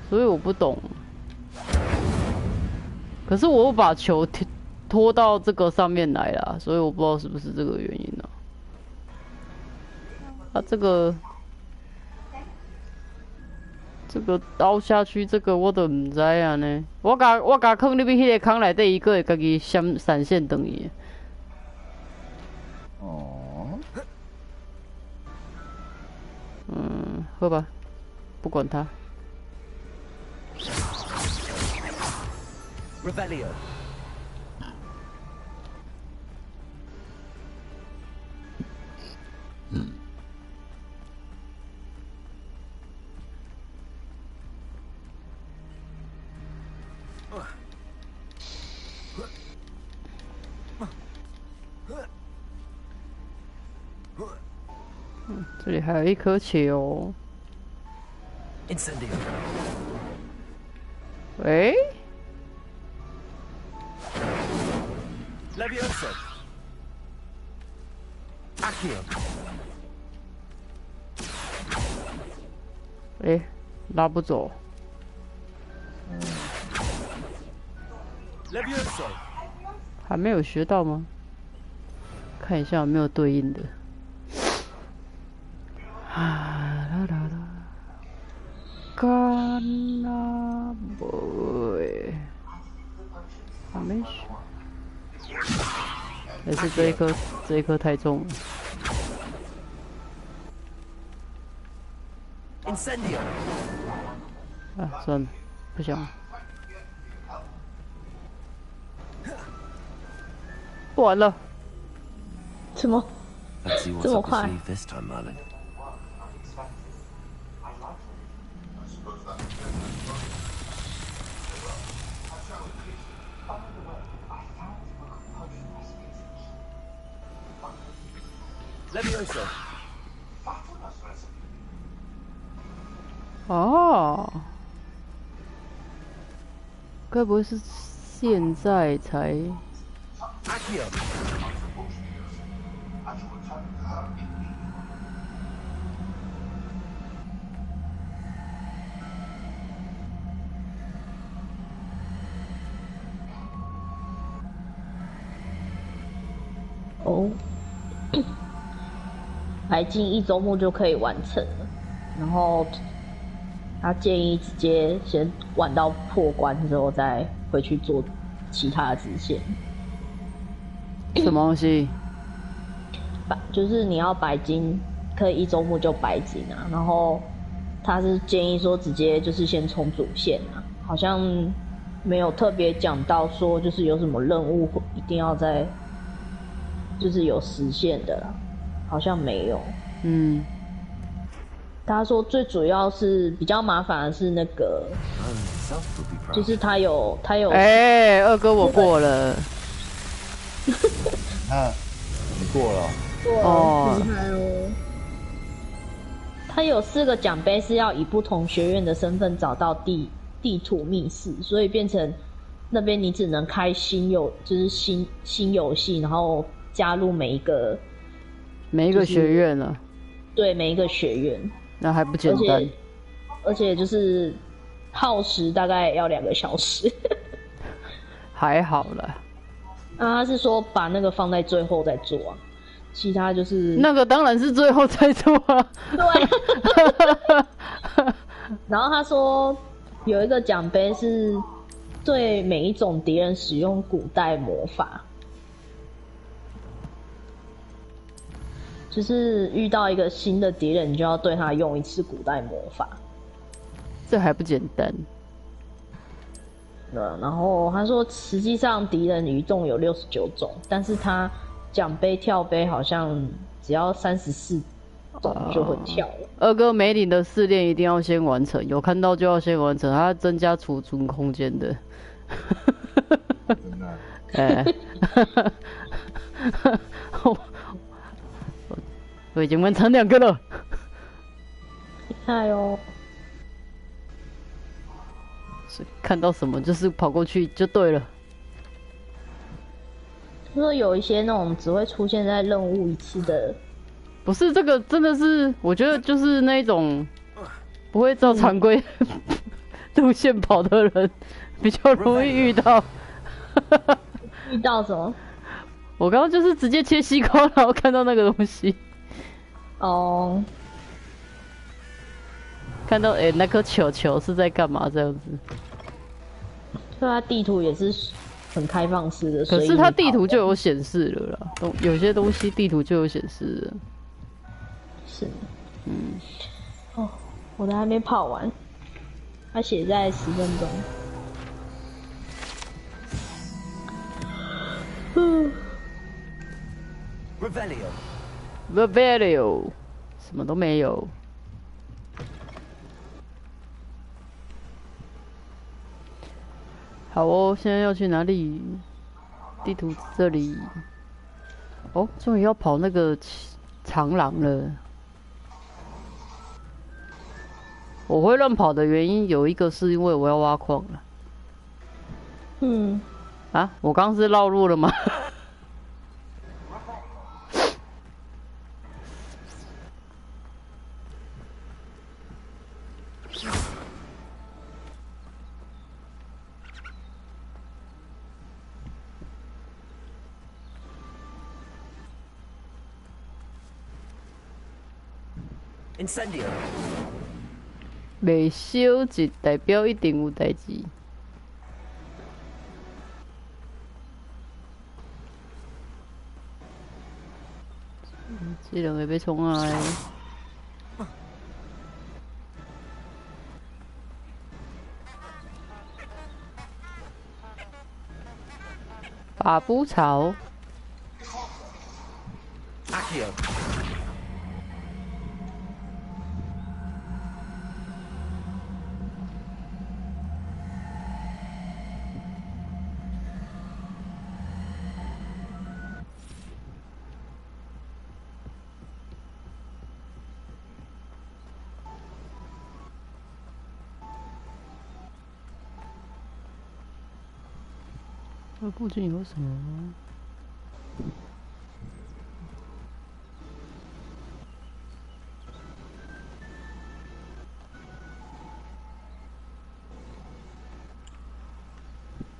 所以我不懂。可是我把球拖到这个上面来了，所以我不知道是不是这个原因呢、啊？这个凹下去，这个我都唔知啊呢。我甲放入去迄个坑内底，伊个会家己闪现等于。哦。嗯，好吧，不管他。Revelio. Mm. 这里还有一颗球。Incendio. 喂 Levioso. Accio. 哎，拉不走。Levioso. 还没有学到吗？看一下有没有对应的。啊啦啦啦，干啦不，还没学。但是这一颗太重了。Incendio. 啊，算了，不想了。完了。什么？这么快？ Levioso. 哦，该不会是现在才？ Accio. 哦，白金1周目就可以完成了，然后他建议直接先玩到破关之后再回去做其他的支线。什么东西？就是你要白金，可以1周目就白金啊，然后他是建议说直接就是先冲主线啊，好像没有特别讲到说就是有什么任务一定要在。 就是有实现的啦，好像没有。嗯，他说最主要是比较麻烦的是那个，就是他有。哎，二哥我过了。啊，你过了。哦，厉害哦。它有4个奖杯是要以不同学院的身份找到地图密室，所以变成那边你只能开新游戏，然后加入每一个学院了。对，每一个学院。那还不简单。而且就是耗时大概要2个小时。还好啦。他是说把那个放在最后再做啊，其他就是那个当然是最后再做啊。对。然后他说有一个奖杯是对每一种敌人使用古代魔法，就是遇到一个新的敌人，你就要对他用1次古代魔法。这还不简单。然后他说实际上敌人一共有69种，但是他奖杯跳杯好像只要34种就会跳了。二哥梅林的试炼一定要先完成，有看到就要先完成，它增加储存空间的。哎，我已经完成2个了。厉害哦！看到什么就是跑过去就对了。他说有一些那种只会出现在任务1次的，不是这个真的是，我觉得就是那种不会照常规路线跑的人比较容易遇到。遇到什么？我刚刚就是直接切西瓜，然后看到那个东西。哦。看到那颗球是在干嘛这样子？对啊，地图也是很开放式的，可是它地图就有显示了啦，有些东西地图就有显示了。是，哦，我的还没跑完，它写在10分钟。Revelio， 什么都没有。好哦，现在要去哪里？地图这里。哦，终于要跑那个长廊了。我会乱跑的原因有一个是因为我要挖矿了。啊，我刚是绕路了吗？Incendio。袂烧就代表一定有代志。这两个要冲啊！法布草。这附近有什么吗？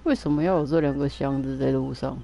为什么要有这2个箱子在路上？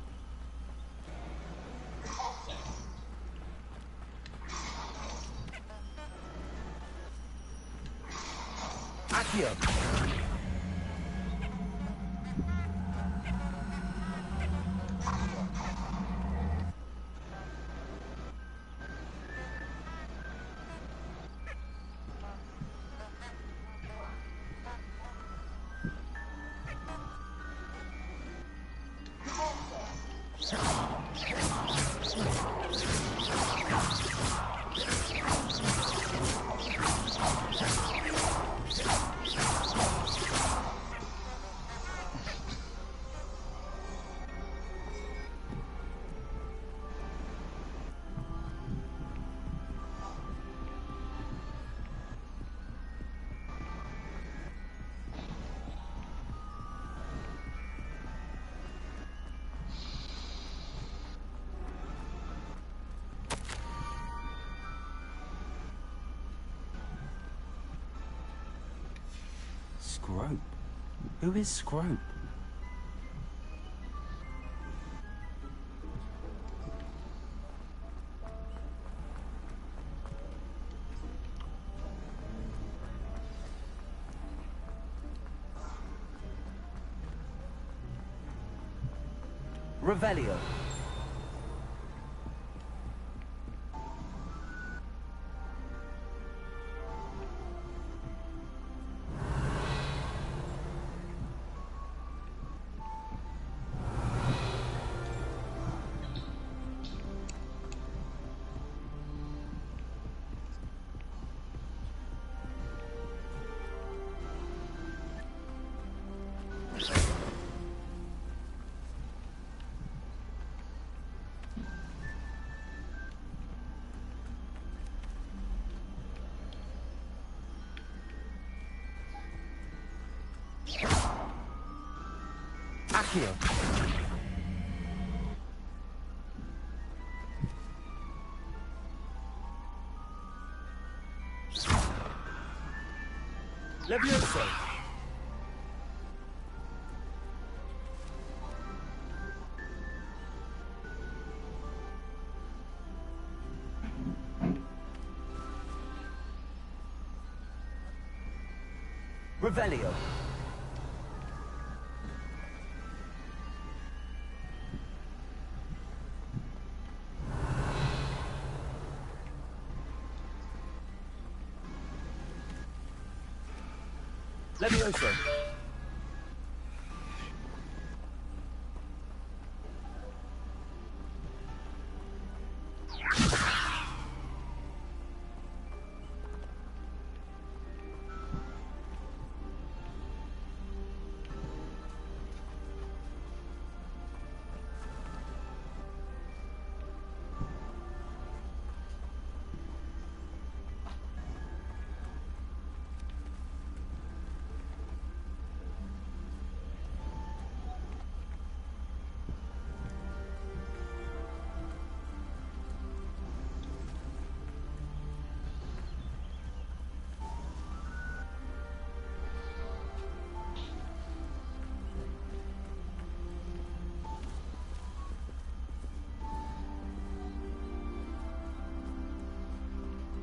Scrope? Who is Scrope? Revelio. Accio. Levioso. Revelio. Levioso.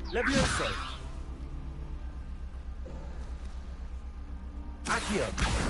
Levioso. Accio.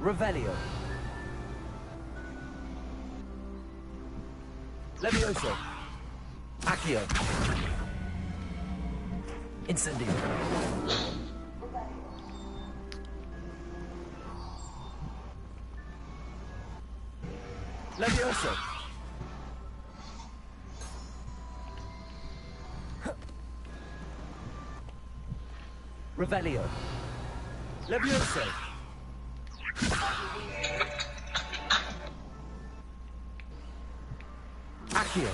Revelio. Levioso. Accio. Incendio. Levioso. Revelio. Levioso. Accio.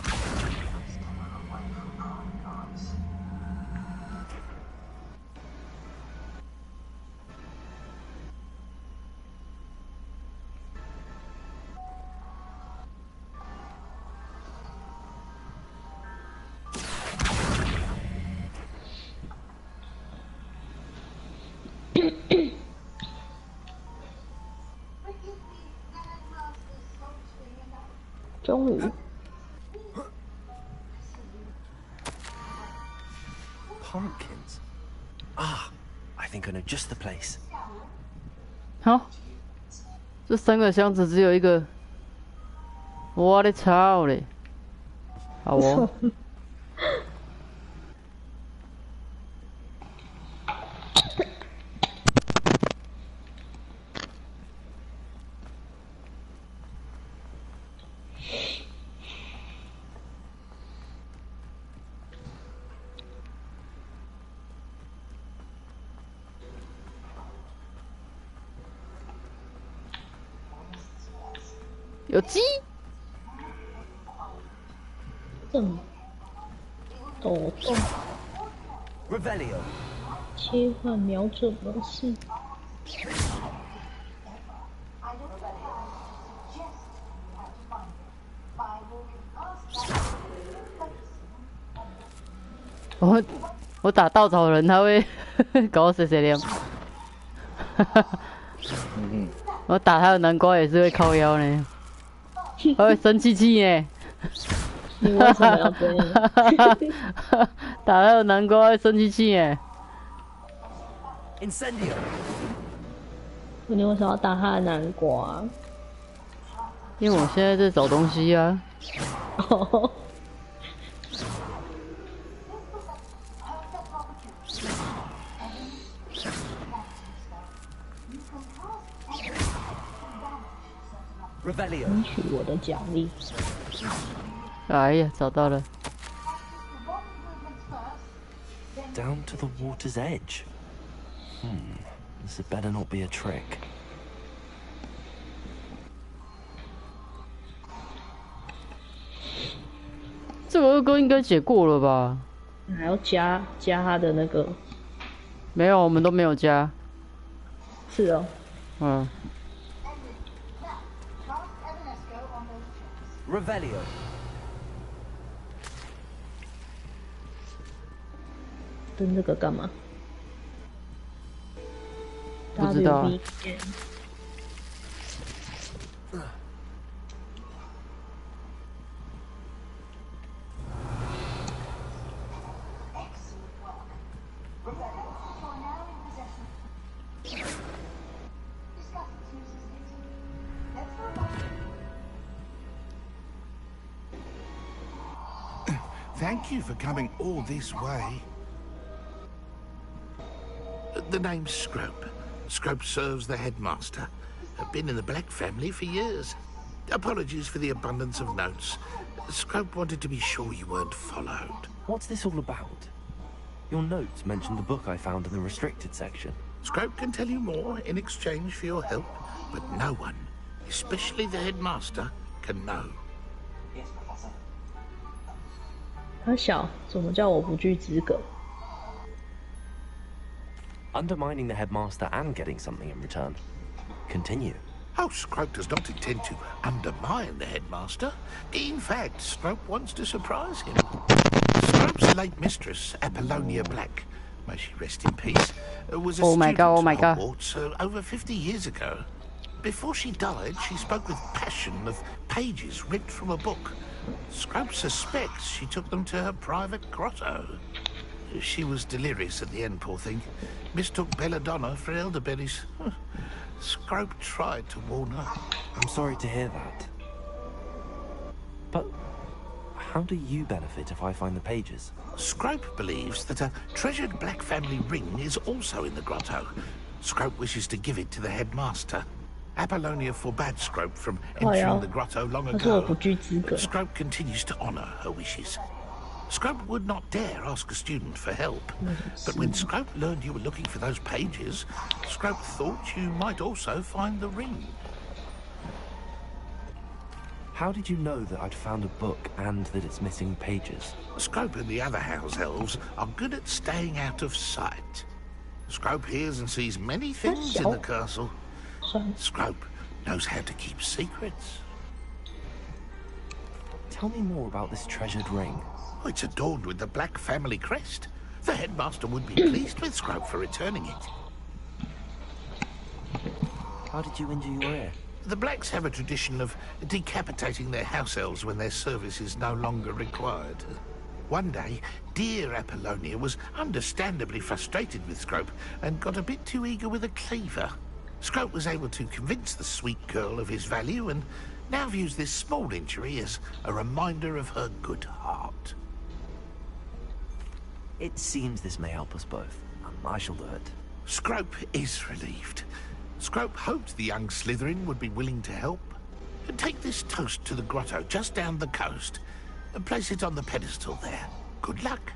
终于。Pumpkins. Ah, I think I know just the place. 好，这3个箱子只有一个。我的操嘞！好哦。有鸡。抖动。Revelio。切换瞄准模式。我打稻草人，他会搞我谁亮。我打他的南瓜也是会靠腰呢，他会生气气呢。你为什么要这样？打他的南瓜会生气气耶。Incendio。你为什么要打他的南瓜？因为我现在在找东西啊。哦。争取我的奖励。哎呀，找到了。Down to the water's edge. This had better not be a trick. 这个二哥应该解过了吧？还要加他的那个？没有，我们都没有加。是哦。嗯。Revelio。登这个干嘛？不知道。Thank you for coming all this way. The name's Scrope. Scrope serves the headmaster. I've been in the Black family for years. Apologies for the abundance of notes. Scrope wanted to be sure you weren't followed. What's this all about? Your notes mentioned the book I found in the restricted section. Scrope can tell you more in exchange for your help, but no one, especially the headmaster, can know. 他小，怎么叫我不具资格？ Undermining the headmaster and getting something in return. Continue. Oh, Scrope does not intend to undermine the headmaster. In fact, Scrope wants to surprise him. Scrope's late mistress, Apollonia Black, may she rest in peace, was a student at Hogwarts over 50 years ago. Before she died, she spoke with passion of pages ripped from a book. Scrope suspects she took them to her private grotto. She was delirious at the end, poor thing. Mistook belladonna for elderberries. Scrope tried to warn her. I'm sorry to hear that. But how do you benefit if I find the pages? Scrope believes that a treasured Black family ring is also in the grotto. Scrope wishes to give it to the headmaster. Apollonia forbade Scrope from entering the grotto long ago. Scrope continues to honor her wishes. Scrope would not dare ask a student for help, but when Scrope learned you were looking for those pages, Scrope thought you might also find the ring. How did you know that I'd found a book and that it's missing pages? Scrope and the other house elves are good at staying out of sight. Scrope hears and sees many things in the castle. Scrope knows how to keep secrets. Tell me more about this treasured ring. It's adorned with the Black family crest. The headmaster would be pleased with Scrope for returning it. How did you injure your ear? The Blacks have a tradition of decapitating their house elves when their service is no longer required. One day, dear Apollonia was understandably frustrated with Scrope and got a bit too eager with a cleaver. Scrope was able to convince the sweet girl of his value and now views this small injury as a reminder of her good heart. It seems this may help us both. I shall do it. Scrope is relieved. Scrope hoped the young Slytherin would be willing to help. Take this toast to the grotto just down the coast and place it on the pedestal there. Good luck.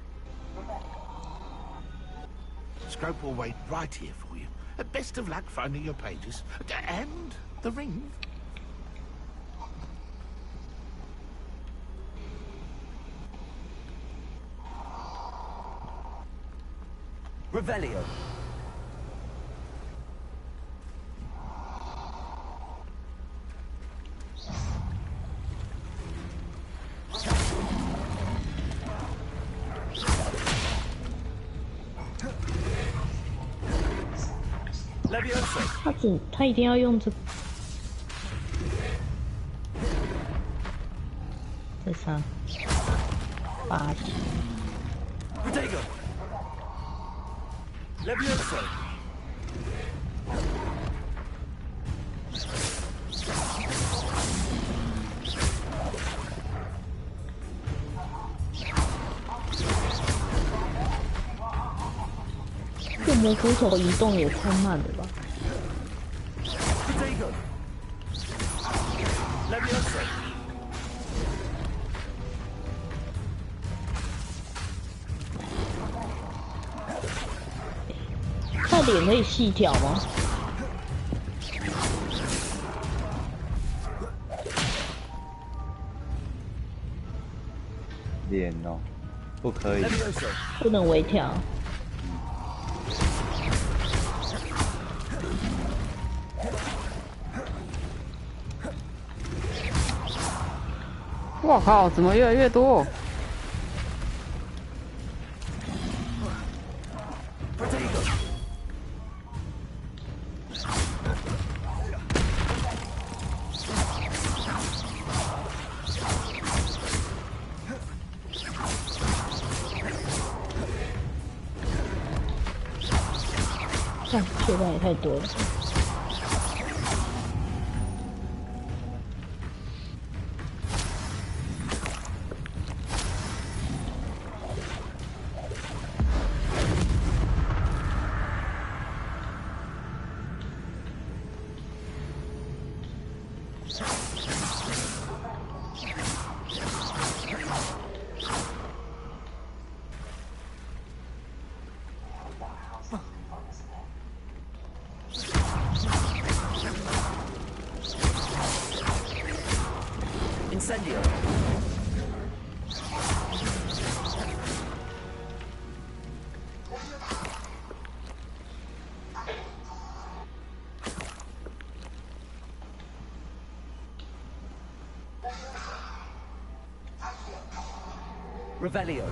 Scrope will wait right here for you. Best of luck finding your pages. And the ring. Revelio. Levioso. 他一定要用这个。这啥？8。Protego. Levioso. 这蘑菇头移动也太慢了吧！ Protego. Levioso. 他脸可以细调吗？脸哦，不可以，不能微调。我靠，怎么越来越多？ 看，血量也太多了。 Incendio. Revelio.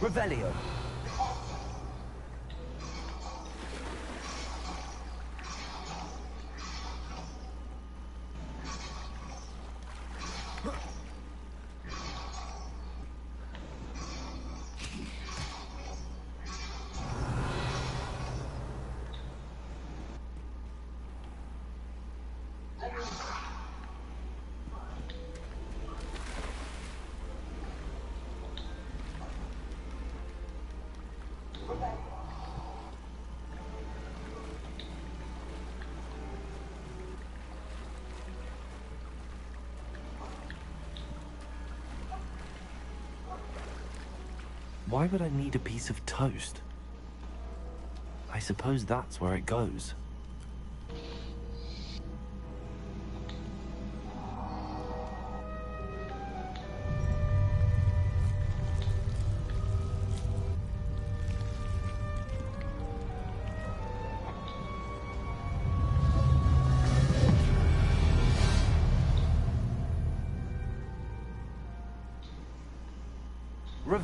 Revelio. Why would I need a piece of toast? I suppose that's where it goes.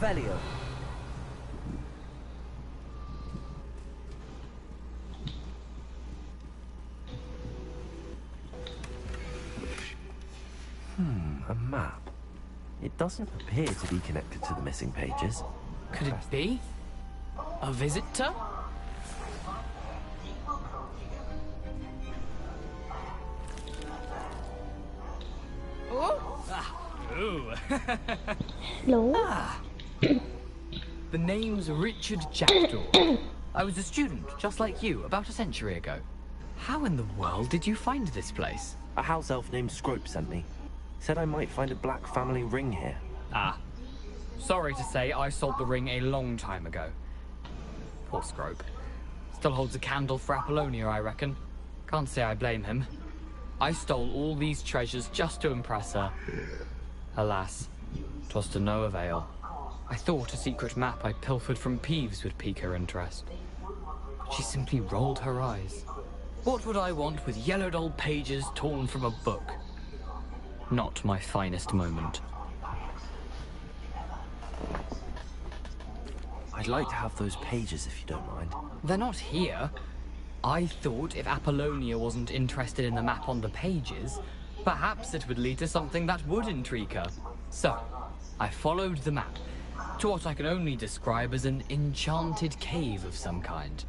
Revelio. A map. It doesn't appear to be connected to the missing pages. Could it be? A visitor? Oh! Ooh. Hello. The name's Richard Jackdaw. I was a student, just like you, about a century ago. How in the world did you find this place? A house elf named Scrope sent me. Said I might find a black family ring here. Ah. Sorry to say, I sold the ring a long time ago. Poor Scrope. Still holds a candle for Apollonia, I reckon. Can't say I blame him. I stole all these treasures just to impress her. Alas, 'twas to no avail. I thought a secret map I pilfered from Peeves would pique her interest. But she simply rolled her eyes. What would I want with yellowed old pages torn from a book? Not my finest moment. I'd like to have those pages if you don't mind. They're not here. I thought if Apollonia wasn't interested in the map on the pages, perhaps it would lead to something that would intrigue her. So, I followed the map to what I can only describe as an enchanted cave of some kind.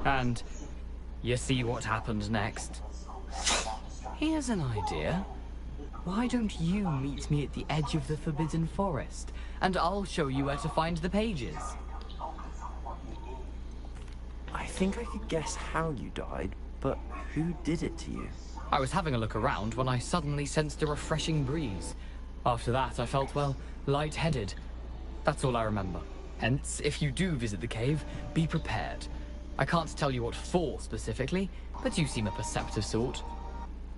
And you see what happened next. Here's an idea. Why don't you meet me at the edge of the Forbidden Forest, and I'll show you where to find the pages. I think I could guess how you died, but who did it to you? I was having a look around when I suddenly sensed a refreshing breeze. After that, I felt, well, lightheaded. That's all I remember. Hence, if you do visit the cave, be prepared. I can't tell you what for specifically, but you seem a perceptive sort.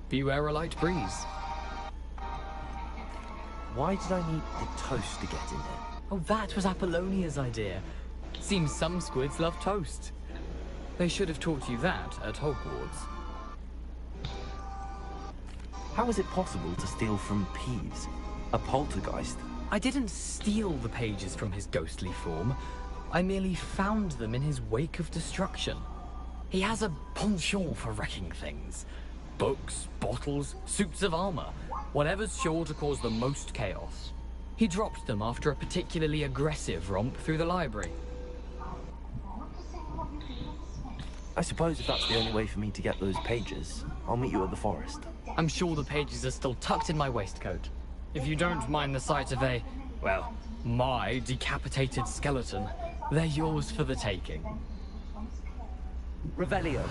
Beware a light breeze. Why did I need the toast to get in here? Oh, that was Apollonia's idea. Seems some squids love toast. They should have taught you that at Hogwarts. How is it possible to steal from Peeves? A poltergeist? I didn't steal the pages from his ghostly form. I merely found them in his wake of destruction. He has a penchant for wrecking things. Books, bottles, suits of armor, whatever's sure to cause the most chaos. He dropped them after a particularly aggressive romp through the library. I suppose if that's the only way for me to get those pages, I'll meet you at the forest. I'm sure the pages are still tucked in my waistcoat. If you don't mind the sight of a, well, my decapitated skeleton, they're yours for the taking. Revelio.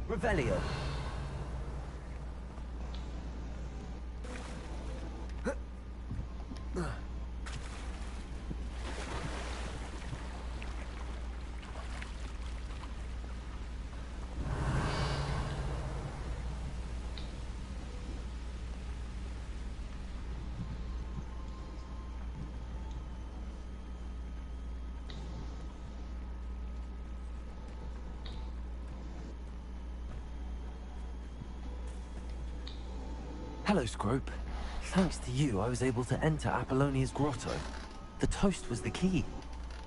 Revelio. Hello, Scrope. Thanks to you, I was able to enter Apollonia's grotto. The toast was the key.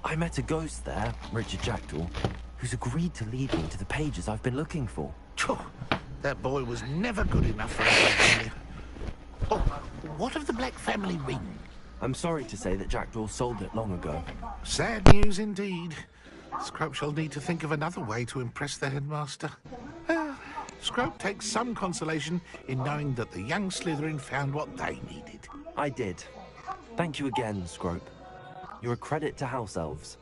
I met a ghost there, Richard Jackdaw, who's agreed to lead me to the pages I've been looking for. That boy was never good enough for us. Oh, what of the Black Family ring? I'm sorry to say that Jackdaw sold it long ago. Sad news indeed. Scrope shall need to think of another way to impress the headmaster. Scrope takes some consolation in knowing that the young Slytherin found what they needed. I did. Thank you again, Scrope. You're a credit to House Elves.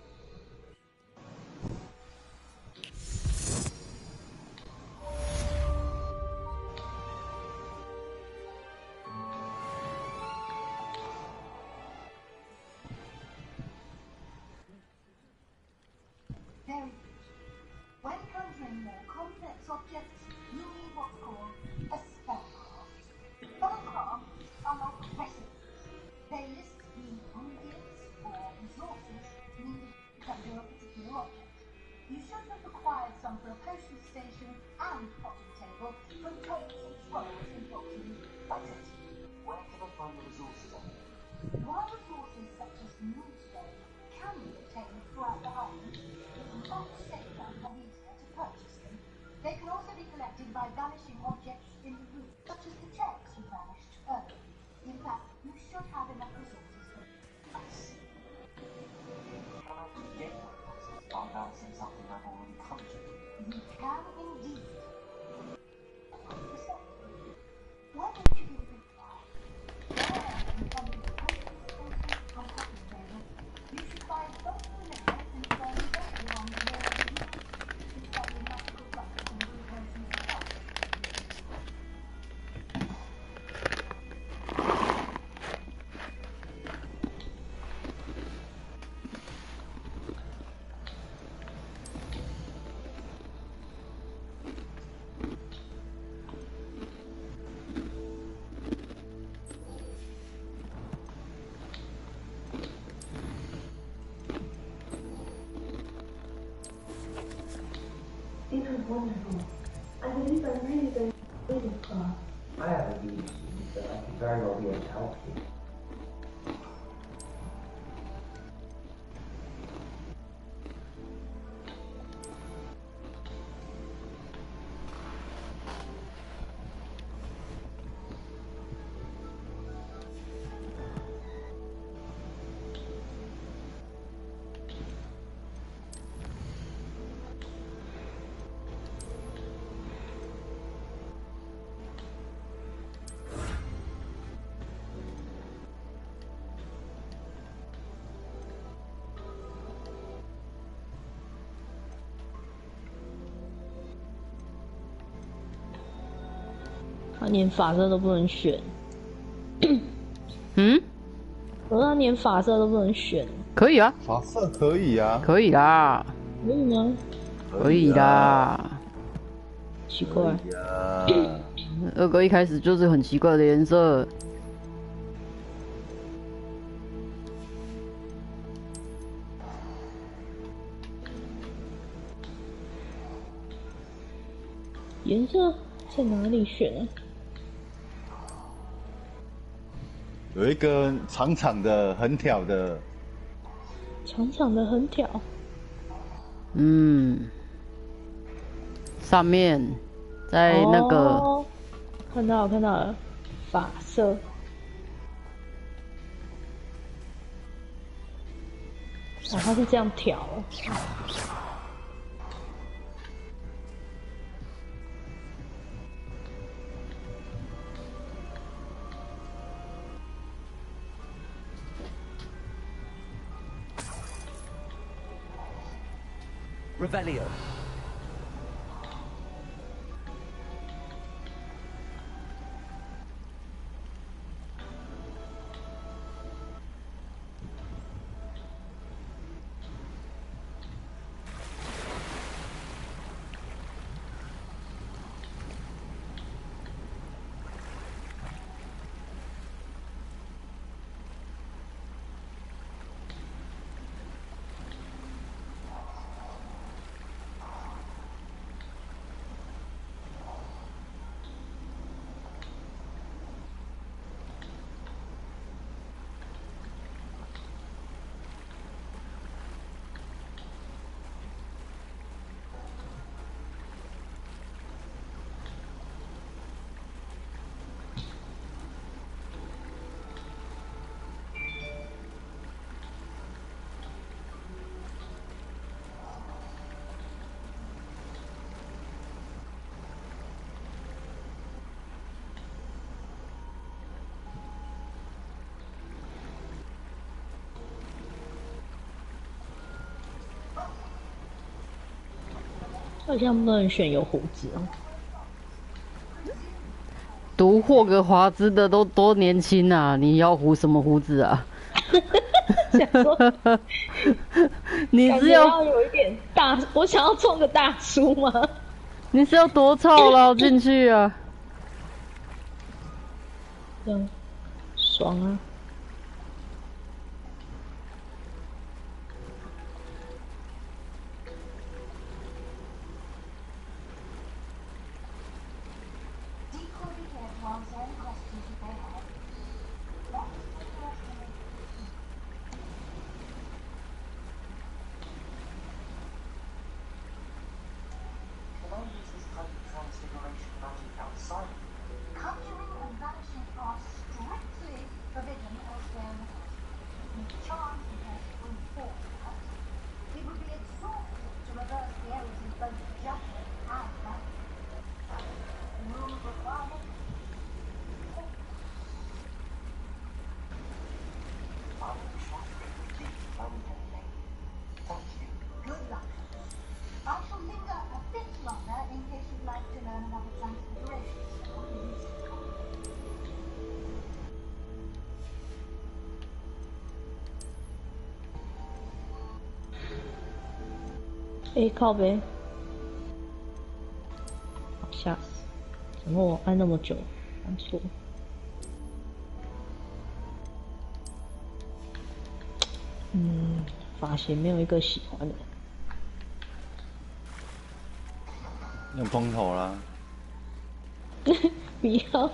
Very good. When conjuring more complex objects, you need what's called a spellcraft. Spellcrafts are like recipes. They list the ingredients or resources needed to conjure a particular object. You should have acquired some for a potion station and potting table from totes and scrolls in boxes like this. Where can I find the resources on it? While resources such as moonstone can be obtained throughout the island, it's much safer and easier to purchase them. They can also be collected by vanishing objects in the room, such as the checks you vanished earlier. In fact, you should have enough resources for us. Can I just get resources by balancing something I've already conjured? You can indeed. Why don't you give it a try? There, in front of the potion station and potting table, you should find both vanilla and fairy berry ones wherever you want. It's like a magical bucket and blue potions of fun. It was wonderful. I believe I'm really going to do this class. I have a view, but I could very well be able to help you.他连发色都不能选。嗯？我说他连发色都不能选。可以啊。发色可以啊。可以啦。可以吗？可以啦。奇怪。二哥一开始就是很奇怪的颜色。颜色在哪里选啊？有一个长长的、横挑的，长长的横挑。嗯，上面在那个，哦、看到了，发色。哦，它是这样挑。Revelio. 好像不能选有胡子哦。读霍格华兹的都多年轻啊！你要胡什么胡子啊？想说，你是要有一点大，我想要做个大叔吗？你是要多操劳进去啊？嗯，爽啊！靠呗，吓死！怎么我按那么久，按错？发型没有一个喜欢的。用光头啦。不要，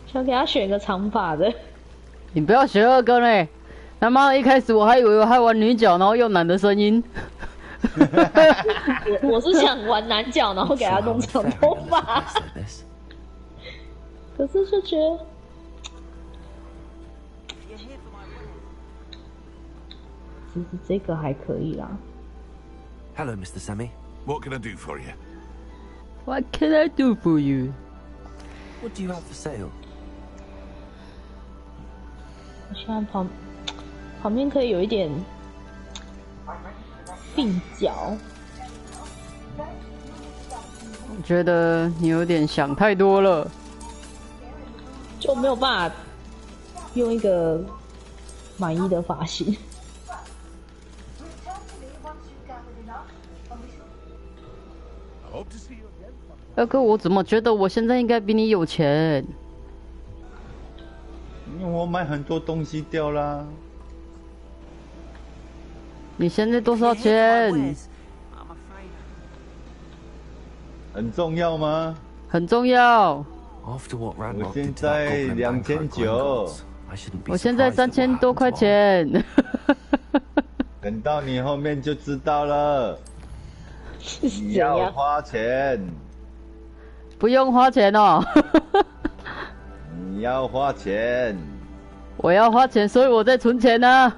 想给他选个长发的。你不要学二哥嘞！他妈一开始我还以为我还玩女角，然后用男的声音。我是想玩男角，然后给他弄长头发。可是就觉得，其实这个还可以啦。Hello, Mr. Sammy. What can I do for you? What can I do for you? What do you have for sale? 我现在旁边可以有一点鬓角。我觉得你有点想太多了，就没有办法用一个满意的发型。二哥，我怎么觉得我现在应该比你有钱？因为我买很多东西掉啦。你现在多少钱？很重要吗？很重要。我现在2900，我现在3000多块钱。等到你后面就知道了。你要花钱。不用花钱哦。你要花钱。我要花钱，所以我在存钱呢。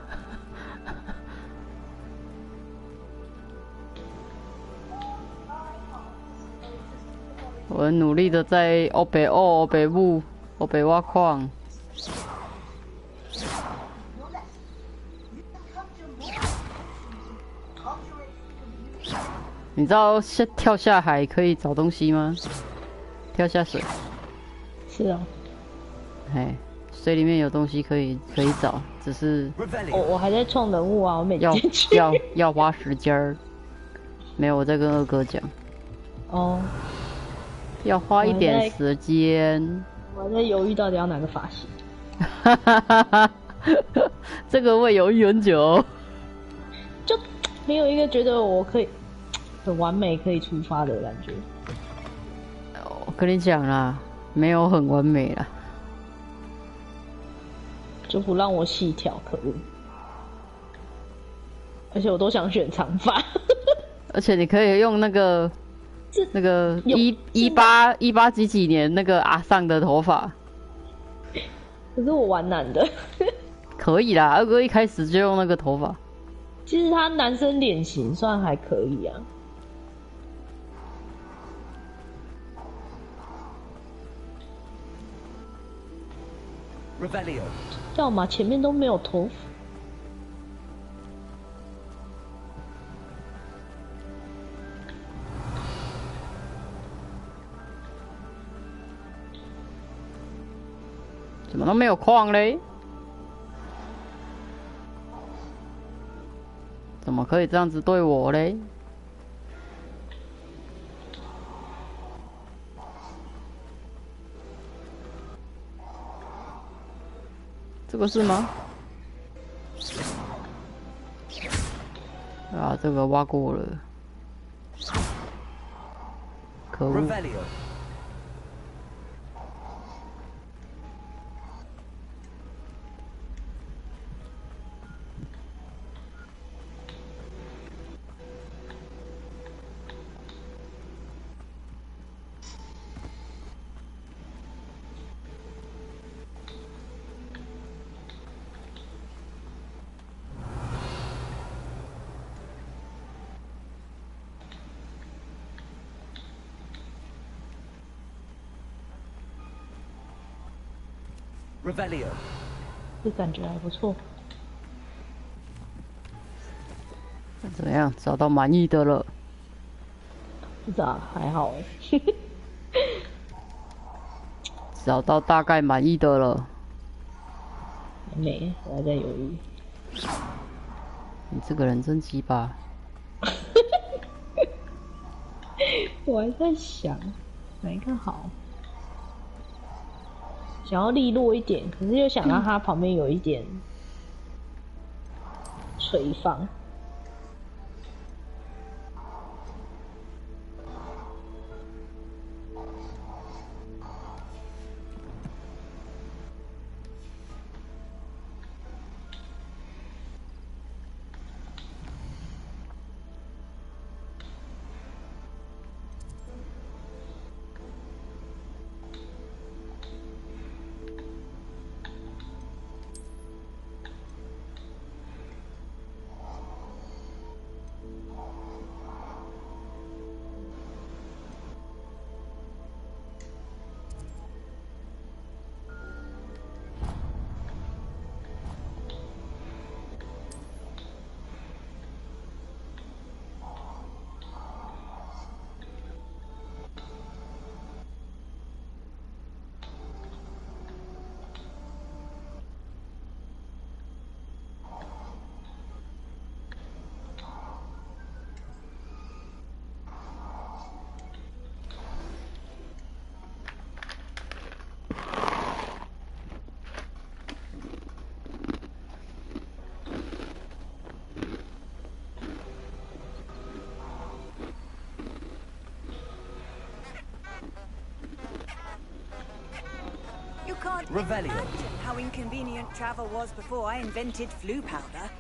我很努力的在欧北部、欧北挖矿。你知道跳下海可以找东西吗？跳下水。是啊。哎，水里面有东西可以找，只是我还在创人物啊，我没进去。要花时间儿。没有，我在跟二哥讲。哦。要花一点时间。我还在犹豫到底要哪个发型。哈哈哈哈！这个会犹豫很久。就没有一个觉得我可以很完美可以出发的感觉。我跟你讲啦，没有很完美啦。就不让我细挑，可恶！而且我都想选长发。而且你可以用那个18几年那个阿尚的头发。可是我玩男的。可以啦，二哥一开始就用那个头发。其实他男生脸型算还可以啊。Revelio。要嘛前面都没有头发。怎么都没有矿嘞？怎么可以这样子对我嘞？这个是吗？啊，这个挖过了。可恶！ Revelio， 这感觉还不错。怎么样？找到满意的了？不知道，还好哎。找到大概满意的了。还没，我还在犹豫。你这个人真鸡巴。我还在想哪一个好，想要利落一点，可是又想让它旁边有一点垂放。Revelio. Imagine how inconvenient travel was before I invented flu powder.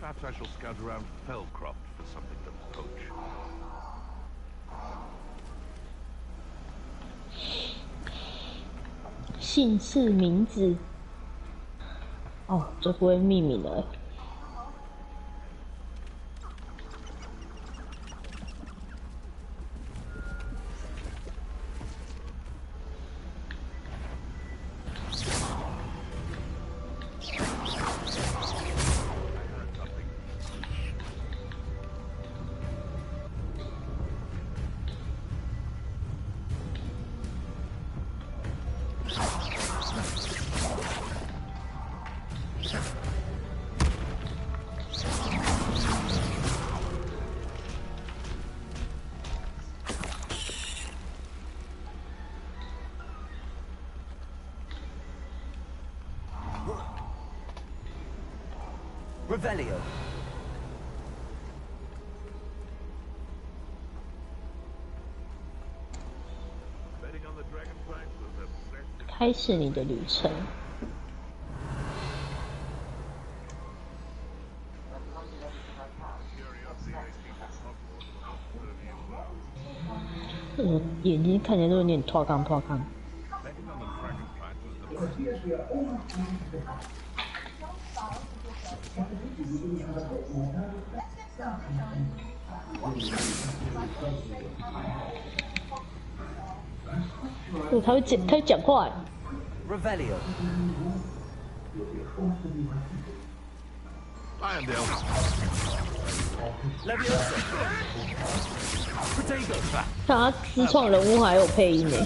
Perhaps I shall scout around Fellcroft for something to poach. 姓氏名字，哦，这不会命名了。Revelio. 开始你的旅程。我眼睛看起来都有点脱康脱康。哦，他会讲话欸。Revelio. Iron Dale. Leviosa. Protego. 他自创人物还有配音呢。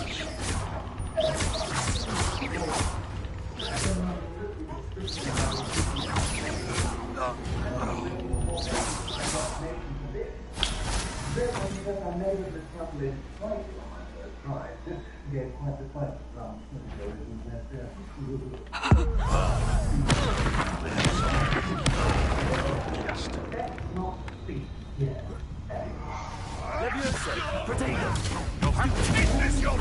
Leviosa. Protego. Accio.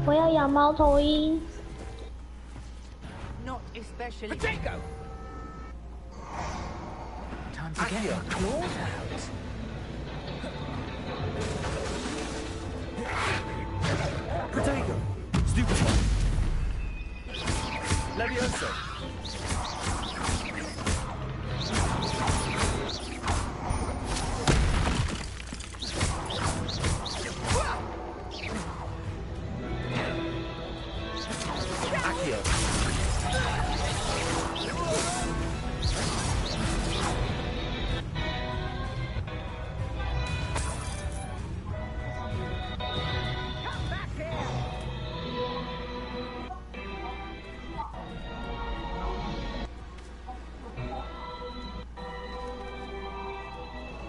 我要养猫头鹰。Not especially. Protego. Time to get your claws out. Protego. Stupid. Leviosa. Accio.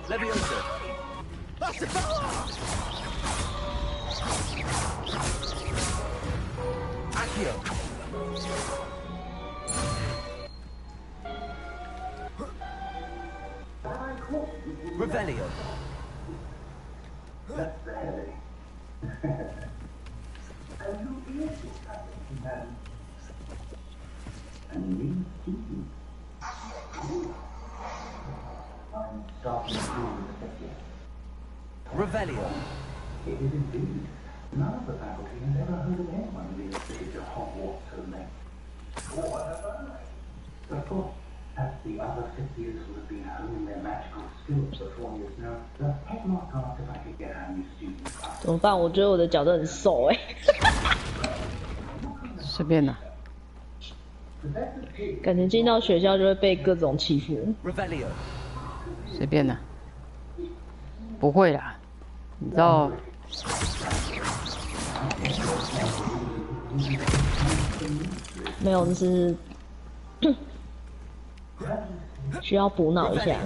Leviosa. That's it. Accio. Revelio. Revelio. It is indeed. None of the faculty has ever heard of anyone being fitted to Hogwarts so late. What have I? Of course, as the other fifth years will have been honing their magical skills for 4 years now, the headmaster asked if I could get our new students up. 怎么办？我觉得我的脚都很瘦哎。随便啦。感觉进到学校就会被各种欺负。Revelio. 随便啦。不会啦，你知道。没有，就是需要补脑一下。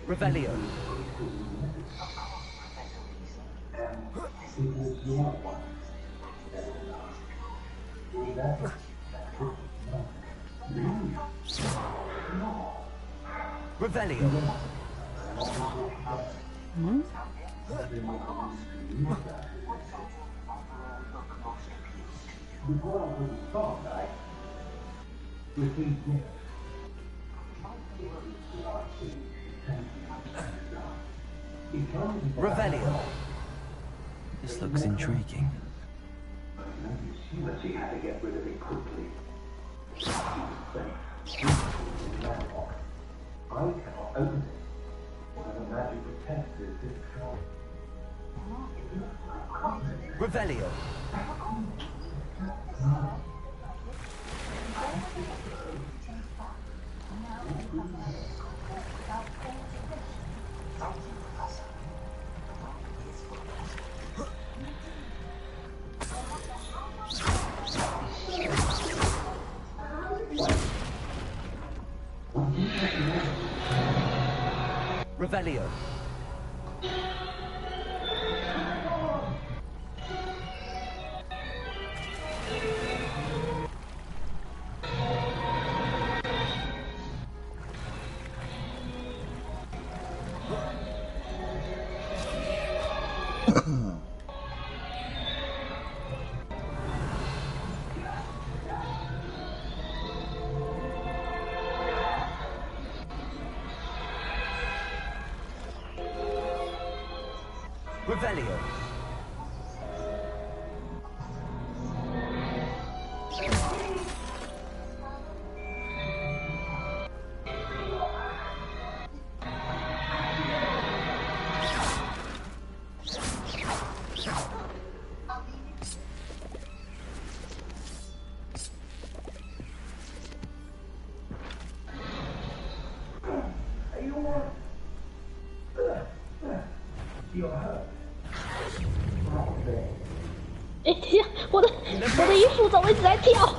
Revelio. Revelio. Hmm? Revelio. This looks intriguing. But she had to get rid of it quickly. I cannot open it. The magic protector is destroyed. Revelio. Revelio. Revelio. You're hurt. 哎，等一下，我的衣服怎么一直在跳？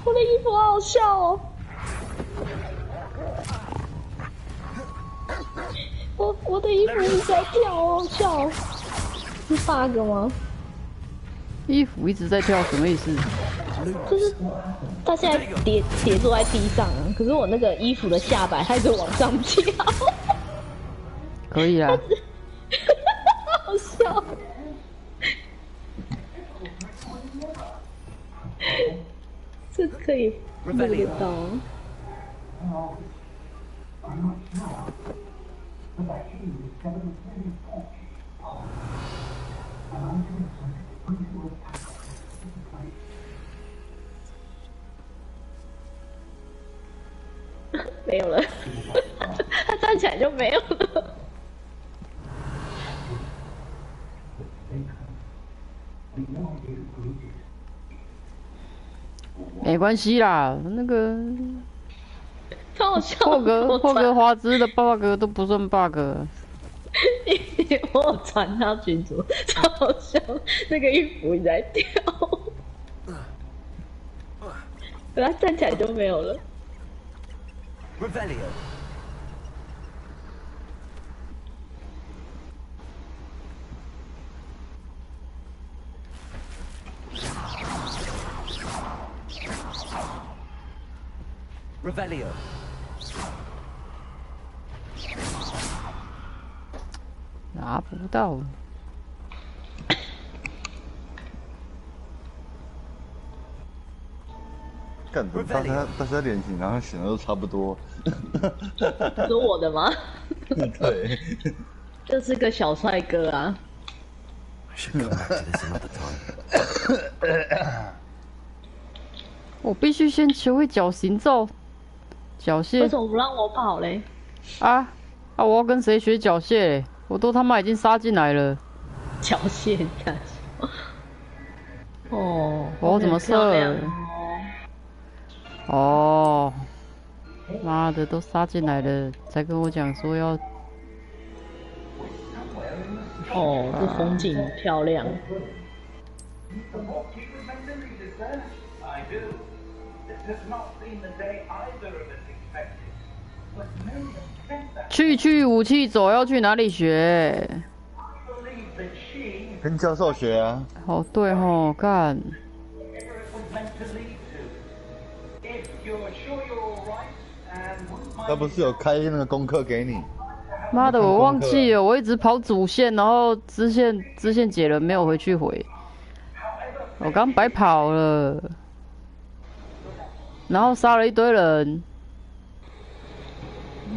我的衣服好好笑哦！我的衣服一直在跳，好好笑哦！是 bug 吗？衣服一直在跳，什么意思？就是他现在跌坐在地上啊，可是我那个衣服的下摆还是往上跳。可以啊。好笑。这可以录得到。没有了，他站起来就没有了。没关系啦，那个超好笑。霍格华兹的 bug 都不算 bug。我有传到群组，超好笑，那个衣服一直在跳，可他站起来就没有了。Revelio. Revelio. 拿不到。干的，大家脸型好像选的都差不多。是我的吗？对，就是个小帅哥啊。我必须先学会绞刑咒，缴械。为什么不让我跑嘞？啊，我要跟谁学缴械？我都他妈已经杀进来了。缴械干？哦，我怎么射？哦，妈的，都杀进来了，才跟我讲说要。哦，这风景漂亮。去武器走要去哪里学？跟教授学啊。哦，对吼，干。他不是有开那个功课给你？妈的，我忘记了，我一直跑主线，然后支线解了没有回去回，我刚白跑了，然后杀了一堆人，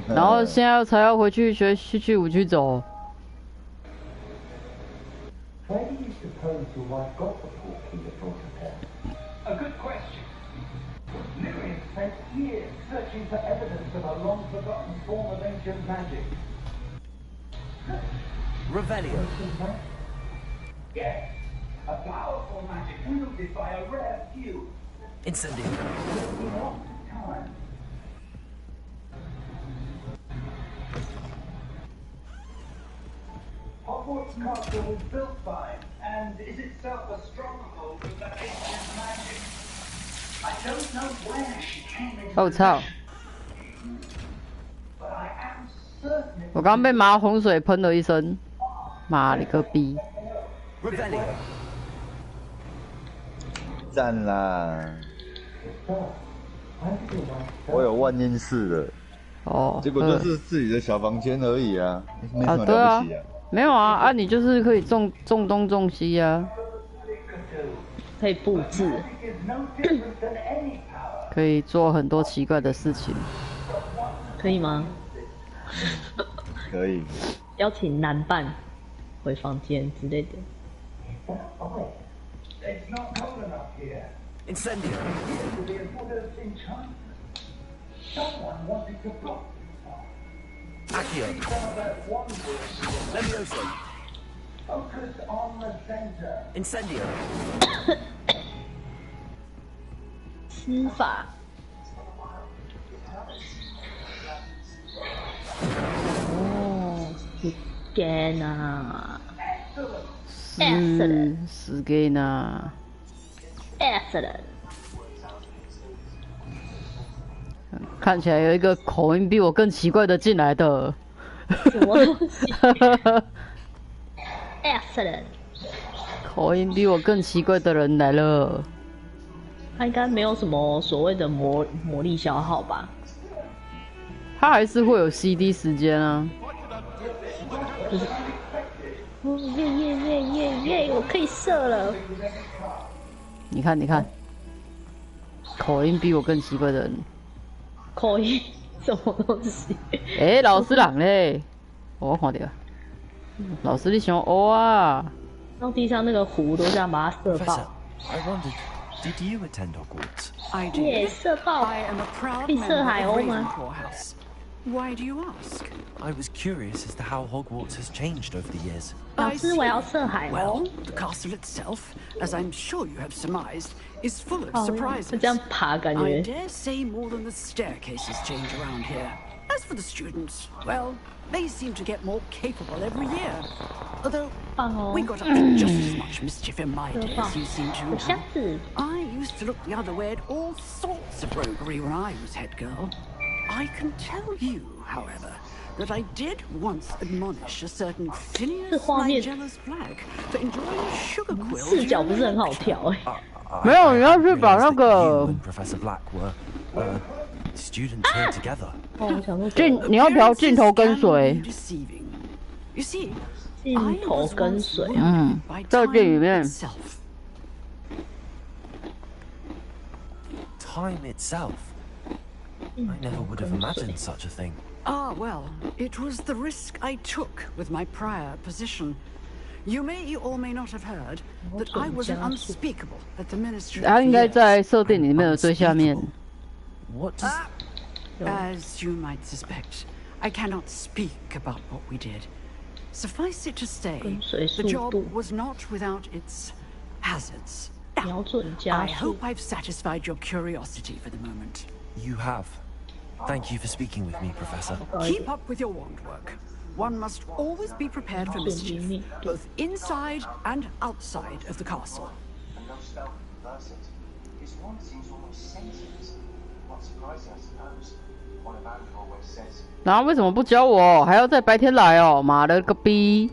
然后现在才要回去学去武器走。A good question. Miriam spent years searching for evidence of a long-forgotten form of ancient magic. Revelio. Yes, a powerful magic wielded by a rare few. Incendio. Hogwarts Castle was built by, and is itself a stronghold of that ancient magic. I don't know where she came into 哦操！ but I am certain 我刚被麻洪水喷了一身，妈了个逼！ Revelio. 赞啦！我有万应室的。哦。结果就是自己的小房间而已啊，没什么了不起啊。没有啊，你就是可以种东种西啊。可以布置。可以做很多奇怪的事情。可以吗？可以。邀请男伴回房间之类的。Incendio. Accio. Levioso. Incendio. 施法。哦 ，Gana。是给呢。Excellent。看起来有一个口音比我更奇怪的进来的。什么东西 ？Excellent。口音比我更奇怪的人来了。他应该没有什么所谓的魔力消耗吧？他还是会有 CD 时间啊。就是，哦耶！我可以射了。你看，口音比我更奇怪的人。口音什么东西？老师人嘞，我看到。老师你想学啊？然后地上那个壶都这样把它射爆。I wondered, did you attend Hogwarts? I do. 耶，射爆！ I am a proud 可以射 member 海 of 鸥吗？ Ravenclaw House. Why do you ask? I was curious as to how Hogwarts has changed over the years. 老师，我要射海鸥。 Well, the castle itself, as I'm sure you have surmised, is full of 哦， surprises. 这样爬感 I 觉。 dare say more than the staircases change around here. As for the students, well, they seem to get more capable every year. Although, we got up to just as much mischief in my day as you seem to now. I used to look the other way at all sorts of roguery when I was head girl. I can tell you, however, that I did once admonish a certain Phineas Nigella's flag for enjoying sugar quill. 视角不是很好调没有，你要去把那个 Professor Black were students here together. 你要调镜头跟随。You see, 镜头跟随。在电影里面。 Time itself. I never would have imagined such a thing. Ah, well, it was the risk I took with my prior position. You may or may not have heard that I was an unspeakable at the ministry. 他应该在设定里面的最下面。 What? As you might suspect, I cannot speak about what we did. Suffice it to say, the job was not without its hazards. I hope I've satisfied your curiosity for the moment. You have. Thank you for speaking with me, Professor. Keep up with your wand work. One must always be prepared for mischief, both inside and outside of the castle. And no spell can reverse it. His wand seems almost sentient. Not surprising, I suppose. One of Andrew always says. 然后为什么不教我？还要在白天来哦？妈的个逼！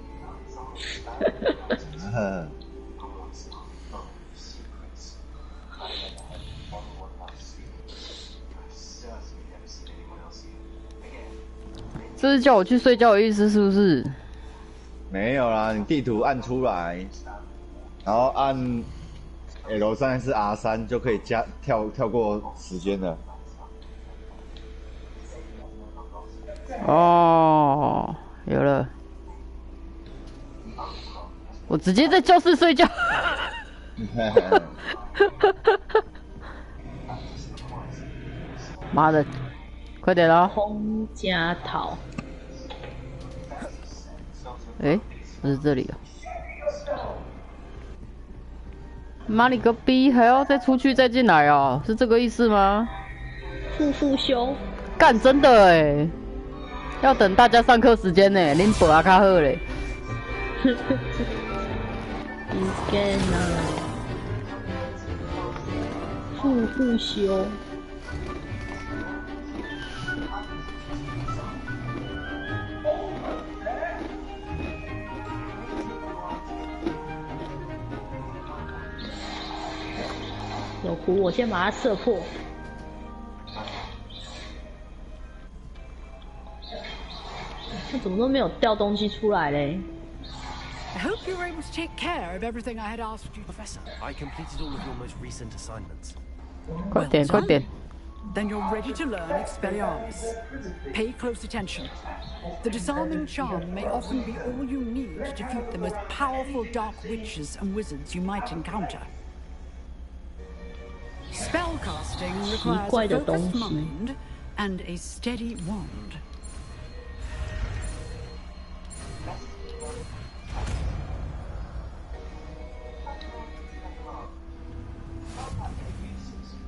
这是叫我去睡觉的意思是不是？没有啦，你地图按出来，然后按 L3还是 R3就可以跳过时间了。哦，有了。我直接在教室睡觉。妈的，快点啦！空家桃。不是这里啊！妈你个逼，还要再出去再进来哦？是这个意思吗？复修。干真的要等大家上课时间呢，恁爸啊较好嘞。复修。有壶，我先把它射破。它怎么都没有掉东西出来嘞？ I hope you were able to take care of everything I had asked you, Professor. I completed all of your most recent assignments. 快点，快点！ Then you're ready to learn Expelliarmus. Pay close attention. The disarming charm may often be all you need to defeat the most powerful dark witches and wizards you might encounter. Spellcasting requires a focused mind and a steady wand.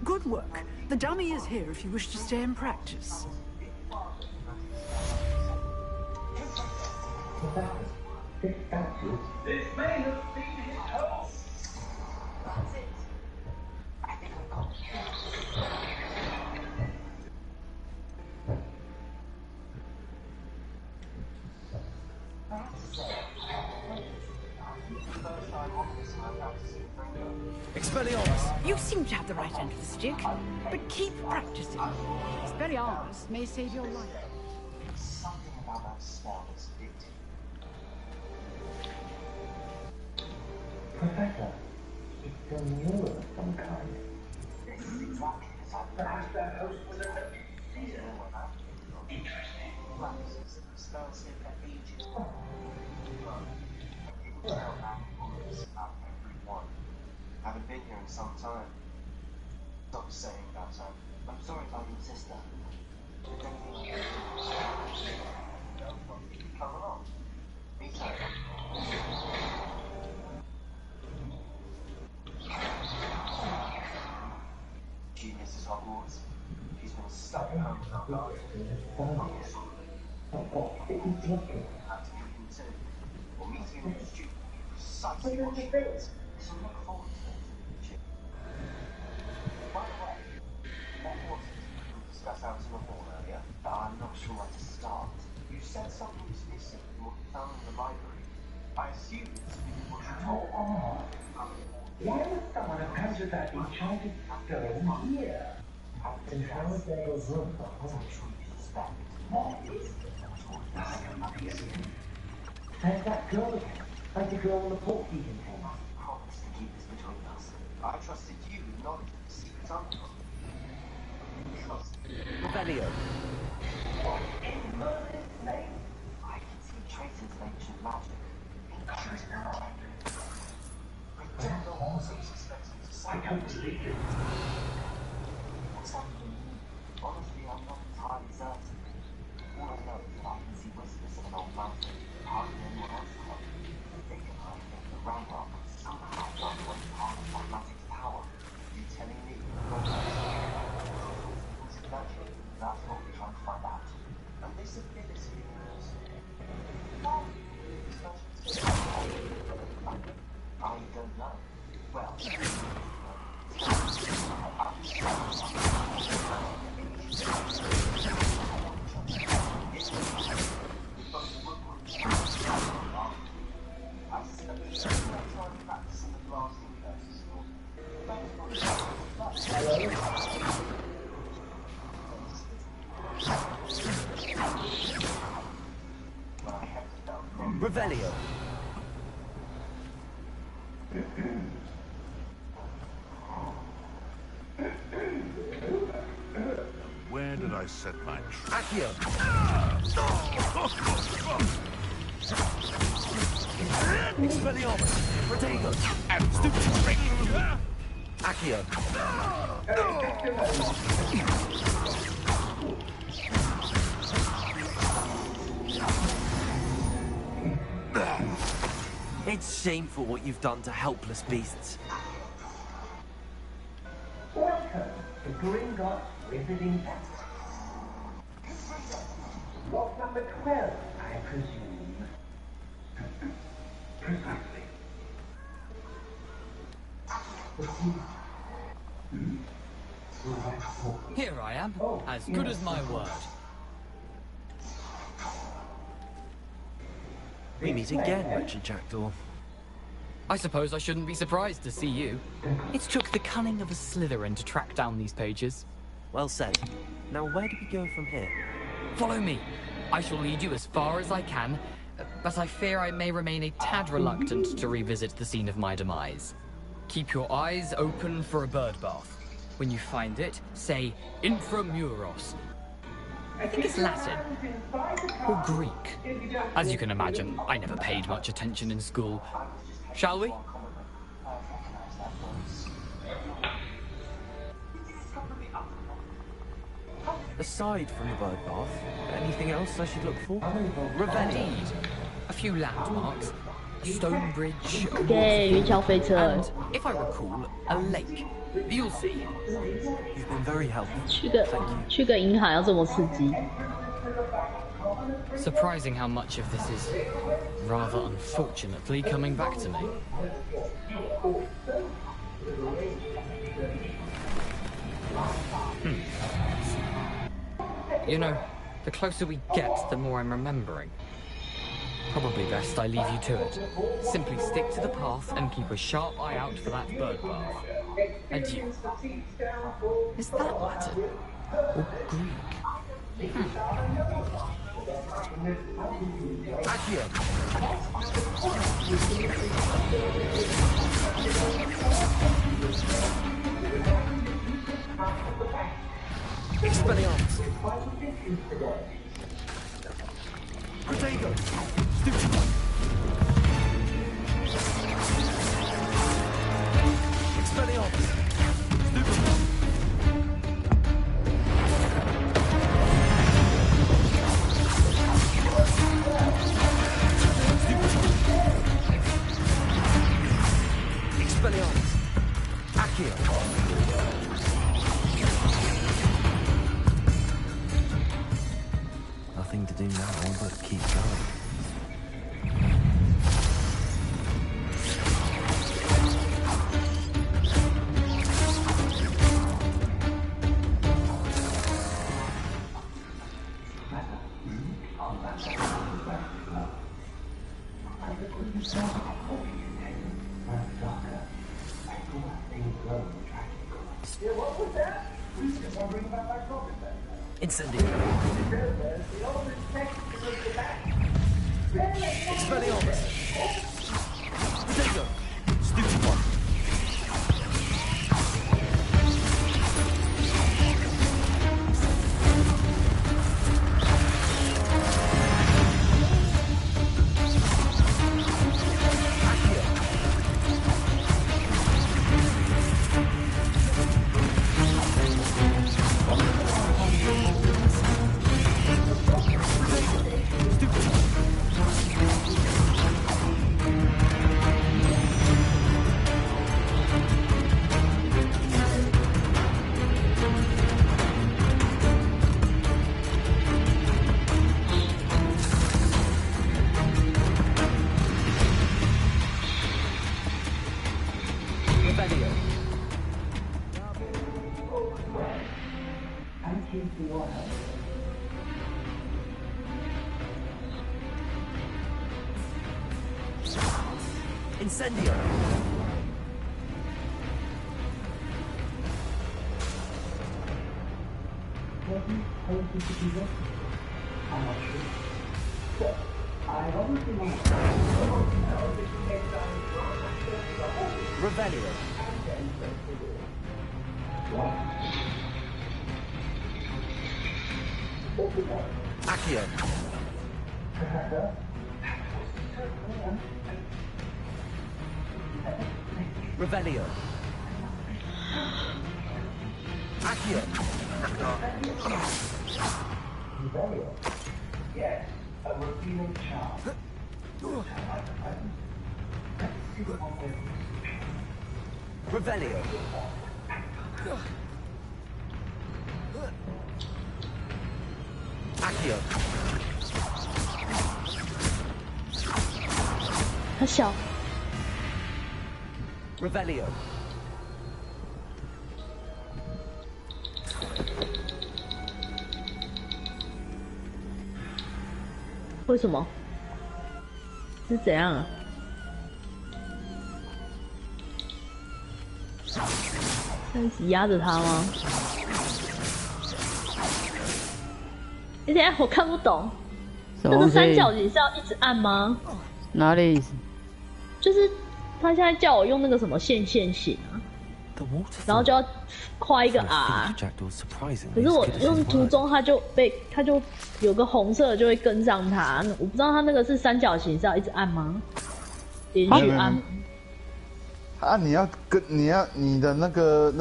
Good work. The dummy is here if you wish to stay and practice. This may have been his home. That's it. I think I've got Expelliarmus! You seem to have the right end of the stick, but keep practicing. Expelliarmus may save your life. Something about that spell that's addictive. Professor, it's a lure of some kind. This is exactly the type of Perhaps that host was a noted seer. Interesting. practices that spells here for ages. People tell animals about everyone. Haven't been here in some time. Stop saying that, I'm sorry about your sister. Is anything come along? Me too. Genius is Hogwarts. She's been stuck at home without God. Have to give him too. Or meeting him in the street. Precisely what she needs. So look forward to it. By the way, what was it we discussed out in the hall earlier? I'm not sure where to start. You said something was missing in what you found in the library. I assume it's what you told me. Why would someone have come to that enchanted stone here? And how is there a room for home? There's that girl again, like the girl on the portkey container. Promise to keep this between us. I trusted you with knowledge of the secret uncle. Revelio. What in Merlin's name? I can see traces of ancient magic. I don't know what I'm suspecting to say. I don't believe you. What's happening? Honestly, I'm not entirely certain. All I know is that I can see whispers of an old mountain. Hardly anyone else can. They can hide in the Ramrock. Somehow got one part of that magic's power. You telling me? Naturally, that's what we're trying to find out. And this ability is... I don't know. Well... Revelio. Where did I set my trap? Accio. Expelliarmus. Protego. And stupid ring. Accio. It's shameful what you've done to helpless beasts. Welcome to Gringotts Wizarding Center. Block number 12, I presume. Precisely. Here I am, as good as my word. We meet again, Richard Jackdaw. I suppose I shouldn't be surprised to see you. It took the cunning of a Slytherin to track down these pages. Well said. Now where do we go from here? Follow me. I shall lead you as far as I can, but I fear I may remain a tad reluctant to revisit the scene of my demise. Keep your eyes open for a bird bath. When you find it, say intramuros. I think it's Latin. Or Greek. As you can imagine, I never paid much attention in school. Shall we? Aside from the bird bath, anything else I should look for? Revelli. A few landmarks. A stone bridge. A and if I recall, a lake. You'll see. You've been very helpful. 去个银行要这么刺激。 Surprising how much of this is, rather unfortunately, coming back to me. You know, the closer we get, the more I'm remembering. Probably best I leave you to it. Simply stick to the path and keep a sharp eye out for that bird bath. Adieu. Is that Latin? Or Greek? Accio. Expelliarmus. Protego. Stupefy. Expelliarmus. Stupefy. Expelliarmus. Accio. Nothing to do now but keep going. Incendio. Expelliarmus. Protego. Stupefy. Incendio. Revelio. Accio. Revelio. Accio. Revelio. Yes, a revealing charm. Revelio. Accio. 很小。 Revelio.为什么？是怎样啊？一直压着他吗？等一下，我看不懂。这个三角形是要一直按吗？哪里？就是他现在叫我用那个什么线性啊，然后就要画一个 R。可是我用途中，它就有个红色的就会跟上它，我不知道它那个是三角形是要一直按吗？连续按。啊，你的那个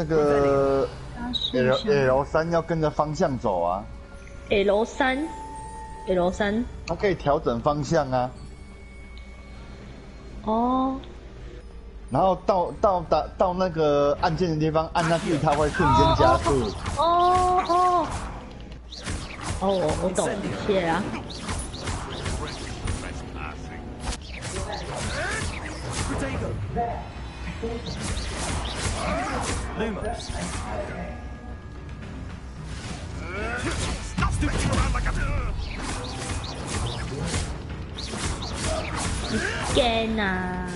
L3要跟着方向走啊。L3，它可以调整方向啊。哦。然后到那个按键的地方按下去，它会瞬间加速。哦，我懂了，谢啊。天哪！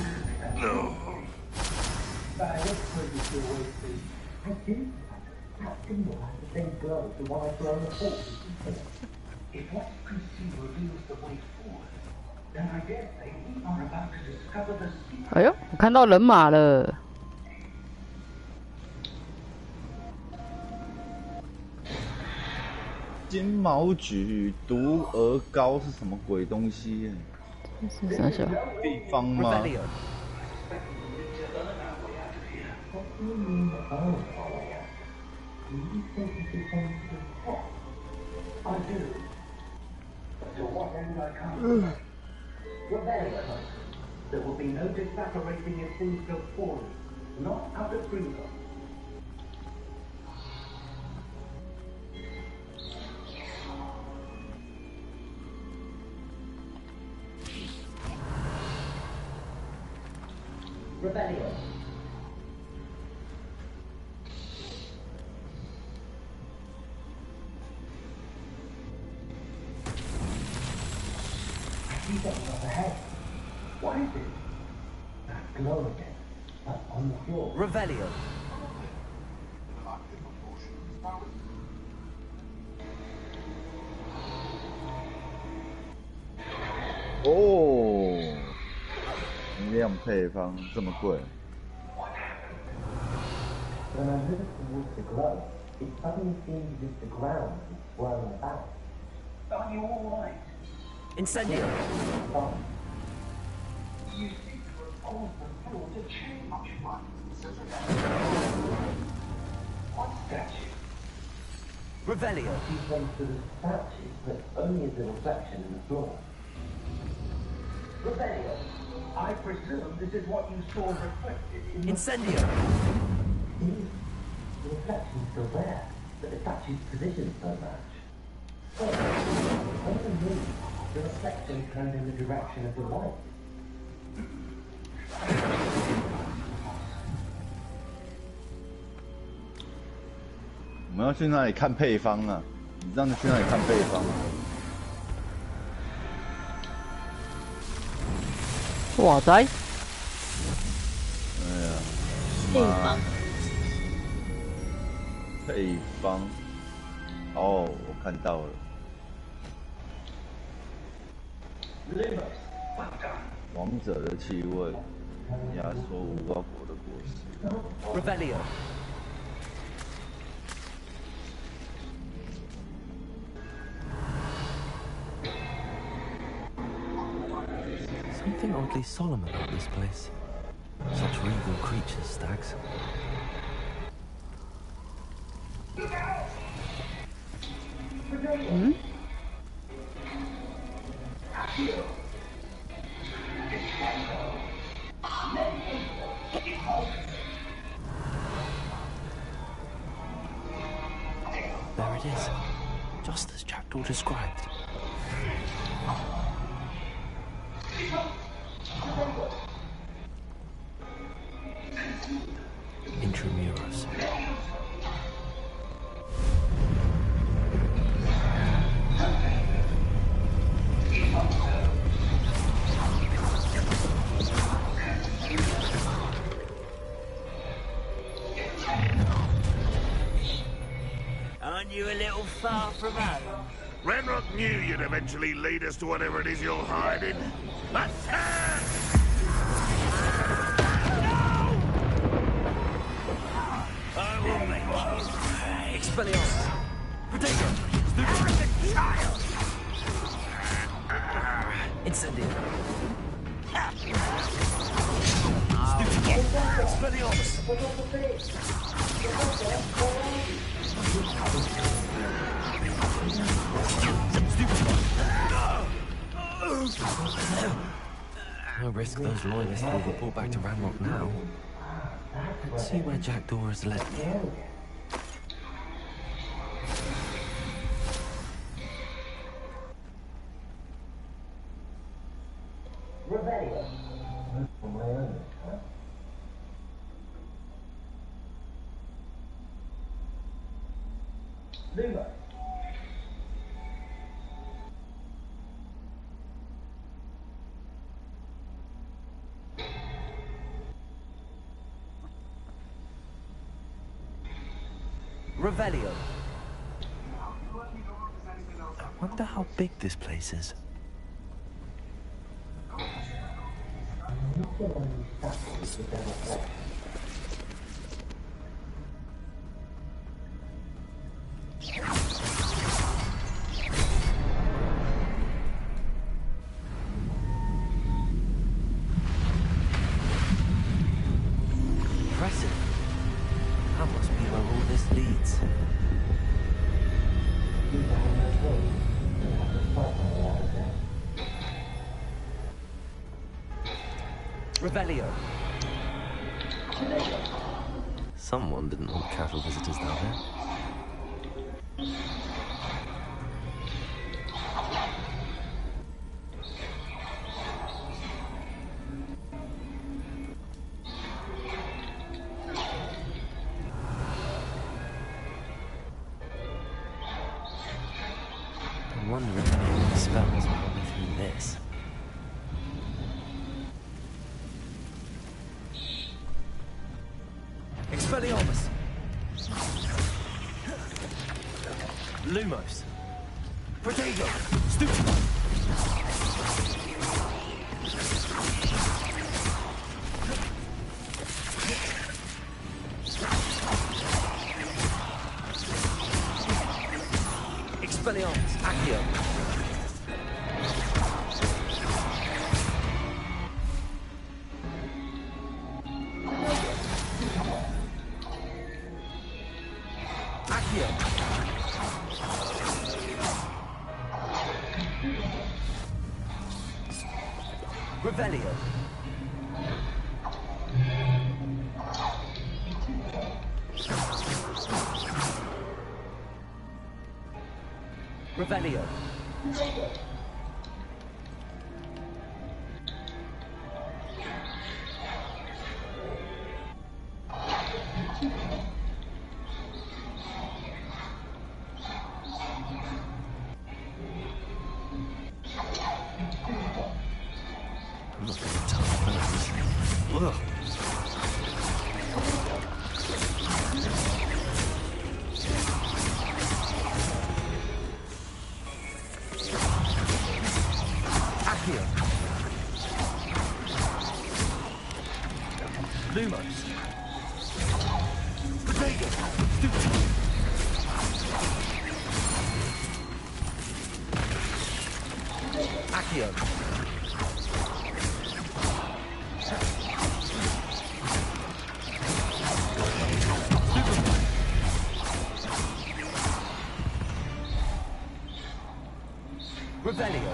哎呦，我看到人马了。金毛菊毒鹅膏是什么鬼东西？这是啥小地方吗？There will be no disapparating if things go poorly, not out of freedom. Rebellion. I see something up ahead. What is it? That glow again, up on the floor. Revelio. Oh. 能量配方这么贵。 When I moved towards the glow, it suddenly seemed as if the ground was swirling about. Are you all right? Incendio. You seem to have caused the floor to change. What statue? Revelio. She plays to the statue, but only as a reflection in the floor. Revelio. I presume this is what you saw reflected in the... Incendio. The reflection's still there, but the statue's positions don't match. So, when you move, the reflection turned in the direction of the light. 我们要去那里看配方啊！你让他去那里看配方。哇塞！哎呀，配方。配方。哦，我看到了。王者的气味，压缩无花果的果实。Revelio. Something oddly solemn about this place. Such regal creatures, stags. Hmm? There it is, just as Jackdaw described. Intramuros. Aren't you a little far from home? Ranrock knew you'd eventually lead us to whatever it is you're hiding. Attack! Expelliarmus! Potato! Arrogant child! Incendio! Expelliarmus! No risk those loyalists will report back to Ranrock now. Let's see where Jackdaw has led me. Revelio. I wonder how big this place is. Impressive. That must be where all this leads. Revelio. Someone didn't want casual visitors down here. I wonder if any of the spells will help me through this. Expelliarmus! Lumos! Protego! Stupefy! Expelliarmus! Accio! Revelio. Revelio. I'm not going to tell my Ugh. Accio. Lumos. Protego. Stupefy. Accio. Revelio.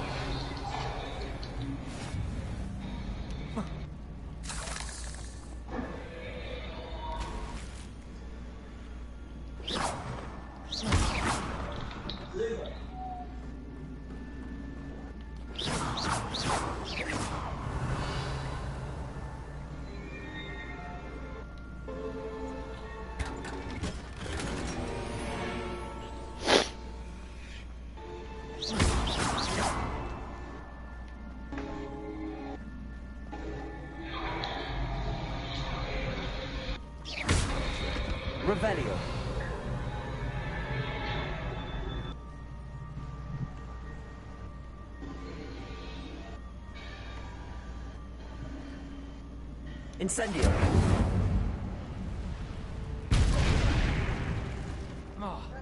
Revelio. Incendio. Oh.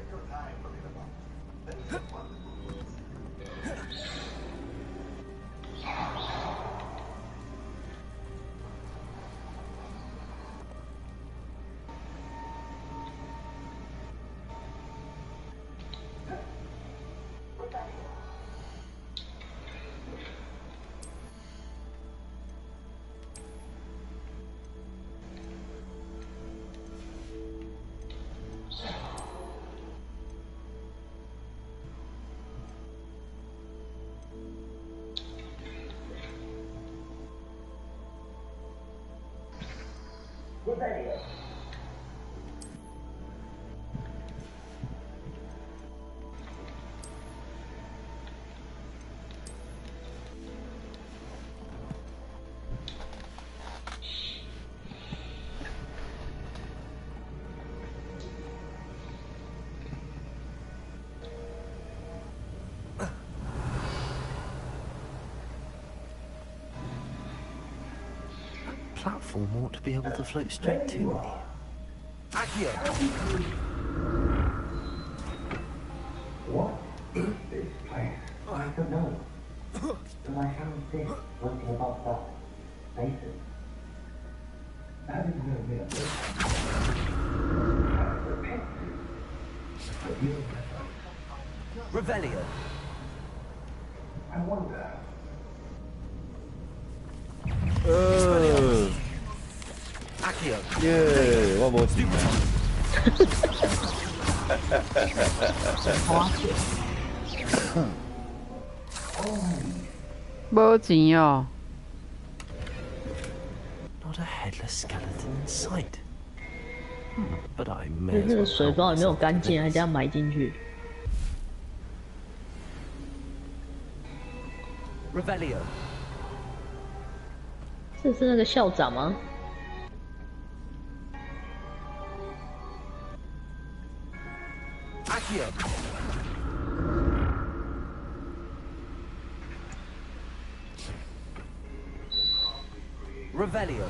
form ought to be able to float straight to me. Accio! What is this place? I don't know. But I found this floating above that basin. That is no mere Revelio. I wonder. Accio. Yeah, 我无钱啊。没钱哦。 Not a headless skeleton in sight. But I 那 may 那 as 个 well 水 help 不知道有没有 myself to 干净，还 this. 这样埋进去。 Revelio. 这是那个校长吗？ Accio. Revelio. "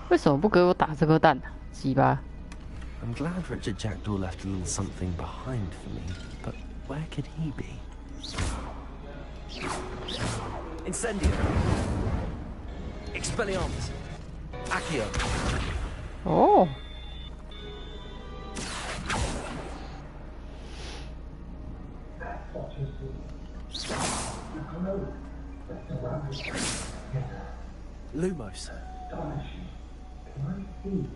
为什么不给我打这颗蛋呢？鸡巴！ I'm glad Richard Jackdaw left a little something behind for me, but where could he be? Incendio. Expelliarmus. Accio. 哦， Lumos. Astonishing. Can I see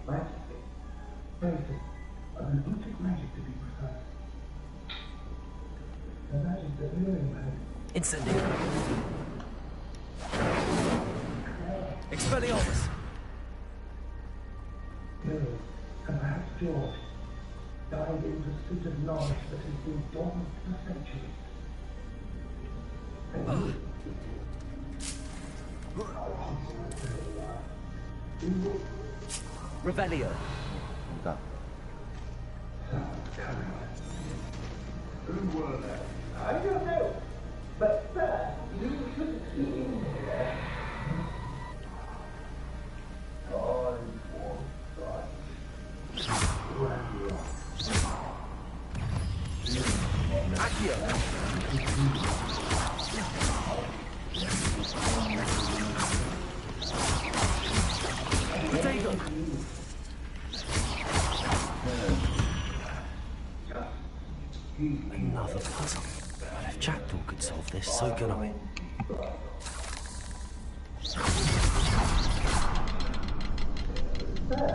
magic? Basic, an ancient magic to be precise. The magic that really matters. Incendio. Expelliarmus. Mirrors, and perhaps George, died into a suit of knowledge that has been dormant for centuries. And Revelio. who were they? I don't know. But sir, you should see in there. I was Another puzzle. But if Jackdaw could solve this, so can I.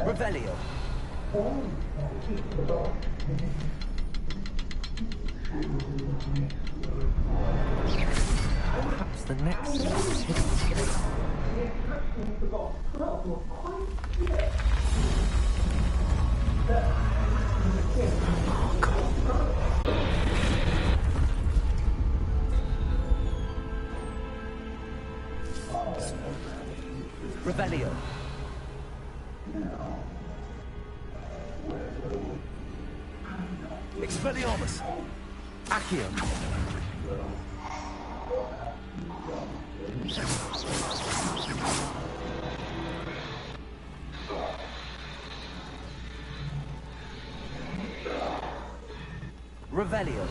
Revelio. Perhaps the next one is hidden. Oh, God. Revelio. Expelliarmus. Accio. Revelio.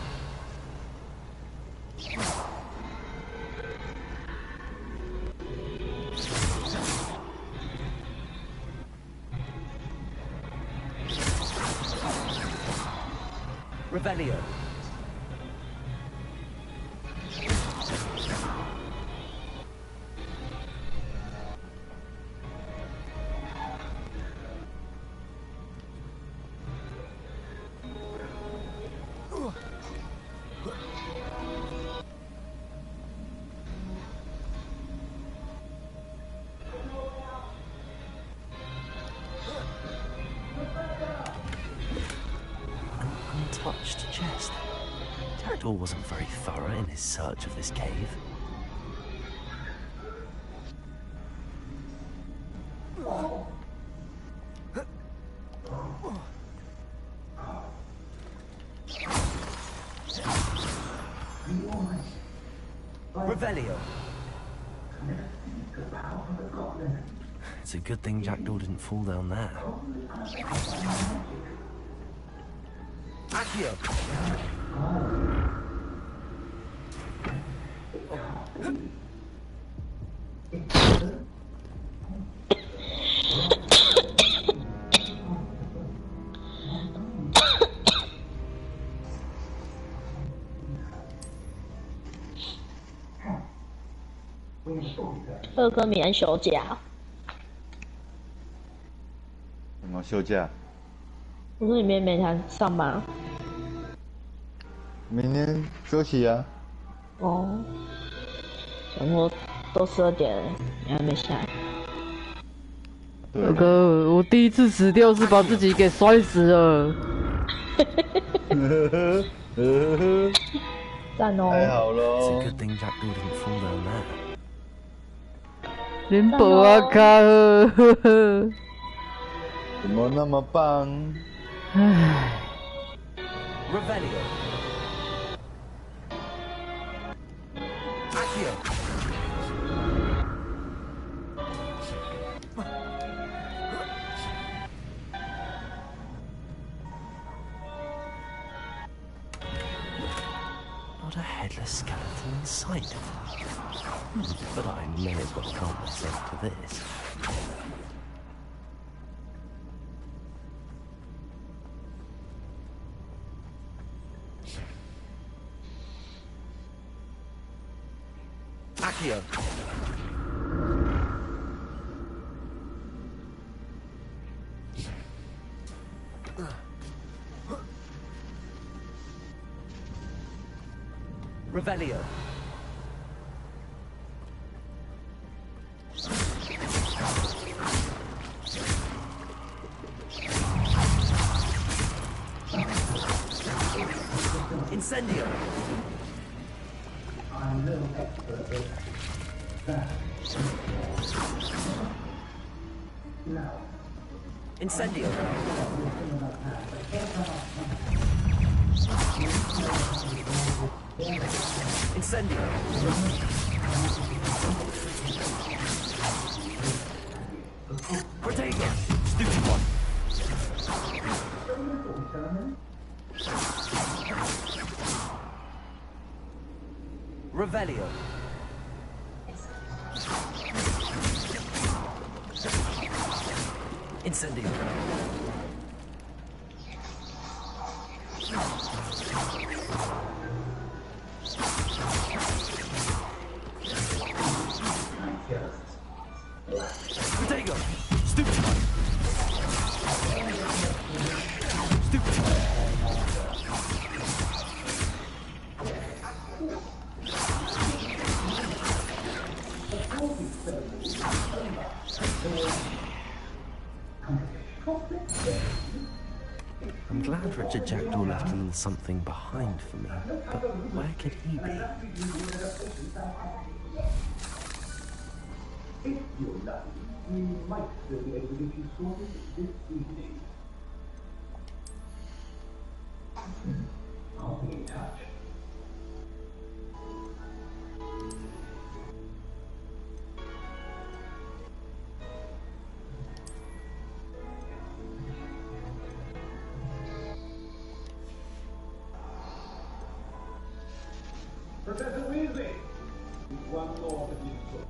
Revelio. Jackdaw wasn't very thorough in his search of this cave. Revelio. It's a good thing Jackdaw didn't fall down there. Accio.2哥明天休假。什么休假？不是你明天没谈上班啊？明天休息啊。哦。想说都12点了，你还没下来。2哥，我第一次死掉是把自己给摔死了。赞哦！太好了。It's a good thing Jackdaw didn't fall down there. 林宝啊，卡呵，怎么那么棒？唉。Revelio. Accio. Not a headless skeleton in sight. But I may as well help myself to this. Accio. Revelio. Incendio. I'm no expert at that. No. Incendio. Incendio. Protego. Stupid one. Revelio. Incendio. Protego. Stupid one. Stupid one. I'm glad Richard Jackdaw left a little something behind for me, but where could he be? If you're lucky, we might still be able to get you sorted this evening. I'll be in touch. Professor Weasley! One more to be put.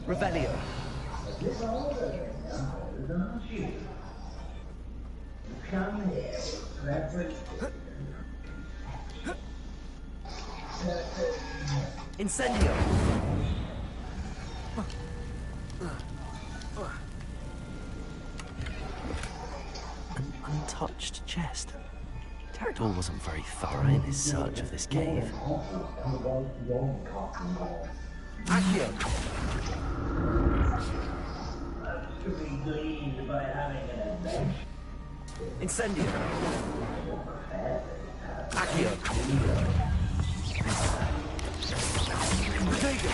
Revelio. Come here. That's it. Incendio. untouched chest. Jackdaw wasn't very thorough in his search of this cave. Accio! Incendio! Accio! Protego!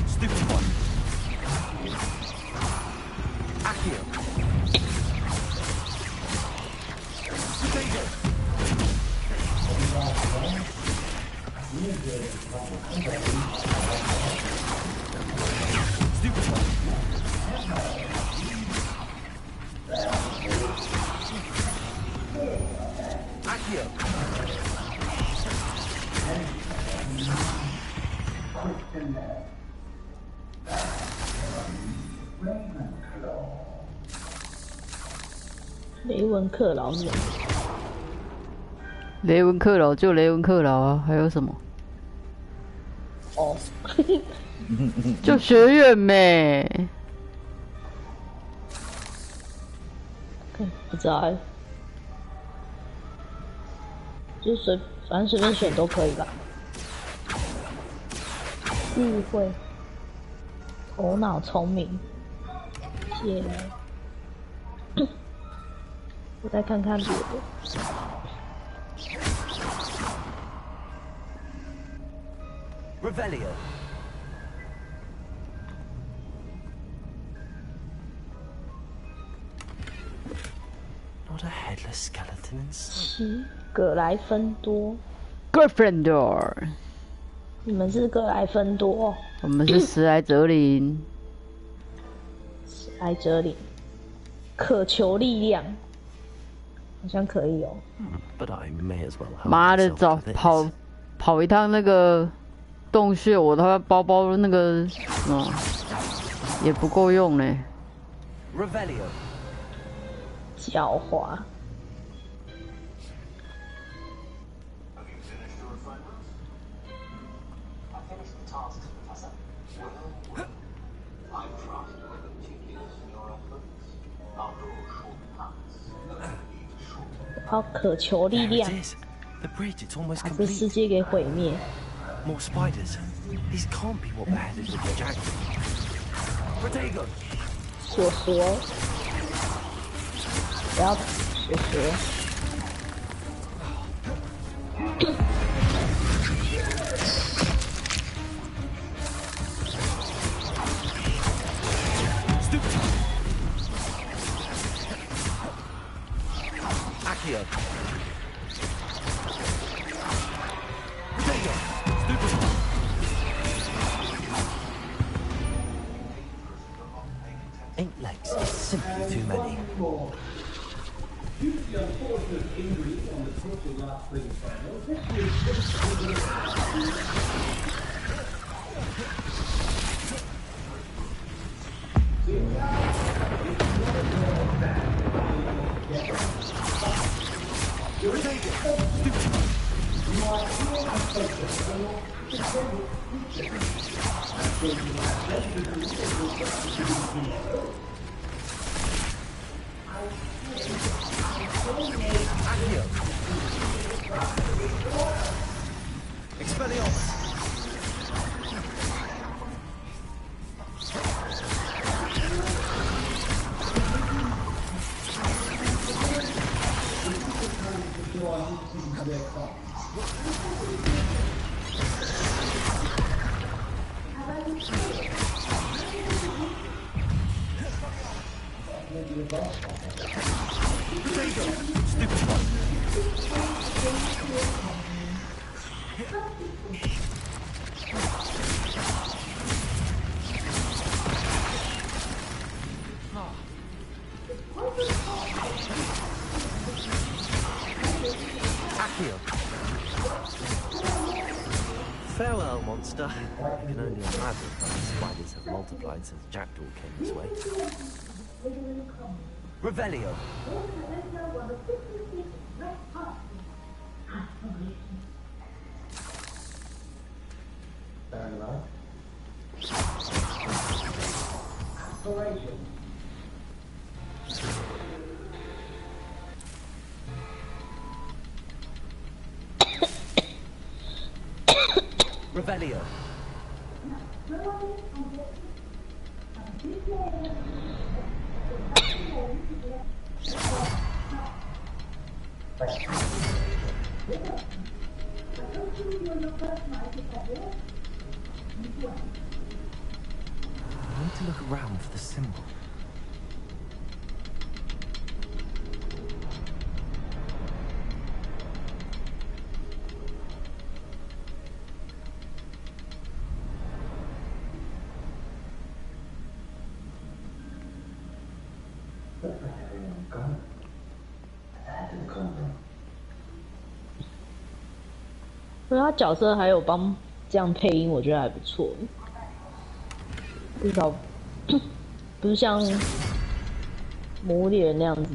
Stupid one! Accio! Protego! Stupid one! Accio!雷文克劳是什么？雷文克劳就雷文克劳啊，还有什么？哦，就学院咩？不知道哎，就是反正随便选都可以吧。智慧，头脑聪明，谢了。我再看看别的。Revelio. Not a headless skeleton in sight. 7格莱芬多。Gryffindor。你们是格莱芬多。我们是史莱哲林。史莱哲林。渴求力量。好像可以哦。But I may as well help 妈的， myself 早 to this. 跑一趟那个洞穴，我他包包那个也不够用呢。Revelio. 狡猾。好，渴求力量， The bridge, it's almost 把这世 complete. 界给毁灭。 More spiders. These can't be what beheaded the jackal. Protego. 索索，不要索索。Accio. Eight legs is simply too many. Due to the unfortunate injury on the crucial last ring final, this Expelliarmus. Farewell, monster. I can only imagine how the spiders have multiplied since Jackdaw came this way. Revelio. Revelio. I need to look around for the symbol. Convent. 因为他角色还有帮这样配音，我觉得还不错。至少不是像《魔物猎人》那样子，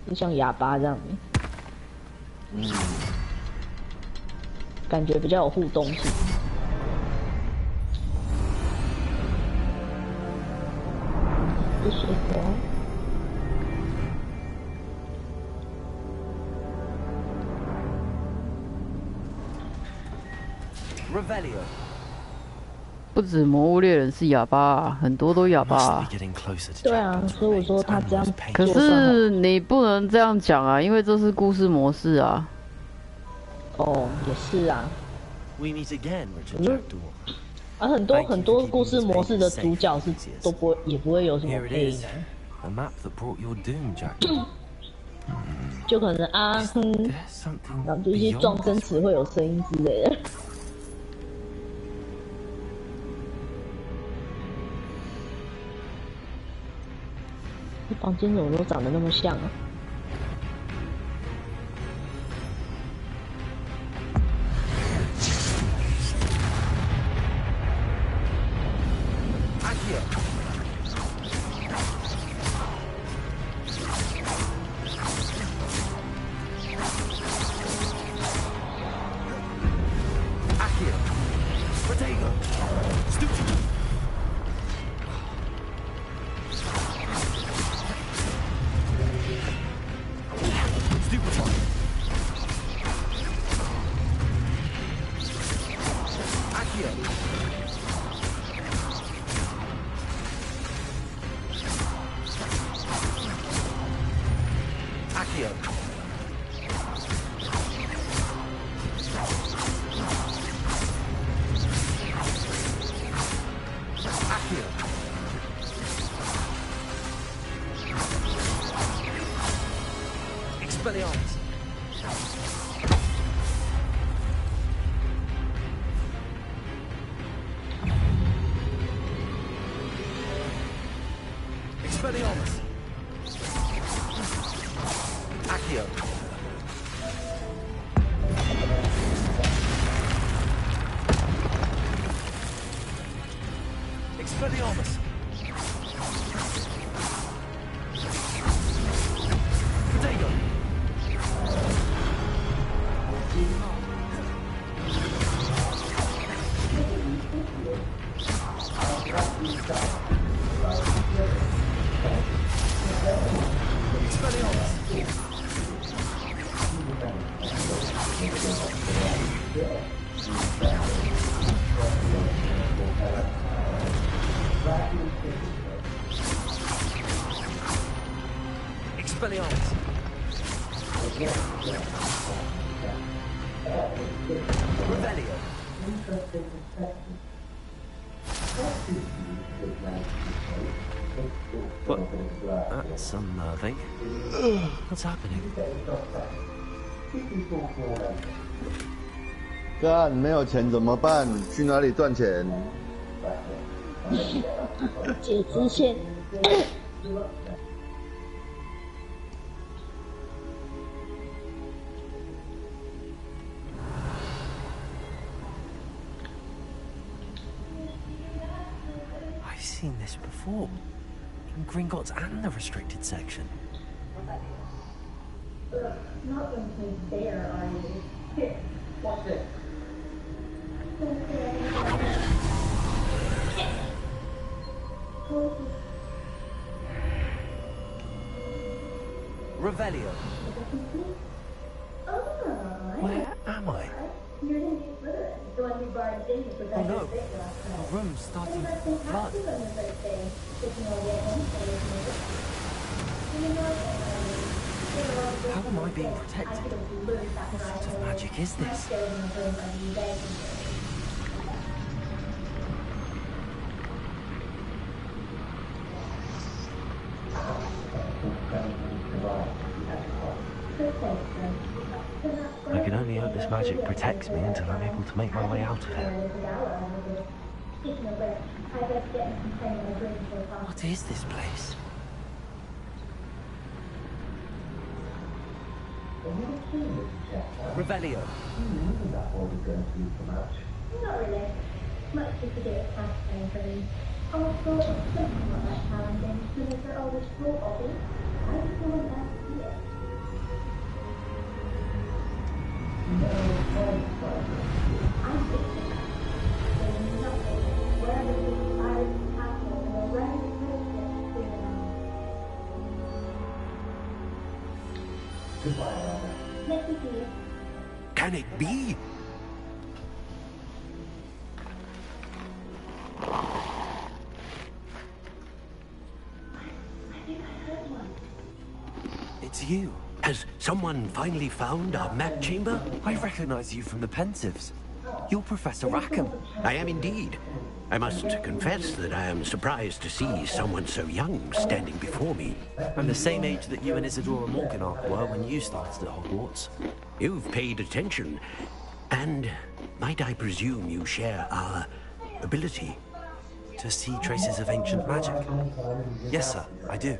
就像哑巴这样子，感觉比较有互动性。这水果。 Revelio. 不止魔物猎人是哑巴啊，很多都哑巴啊。对啊，所以我说他这样。可是你不能这样讲啊，因为这是故事模式啊。哦，也是啊。 We meet again, Richard Jackdaw. 而很多故事模式的主角是也不会有什么配音啊。 A map that brought your doom, Jackdaw. 就可能啊哼，然后就一些撞声词会有声音之类的。这房间怎么都长得那么像啊？ But that's unnerving. What's happening? 干，没有钱怎么办？去哪里赚钱？解支线。I've seen this before. In Gringotts and the restricted section. Not going to play fair, are you? Here, watch this. Revelio. Oh, Where am I? you're in Slytherin. The one who borrowed in the Oh no! The room's starting to flood. How am I being protected? What sort of magic is this? I can only hope this magic protects me until I'm able to make my way out of here. What is this place? Revelio. Not really. Much to do with past paintings. Also, something like that challenging, because they're always full of it. I just want that to see it. I'm thinking there's nothing wherever the inspired castle or random place Goodbye, Robert. Let me see you. Can it be? It's you. Has someone finally found our map chamber? I recognize you from the Pensives. You're Professor Rackham. I am indeed. I must confess that I am surprised to see someone so young standing before me. I'm the same age that you and Isadora Morganach were when you started at Hogwarts. You've paid attention. And might I presume you share our ability? To see traces of ancient magic? Yes, sir, I do.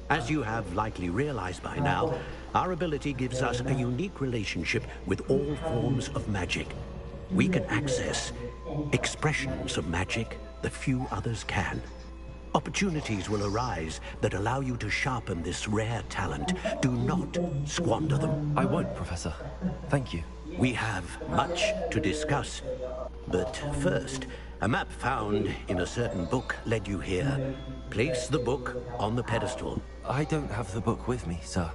As you have likely realized by now, our ability gives us a unique relationship with all forms of magic. We can access expressions of magic that few others can. Opportunities will arise that allow you to sharpen this rare talent. Do not squander them. I won't, Professor. Thank you. We have much to discuss. But first, a map found in a certain book led you here. Place the book on the pedestal. I don't have the book with me, sir.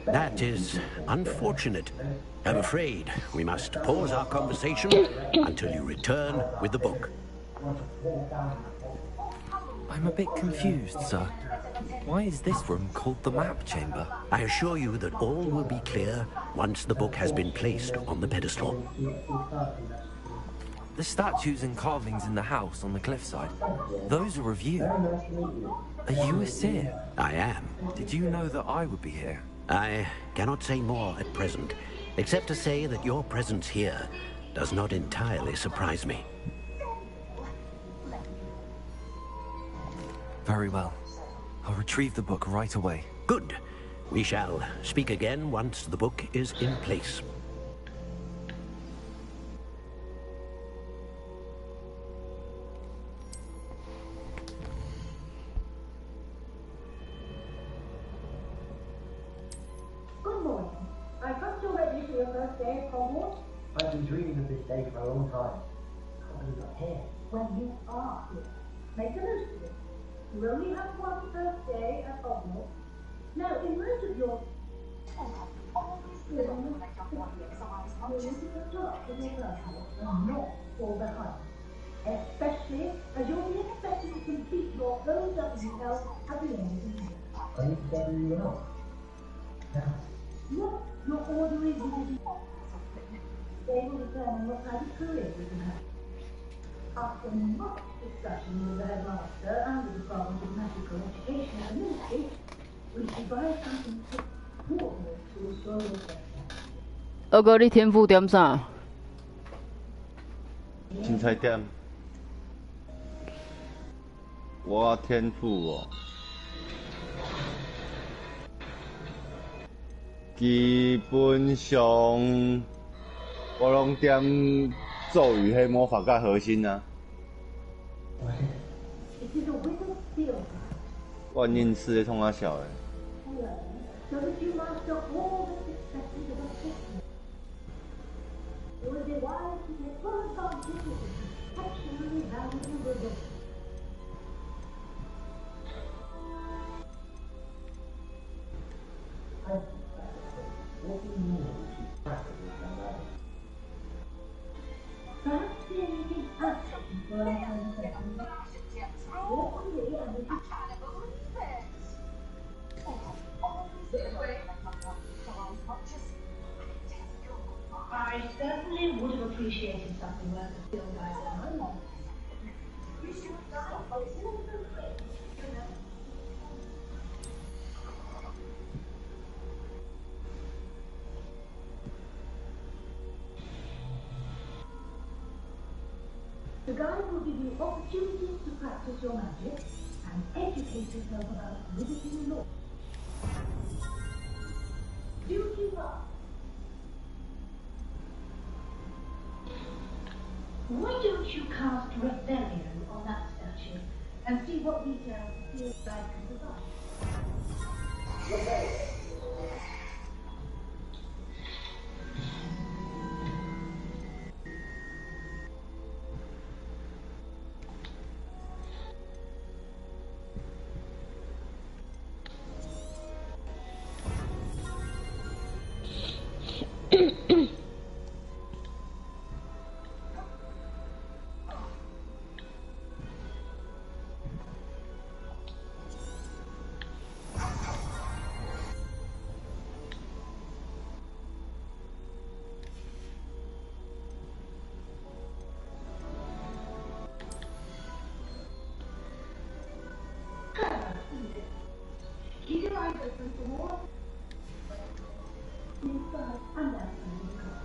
That is unfortunate. I'm afraid we must pause our conversation until you return with the book. I'm a bit confused, sir. Why is this room called the map chamber? I assure you that all will be clear once the book has been placed on the pedestal. The statues and carvings in the house on the cliffside, those are of you. Are you a seer? I am. Did you know that I would be here? I cannot say more at present, except to say that your presence here does not entirely surprise me. Very well. I'll retrieve the book right away. Good. We shall speak again once the book is in place. Good morning. I trust you're ready for your first day at Hogwarts? I've been dreaming of this day for a long time. How are you not here? Well, you are here. Make a note of it. You only have one first day at Hogwarts. Now, in most of your... not fall behind. Especially as you'll be expected to complete your OWL at the end of the year. I need to gather you out. Now, What your order is will be... They will determine what kind of career you can have. After much discussion with the headmaster and the Department of Magical Education at the Ministry, we devised something to coordinate to restore your success. 二哥，你天赋点啥？凊彩点。我天赋哦，基本上我拢点咒语迄魔法甲核心啊。万应室咧冲啊小诶。So that you master all the successes of a system. It would be wise to take full advantage of this exceptionally valuable resource. what do you mean we should practice this young lady? I certainly would have appreciated something worth the field by now. The guide will give you opportunities to practice your magic and educate yourself about liberty law. Do keep up. Why don't you cast Rebellion on that statue and see what details the field guide can provide? Rebellion. Keep your eyes open for more. Inside and outside the car.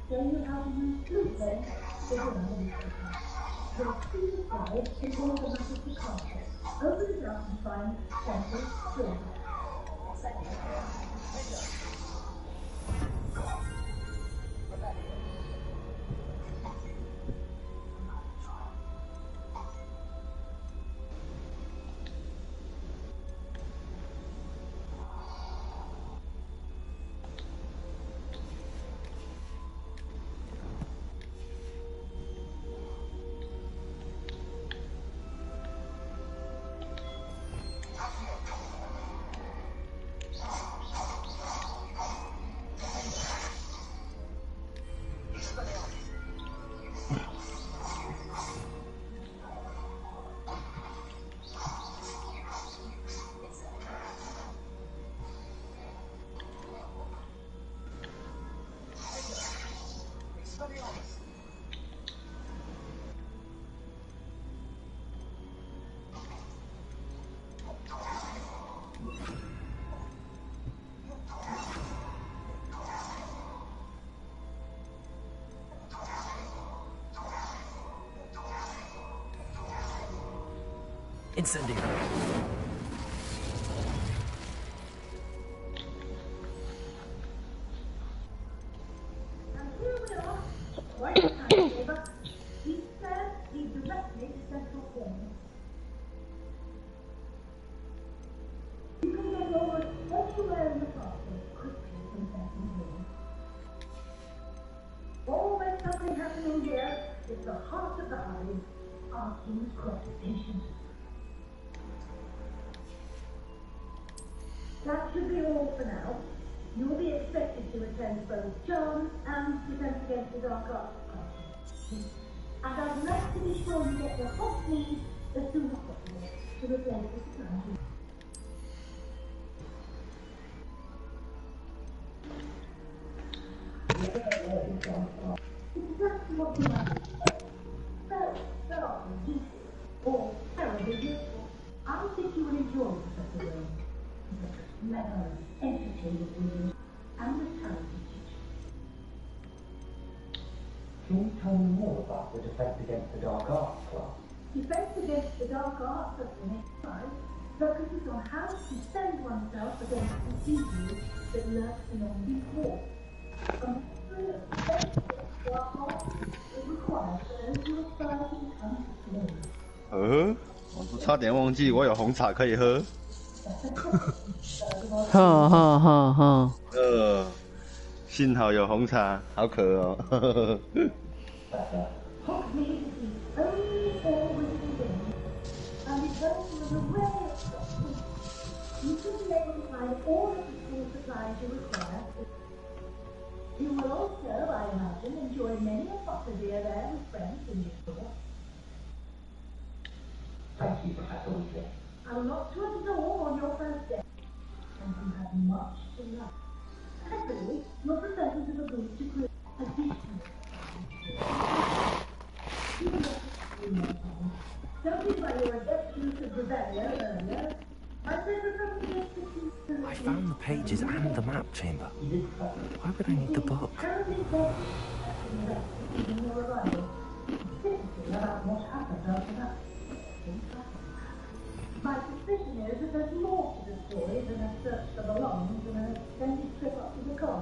Show you how to use blueprint to learn. Your student guide is automatic responses. Open it up and find sentence 3. Incendiary. And here we are. Right behind Saber. These stairs lead directly to Central Corner. You can get almost anywhere in the castle quickly from Central Corner. Always something happening here. It's the heart of the hive, our King's Cross Station. That should be all for now. You will be expected to attend both charms and defense against the dark arts classes. And I'd like to be sure you get the hot mead as soon as possible to replace the supply. Exactly what you want. Very, thoroughly useful, or terribly useful. I think you will enjoy Professor Wayne. Clever, entertaining reading, and the talented teacher. Can you tell me more about the Defense Against the Dark Arts class? Defense Against the Dark Arts of the next time focuses on how to defend oneself against the evils that lurk beyond these walls. From history of defense against the dark arts, it requires those who aspire to become slaves. 我差点忘记我有红茶可以喝。哼哼哼哼。幸好有红茶，好渴哦。Hogsmeade is the only all-wizarding game, and it's home to an array of schools. You should be able to find all of the school supplies you require. You will also, I imagine, enjoy many a pot of beer there with friends in your store. Thank you, Professor Weasley. I will not to at all on your first day, and you have much to learn. Happily, your professors have agreed to create additional. Judging by your adept use of Revelio earlier, I said that something is I found the pages and the map chamber. Why would I need the book? terribly bad in your arrival. Specifically about what happened after that. My suspicion is that there's more to the story than a search for belongings and an extended trip up to the car.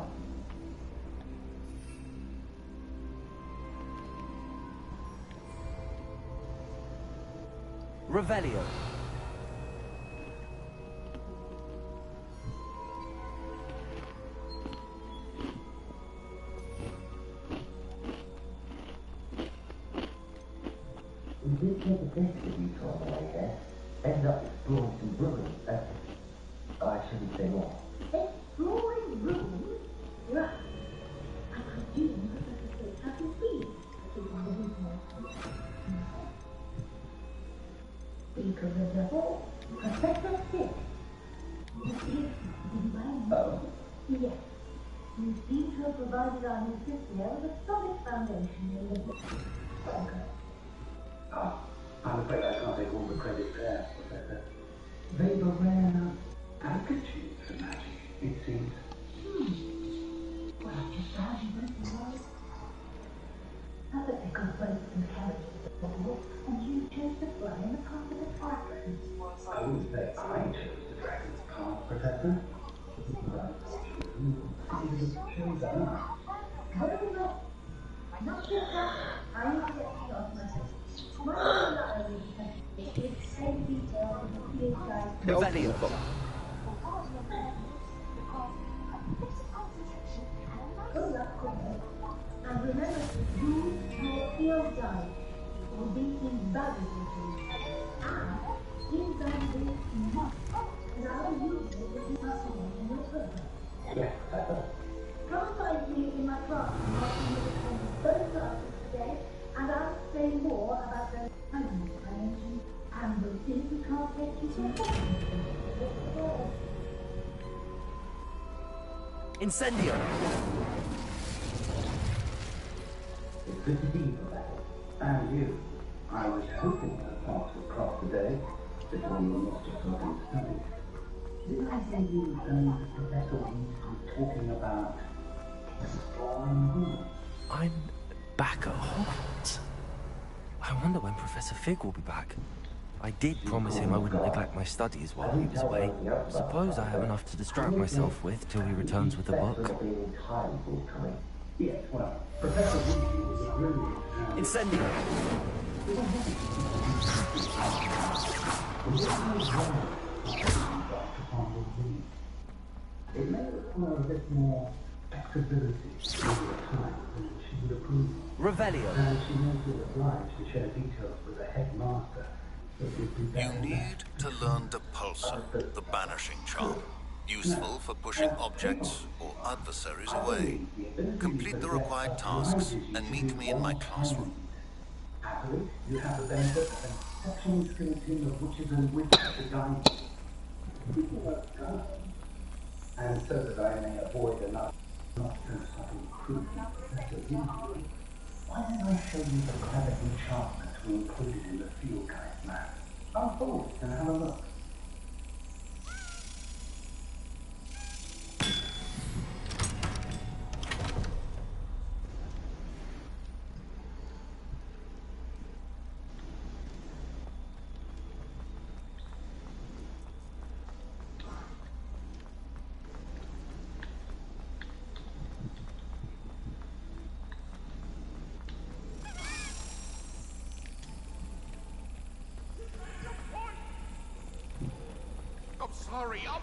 Revelio. We did take a bit of you on the way there. Ended up exploring some ruins. I shouldn't say more. Exploring rooms? Right. I presume Professor Fig hasn't been to the details. Speak of the devil, Professor Fig. Oh. Yes. You seem to have provided our new sister with a solid foundation in the book. I'm afraid I can't take all the credit there, Professor. They've a rare aptitude for magic, it seems. Well, I just found you went away. That's a good place to carry you, and you chose to fly in the path of the dragon. I wouldn't say I chose the dragon's path, Professor. Chose us. Very well. Not just that, I'm not getting off myself. Revelio. And remember to use your field guide. It will be invaluable to you. And invaluable enough. And I'll use it with you in your program. Yes, Professor. Come find me in my classroom after you attend both classes today, and I'll say more about those animals I mentioned, and we'll see if we can't get you to Incendio. It's good to see you, Professor. And you. I was hoping that paths would cross today, before you lost your focus studies. Didn't I say you were going to Professor Weasley talking about exploring rooms? I'm back at Hogwarts. I wonder when Professor Fig will be back. I did promise him I wouldn't neglect my studies while he was away. Suppose I have enough to distract myself with till he returns with the book. Yes, well, Professor Weasley was a brilliant... Incendio! It may require a bit more flexibility over time than she would approve. Revelio. And she may feel obliged to share details with the headmaster. You need to learn Depulsor, the banishing charm. Useful for pushing objects or adversaries away. Complete the required tasks and meet me in my classroom. Happily, you have the benefit of an exceptionally skilled team of witches and wizards to guide you. And so that I may avoid another not so subtle proof, Professor Weasley, why don't I show you the clever enchantments we included in the field guide map? Unfold and have a look. Sorry, I'm...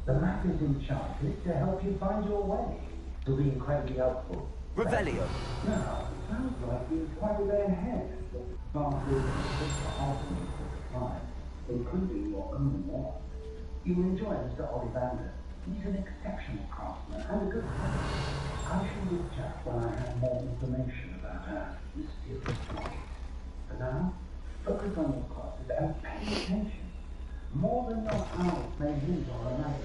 The map is enchanted to help you find your way. It'll be incredibly helpful. Revelio. Now, it sounds like you've quite a way ahead. Advances of time, including your own war. You will enjoy Mr. Ollivander. He's an exceptional craftsman and a good friend. I shall reach out when I have more information about her mysterious project. For now, focus on your classes and pay attention. More than your owls may hint on a night.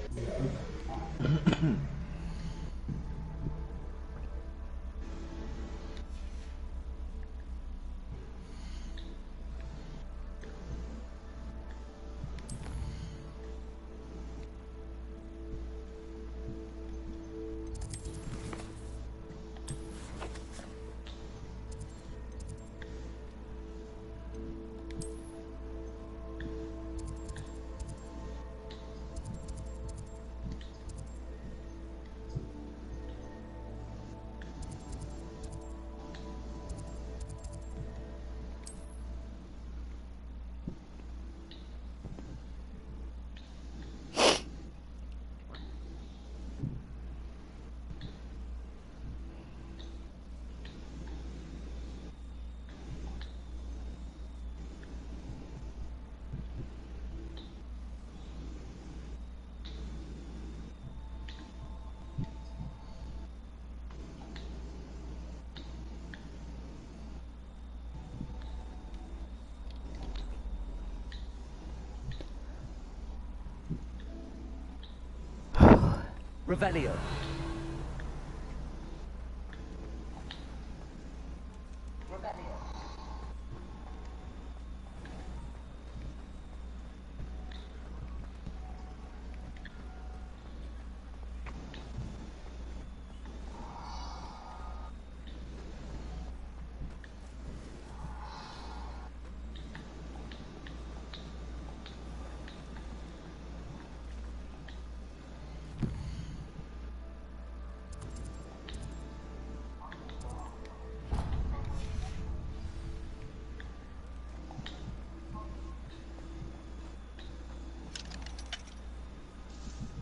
Revelio.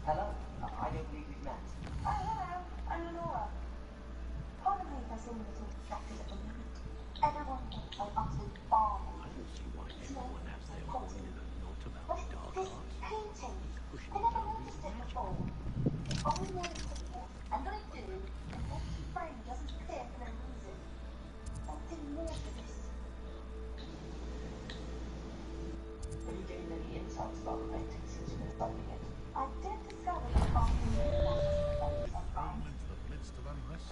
Hello? I don't believe we've met. Oh, hello. I'm Laura. Pardon me if I seem a little distracted at the moment. Everyone thinks I'm utterly barren. I don't see why anyone has their opinion not about dark arts. Painting. I never noticed it before. It only noticed it, and when I do, an empty frame doesn't appear for no reason. Something more to this. Have you gained any insights about the painting since you've been studying it? I did discover that but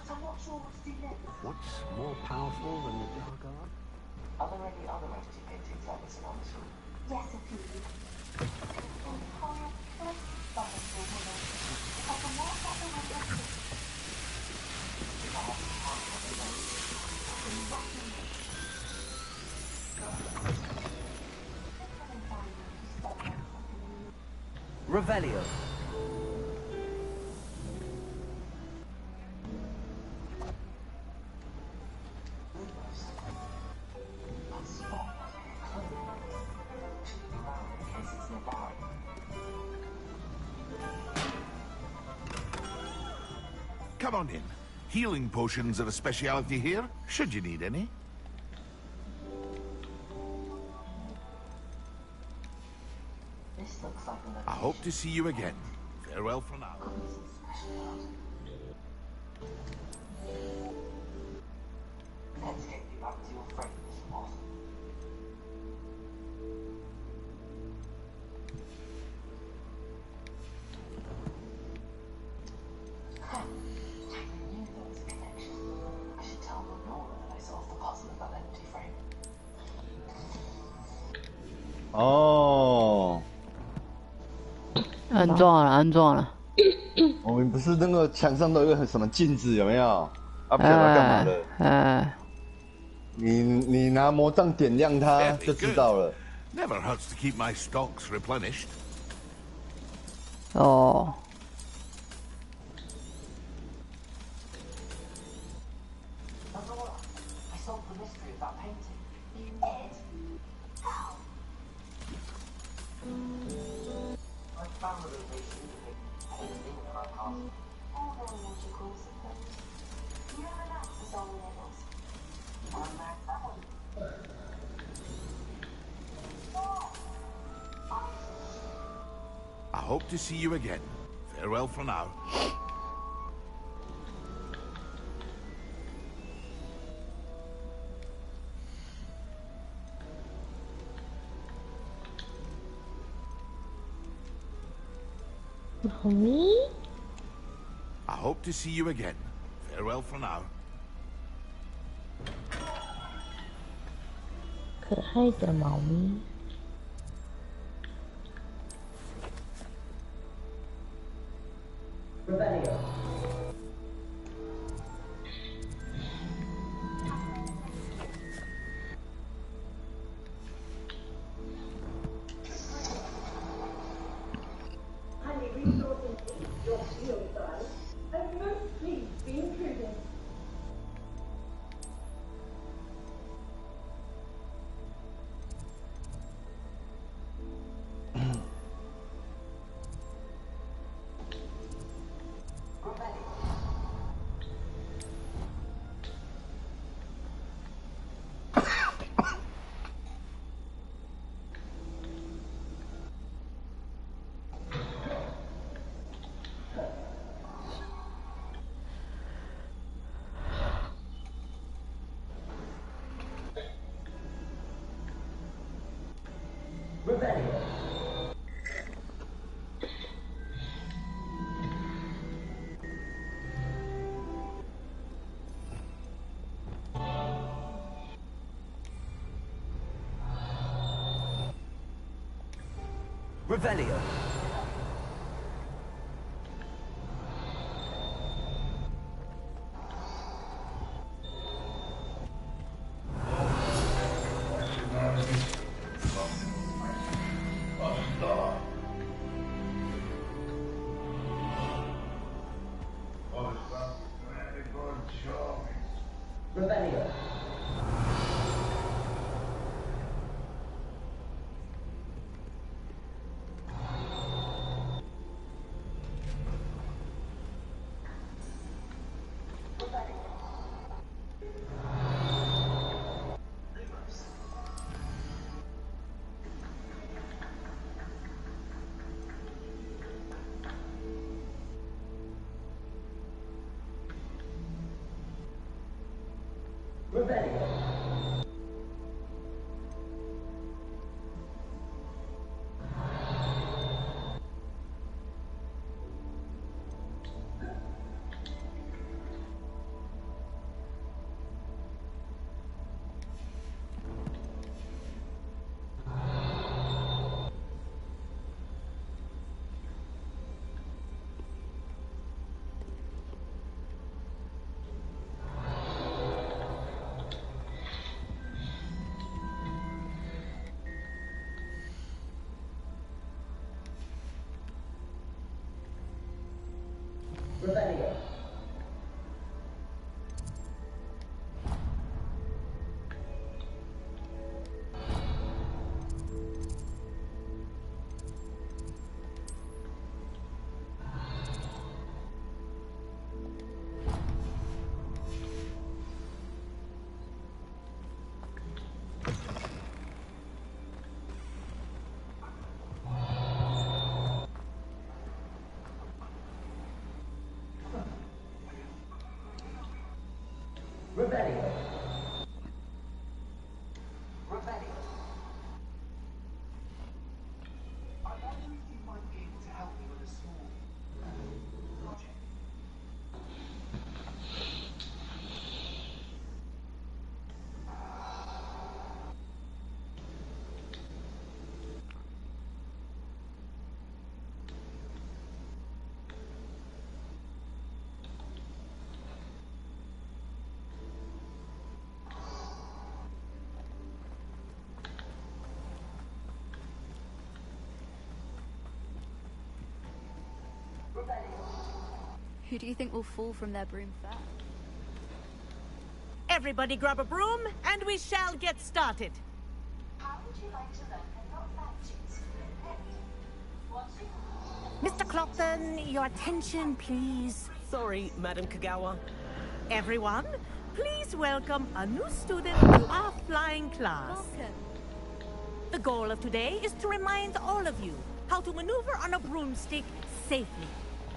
I'm not sure what to do next. What's more powerful than the dark art? Are there any other empty paintings like this around the school? Yes, a few. Revelio. Come on in. Healing potions are a speciality here, should you need any. This looks like I hope to see you again. Farewell for now. Let's get you back to your friends, Moth. I knew there was a connection. I should tell Lenora that I solved the puzzle of that empty frame.哦，安装了，安装了。我们不是那个墙上都有个什么镜子，有没有？啊，不晓得干嘛的。你拿魔杖点亮它就知道了。Never hurts to keep my stocks replenished. 哦。I hope to see you again. Farewell for now. Me? I hope to see you again. Farewell for now. 可爱的猫咪。Revelio. Revelio. Revelio. Revelio. I wonder if you might be able to help me with a small project. Who do you think will fall from their broom first? Everybody grab a broom, and we shall get started. How would you like to learn about matches? Mr. Clopton, your attention, please. Sorry, Madam Kagawa. Everyone, please welcome a new student to our flying class. Welcome. The goal of today is to remind all of you how to maneuver on a broomstick safely.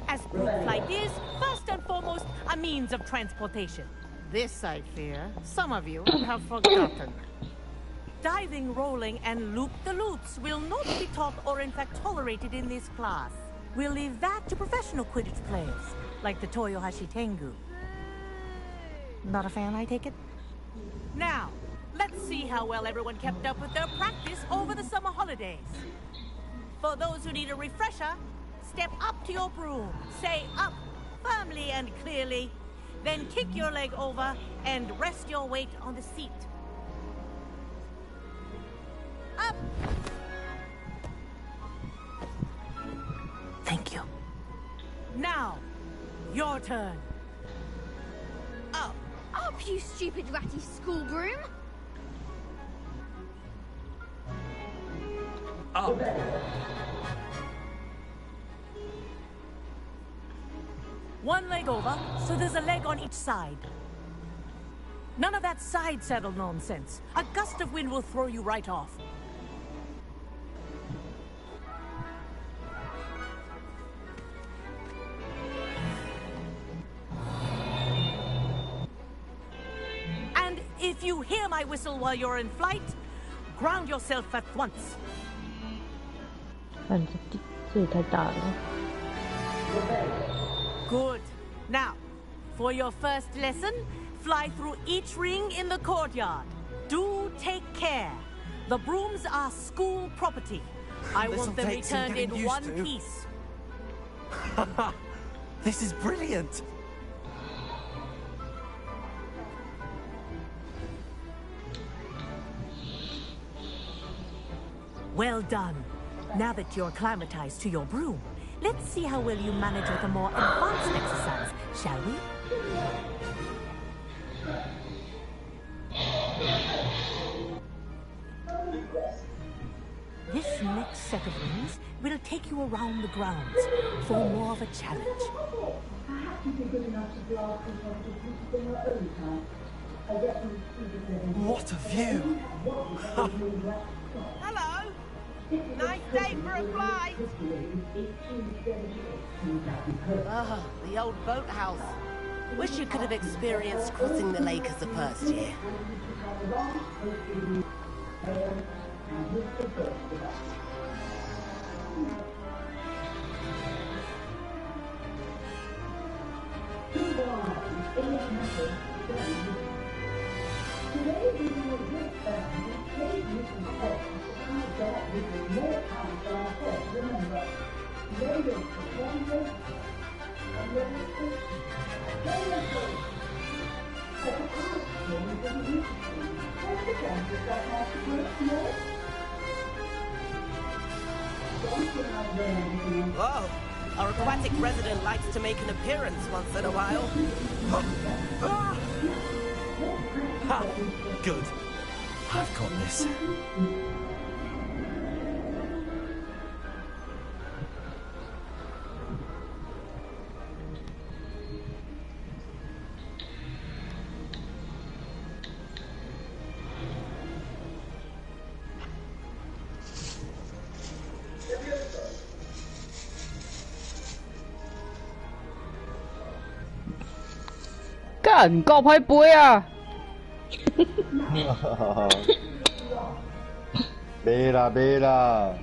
As broom flight is, first and foremost, a means of transportation. This, I fear, some of you have forgotten. Diving, rolling, and loop-the-loops will not be taught or in fact tolerated in this class. We'll leave that to professional Quidditch players, like the Toyohashi Tengu. Not a fan, I take it? Now, let's see how well everyone kept up with their practice over the summer holidays. For those who need a refresher, step up to your broom, say up firmly and clearly, then kick your leg over and rest your weight on the seat. Up! Thank you. Now, your turn. Up! Up, you stupid ratty school broom! Up! One leg over, so there's a leg on each side. None of that side saddle nonsense. A gust of wind will throw you right off. And if you hear my whistle while you're in flight, ground yourself at once. 这也太大了。 Good. Now, for your first lesson, fly through each ring in the courtyard. Do take care. The brooms are school property. I want them returned in one piece. This is brilliant. Well done. Now that you're acclimatized to your broom, let's see how well you manage with a more advanced exercise, shall we? This next set of rings will take you around the grounds for more of a challenge. Perhaps you'd be good enough to blast people to visit in your own time. I get them to What a view! Hello! Nice day for a flight! Ah, the old boathouse. Wish you could have experienced crossing the lake as the first year. Whoa! Our aquatic resident likes to make an appearance once in a while. Ha! Good. I've got this.干，告拍杯啊！没啦没啦，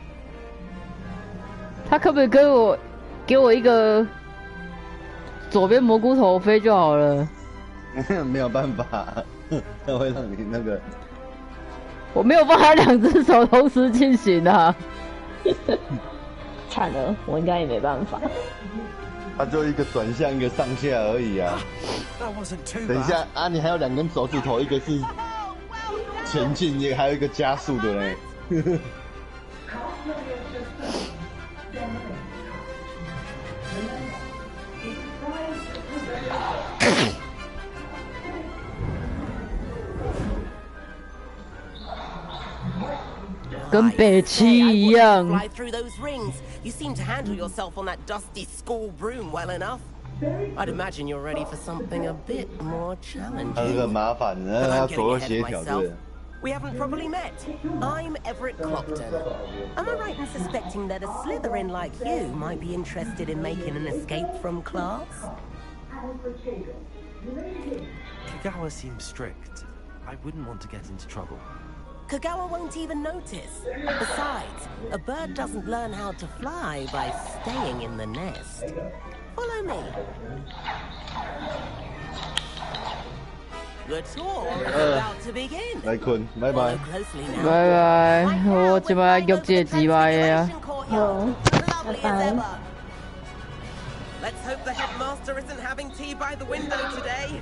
他可不可以给我一个左边蘑菇头飞就好了？没有办法，那会让你那个。我没有办法两只手同时进行啊！惨了，我应该也没办法。它就一个转向，一个上下而已啊。等一下啊，你还有两根手指头，一个是前进，一个还有一个加速的嘞。跟北七一样。 Fly through those rings. You seem to handle yourself on that dusty school broom well enough. I'd imagine you're ready for something a bit more challenging. 他这个麻烦，让他左右协调，对。 We haven't properly met. I'm Everett Clopton. Am I right in suspecting that a Slytherin like you might be interested in making an escape from class? Kagawa seems strict. I wouldn't want to get into trouble. Kagawa won't even notice. Besides, a bird doesn't learn how to fly by staying in the nest. Follow me. The tour is about to begin. 来困，拜拜。拜拜，我这摆脚这几摆呀。好，拜拜。Let's hope the headmaster isn't having tea by the window today.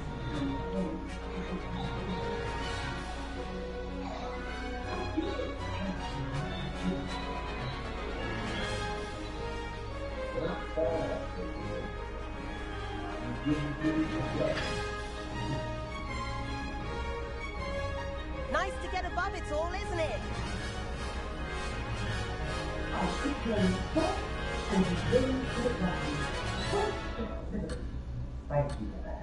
Nice to get above it all, isn't it? Thank you for that.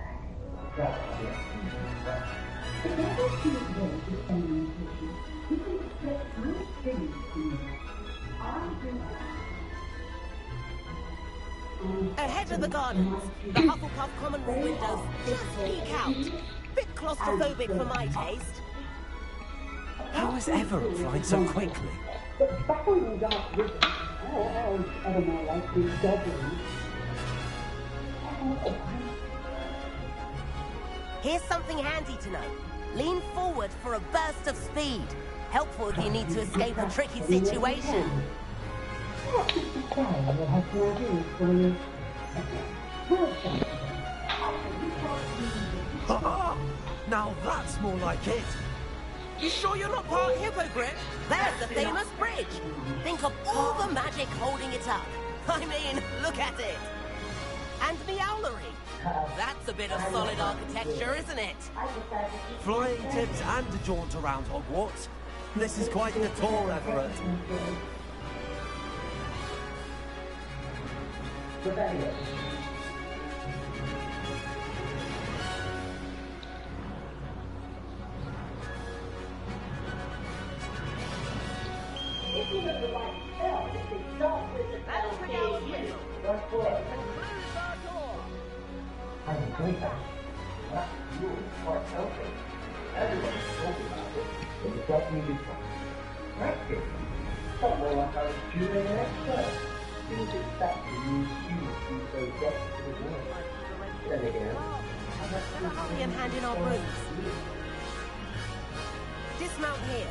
Ahead of the gardens, the Hufflepuff common room windows just peek out. Bit claustrophobic for my taste. How is Everett flying so quickly? Here's something handy to know. Lean forward for a burst of speed. Helpful if you need to escape a tricky situation. Now that's more like it. You sure you're not part hippogriff? There's the famous bridge. Think of all the magic holding it up. I mean, look at it. And the owlery. That's a bit of solid architecture, isn't it? Flying tips and a jaunt around Hogwarts. This is quite the tour, Everett. It's definitely fun. Practice. Somewhere like I was doing an expert. Didn't expect to use you to be so deaf to the world. Then again, Better hurry and hand in our brooms. Dismount here.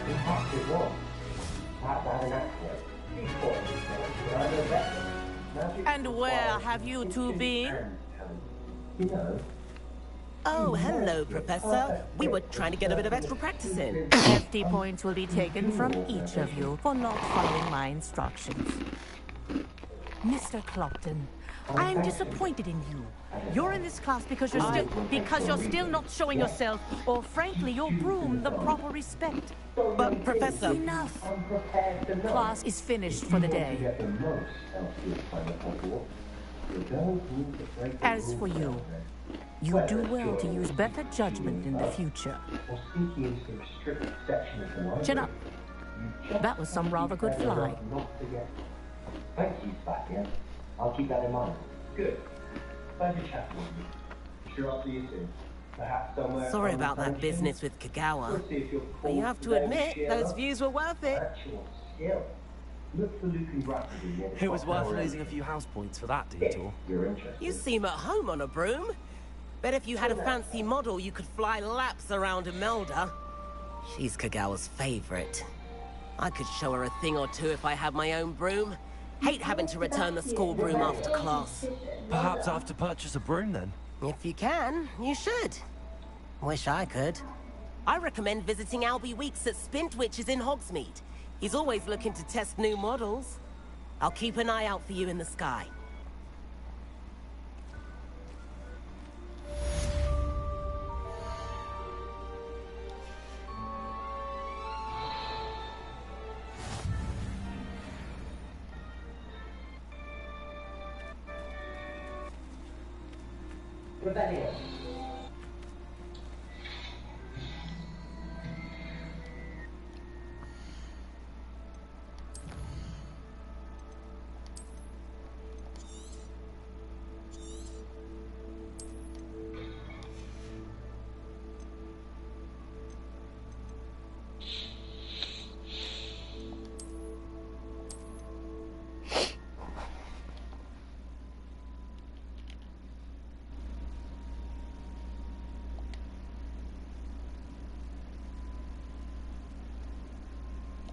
Perhaps it was. Perhaps I had an accident. These boys, but I know better. And where have you two been? Oh, hello, Professor. We were trying to get a bit of extra practice in. FT points will be taken from each of you for not following my instructions. Mr. Clopton, I am disappointed in you. You're in this class because you're still not showing yourself, or frankly, your broom the proper respect. But, Professor... Enough! Class is finished for the day. As for you, you do well to use better judgment in the future. Chin up. That was some rather good flying. Thank you, Sebastian. I'll keep that in mind. Good. Pleasure chatting with you. Sure, I'll see you soon. Perhaps somewhere. Sorry about that business with Kagawa. But you have to admit, those views were worth it. It was worth losing a few house points for that detour. You seem at home on a broom. Bet if you had a fancy model, you could fly laps around Imelda. She's Kagawa's favorite. I could show her a thing or two if I had my own broom. Hate having to return the school broom after class. Perhaps I have to purchase a broom then? If you can, you should. Wish I could. I recommend visiting Albie Weeks at Spintwitches in Hogsmeade. He's always looking to test new models. I'll keep an eye out for you in the sky. Rebellion.